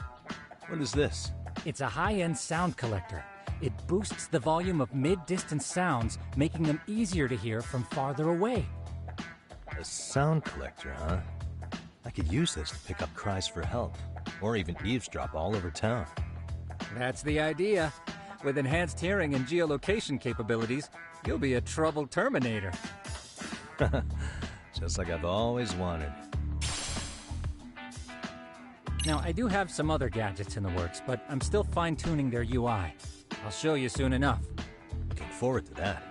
What is this? It's a high-end sound collector. It boosts the volume of mid-distance sounds, making them easier to hear from farther away. A sound collector, huh? I could use this to pick up cries for help, or even eavesdrop all over town. That's the idea. With enhanced hearing and geolocation capabilities, you'll be a trouble terminator. Just like I've always wanted. Now, I do have some other gadgets in the works, but I'm still fine-tuning their UI. I'll show you soon enough. Looking forward to that.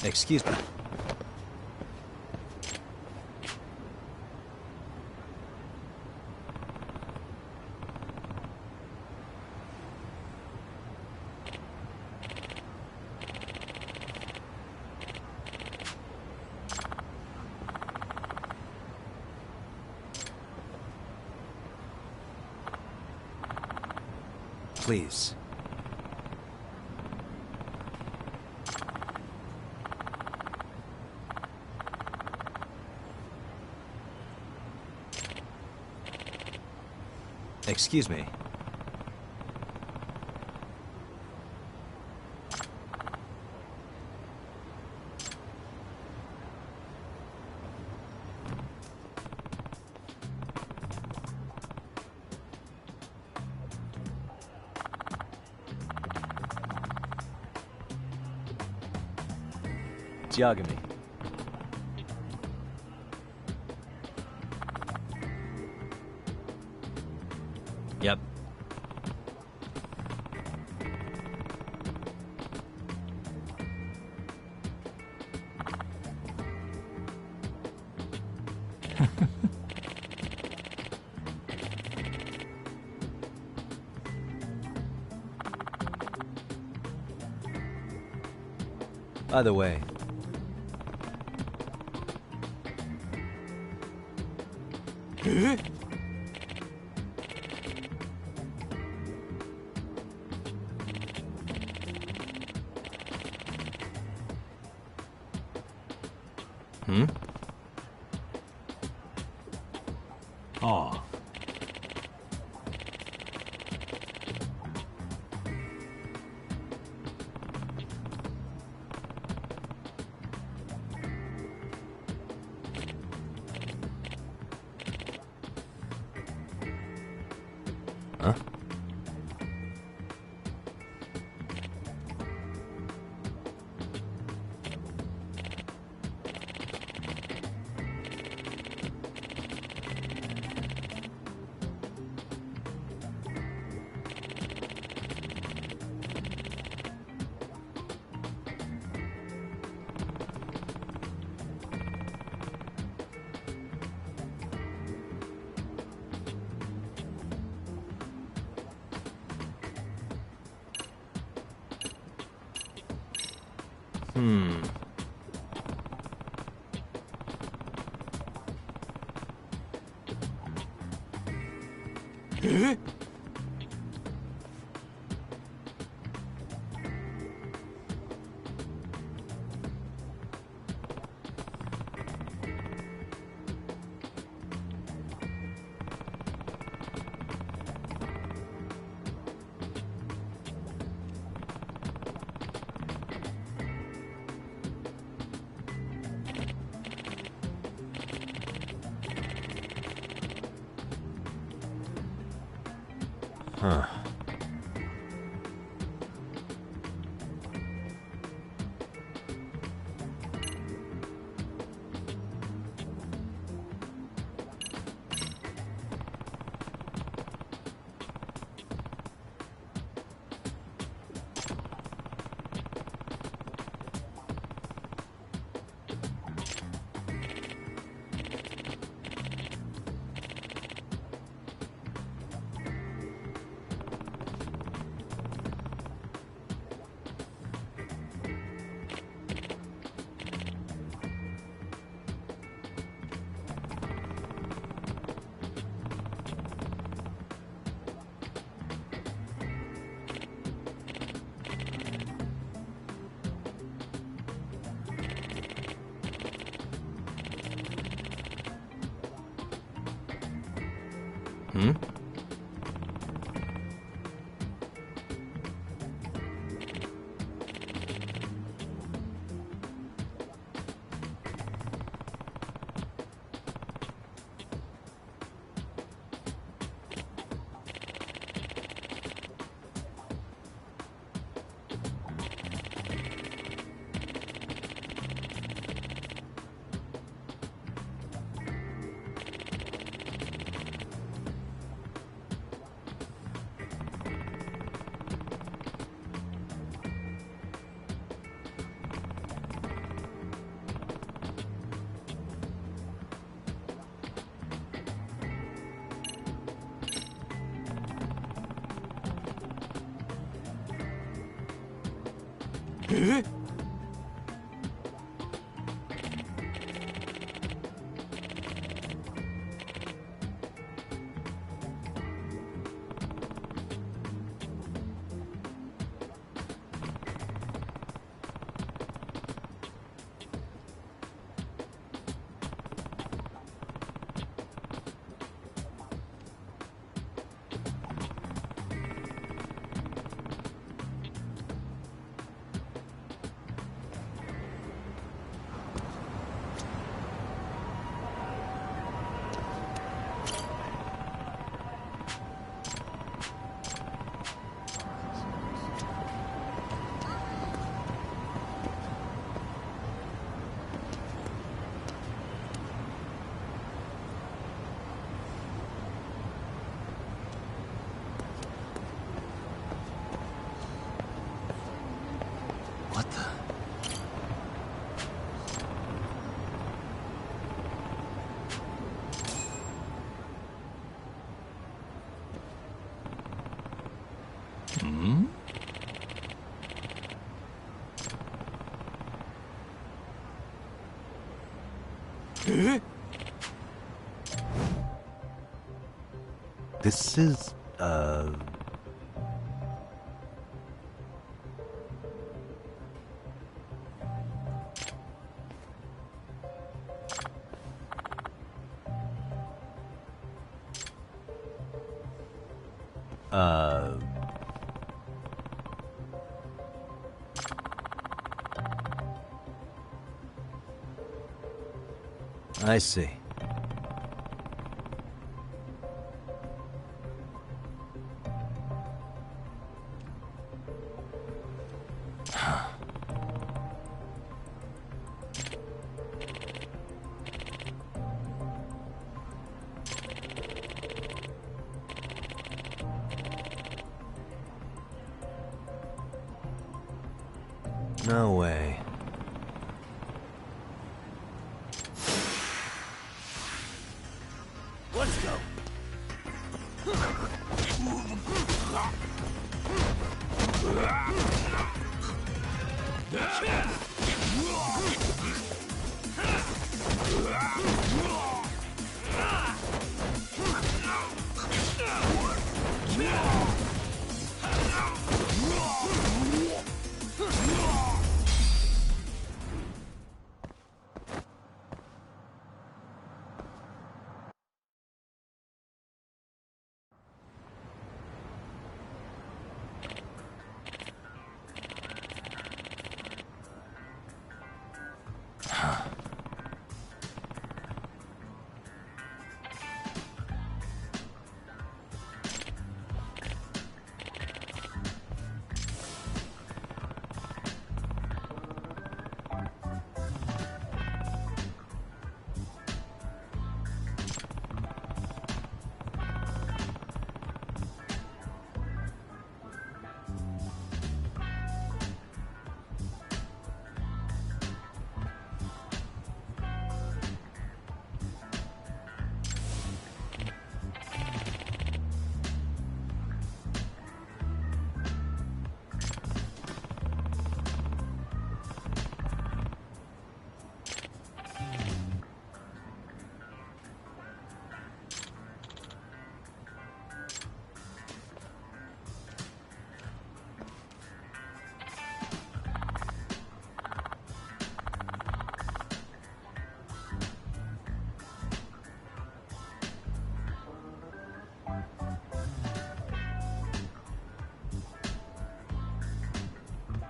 Excuse me. Please. Excuse me. Yagami. Yep. By the way, Aw. Huh? Huh. What the? Hmm? This is, I see. No way. Let's go.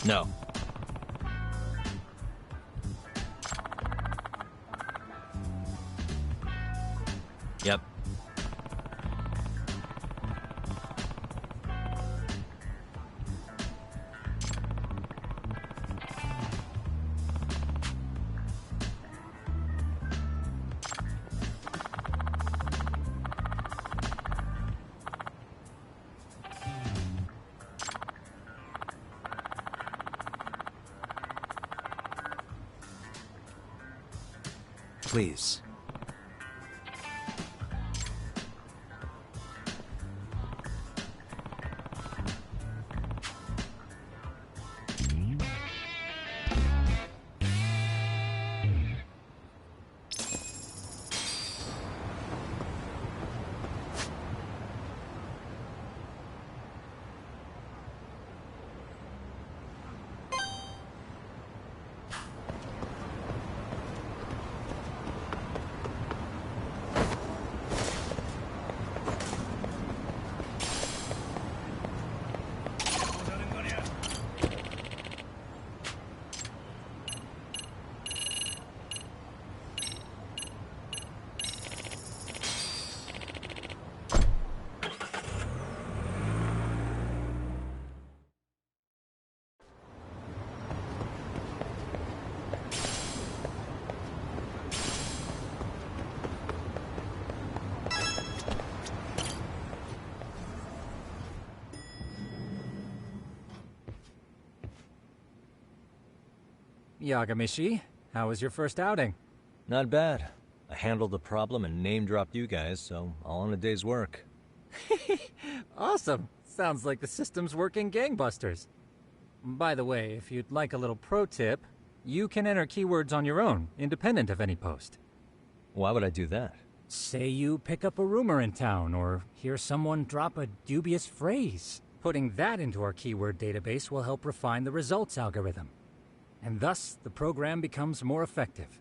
No. Yep. Please. Yagamishi, how was your first outing? Not bad. I handled the problem and name-dropped you guys, so all in a day's work. Awesome. Sounds like the system's working gangbusters. By the way, if you'd like a little pro tip, you can enter keywords on your own, independent of any post. Why would I do that? Say you pick up a rumor in town, or hear someone drop a dubious phrase. Putting that into our keyword database will help refine the results algorithm. And thus, the program becomes more effective.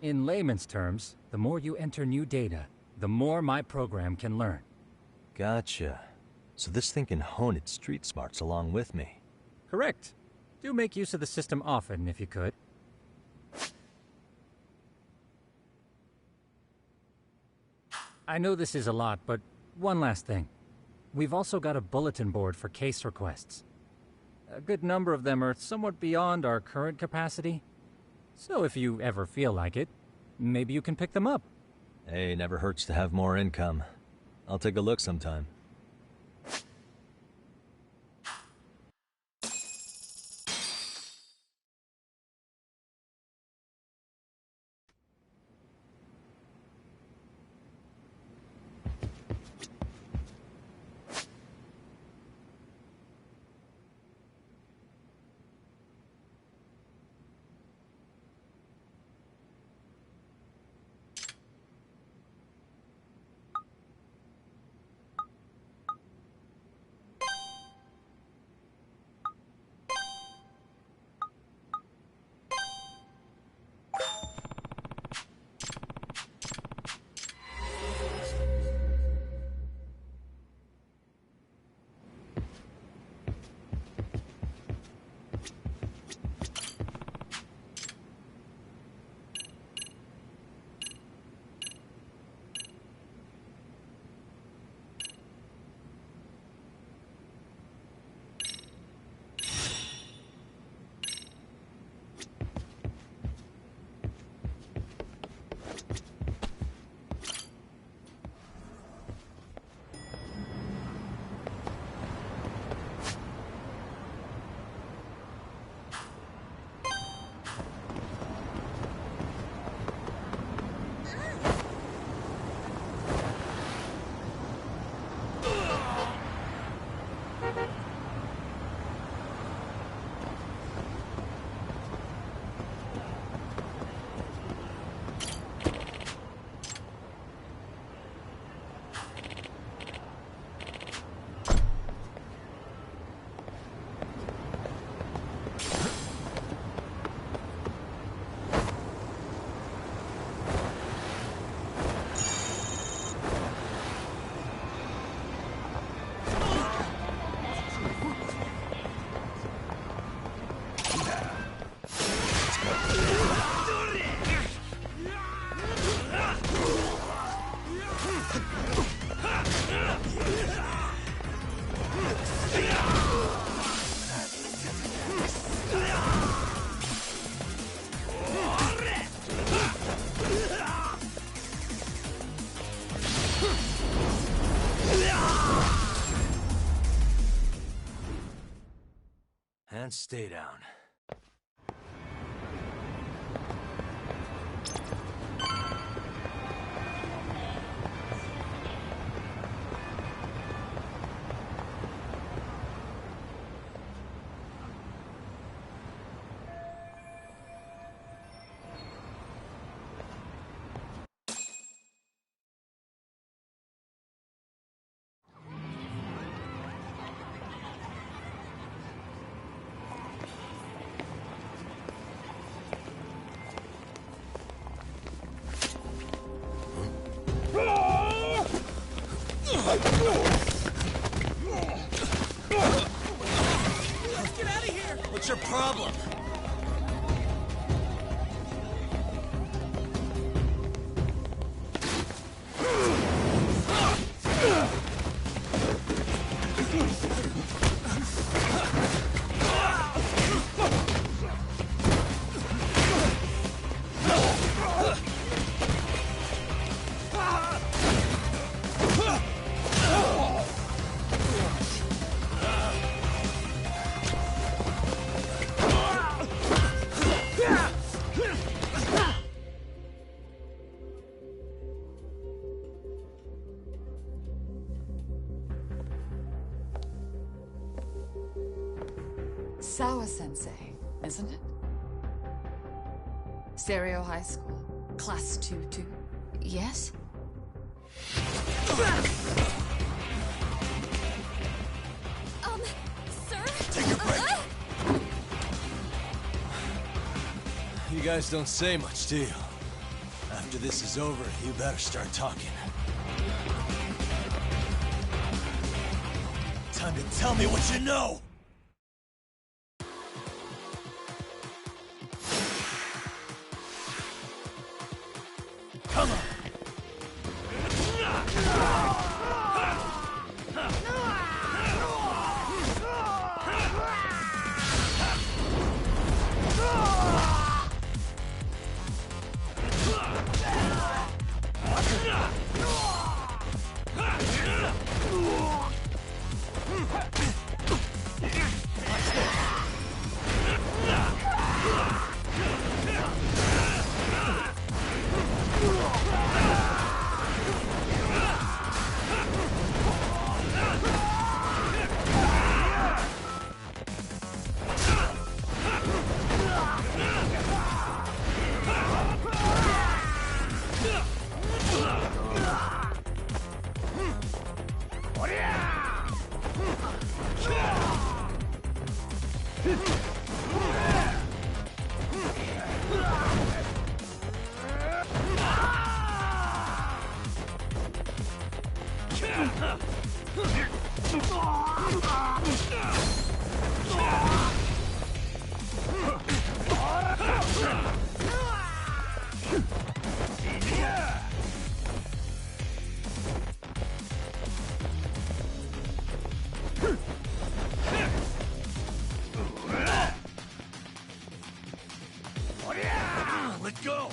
In layman's terms, the more you enter new data, the more my program can learn. Gotcha. So this thing can hone its street smarts along with me. Correct. Do make use of the system often, if you could. I know this is a lot, but one last thing. We've also got a bulletin board for case requests. A good number of them are somewhat beyond our current capacity. So if you ever feel like it, maybe you can pick them up. Hey, never hurts to have more income. I'll take a look sometime. And stay down. Get out of here! What's your problem? Sawa-sensei, isn't it? Stereo High School, Class 2-2. Yes? Sir? Take a break. You guys don't say much, do you? After this is over, you better start talking. Time to tell me what you know! Come on! Let go!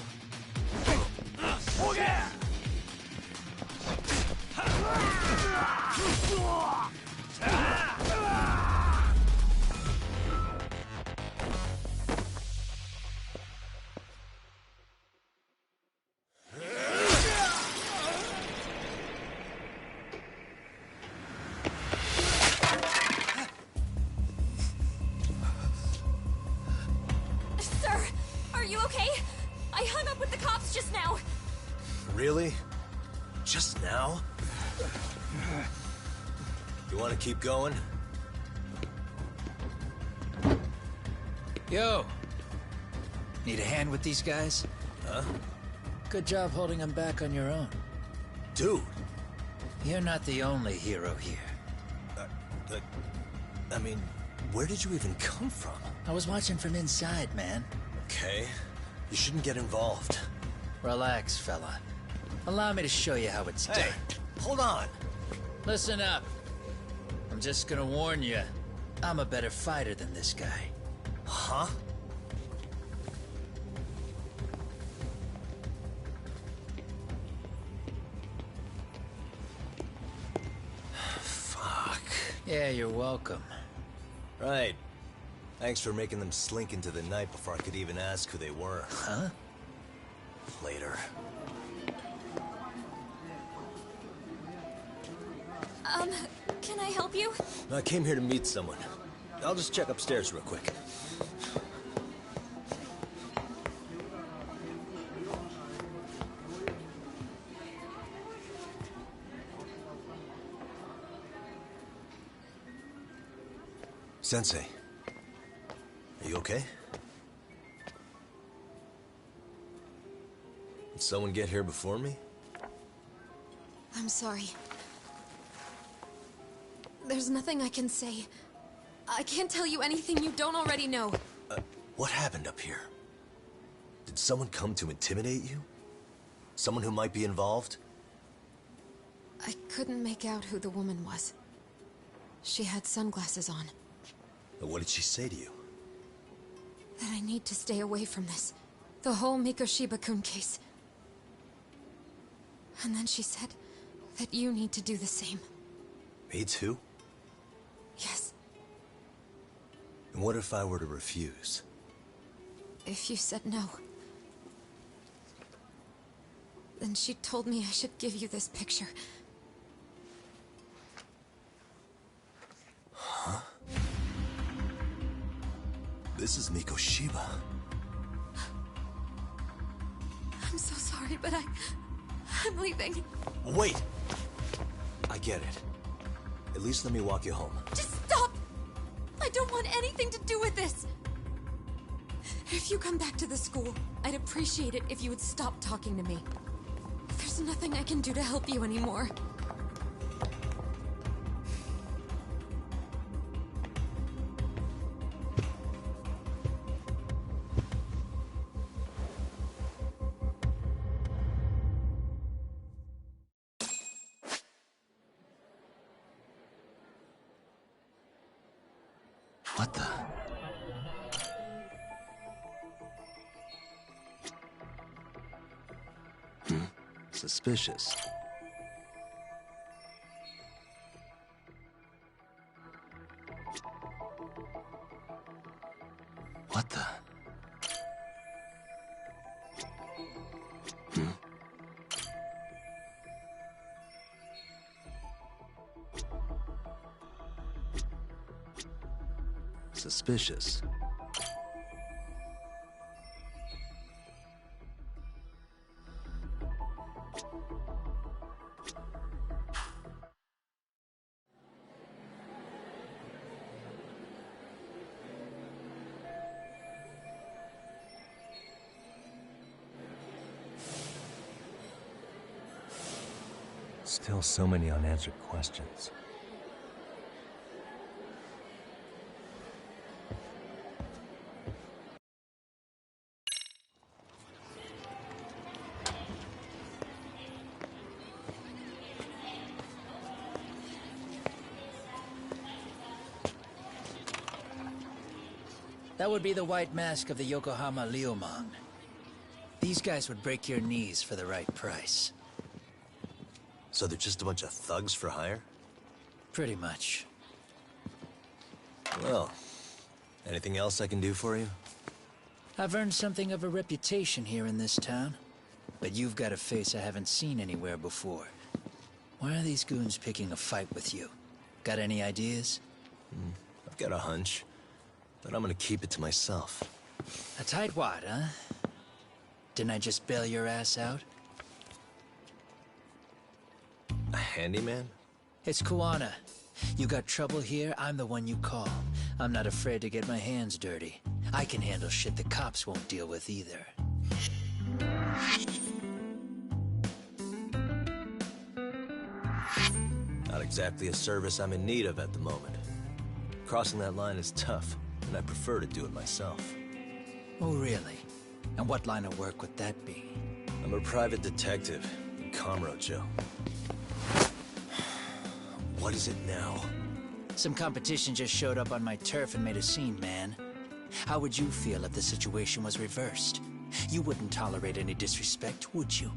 Sir, are you okay? I hung up with the cops just now. Really? Just now? You want to keep going? Yo! Need a hand with these guys? Huh? Good job holding them back on your own. Dude! You're not the only hero here. I mean, where did you even come from? I was watching from inside, man. Okay. You shouldn't get involved. Relax, fella. Allow me to show you how it's done. Hey, hold on! Listen up. I'm just gonna warn you. I'm a better fighter than this guy. Huh? Fuck. Yeah, you're welcome. Right. Thanks for making them slink into the night before I could even ask who they were. Huh? Later. Can I help you? I came here to meet someone. I'll just check upstairs real quick. Sensei, are you okay? Did someone get here before me? I'm sorry. There's nothing I can say. I can't tell you anything you don't already know. What happened up here? Did someone come to intimidate you? Someone who might be involved? I couldn't make out who the woman was. She had sunglasses on. What did she say to you? That I need to stay away from this. The whole Mikoshiba-kun case. And then she said that you need to do the same. Me too? Yes. And what if I were to refuse? If you said no. Then she told me I should give you this picture. Huh? This is Mikoshiba. I'm so sorry, but I'm leaving. Wait! I get it. At least let me walk you home. Just stop! I don't want anything to do with this! If you come back to the school, I'd appreciate it if you would stop talking to me. There's nothing I can do to help you anymore. What the? Suspicious. What the? Suspicious. Still so many unanswered questions. That would be the white mask of the Yokohama Liumang. These guys would break your knees for the right price. So they're just a bunch of thugs for hire? Pretty much. Well, anything else I can do for you? I've earned something of a reputation here in this town. But you've got a face I haven't seen anywhere before. Why are these goons picking a fight with you? Got any ideas? I've got a hunch, but I'm gonna keep it to myself. A tightwad, huh? Didn't I just bail your ass out? A handyman? It's Kuwana. You got trouble here, I'm the one you call. I'm not afraid to get my hands dirty. I can handle shit the cops won't deal with either. Not exactly a service I'm in need of at the moment. Crossing that line is tough, and I prefer to do it myself. Oh, really? And what line of work would that be? I'm a private detective in Kamurocho. What is it now? Some competition just showed up on my turf and made a scene, man. How would you feel if the situation was reversed? You wouldn't tolerate any disrespect, would you?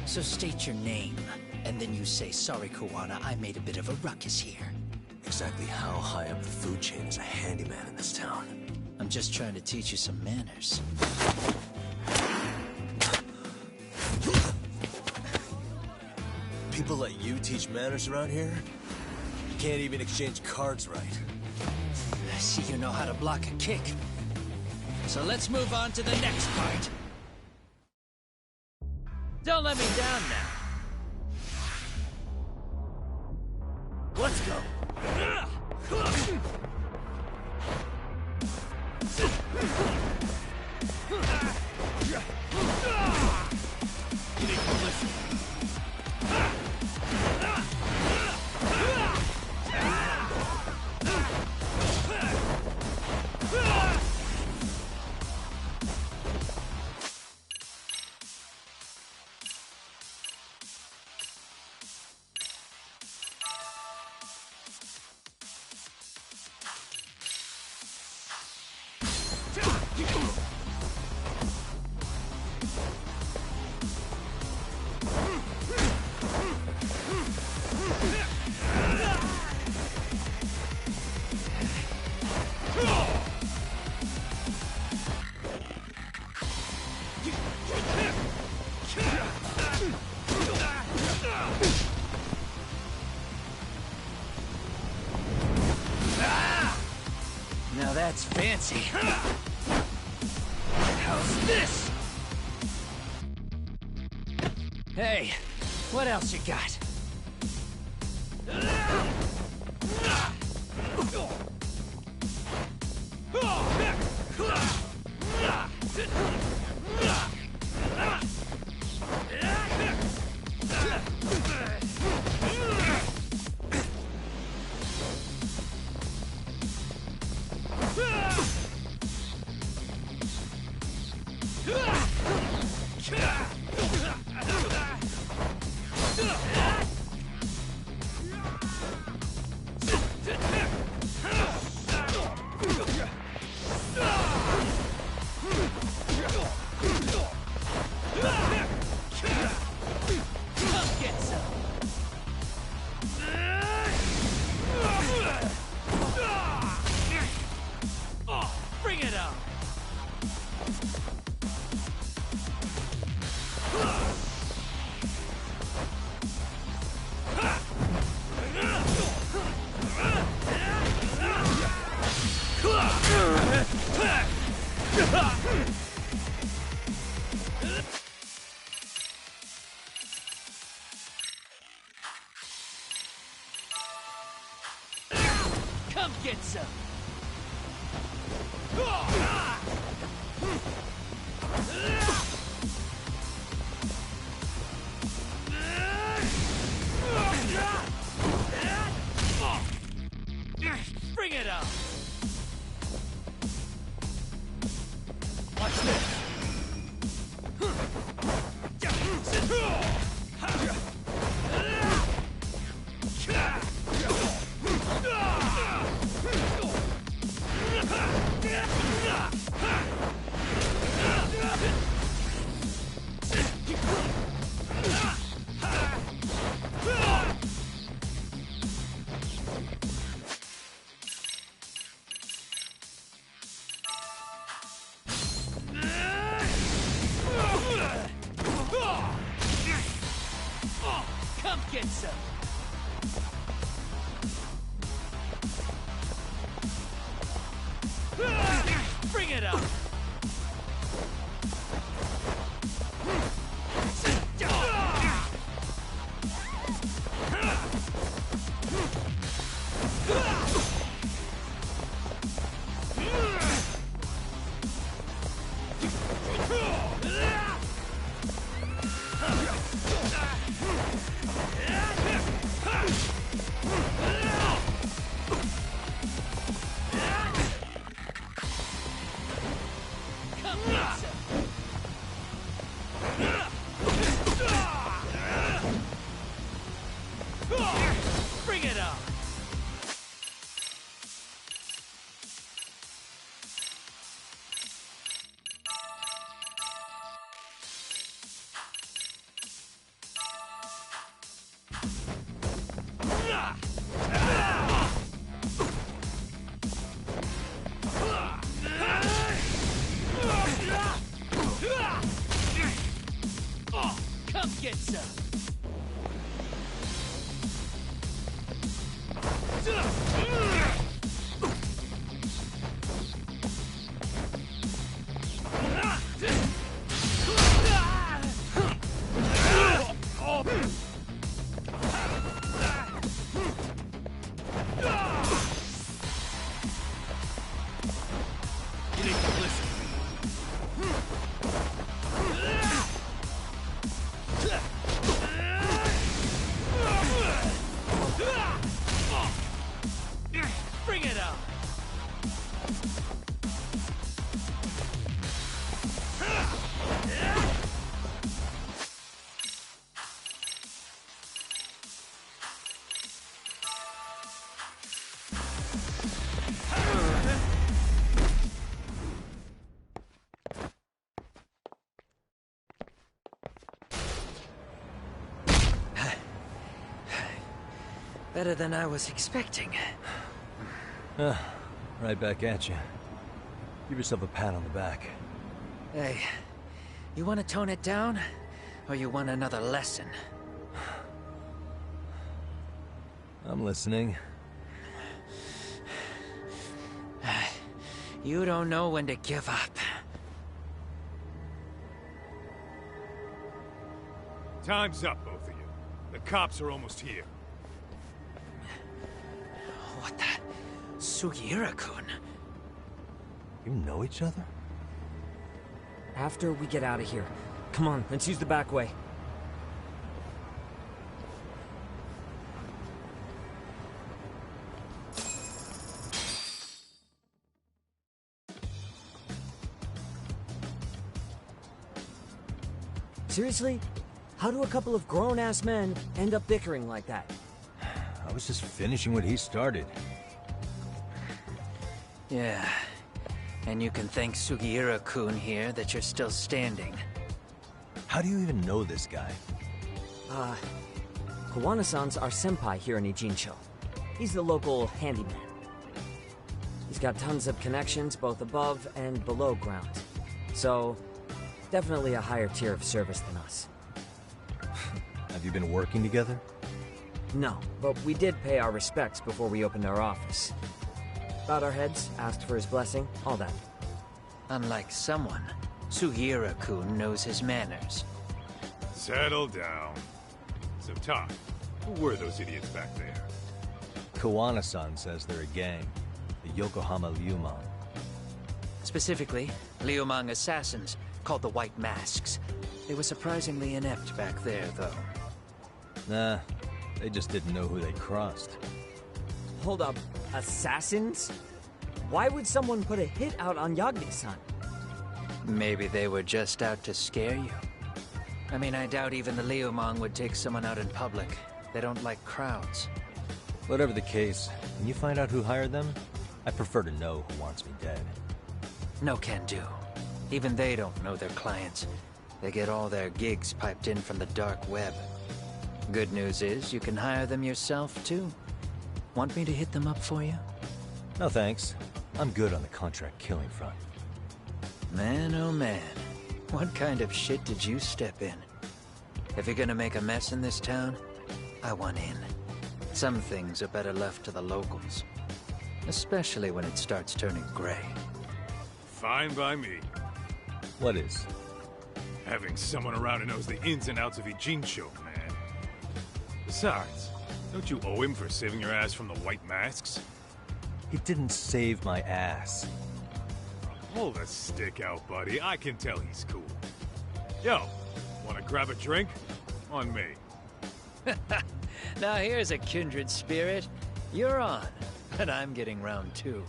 So state your name, and then you say, "Sorry, Kuwana, I made a bit of a ruckus here." Exactly how high up the food chain is a handyman in this town? I'm just trying to teach you some manners. People like you teach manners around here? You can't even exchange cards right. I see you know how to block a kick. So let's move on to the next part. Don't let me down now. Let's go. You need to listen. That's fancy. How's this? Hey, what else you got? Bring it on! Come get some! Bring it up! Watch this! Come get some! Bring it up! Bring it on! Come get some! You need to listen. Bring it on! Better than I was expecting. Right back at you. Give yourself a pat on the back. Hey, you want to tone it down? Or you want another lesson? I'm listening. You don't know when to give up. Time's up, both of you. The cops are almost here. What the? Sugiura-kun? You know each other? After we get out of here. Come on, let's use the back way. Seriously? How do a couple of grown-ass men end up bickering like that? I was just finishing what he started. Yeah. And you can thank Sugiura-kun here that you're still standing. How do you even know this guy? Kawana-san's our senpai here in Ijincho. He's the local handyman. He's got tons of connections both above and below ground. So, definitely a higher tier of service than us. Have you been working together? No, but we did pay our respects before we opened our office. Bowed our heads, asked for his blessing, all that. Unlike someone, Sugiura-kun knows his manners. Settle down. So, Talk, who were those idiots back there? Kawana-san says they're a gang. The Yokohama Liumang. Specifically, Liumang assassins, called the White Masks. They were surprisingly inept back there, though. Nah, they just didn't know who they crossed. Hold up, assassins? Why would someone put a hit out on Yagami-san? Maybe they were just out to scare you. I mean, I doubt even the Liumang would take someone out in public. They don't like crowds. Whatever the case, can you find out who hired them? I prefer to know who wants me dead. No can do. Even they don't know their clients. They get all their gigs piped in from the dark web. Good news is, you can hire them yourself, too. Want me to hit them up for you? No thanks. I'm good on the contract killing front. Man, oh man. What kind of shit did you step in? If you're gonna make a mess in this town, I want in. Some things are better left to the locals. Especially when it starts turning gray. Fine by me. What is? Having someone around who knows the ins and outs of Ijincho, man. Besides, don't you owe him for saving your ass from the White Masks? He didn't save my ass. Pull the stick out, buddy. I can tell he's cool. Yo, wanna grab a drink? On me. Now here's a kindred spirit. You're on, and I'm getting round two.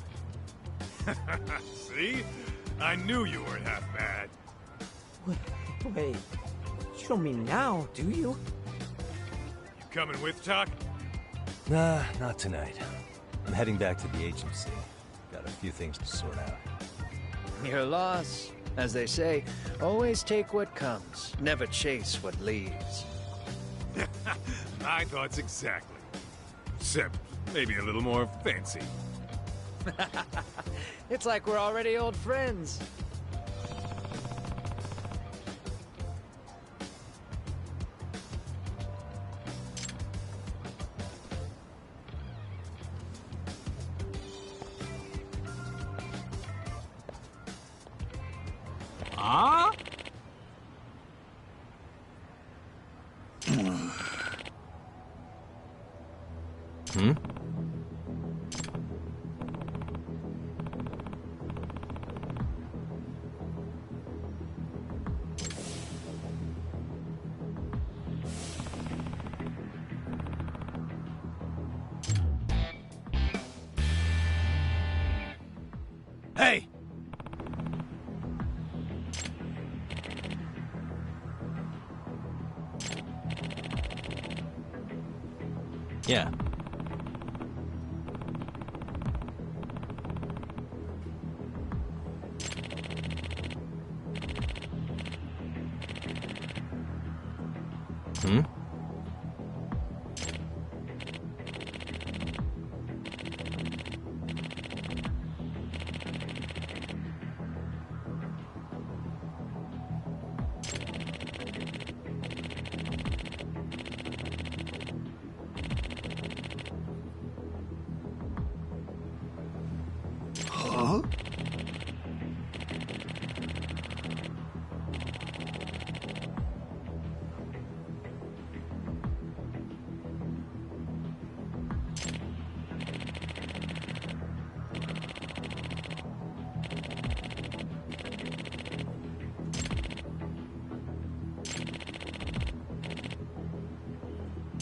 See? I knew you weren't half bad. Wait, you don't mean now, do you? You coming with, Talk? Nah, not tonight. I'm heading back to the agency. Got a few things to sort out. Your loss. As they say, always take what comes, never chase what leaves. My thoughts exactly. Except maybe a little more fancy. It's like we're already old friends. Ah? Hmm? Hey! Yeah. Hmm? Huh?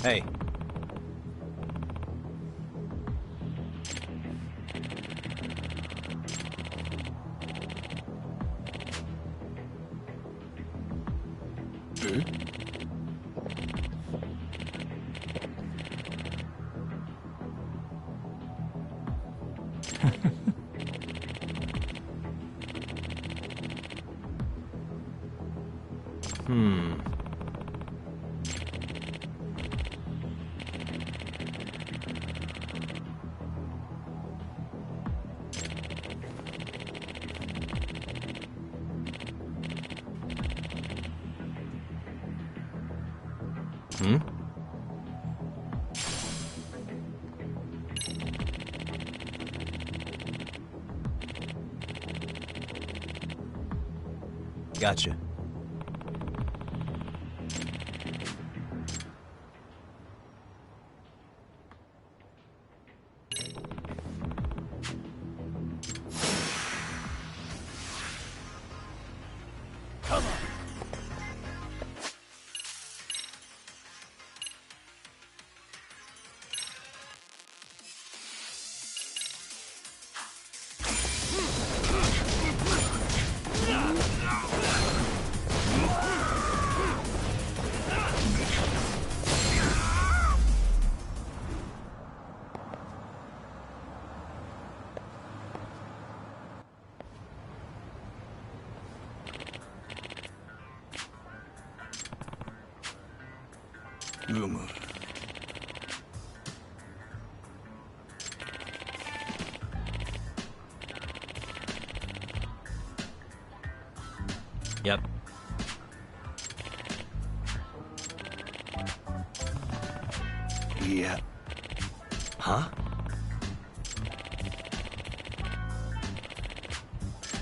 Hey. Hmm. Hmm? Gotcha. Blue Moon. Yep. Yeah. Huh?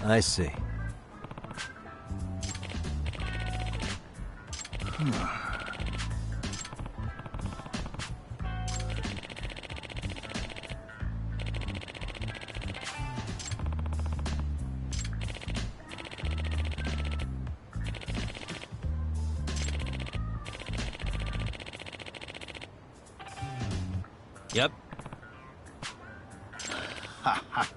I see. Yep. Ha ha.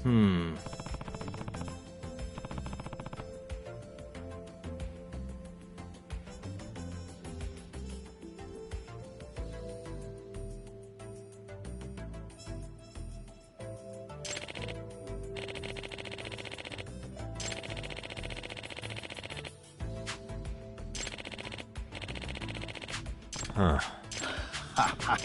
Hmm. Huh. Ha ha.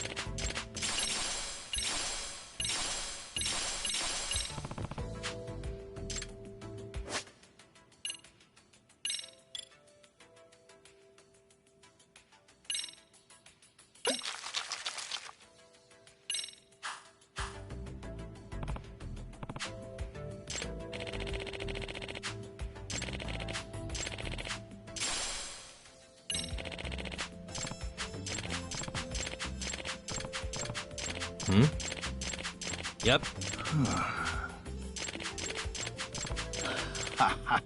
Hmm? Yep. Ha ha.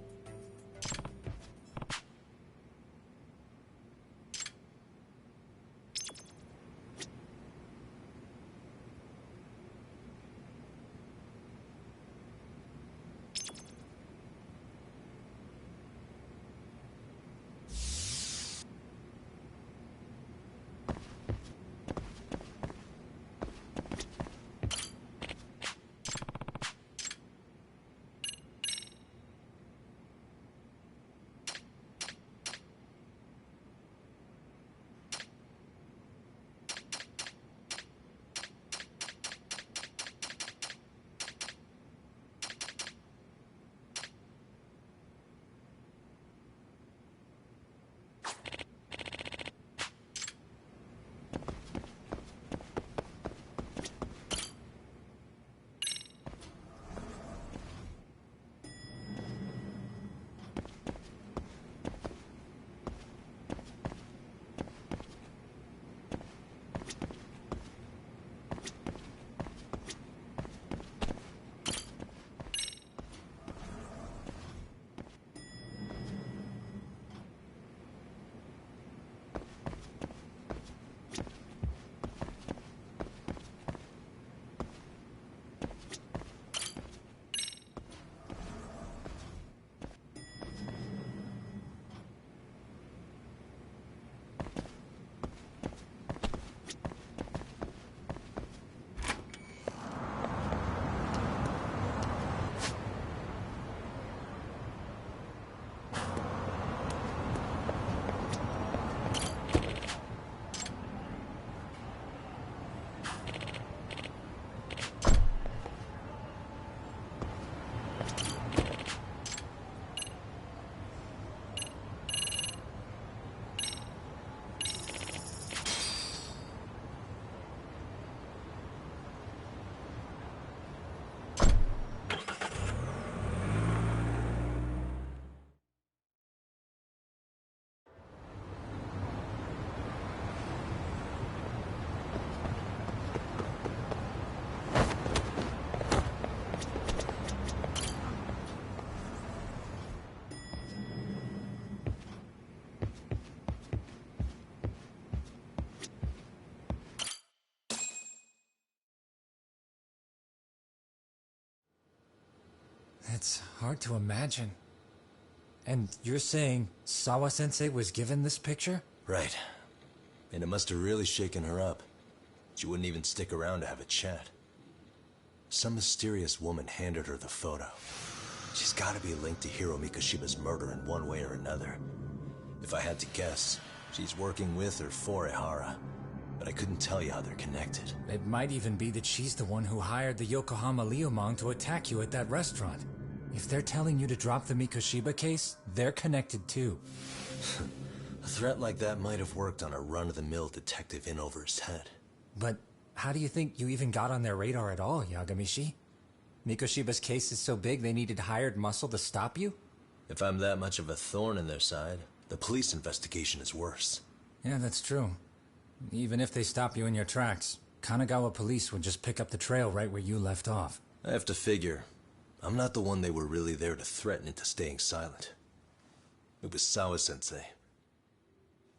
It's hard to imagine. And you're saying Sawa-sensei was given this picture? Right. And it must have really shaken her up. She wouldn't even stick around to have a chat. Some mysterious woman handed her the photo. She's got to be linked to Hiro Mikoshiba's murder in one way or another. If I had to guess, she's working with or for Ehara. But I couldn't tell you how they're connected. It might even be that she's the one who hired the Yokohama Liumang to attack you at that restaurant. If they're telling you to drop the Mikoshiba case, they're connected too. A threat like that might have worked on a run-of-the-mill detective in over his head. But how do you think you even got on their radar at all, Yagamishi? Mikoshiba's case is so big they needed hired muscle to stop you? If I'm that much of a thorn in their side, the police investigation is worse. Yeah, that's true. Even if they stop you in your tracks, Kanagawa police would just pick up the trail right where you left off. I have to figure, I'm not the one they were really there to threaten into staying silent. It was Sawa-sensei.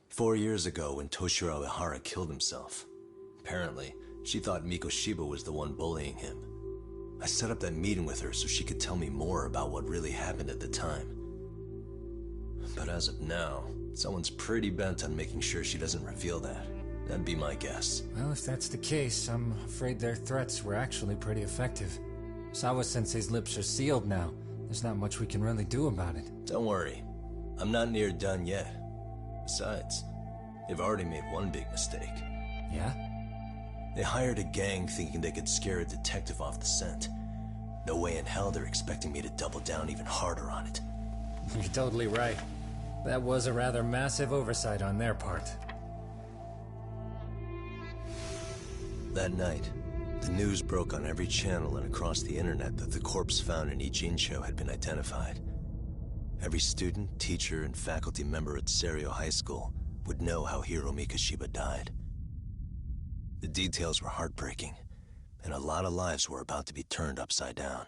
4 years ago, when Toshiro Ehara killed himself, apparently, she thought Mikoshiba was the one bullying him. I set up that meeting with her so she could tell me more about what really happened at the time. But as of now, someone's pretty bent on making sure she doesn't reveal that. That'd be my guess. Well, if that's the case, I'm afraid their threats were actually pretty effective. Sawa-sensei's lips are sealed now. There's not much we can really do about it. Don't worry. I'm not near done yet. Besides, they've already made one big mistake. Yeah? They hired a gang thinking they could scare a detective off the scent. No way in hell they're expecting me to double down even harder on it. You're totally right. That was a rather massive oversight on their part. That night, the news broke on every channel and across the internet that the corpse found in Ijincho had been identified. Every student, teacher, and faculty member at Seiryo High School would know how Hiro Mikoshiba died. The details were heartbreaking, and a lot of lives were about to be turned upside down.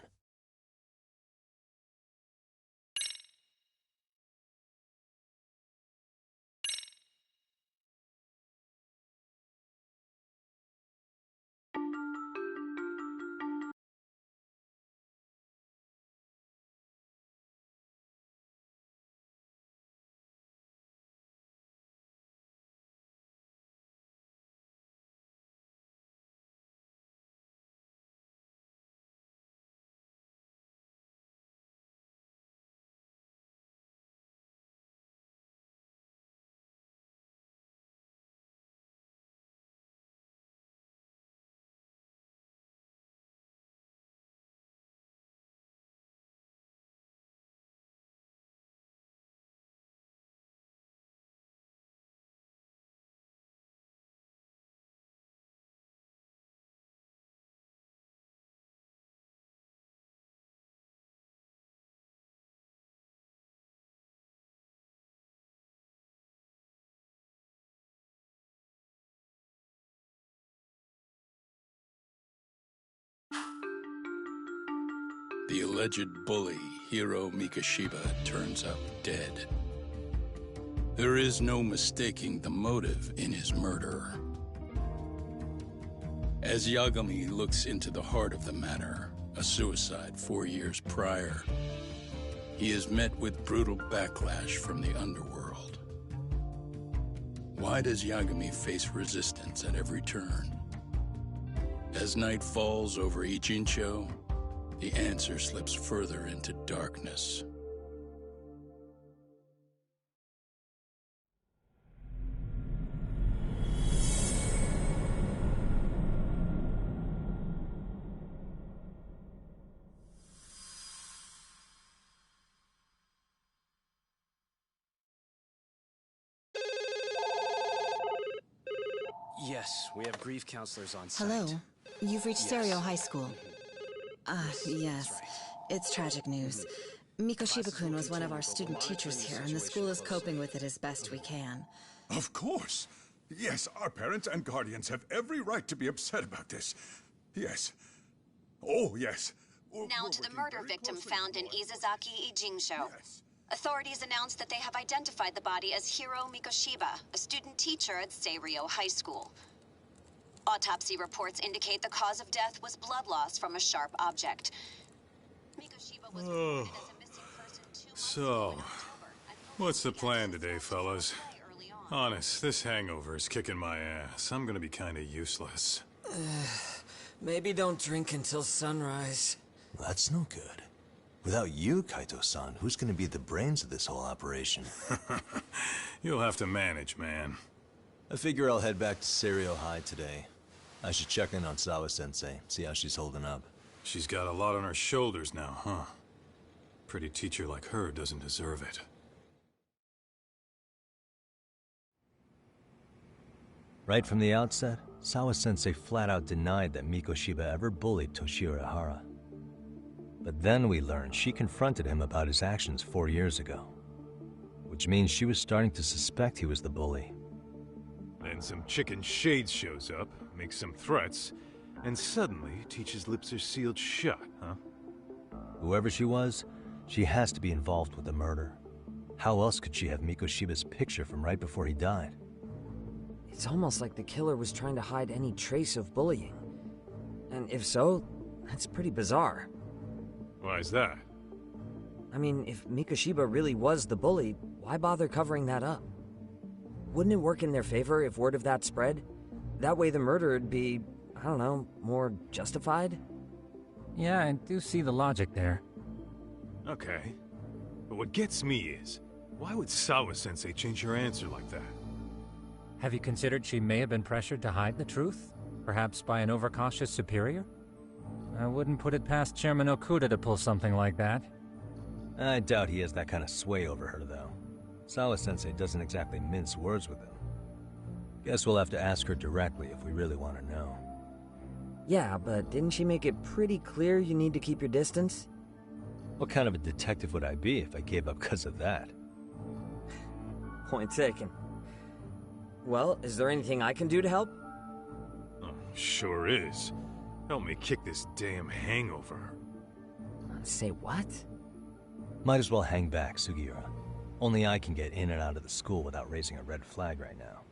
The alleged bully, Hiro Mikoshiba, turns up dead. There is no mistaking the motive in his murder. As Yagami looks into the heart of the matter, a suicide 4 years prior, he is met with brutal backlash from the underworld. Why does Yagami face resistance at every turn? As night falls over Ijincho, the answer slips further into darkness. Yes, we have grief counselors on site. Hello. You've reached Yes. Seiryo High School. Yes. It's tragic news. Mikoshiba-kun was one of our student teachers here, and the school is coping with it as best we can. Of course. Yes, our parents and guardians have every right to be upset about this. Yes. Oh, yes. Now to the murder victim found in Izazaki Ijincho. Authorities announced that they have identified the body as Hiro Mikoshiba, a student teacher at Seiryo High School. Autopsy reports indicate the cause of death was blood loss from a sharp object. Mikoshiba Oh. So, what's the plan today, fellas? Honest, this hangover is kicking my ass. I'm gonna be kinda useless. Maybe don't drink until sunrise. That's no good. Without you, Kaito-san, who's gonna be the brains of this whole operation? You'll have to manage, man. I figure I'll head back to Seiryo High today. I should check in on Sawa-sensei, see how she's holding up. She's got a lot on her shoulders now, huh? Pretty teacher like her doesn't deserve it. Right from the outset, Sawa-sensei flat out denied that Mikoshiba ever bullied Toshiro Hara. But then we learned she confronted him about his actions 4 years ago. Which means she was starting to suspect he was the bully. Then some chicken shades shows up, makes some threats, and suddenly Teach's lips are sealed shut, huh? Whoever she was, she has to be involved with the murder. How else could she have Mikoshiba's picture from right before he died? It's almost like the killer was trying to hide any trace of bullying. And if so, that's pretty bizarre. Why is that? I mean, if Mikoshiba really was the bully, why bother covering that up? Wouldn't it work in their favor if word of that spread? That way the murder would be, I don't know, more justified? Yeah, I do see the logic there. Okay. But what gets me is, why would Sawa-sensei change her answer like that? Have you considered she may have been pressured to hide the truth? Perhaps by an overcautious superior? I wouldn't put it past Chairman Okuda to pull something like that. I doubt he has that kind of sway over her, though. Sawa-sensei doesn't exactly mince words with him. Guess we'll have to ask her directly if we really want to know. Yeah, but didn't she make it pretty clear you need to keep your distance? What kind of a detective would I be if I gave up because of that? Point taken. Well, is there anything I can do to help? Oh, sure is. Help me kick this damn hangover. Say what? Might as well hang back, Sugiura. Only I can get in and out of the school without raising a red flag right now.